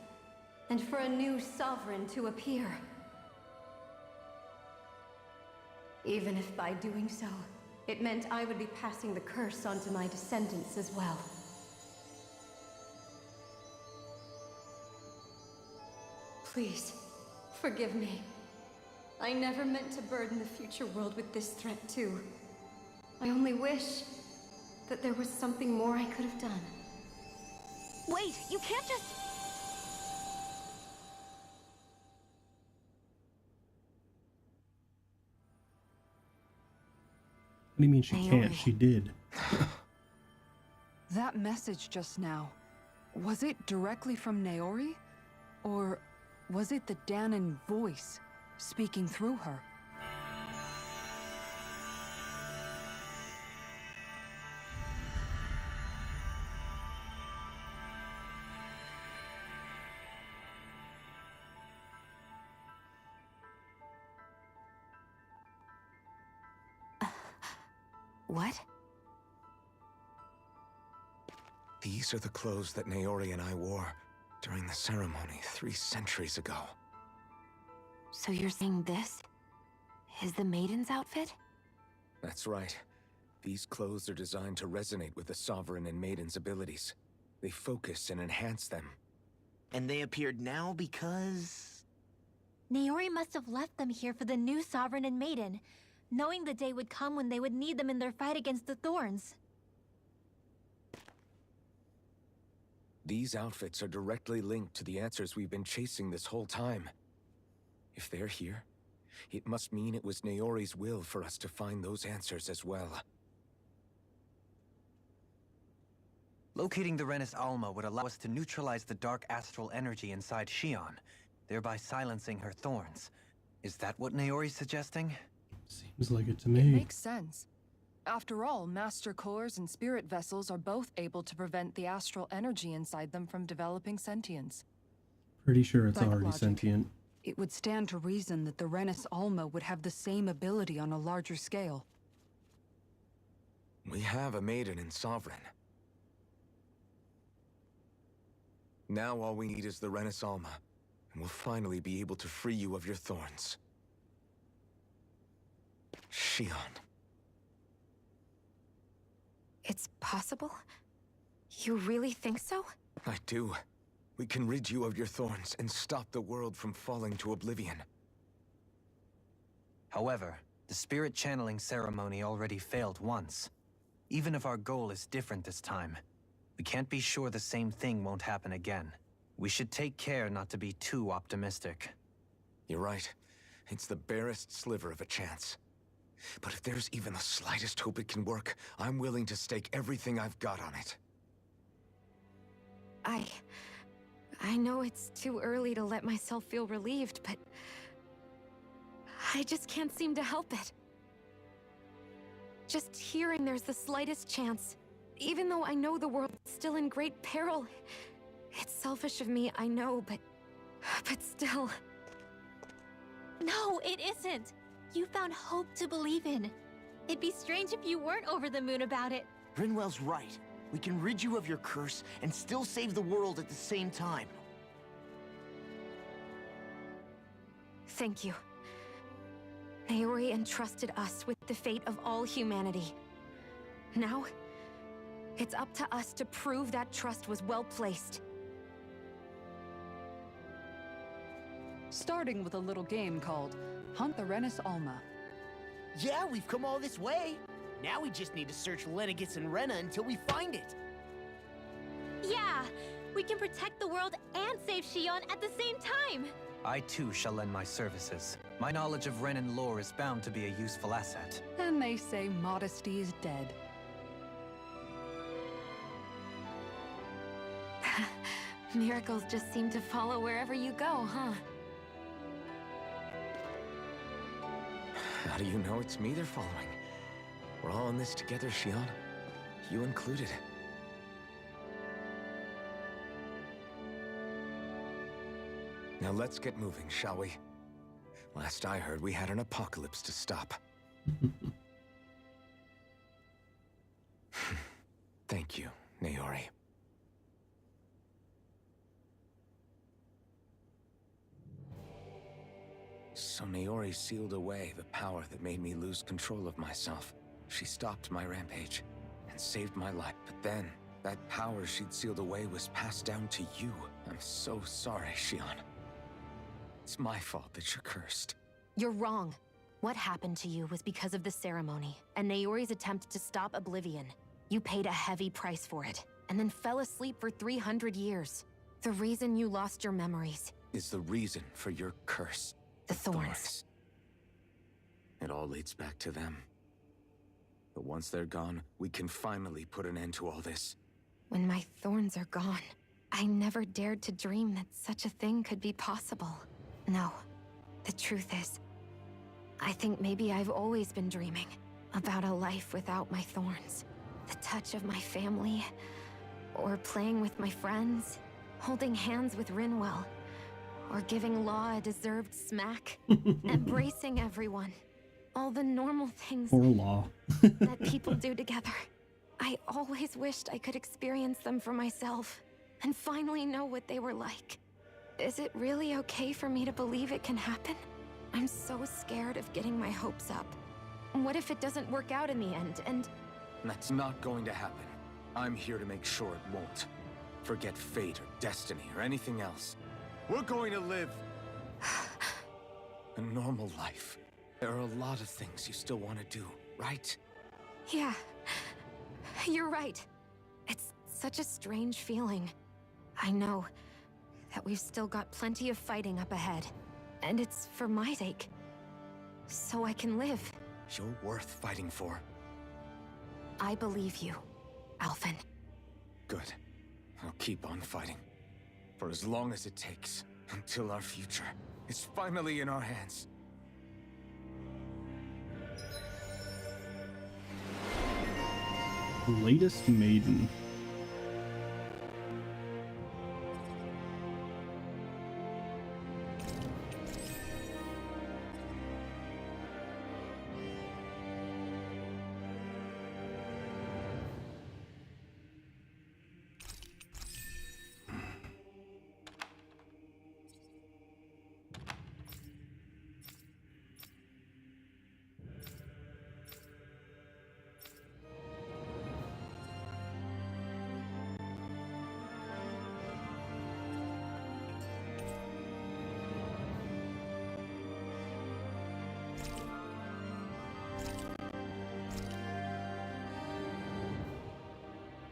and for a new Sovereign to appear. Even if by doing so, it meant I would be passing the curse onto my descendants as well. Please, forgive me. I never meant to burden the future world with this threat too. I only wish that there was something more I could have done. Wait, you can't just... What do you mean she can't? Naomi. She did. That message just now, was it directly from Naori? Or was it the Dahnan voice speaking through her? What? These are the clothes that Naori and I wore during the ceremony 3 centuries ago. So you're saying this is the Maiden's outfit? That's right. These clothes are designed to resonate with the Sovereign and Maiden's abilities. They focus and enhance them. And they appeared now because... Naori must have left them here for the new Sovereign and Maiden, knowing the day would come when they would need them in their fight against the Thorns. These outfits are directly linked to the answers we've been chasing this whole time. If they're here, it must mean it was Naori's will for us to find those answers as well. Locating the Renis Alma would allow us to neutralize the dark astral energy inside Shion, thereby silencing her thorns. Is that what Naori's suggesting? Seems like it to It me. makes sense. After all, Master Cores and Spirit Vessels are both able to prevent the astral energy inside them from developing sentience. Pretty sure it's Like already logic. sentient. It would stand to reason that the Renis Alma would have the same ability on a larger scale. We have a Maiden and Sovereign. Now all we need is the Renis Alma, and we'll finally be able to free you of your thorns. Shion. It's possible? You really think so? I do. We can rid you of your thorns and stop the world from falling to oblivion. However, the spirit channeling ceremony already failed once. Even if our goal is different this time, we can't be sure the same thing won't happen again. We should take care not to be too optimistic. You're right. It's the barest sliver of a chance. But if there's even the slightest hope it can work, I'm willing to stake everything I've got on it. I know it's too early to let myself feel relieved, but... I just can't seem to help it. Just hearing there's the slightest chance, even though I know the world's still in great peril. It's selfish of me, I know, but still... No, it isn't! You found hope to believe in. It'd be strange if you weren't over the moon about it. Grinwell's right. We can rid you of your curse and still save the world at the same time. Thank you. Naori entrusted us with the fate of all humanity. Now, it's up to us to prove that trust was well placed. Starting with a little game called Hunt the Renis Alma. Yeah, we've come all this way. Now we just need to search Lenegis and Rena until we find it. Yeah! We can protect the world and save Shion at the same time! I too shall lend my services. My knowledge of Renan lore is bound to be a useful asset. And they say modesty is dead. Miracles just seem to follow wherever you go, huh? How do you know it's me they're following? We're all in this together, Shion. You included. Now let's get moving, shall we? Last I heard, we had an apocalypse to stop. Thank you, Naori. So Naori sealed away the power that made me lose control of myself. She stopped my rampage and saved my life. But then, that power she'd sealed away was passed down to you. I'm so sorry, Shion. It's my fault that you're cursed. You're wrong. What happened to you was because of the ceremony, and Naori's attempt to stop Oblivion. You paid a heavy price for it, and then fell asleep for 300 years. The reason you lost your memories is the reason for your curse. The thorns. It all leads back to them. But once they're gone, we can finally put an end to all this. When my thorns are gone, I never dared to dream that such a thing could be possible. No, the truth is, I think maybe I've always been dreaming about a life without my thorns. The touch of my family, or playing with my friends, holding hands with Rinwell, or giving Law a deserved smack, embracing everyone. All the normal things Poor Law. that people do together. I always wished I could experience them for myself, and finally know what they were like. Is it really okay for me to believe it can happen? I'm so scared of getting my hopes up. What if it doesn't work out in the end, and... That's not going to happen. I'm here to make sure it won't. Forget fate or destiny or anything else. We're going to live a normal life. There are a lot of things you still want to do, right? Yeah, you're right. It's such a strange feeling. I know that we've still got plenty of fighting up ahead, and it's for my sake, so I can live. You're worth fighting for. I believe you, Alphen. Good. I'll keep on fighting. For as long as it takes, until our future is finally in our hands. Latest Maiden.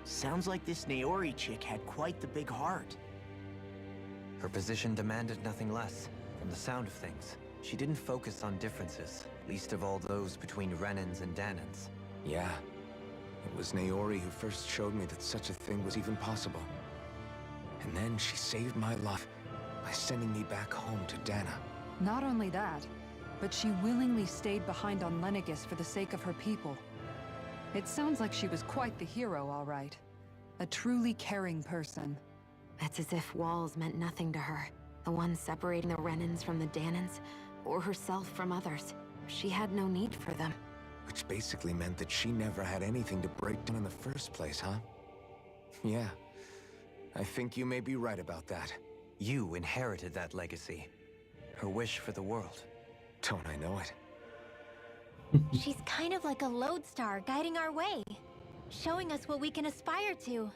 Sounds like this Naori chick had quite the big heart. Her position demanded nothing less. From the sound of things, she didn't focus on differences, least of all those between Renans and Danans. Yeah. It was Naori who first showed me that such a thing was even possible. And then she saved my life by sending me back home to Dana. Not only that, but she willingly stayed behind on Lenegis for the sake of her people. It sounds like she was quite the hero, all right. A truly caring person. It's as if walls meant nothing to her. The ones separating the Renans from the Danans, or herself from others. She had no need for them. Which basically meant that she never had anything to break down in the first place, huh? Yeah. I think you may be right about that. You inherited that legacy. Her wish for the world. Don't I know it? She's kind of like a lodestar guiding our way, showing us what we can aspire to.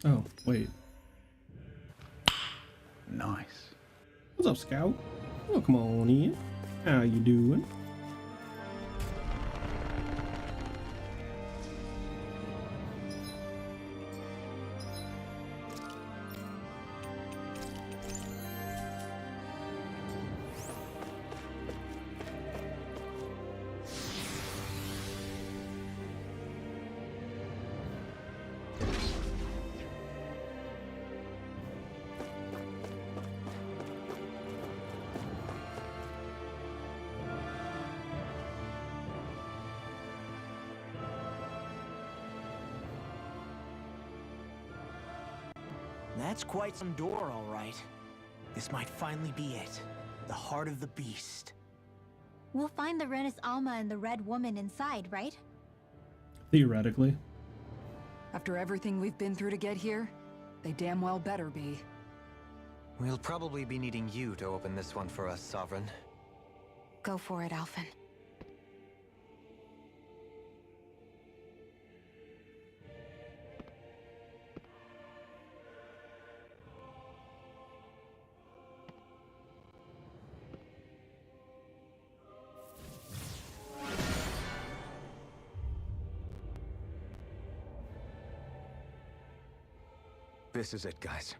Oh, wait. Nice. What's up, Scout? Oh, come on in. How you doing? That's quite some door, all right. This might finally be it. The heart of the beast. We'll find the Renis Alma and the Red Woman inside, right? Theoretically. After everything we've been through to get here, they damn well better be. We'll probably be needing you to open this one for us, Sovereign. Go for it, Alphen. This is it, guys.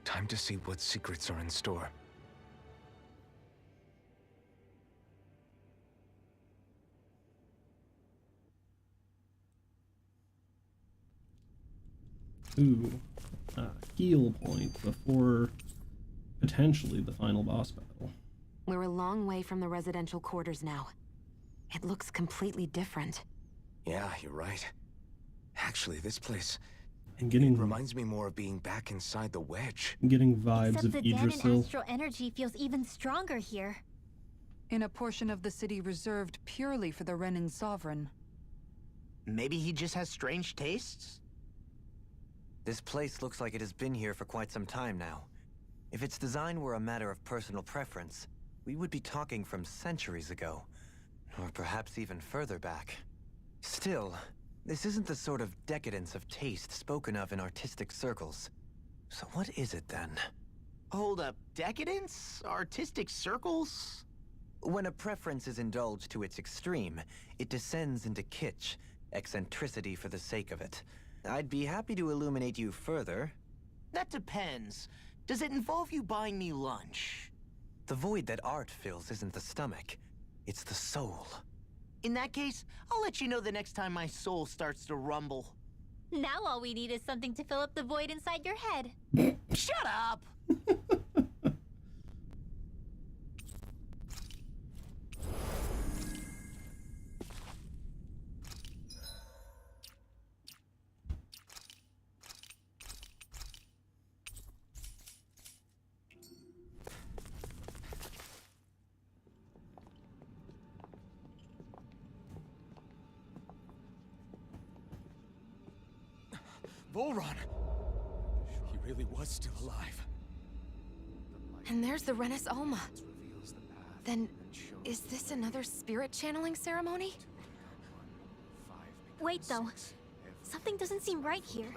Time to see what secrets are in store. Ooh. Heal point before potentially the final boss battle. We're a long way from the residential quarters now. It looks completely different. Yeah, you're right. Actually, this place... I'm getting... It reminds me more of being back inside the wedge. I'm getting vibes Except of the den Yggdrasil. and astral energy feels even stronger here. In a portion of the city reserved purely for the Renin Sovereign. Maybe he just has strange tastes? This place looks like it has been here for quite some time now. If its design were a matter of personal preference, we would be talking from centuries ago. Or perhaps even further back. Still, this isn't the sort of decadence of taste spoken of in artistic circles. So what is it then? Hold up, decadence? Artistic circles? When a preference is indulged to its extreme, it descends into kitsch, eccentricity for the sake of it. I'd be happy to illuminate you further. That depends. Does it involve you buying me lunch? The void that art fills isn't the stomach, it's the soul. In that case, I'll let you know the next time my soul starts to rumble. Now all we need is something to fill up the void inside your head. Shut up! Volron! He really was still alive. And there's the Renis Alma. Then, is this another spirit channeling ceremony? Wait though, something doesn't seem right here.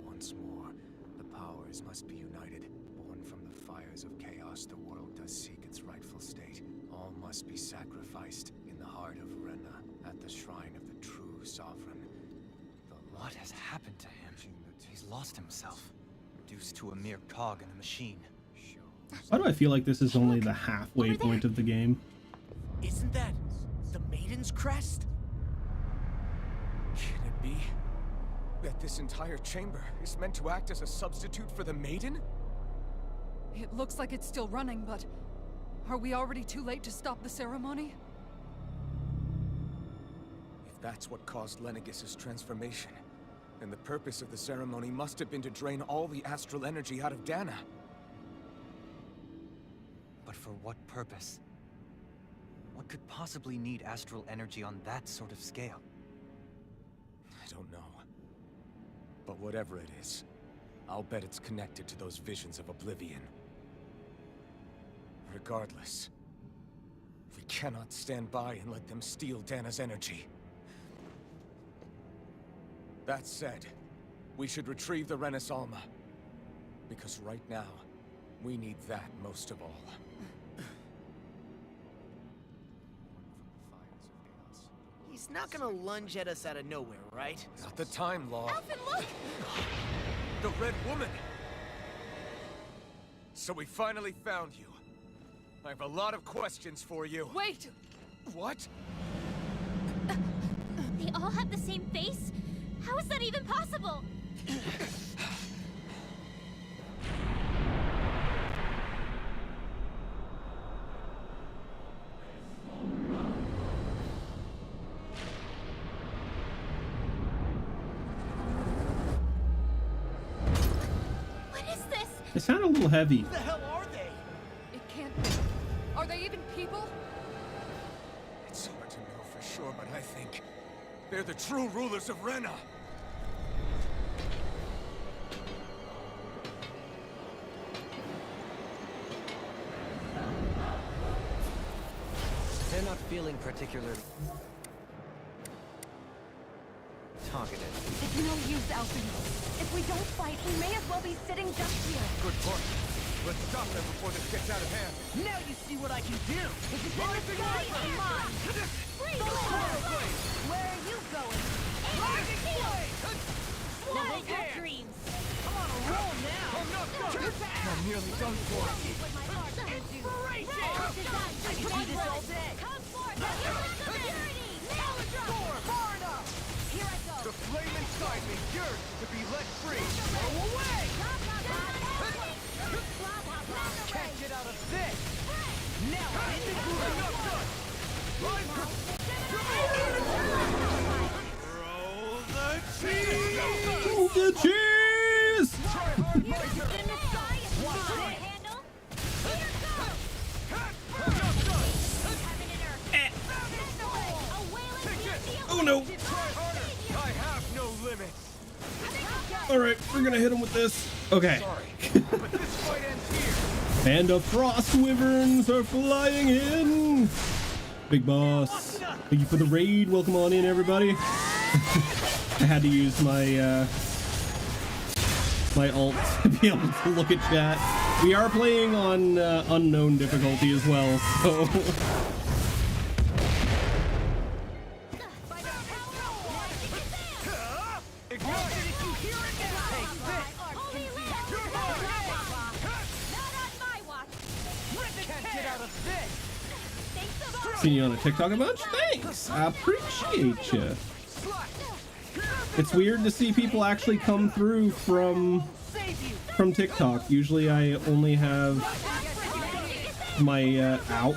Once more, the powers must be united. Born from the fires of chaos, the world does seek its rightful state. All must be sacrificed in the heart of Rena, at the shrine of the true sovereign. What has happened to him? He's lost himself, reduced to a mere cog in the machine. Why do I feel like this is only the halfway point of the game? Isn't that the Maiden's crest? Can it be that this entire chamber is meant to act as a substitute for the Maiden? It looks like it's still running, but are we already too late to stop the ceremony? If that's what caused Lenegis' transformation, then the purpose of the ceremony must have been to drain all the astral energy out of Dana. But for what purpose? What could possibly need astral energy on that sort of scale? I don't know. But whatever it is, I'll bet it's connected to those visions of oblivion. Regardless, we cannot stand by and let them steal Dana's energy. That said, We should retrieve the Renis Alma. Because right now, we need that most of all. He's not gonna lunge at us out of nowhere, right? Not the time, Law. Alphen, look! The Red Woman! So we finally found you. I have a lot of questions for you. Wait! What? They all have the same face? How is that even possible? What is this? They sound a little heavy. Who the hell are they? It can't be. Are they even people? It's hard to know for sure, but I think they're the true rulers of Rena. They're not feeling particularly targeted. It's no use, Alfie. If we don't fight, we may as well be sitting just here. Good point. Let's stop them before this gets out of hand. Now you see what I can do! If it's in the sky, it's mine. Where are you going? Not in your dreams. I'm on a roll now! I'm not done! I'm nearly done for. Inspiration! I can do this all day! Come forth! Security! Storm! Far enough! Here I go. The flame inside me yearns to be let free. Go away! Can't get out of this! Now I'm in the groove! Not done! Roll the cheese! Oh, the cheese! Oh no! I have no limits. All right, we're gonna hit him with this. Okay. Sorry, but this fight ends here. And the frost wyverns are flying in. Big boss. Thank you for the raid. Welcome on in, everybody. I had to use my my alt to be able to look at chat. We are playing on unknown difficulty as well, so. Seen you on a TikTok a bunch? Thanks! I appreciate you. It's weird to see people actually come through from TikTok. Usually I only have my ow.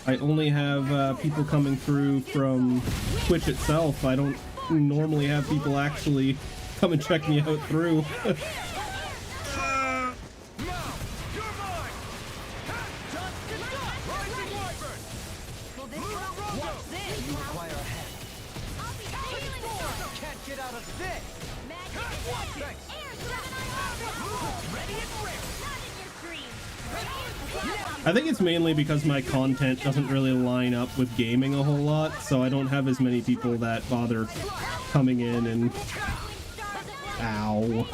I only have people coming through from Twitch itself. I don't normally have people actually come and check me out through. I think it's mainly because my content doesn't really line up with gaming a whole lot, so I don't have as many people that bother coming in and... Ow.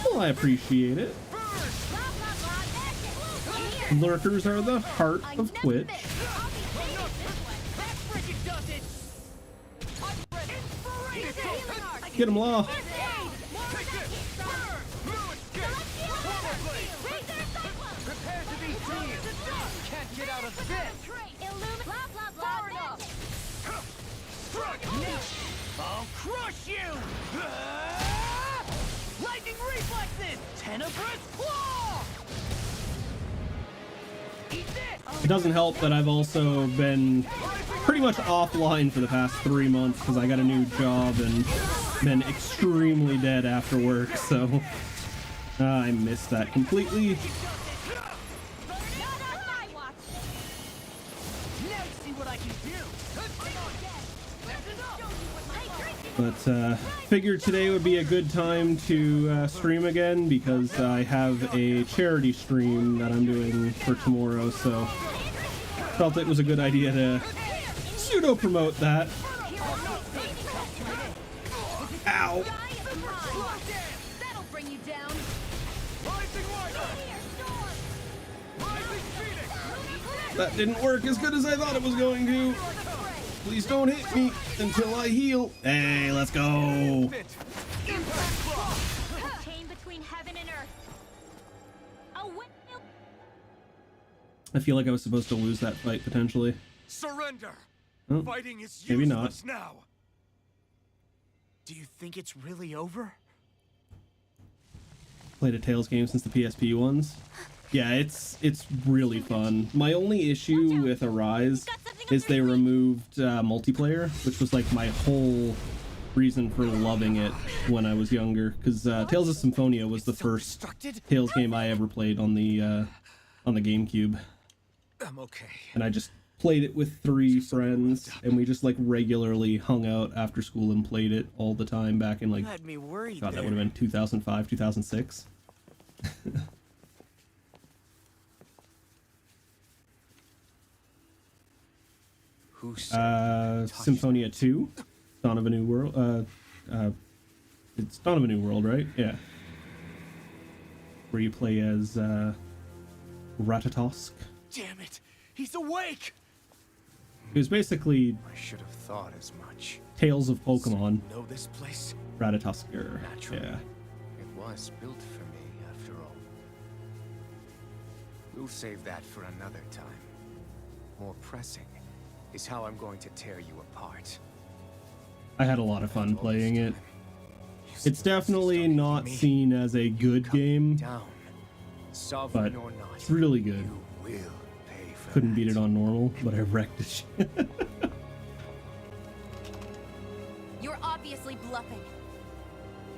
Well, I appreciate it. Lurkers are the heart of Twitch. Get him, Law. Can't get out of this! I'll crush you! Lightning reflexes! Tenebrous claw! Eat this! It doesn't help that I've also been pretty much offline for the past 3 months because I got a new job and been extremely dead after work, so I missed that completely. Now see what I can do! But figured today would be a good time to stream again because I have a charity stream that I'm doing for tomorrow, so felt it was a good idea to pseudo promote that. Ow! That'll bring you down. That didn't work as good as I thought it was going to. Please don't hit me until I heal. Hey, let's go. Chain between heaven and earth. I feel like I was supposed to lose that fight potentially. Surrender. Oh, Fighting is maybe useless not. now. Do you think it's really over? Played a Tales game since the PSP ones. Yeah, it's really fun. My only issue with Arise is they removed multiplayer, which was like my whole reason for loving it when I was younger. Because Tales of Symphonia was the first Tales game I ever played on the GameCube. I'm okay. And I just played it with 3 friends, and we just like regularly hung out after school and played it all the time back in like, Had me worried God, that there. would have been 2005, 2006. Who said Symphonia 2, Dawn of a New World. It's Dawn of a New World, right? Yeah. Where you play as Ratatosk. Damn it! He's awake! It was basically I should have thought as much. Tales of Pokemon. Know this place? Ratatosker. Naturally. Yeah. It was built for me, after all. We'll save that for another time. More pressing is how I'm going to tear you apart. I had a lot of fun playing it. It's definitely not seen as a good game, Down. but Sovereign or not, it's really good. will pay for Couldn't beat it on normal, but I wrecked it. You're obviously bluffing.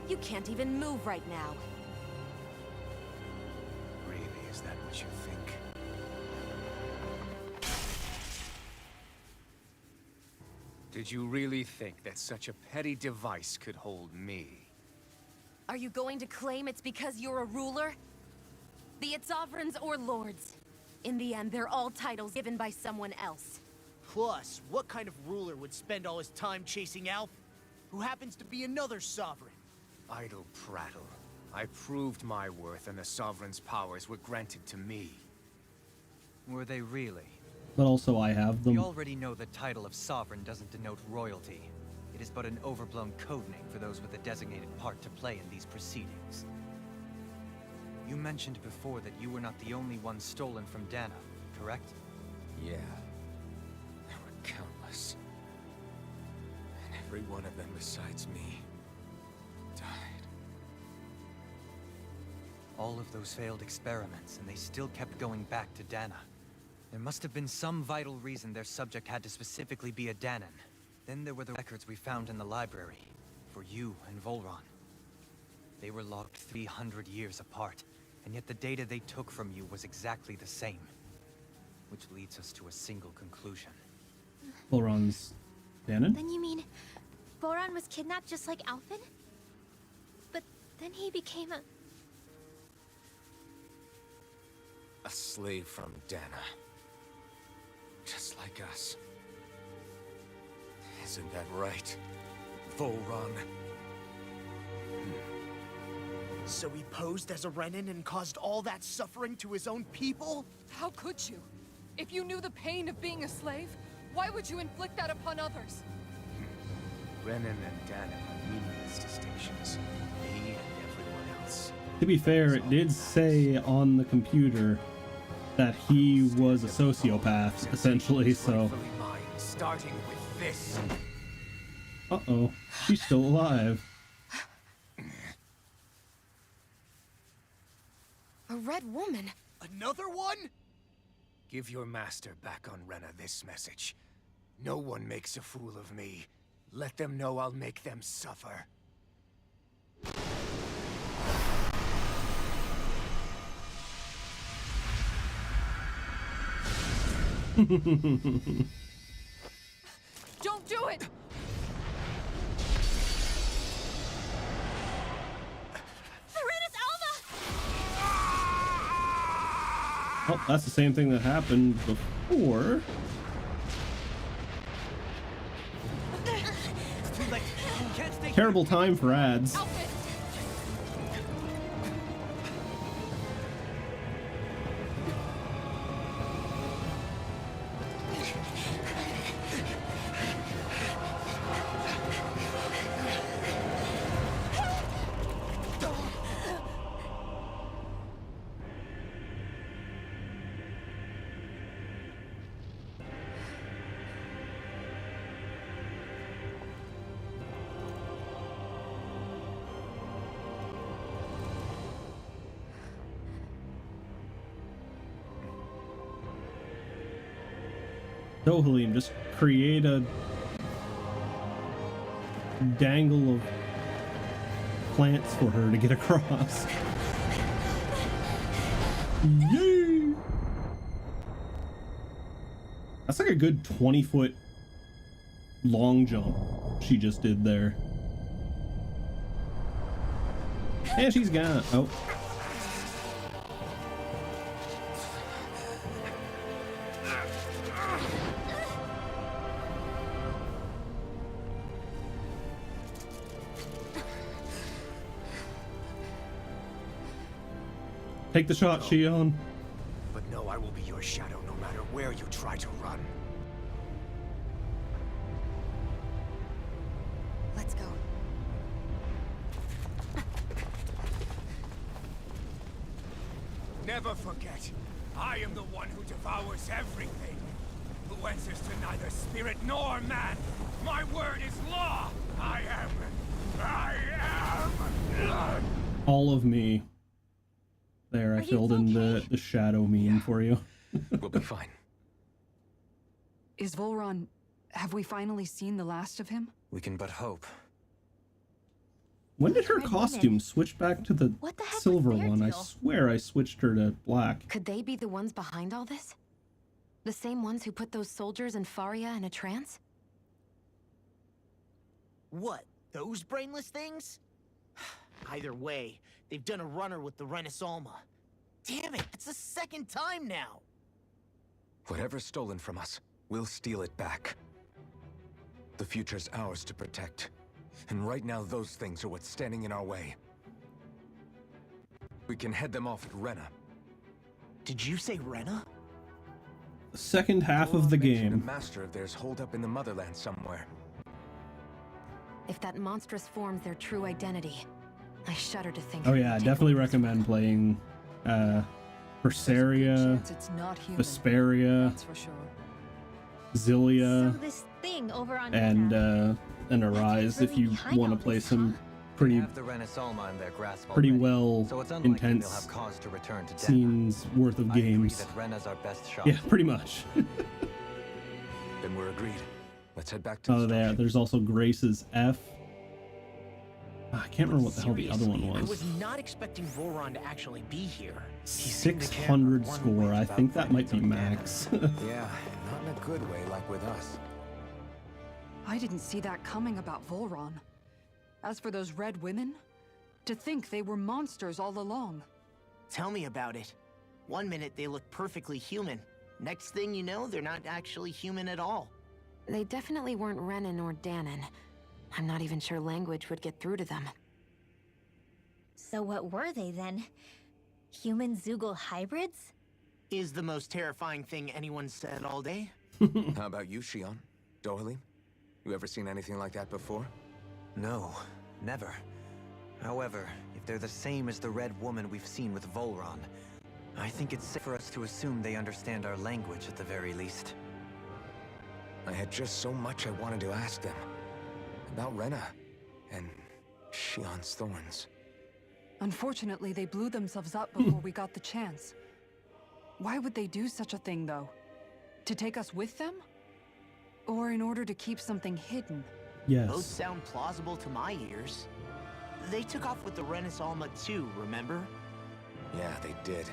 You can't even move right now. Really, is that what you think? Did you really think that such a petty device could hold me? Are you going to claim it's because you're a ruler? Be it sovereigns or lords. In the end, they're all titles given by someone else. Plus, what kind of ruler would spend all his time chasing Alf, who happens to be another sovereign? Idle prattle. I proved my worth and the Sovereign's powers were granted to me. Were they really? But also I have them. We already know the title of sovereign doesn't denote royalty. It is but an overblown codename for those with a designated part to play in these proceedings. You mentioned before that you were not the only one stolen from Dana, correct? Yeah. There were countless. And every one of them besides me died. All of those failed experiments, and they still kept going back to Dana. There must have been some vital reason their subject had to specifically be a Danan. Then there were the records we found in the library, for you and Volron. They were logged 300 years apart, and yet the data they took from you was exactly the same. Which leads us to a single conclusion. Volron's Danon? Then you mean Voron was kidnapped just like Alphen? But then he became a slave from Dana. Just like us. Isn't that right, Volron? So he posed as a Renan and caused all that suffering to his own people? How could you? If you knew the pain of being a slave, why would you inflict that upon others? Renan and Dana are meaningless distinctions. Me and everyone else. To be fair, it did say on the computer that he was a sociopath, essentially, so... Mine, starting with this. Uh-oh, she's still alive. A red woman? Another one? Give your master back on Rena this message. No one makes a fool of me. Let them know I'll make them suffer. Don't do it! Oh, that's the same thing that happened before. Terrible time for ads. Dohalim, just create a dangle of plants for her to get across. Yay! That's like a good 20-foot long jump she just did there. And she's gone. Oh. Take the shot, Shion. But no, I will be your shadow no matter where you try to run. Let's go. Never forget, I am the one who devours everything. Who answers to neither spirit nor man. My word is law. I am. All of me. There, I filled in the shadow meme for you. We'll be fine. Is Volron... Have we finally seen the last of him? We can but hope. When did her costume switch back to the silver one? I swear I switched her to black. Could they be the ones behind all this? The same ones who put those soldiers in Faria in a trance? What? Those brainless things? Either way, they've done a runner with the Renis Alma. Damn it, it's the second time now! Whatever's stolen from us, we'll steal it back. The future's ours to protect. And right now, those things are what's standing in our way. We can head them off at Rena. Did you say Rena? The second half of the game. A master of theirs holed up in the motherland somewhere. If that monstrous form's their true identity, I shudder to think. Oh yeah, I definitely recommend playing Berseria, Vesperia, Zillia, So this thing over on and Arise if you want to play some pretty well intense scenes worth of games. Yeah, pretty much. Then we're agreed. Let's head back to Oh, there's also Grace's F. I can't remember what the hell the other one I was. was not expecting Voron to actually be here. 600 score. I think that might be max. Yeah, not in a good way like with us. I didn't see that coming about Volron. As for those red women, to think they were monsters all along. Tell me about it. One minute they look perfectly human. Next thing you know, they're not actually human at all. They definitely weren't Renan or Danon. I'm not even sure language would get through to them. So what were they then? Human Zoogle hybrids? Is the most terrifying thing anyone said all day. How about you, Shion? Dohalim? You ever seen anything like that before? No, never. However, if they're the same as the Red Woman we've seen with Volron, I think it's safe for us to assume they understand our language at the very least. I had just so much I wanted to ask them. About Rena and Shion's thorns. Unfortunately, they blew themselves up before we got the chance. Why would they do such a thing, though? To take us with them? Or in order to keep something hidden? Yes. Both sound plausible to my ears. They took off with the Renis Alma too, remember? Yeah, they did.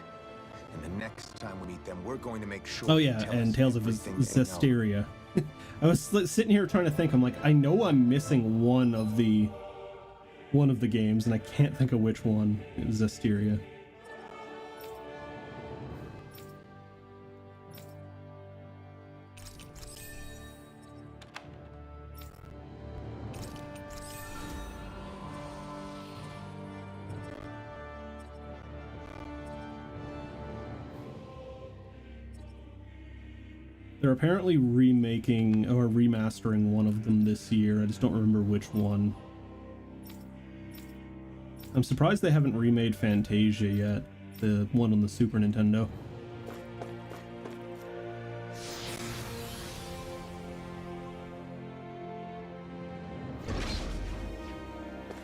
And the next time we meet them, we're going to make sure. Oh yeah, and Tales of Zestiria. I was sitting here trying to think. I'm like, I know I'm missing one of the games, and I can't think of which one. It was Zestiria. They're apparently remaking or remastering one of them this year. I just don't remember which one. I'm surprised they haven't remade Fantasia yet, the one on the Super Nintendo.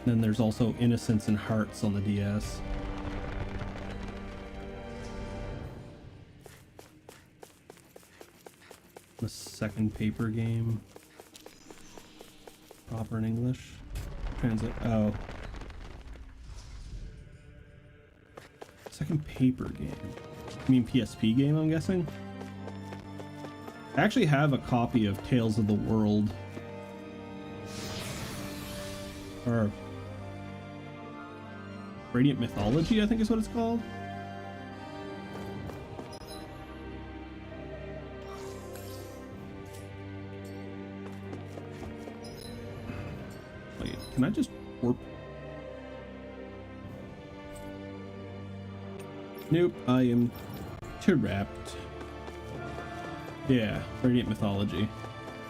Then there's also Innocence and Hearts on the DS. The second paper game. Proper in English. Translate. Oh. Second paper game. You mean PSP game, I'm guessing? I actually have a copy of Tales of the World. Or Radiant Mythology, I think is what it's called. Wait, can I just warp? Nope, I am trapped. Yeah, Radiant Mythology.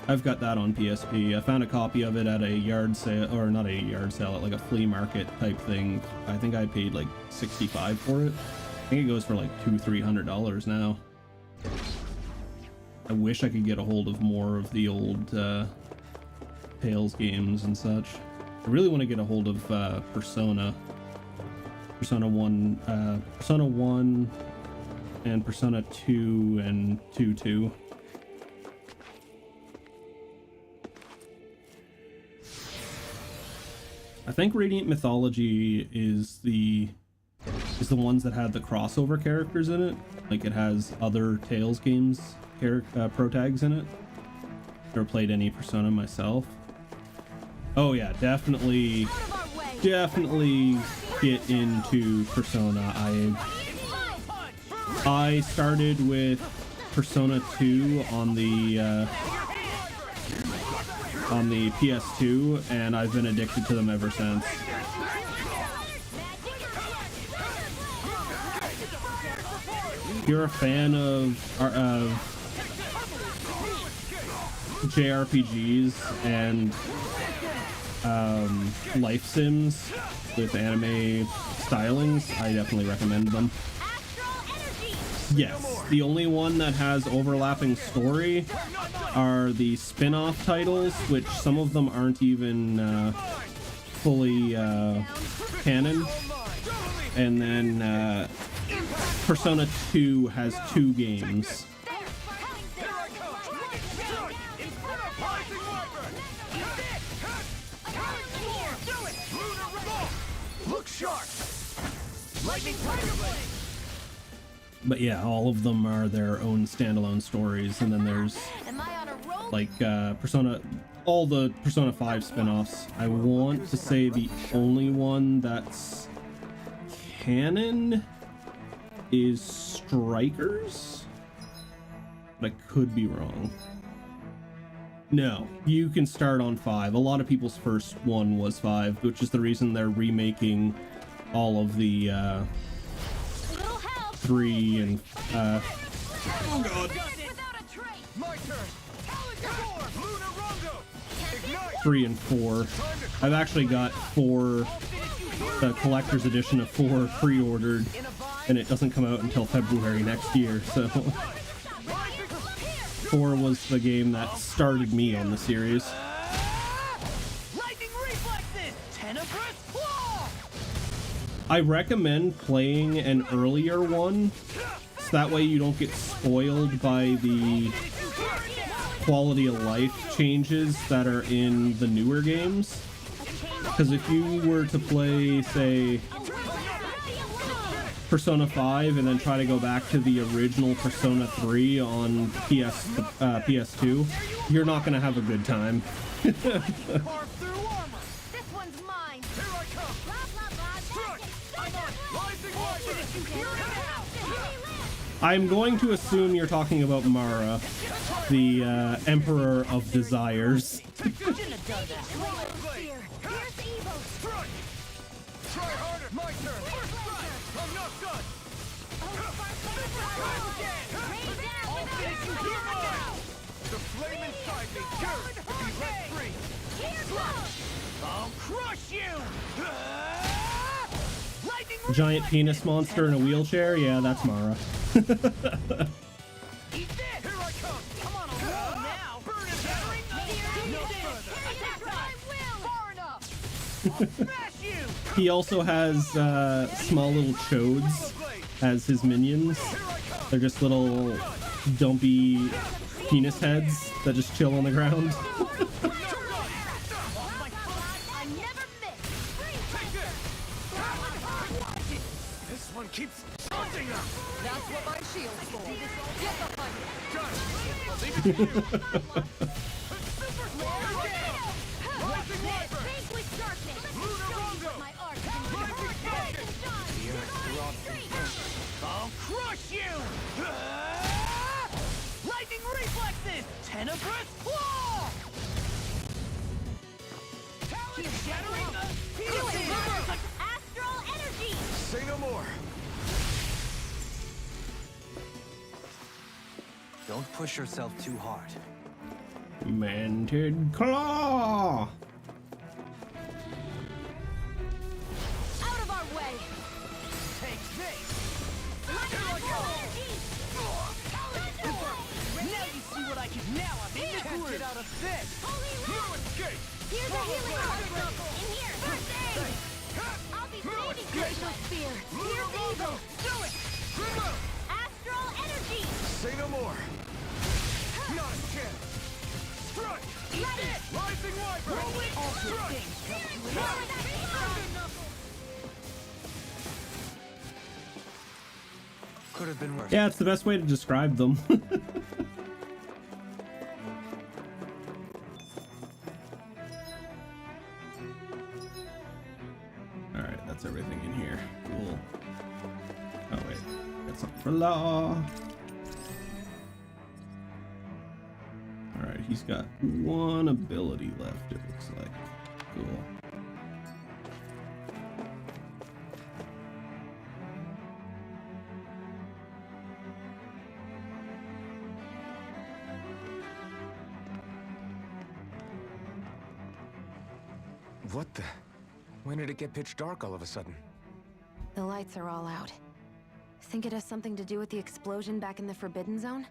I've got that on PSP. I found a copy of it at a yard sale, or not a yard sale, at like a flea market type thing. I think I paid like $65 for it. I think it goes for like $200-300 now. I wish I could get a hold of more of the old Tales games and such. I really want to get a hold of Persona 1 and Persona 2 and 2. I think Radiant Mythology is the ones that had the crossover characters in it. Like it has other Tales games pro tags in it. Never played any Persona myself. Oh yeah, definitely get into Persona. I started with Persona 2 on the PS2, and I've been addicted to them ever since. If you're a fan of JRPGs and life sims with anime stylings, I definitely recommend them. Yes, the only one that has overlapping story are the spin-off titles, which some of them aren't even fully canon. And then Persona 2 has 2 games. Look sharp. Lightning Tiger Blade. But yeah, all of them are their own standalone stories, and then there's like all the Persona 5 spin-offs. I want to say the only one that's canon is Strikers, but I could be wrong. No, you can start on 5. A lot of people's first one was 5, which is the reason they're remaking all of the 3 and oh god, 3 and 4. I've actually got 4, the collector's edition of 4 pre-ordered, and it doesn't come out until February next year, so 4 was the game that started me on the series. I recommend playing an earlier one, so that way you don't get spoiled by the quality of life changes that are in the newer games. Because if you were to play, say, Persona 5 and then try to go back to the original Persona 3 on PS2, you're not going to have a good time. I'm going to assume you're talking about Mara, the Emperor of Desires. The flame inside me yearns to be let free. I'll crush you! Lightning Giant penis monster in a wheelchair? Yeah, that's Mara. Eat this! Here I come! Come on, along now! Burn it down! No further! Attack! I will! Far enough! I'll smash you! He also has small little chodes as his minions. They're just little dumpy penis heads that just chill on the ground. This one keeps taunting us! That's what my shield's for. Get the I'll crush you! Lightning reflexes! Tenebrous claw! Talon shattering the Astral energy! Say no more. Don't push yourself too hard. Manted Claw! Out of our way! Take this! Now you see what I can. Now I'm in the groove. Get out of this! No escape! Here's a healing potion! In here! First aid! I'll be saving you! Glacial spear! Here's evil! Do it! Astral energy! Say no more. Not a chance! Strike! Eat this! Rising Wyvern! Rolling! Strike! Could have been worse. Yeah, it's the best way to describe them. Alright, that's everything in here. Cool. Oh wait, got something for Law. Alright, he's got one ability left, it looks like. Cool. What the? When did it get pitch dark all of a sudden? The lights are all out. Think it has something to do with the explosion back in the Forbidden Zone?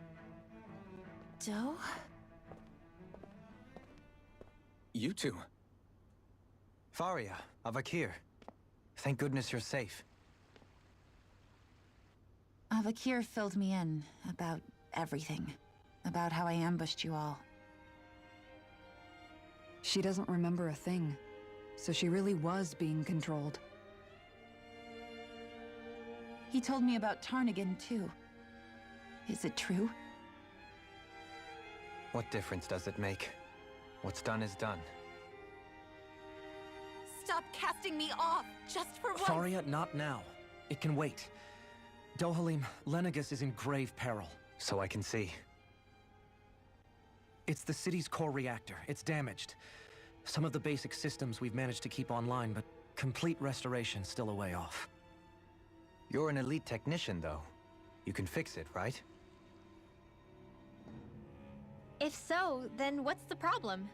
Doe? You two. Faria, Avakir. Thank goodness you're safe. Avakir filled me in about everything. About how I ambushed you all. She doesn't remember a thing. So she really was being controlled. He told me about Tarnigan, too. Is it true? What difference does it make? What's done is done. Stop casting me off, just for once! Faria, not now. It can wait. Dohalim, Lenegis is in grave peril. So I can see. It's the city's core reactor. It's damaged. Some of the basic systems we've managed to keep online, but complete restoration's still a way off. You're an elite technician, though. You can fix it, right? If so, then what's the problem?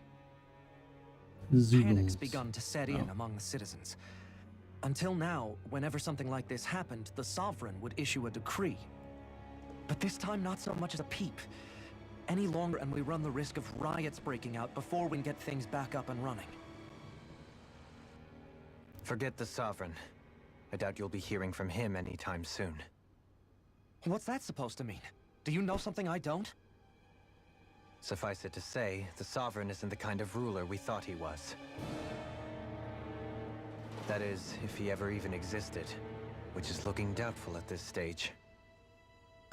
Panic's begun to set in among the citizens. Until now, whenever something like this happened, the Sovereign would issue a decree. But this time, not so much as a peep. Any longer, and we run the risk of riots breaking out before we can get things back up and running. Forget the Sovereign. I doubt you'll be hearing from him anytime soon. What's that supposed to mean? Do you know something I don't? Suffice it to say, the Sovereign isn't the kind of ruler we thought he was. That is, if he ever even existed, which is looking doubtful at this stage.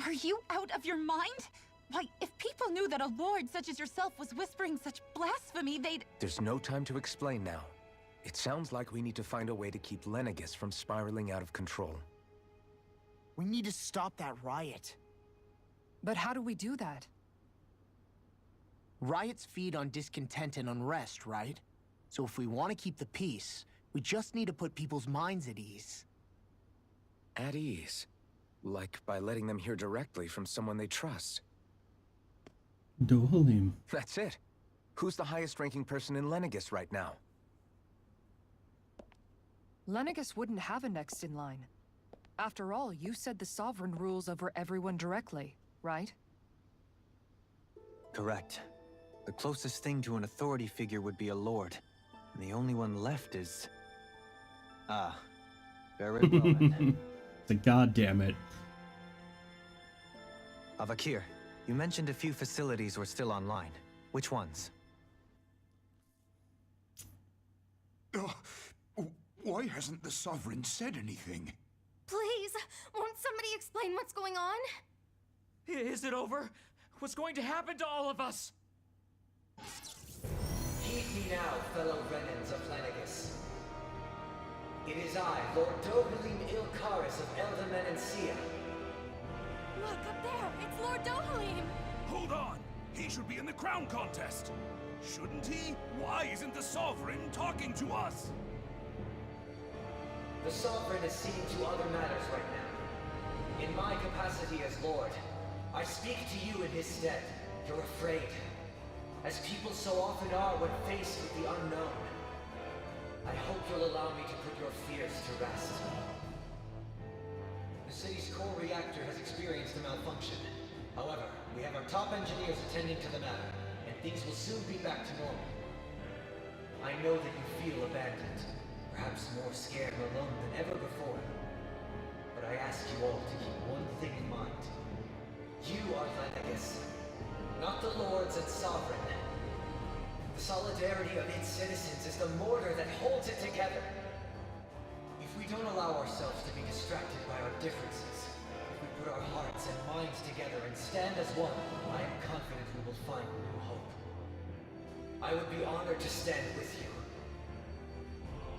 Are you out of your mind? Why, if people knew that a lord such as yourself was whispering such blasphemy, they'd... There's no time to explain now. It sounds like we need to find a way to keep Lenegis from spiraling out of control. We need to stop that riot. But how do we do that? Riots feed on discontent and unrest, right? So if we want to keep the peace, we just need to put people's minds at ease. At ease? Like by letting them hear directly from someone they trust? Dohalim. That's it. Who's the highest-ranking person in Lenegis right now? Lenegis wouldn't have a next in line. After all, you said the Sovereign rules over everyone directly, right? Correct. The closest thing to an authority figure would be a lord. And the only one left is... Ah. Very well then. God damn it. Avakir, you mentioned a few facilities were still online. Which ones? Why hasn't the Sovereign said anything? Please, won't somebody explain what's going on? Is it over? What's going to happen to all of us? Heed me now, fellow Renans of Lenegis. It is I, Lord Dohalim Ilkaris of Elda Menancia. Look, up there! It's Lord Dohalim! Hold on! He should be in the crown contest! Shouldn't he? Why isn't the Sovereign talking to us? The Sovereign is seeing to other matters right now. In my capacity as Lord, I speak to you in his stead. You're afraid. As people so often are when faced with the unknown. I hope you'll allow me to put your fears to rest. The city's core reactor has experienced a malfunction. However, we have our top engineers attending to the matter, and things will soon be back to normal. I know that you feel abandoned, perhaps more scared and alone than ever before. But I ask you all to keep one thing in mind. You are Lenegis, not the Lords and Sovereign. The solidarity of its citizens is the mortar that holds it together. If we don't allow ourselves to be distracted by our differences, if we put our hearts and minds together and stand as one, I am confident we will find new hope. I would be honored to stand with you.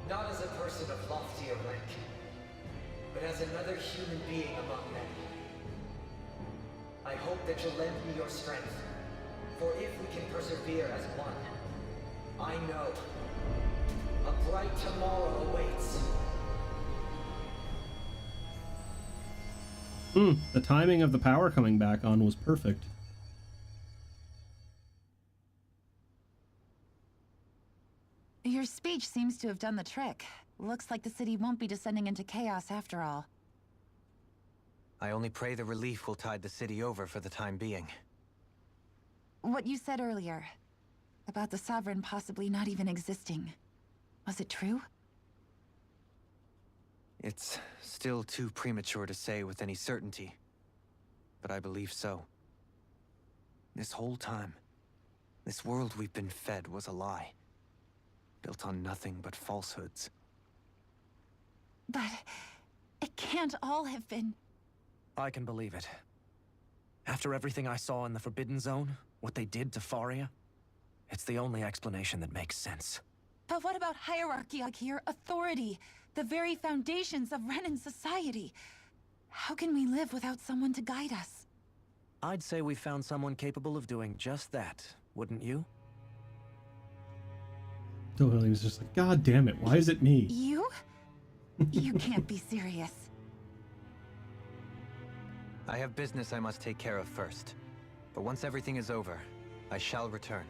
Not as a person of loftier rank, but as another human being among many. I hope that you'll lend me your strength, for if we can persevere as one, I know a bright tomorrow awaits. The timing of the power coming back on was perfect. Your speech seems to have done the trick. Looks like the city won't be descending into chaos after all. I only pray the relief will tide the city over for the time being. What you said earlier, about the Sovereign possibly not even existing, was it true? It's still too premature to say with any certainty, but I believe so. This whole time, this world we've been fed was a lie, built on nothing but falsehoods. But it can't all have been... I can believe it. After everything I saw in the Forbidden Zone, what they did to Faria, it's the only explanation that makes sense. But what about hierarchy, Akir? Authority? The very foundations of Renan society? How can we live without someone to guide us? I'd say we found someone capable of doing just that, wouldn't you? Dohalim's just like, God damn it, why is it me? You? You can't be serious. I have business I must take care of first. But once everything is over, I shall return.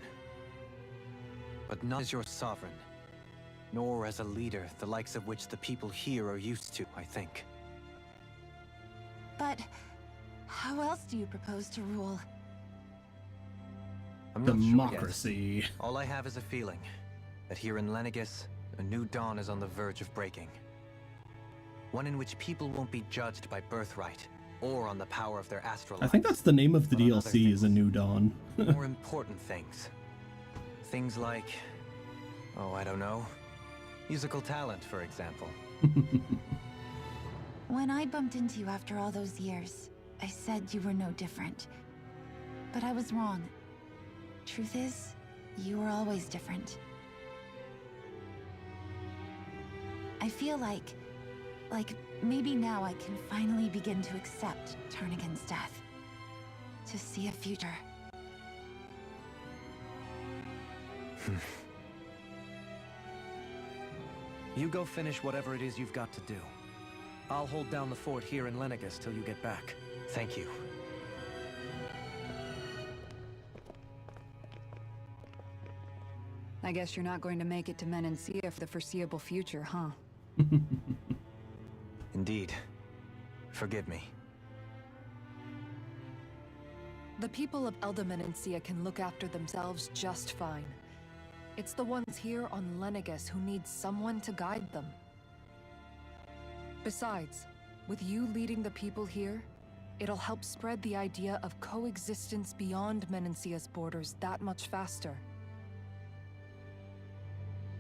But not as your sovereign, nor as a leader the likes of which the people here are used to, I think. But how else do you propose to rule? I'm not Democracy. Sure yet. All I have is a feeling that here in Lenegis, a new dawn is on the verge of breaking. One in which people won't be judged by birthright or on the power of their astral I think that's the name of the DLC, is A New Dawn. More important things. Things like, oh, I don't know, musical talent, for example. When I bumped into you after all those years, I said you were no different. But I was wrong. Truth is, you were always different. I feel like maybe now I can finally begin to accept Tarnigan's death. To see a future. You go finish whatever it is you've got to do. I'll hold down the fort here in Lenegis till you get back. Thank you. I guess you're not going to make it to Menancia for the foreseeable future, huh? Indeed. Forgive me. The people of Elda Menancia can look after themselves just fine. It's the ones here on Lenegis who need someone to guide them. Besides, with you leading the people here, it'll help spread the idea of coexistence beyond Menancia's borders that much faster.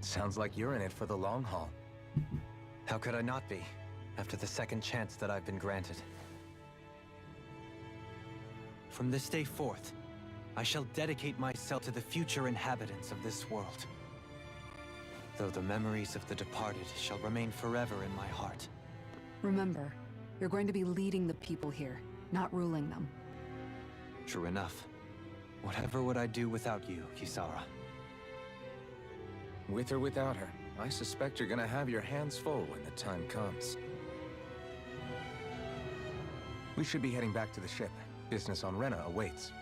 Sounds like you're in it for the long haul. How could I not be, after the second chance that I've been granted? From this day forth, I shall dedicate myself to the future inhabitants of this world. Though the memories of the departed shall remain forever in my heart. Remember, you're going to be leading the people here, not ruling them. True enough. Whatever would I do without you, Kisara? With or without her, I suspect you're gonna have your hands full when the time comes. We should be heading back to the ship. Business on Rena awaits.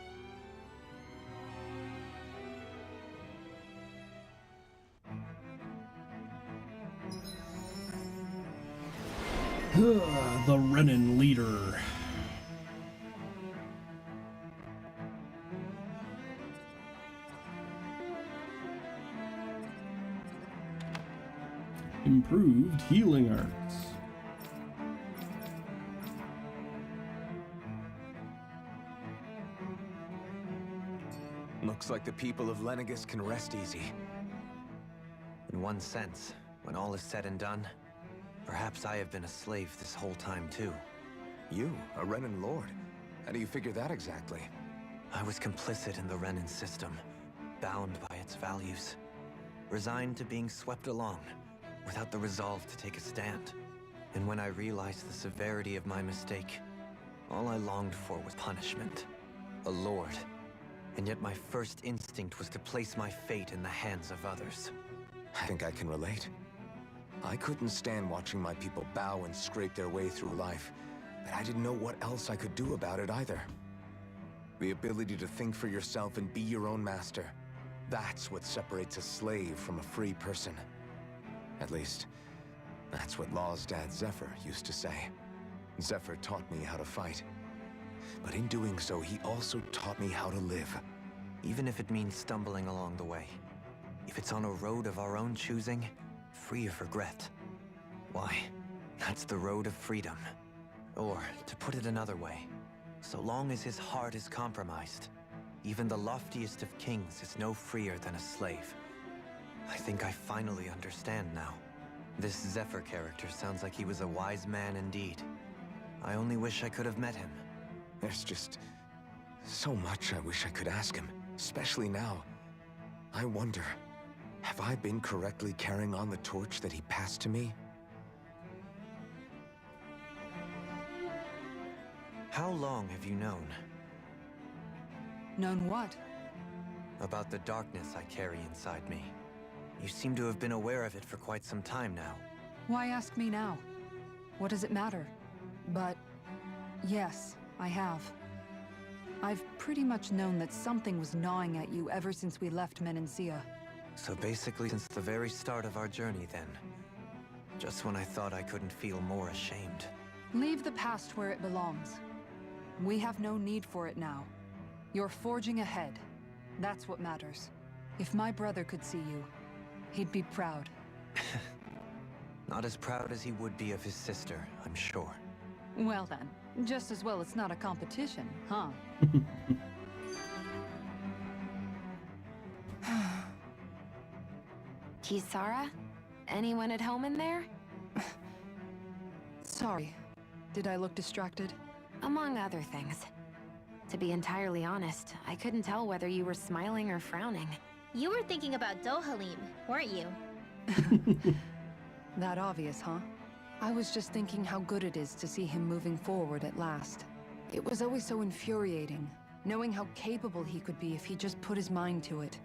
The Renan leader. Improved healing arts. Looks like the people of Lenegis can rest easy. In one sense, when all is said and done, perhaps I have been a slave this whole time too. You, a Renan lord? How do you figure that exactly? I was complicit in the Renan system, bound by its values, resigned to being swept along, without the resolve to take a stand. And when I realized the severity of my mistake, all I longed for was punishment. A lord. And yet my first instinct was to place my fate in the hands of others. I think I can relate. I couldn't stand watching my people bow and scrape their way through life, but I didn't know what else I could do about it either. The ability to think for yourself and be your own master. That's what separates a slave from a free person. At least, that's what Law's dad Zephyr used to say. Zephyr taught me how to fight. But in doing so, he also taught me how to live. Even if it means stumbling along the way. If it's on a road of our own choosing, free of regret. Why, that's the road of freedom. Or, to put it another way, so long as his heart is compromised, even the loftiest of kings is no freer than a slave. I think I finally understand now. This Zephyr character sounds like he was a wise man indeed. I only wish I could have met him. There's just so much I wish I could ask him, especially now. I wonder, have I been correctly carrying on the torch that he passed to me? How long have you known? Known what? About the darkness I carry inside me. You seem to have been aware of it for quite some time now. Why ask me now? What does it matter? But, yes, I have. I've pretty much known that something was gnawing at you ever since we left Menancia. So basically since the very start of our journey then. Just when I thought I couldn't feel more ashamed. Leave the past where it belongs. We have no need for it now. You're forging ahead. That's what matters. If my brother could see you, he'd be proud. Not as proud as he would be of his sister, I'm sure. Well then, just as well it's not a competition, huh? Kisara? Anyone at home in there? Sorry. Did I look distracted? Among other things. To be entirely honest, I couldn't tell whether you were smiling or frowning. You were thinking about Dohalim, weren't you? That obvious, huh? I was just thinking how good it is to see him moving forward at last. It was always so infuriating, knowing how capable he could be if he just put his mind to it.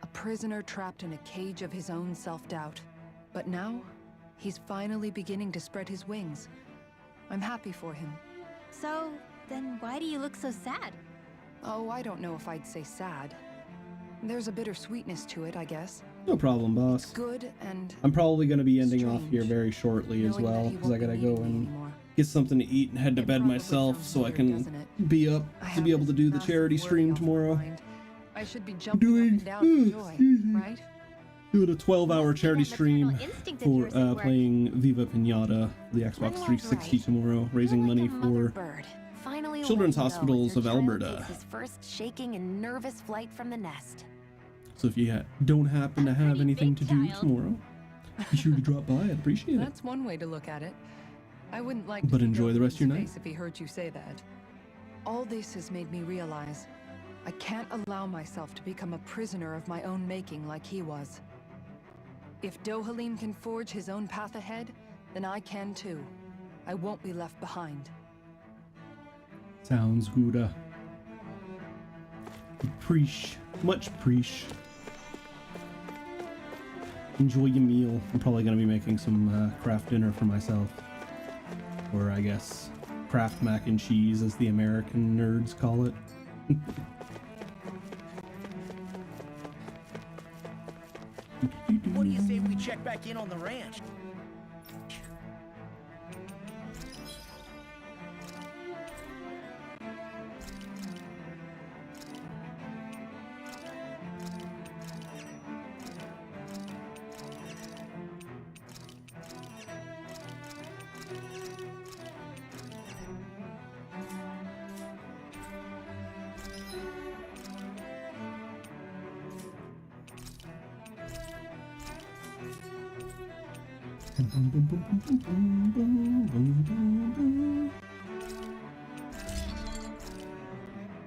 A prisoner trapped in a cage of his own self-doubt. But now, he's finally beginning to spread his wings. I'm happy for him. So, then why do you look so sad? Oh, I don't know if I'd say sad. There's a bittersweetness to it, I guess. No problem, boss. Good and I'm probably going to be ending off here very shortly as well, because I gotta go and get something to eat and head to bed myself so I can be up to be able to do the charity stream tomorrow. I should be jumping up and down with joy, right? Doing a 12-hour charity stream for playing Viva Pinata, the Xbox 360 tomorrow, raising money for Children's Hospitals of Alberta. His first shaking and nervous flight from the nest. So if you don't happen to have anything to do tomorrow, be sure to drop by. I'd appreciate it. That's one way to look at it. I wouldn't like But to enjoy the rest of your night. if he heard you say that. All this has made me realize I can't allow myself to become a prisoner of my own making like he was. If Dohalim can forge his own path ahead, then I can too. I won't be left behind. Sounds good. Preach. Much preach. Enjoy your meal. I'm probably going to be making some craft dinner for myself. Or I guess Kraft mac and cheese, as the American nerds call it. What do you say we check back in on the ranch?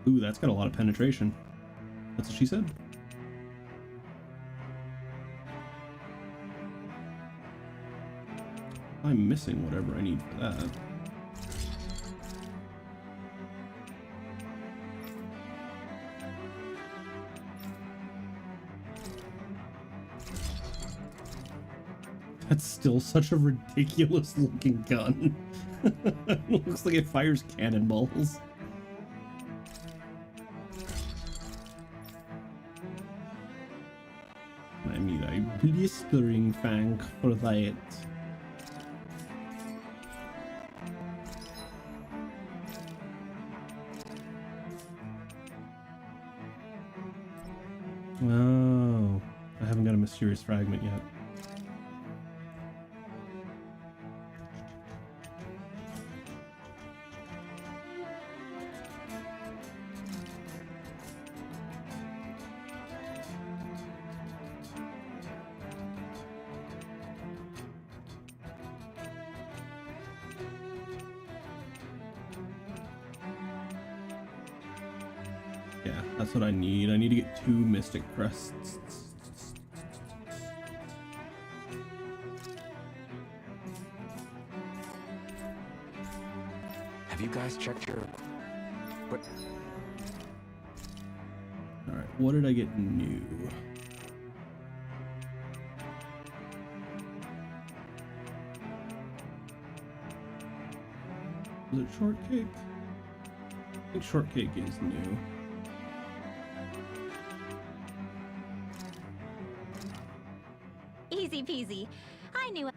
Ooh, that's got a lot of penetration. That's what she said. I'm missing whatever I need for that. That's still such a ridiculous looking gun. It looks like it fires cannonballs. I need a blistering fang for that. Oh, I haven't got a mysterious fragment yet. Yeah, that's what I need. I need to get 2 Mystic Crests. Have you guys checked your... What? Alright, what did I get new? Was it Shortcake? I think Shortcake is new. Easy peasy. I knew it.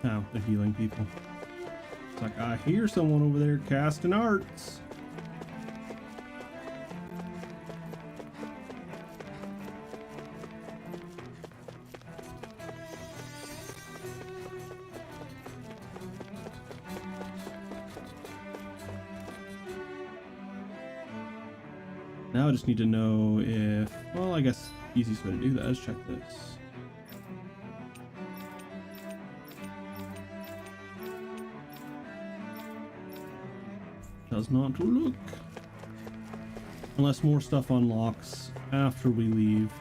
Oh, the healing people. It's like, I hear someone over there casting arts. Now I just need to know if, well, I guess the easiest way to do that is check this. does not look. Unless more stuff unlocks after we leave.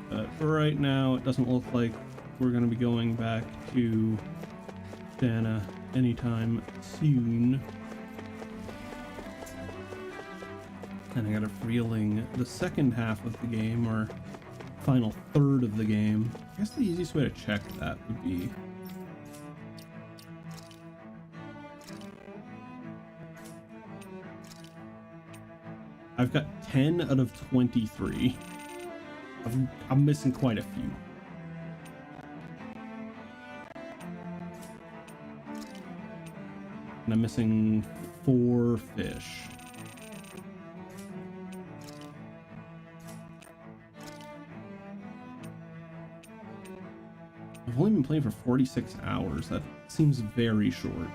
But for right now, it doesn't look like we're going to be going back to Dana anytime soon. And I got a feeling the second half of the game, or final third of the game, I guess the easiest way to check that would be I've got 10 out of 23. I'm missing quite a few. And I'm missing 4 fish. I've only been playing for 46 hours. That seems very short.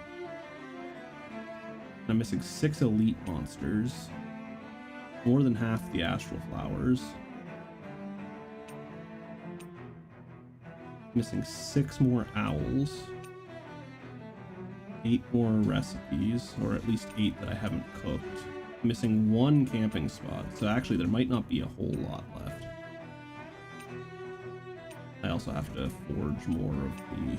I'm missing 6 elite monsters. More than half the astral flowers. Missing 6 more owls. 8 more recipes, or at least 8 that I haven't cooked. Missing 1 camping spot, so actually there might not be a whole lot left. I also have to forge more of the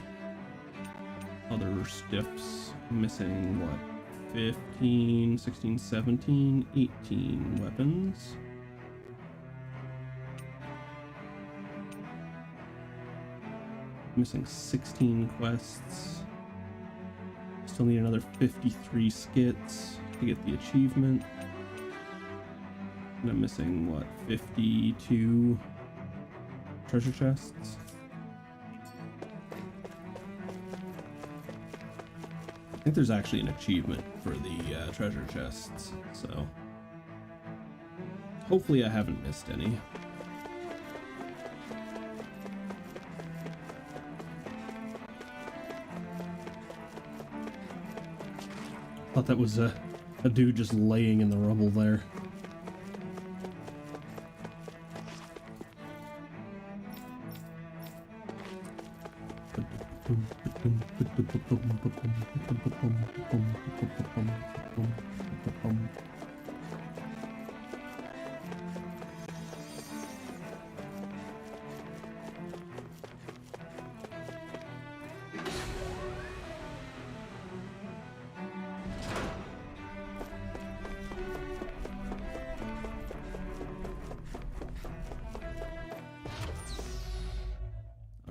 other stiffs. Missing what? 15, 16, 17, 18 weapons. Missing 16 quests. Still need another 53 skits to get the achievement. And I'm missing, what, 52 treasure chests? I think there's actually an achievement for the treasure chests, so hopefully I haven't missed any. Thought that was a dude just laying in the rubble there.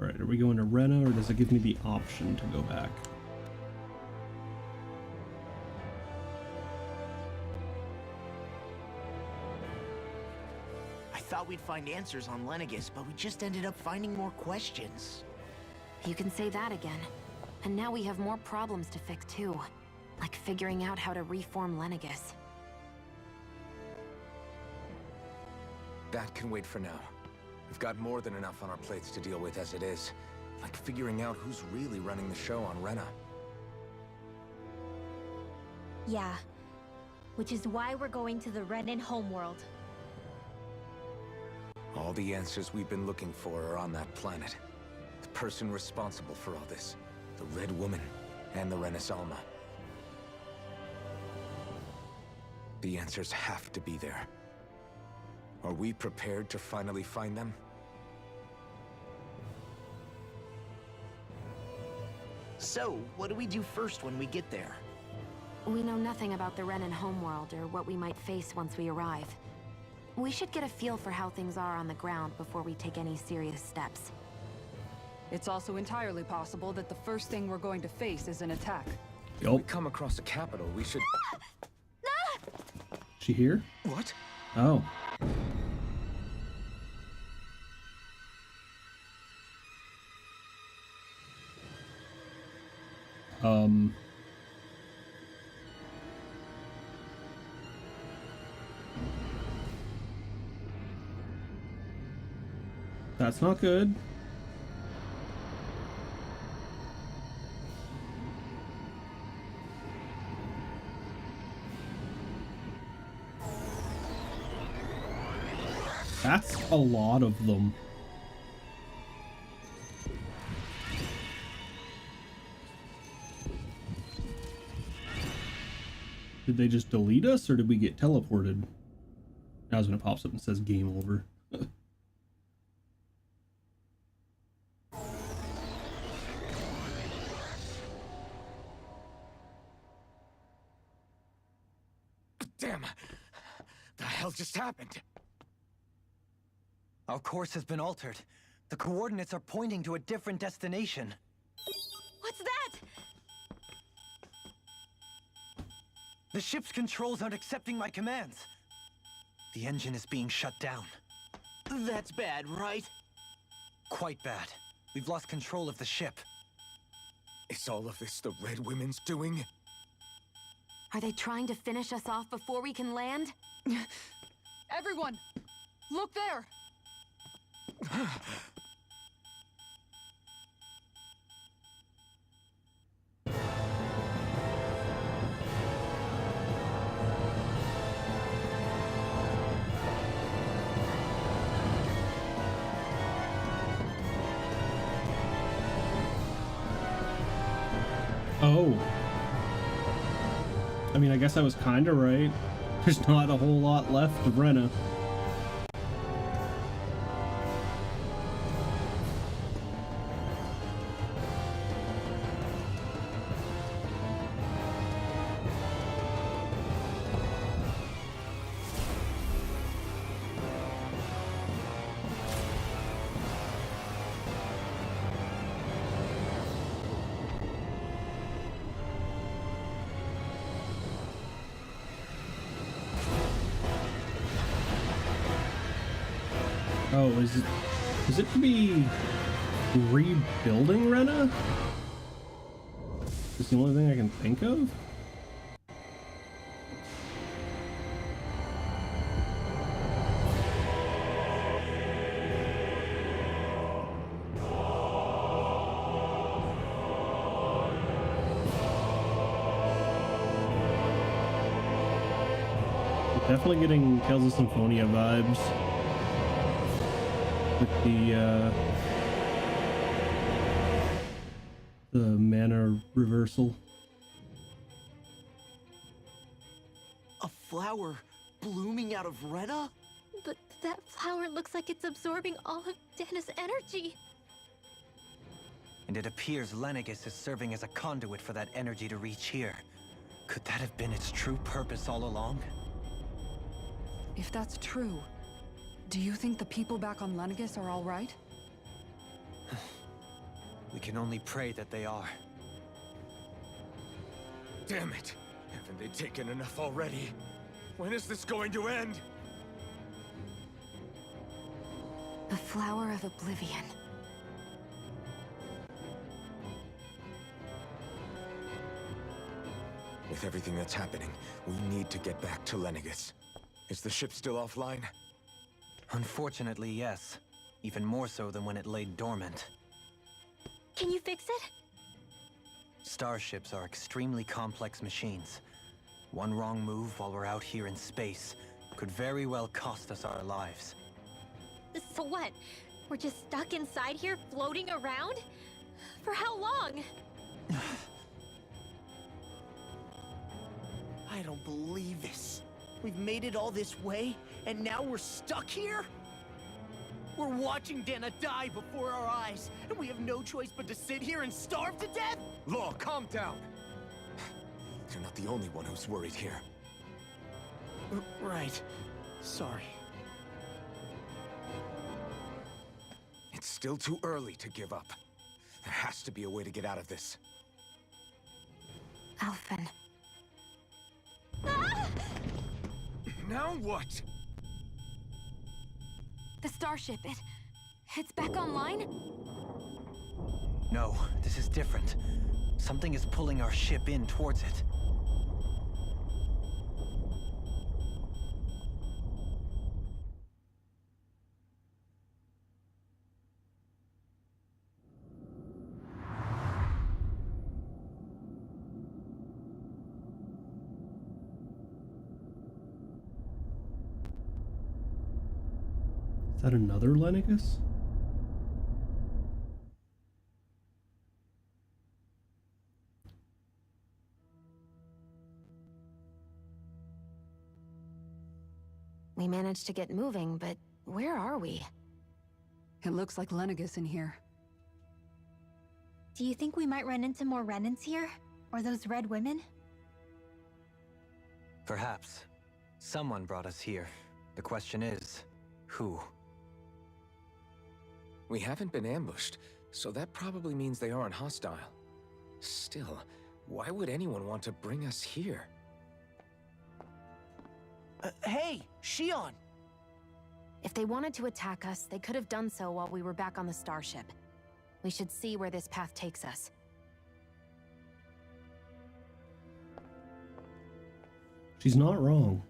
Alright, are we going to Rena, or does it give me the option to go back? I thought we'd find answers on Lenegis, but we just ended up finding more questions. You can say that again. And now we have more problems to fix too. Like figuring out how to reform Lenegis. That can wait for now. We've got more than enough on our plates to deal with as it is. Like figuring out who's really running the show on Rena. Yeah. Which is why we're going to the Renan homeworld. All the answers we've been looking for are on that planet. The person responsible for all this. The Red Woman and the Renis Alma. The answers have to be there. Are we prepared to finally find them? So, what do we do first when we get there? We know nothing about the Renan homeworld or what we might face once we arrive. We should get a feel for how things are on the ground before we take any serious steps. It's also entirely possible that the first thing we're going to face is an attack. If we come across the capital, we should... She here? What? Oh. That's not good. That's a lot of them. Did they just delete us, or did we get teleported? Now when it pops up and says game over. Damn! The hell just happened? Our course has been altered. The coordinates are pointing to a different destination. What's that? The ship's controls aren't accepting my commands. The engine is being shut down. That's bad, right? Quite bad. We've lost control of the ship. Is all of this the Red Women's doing? Are they trying to finish us off before we can land? Everyone! Look there! Oh. I mean, I guess I was kinda right. There's not a whole lot left of Rena. Oh, is it to be rebuilding Rena? Is the only thing I can think of? Definitely getting Tales of Symphonia vibes. With the mana reversal. A flower blooming out of Rena? But that flower looks like it's absorbing all of Dana's energy. And it appears Lenegis is serving as a conduit for that energy to reach here. Could that have been its true purpose all along? If that's true, do you think the people back on Lenegis are all right? We can only pray that they are. Damn it! Haven't they taken enough already? When is this going to end? The Flower of Oblivion. With everything that's happening, we need to get back to Lenegis. Is the ship still offline? Unfortunately, yes. Even more so than when it lay dormant. Can you fix it? Starships are extremely complex machines. One wrong move while we're out here in space could very well cost us our lives. So what? We're just stuck inside here, floating around? For how long? I don't believe this. We've made it all this way, and now we're stuck here? We're watching Dana die before our eyes, and we have no choice but to sit here and starve to death? Law, calm down! You're not the only one who's worried here. Right. Sorry. It's still too early to give up. There has to be a way to get out of this. Alphen. Now what? The starship, it's back online? No, this is different. Something is pulling our ship in towards it. Is that another Lenegis? We managed to get moving, but where are we? It looks like Lenegis in here. Do you think we might run into more Renans here? Or those red women? Perhaps. Someone brought us here. The question is, who? We haven't been ambushed, so that probably means they aren't hostile. Still, why would anyone want to bring us here? Hey, Shion! If they wanted to attack us, they could have done so while we were back on the starship. We should see where this path takes us. She's not wrong.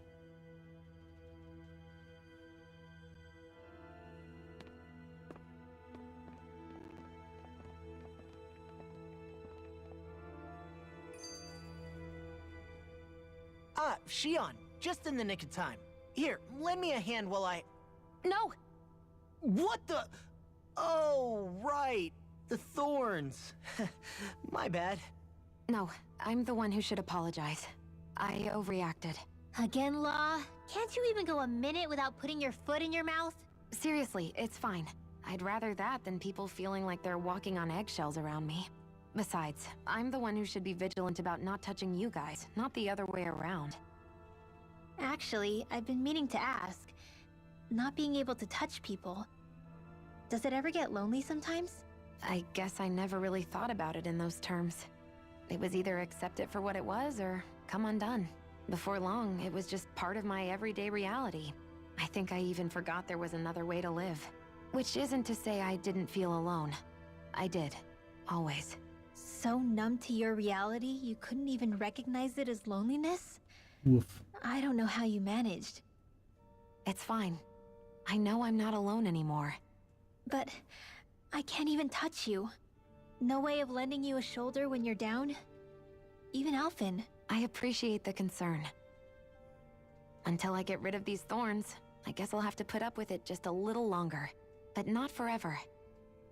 Shion, just in the nick of time. Here, lend me a hand while I... No! What the... Oh, right. The thorns. My bad. No, I'm the one who should apologize. I overreacted. Again, Law? Can't you even go a minute without putting your foot in your mouth? Seriously, it's fine. I'd rather that than people feeling like they're walking on eggshells around me. Besides, I'm the one who should be vigilant about not touching you guys, not the other way around. Actually, I've been meaning to ask. Not being able to touch people, does it ever get lonely sometimes? I guess I never really thought about it in those terms. It was either accept it for what it was or come undone. Before long, it was just part of my everyday reality. I think I even forgot there was another way to live. Which isn't to say I didn't feel alone. I did. Always. So numb to your reality, you couldn't even recognize it as loneliness? Woof. I don't know how you managed. It's fine. I know I'm not alone anymore. But I can't even touch you. No way of lending you a shoulder when you're down? Even Alphen. I appreciate the concern. Until I get rid of these thorns, I guess I'll have to put up with it just a little longer. But not forever.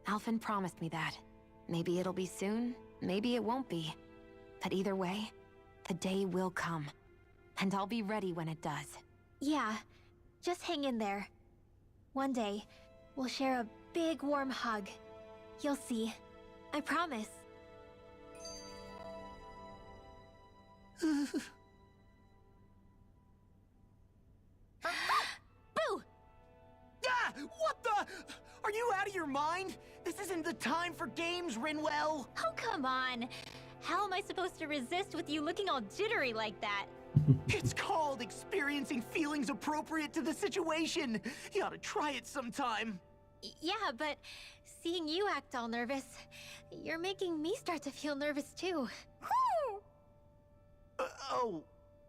Alphen promised me that. Maybe it'll be soon, maybe it won't be. But either way, the day will come. And I'll be ready when it does. Yeah, just hang in there. One day, we'll share a big warm hug. You'll see. I promise. Boo! Ah! What the? Are you out of your mind? This isn't the time for games, Rinwell! Oh, come on. How am I supposed to resist with you looking all jittery like that? It's called experiencing feelings appropriate to the situation. You ought to try it sometime. Yeah, but seeing you act all nervous, you're making me start to feel nervous too. Oh,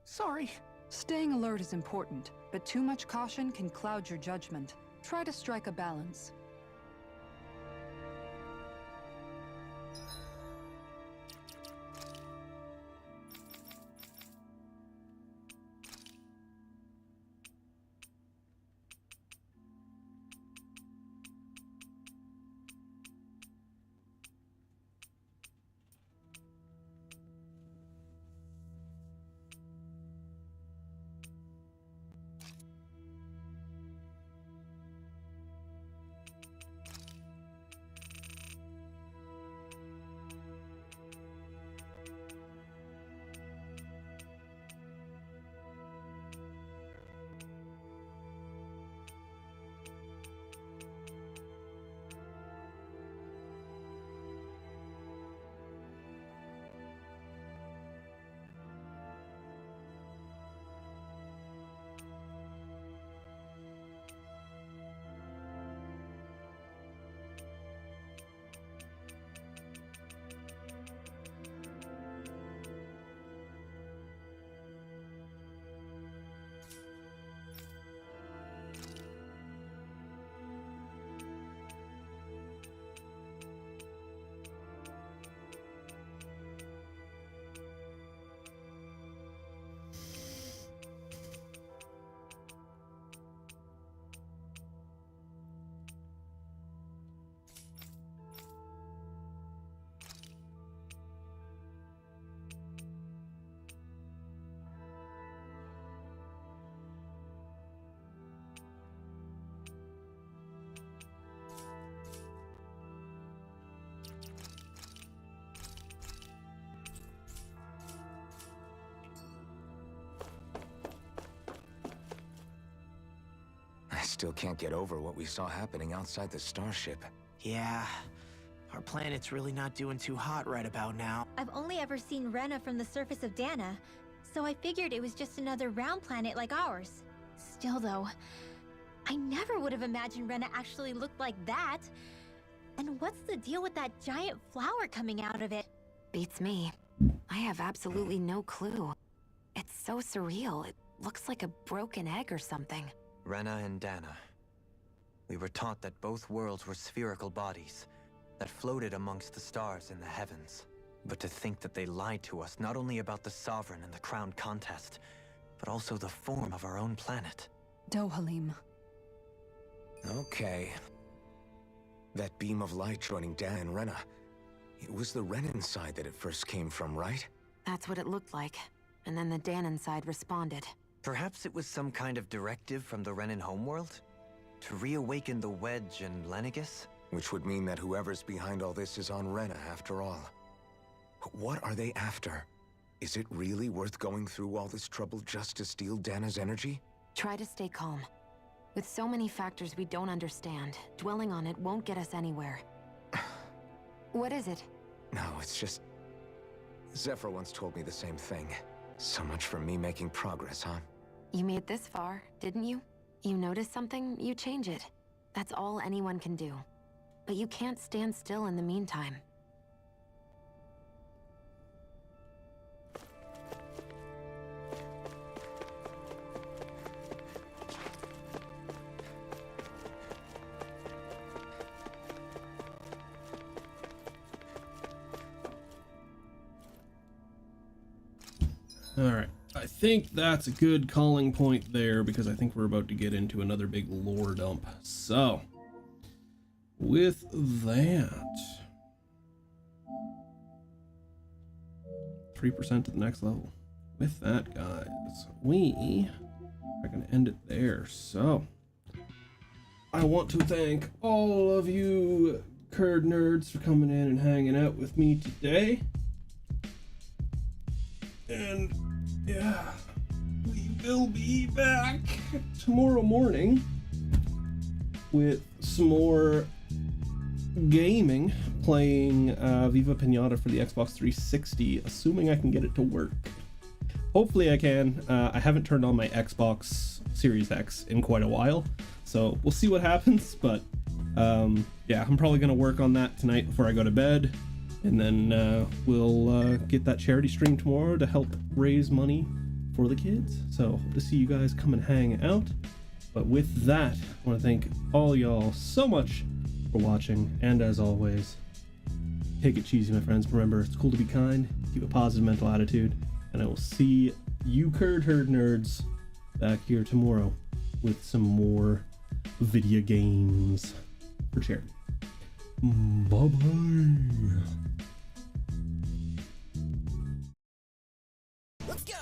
sorry. Staying alert is important, but too much caution can cloud your judgment. Try to strike a balance. still can't get over what we saw happening outside the starship. Yeah, our planet's really not doing too hot right about now. I've only ever seen Rena from the surface of Dana, so I figured it was just another round planet like ours. Still though, I never would have imagined Rena actually looked like that. And what's the deal with that giant flower coming out of it? Beats me. I have absolutely no clue. It's so surreal. It looks like a broken egg or something. Rena and Dana. We were taught that both worlds were spherical bodies that floated amongst the stars in the heavens. But to think that they lied to us not only about the Sovereign and the crown contest, but also the form of our own planet. Dohalim. Okay. That beam of light joining Dan and Rena. It was the Renan side that it first came from, right? That's what it looked like. And then the Danon side responded. Perhaps it was some kind of directive from the Renan homeworld? To reawaken the Wedge and Lenegis? Which would mean that whoever's behind all this is on Rena after all. But what are they after? Is it really worth going through all this trouble just to steal Dana's energy? Try to stay calm. With so many factors we don't understand, dwelling on it won't get us anywhere. What is it? No, it's just... Zephyr once told me the same thing. So much for me making progress, huh? You made it this far, didn't you? You notice something, you change it. That's all anyone can do. But you can't stand still in the meantime. All right, I think that's a good calling point there because I think we're about to get into another big lore dump. So, with that, 3% to the next level. With that, guys, we are going to end it there. So, I want to thank all of you Curd nerds for coming in and hanging out with me today. And yeah, we will be back tomorrow morning with some more gaming, playing Viva Pinata for the Xbox 360, assuming I can get it to work. Hopefully I can. I haven't turned on my Xbox Series X in quite a while, so we'll see what happens, but yeah, I'm probably gonna work on that tonight before I go to bed. And then we'll get that charity stream tomorrow to help raise money for the kids. So hope to see you guys come and hang out. But with that, I want to thank all y'all so much for watching. And as always, take it cheesy, my friends. Remember, it's cool to be kind. Keep a positive mental attitude. And I will see you Curd Herd nerds back here tomorrow with some more video games for charity. Bye-bye. Let's go!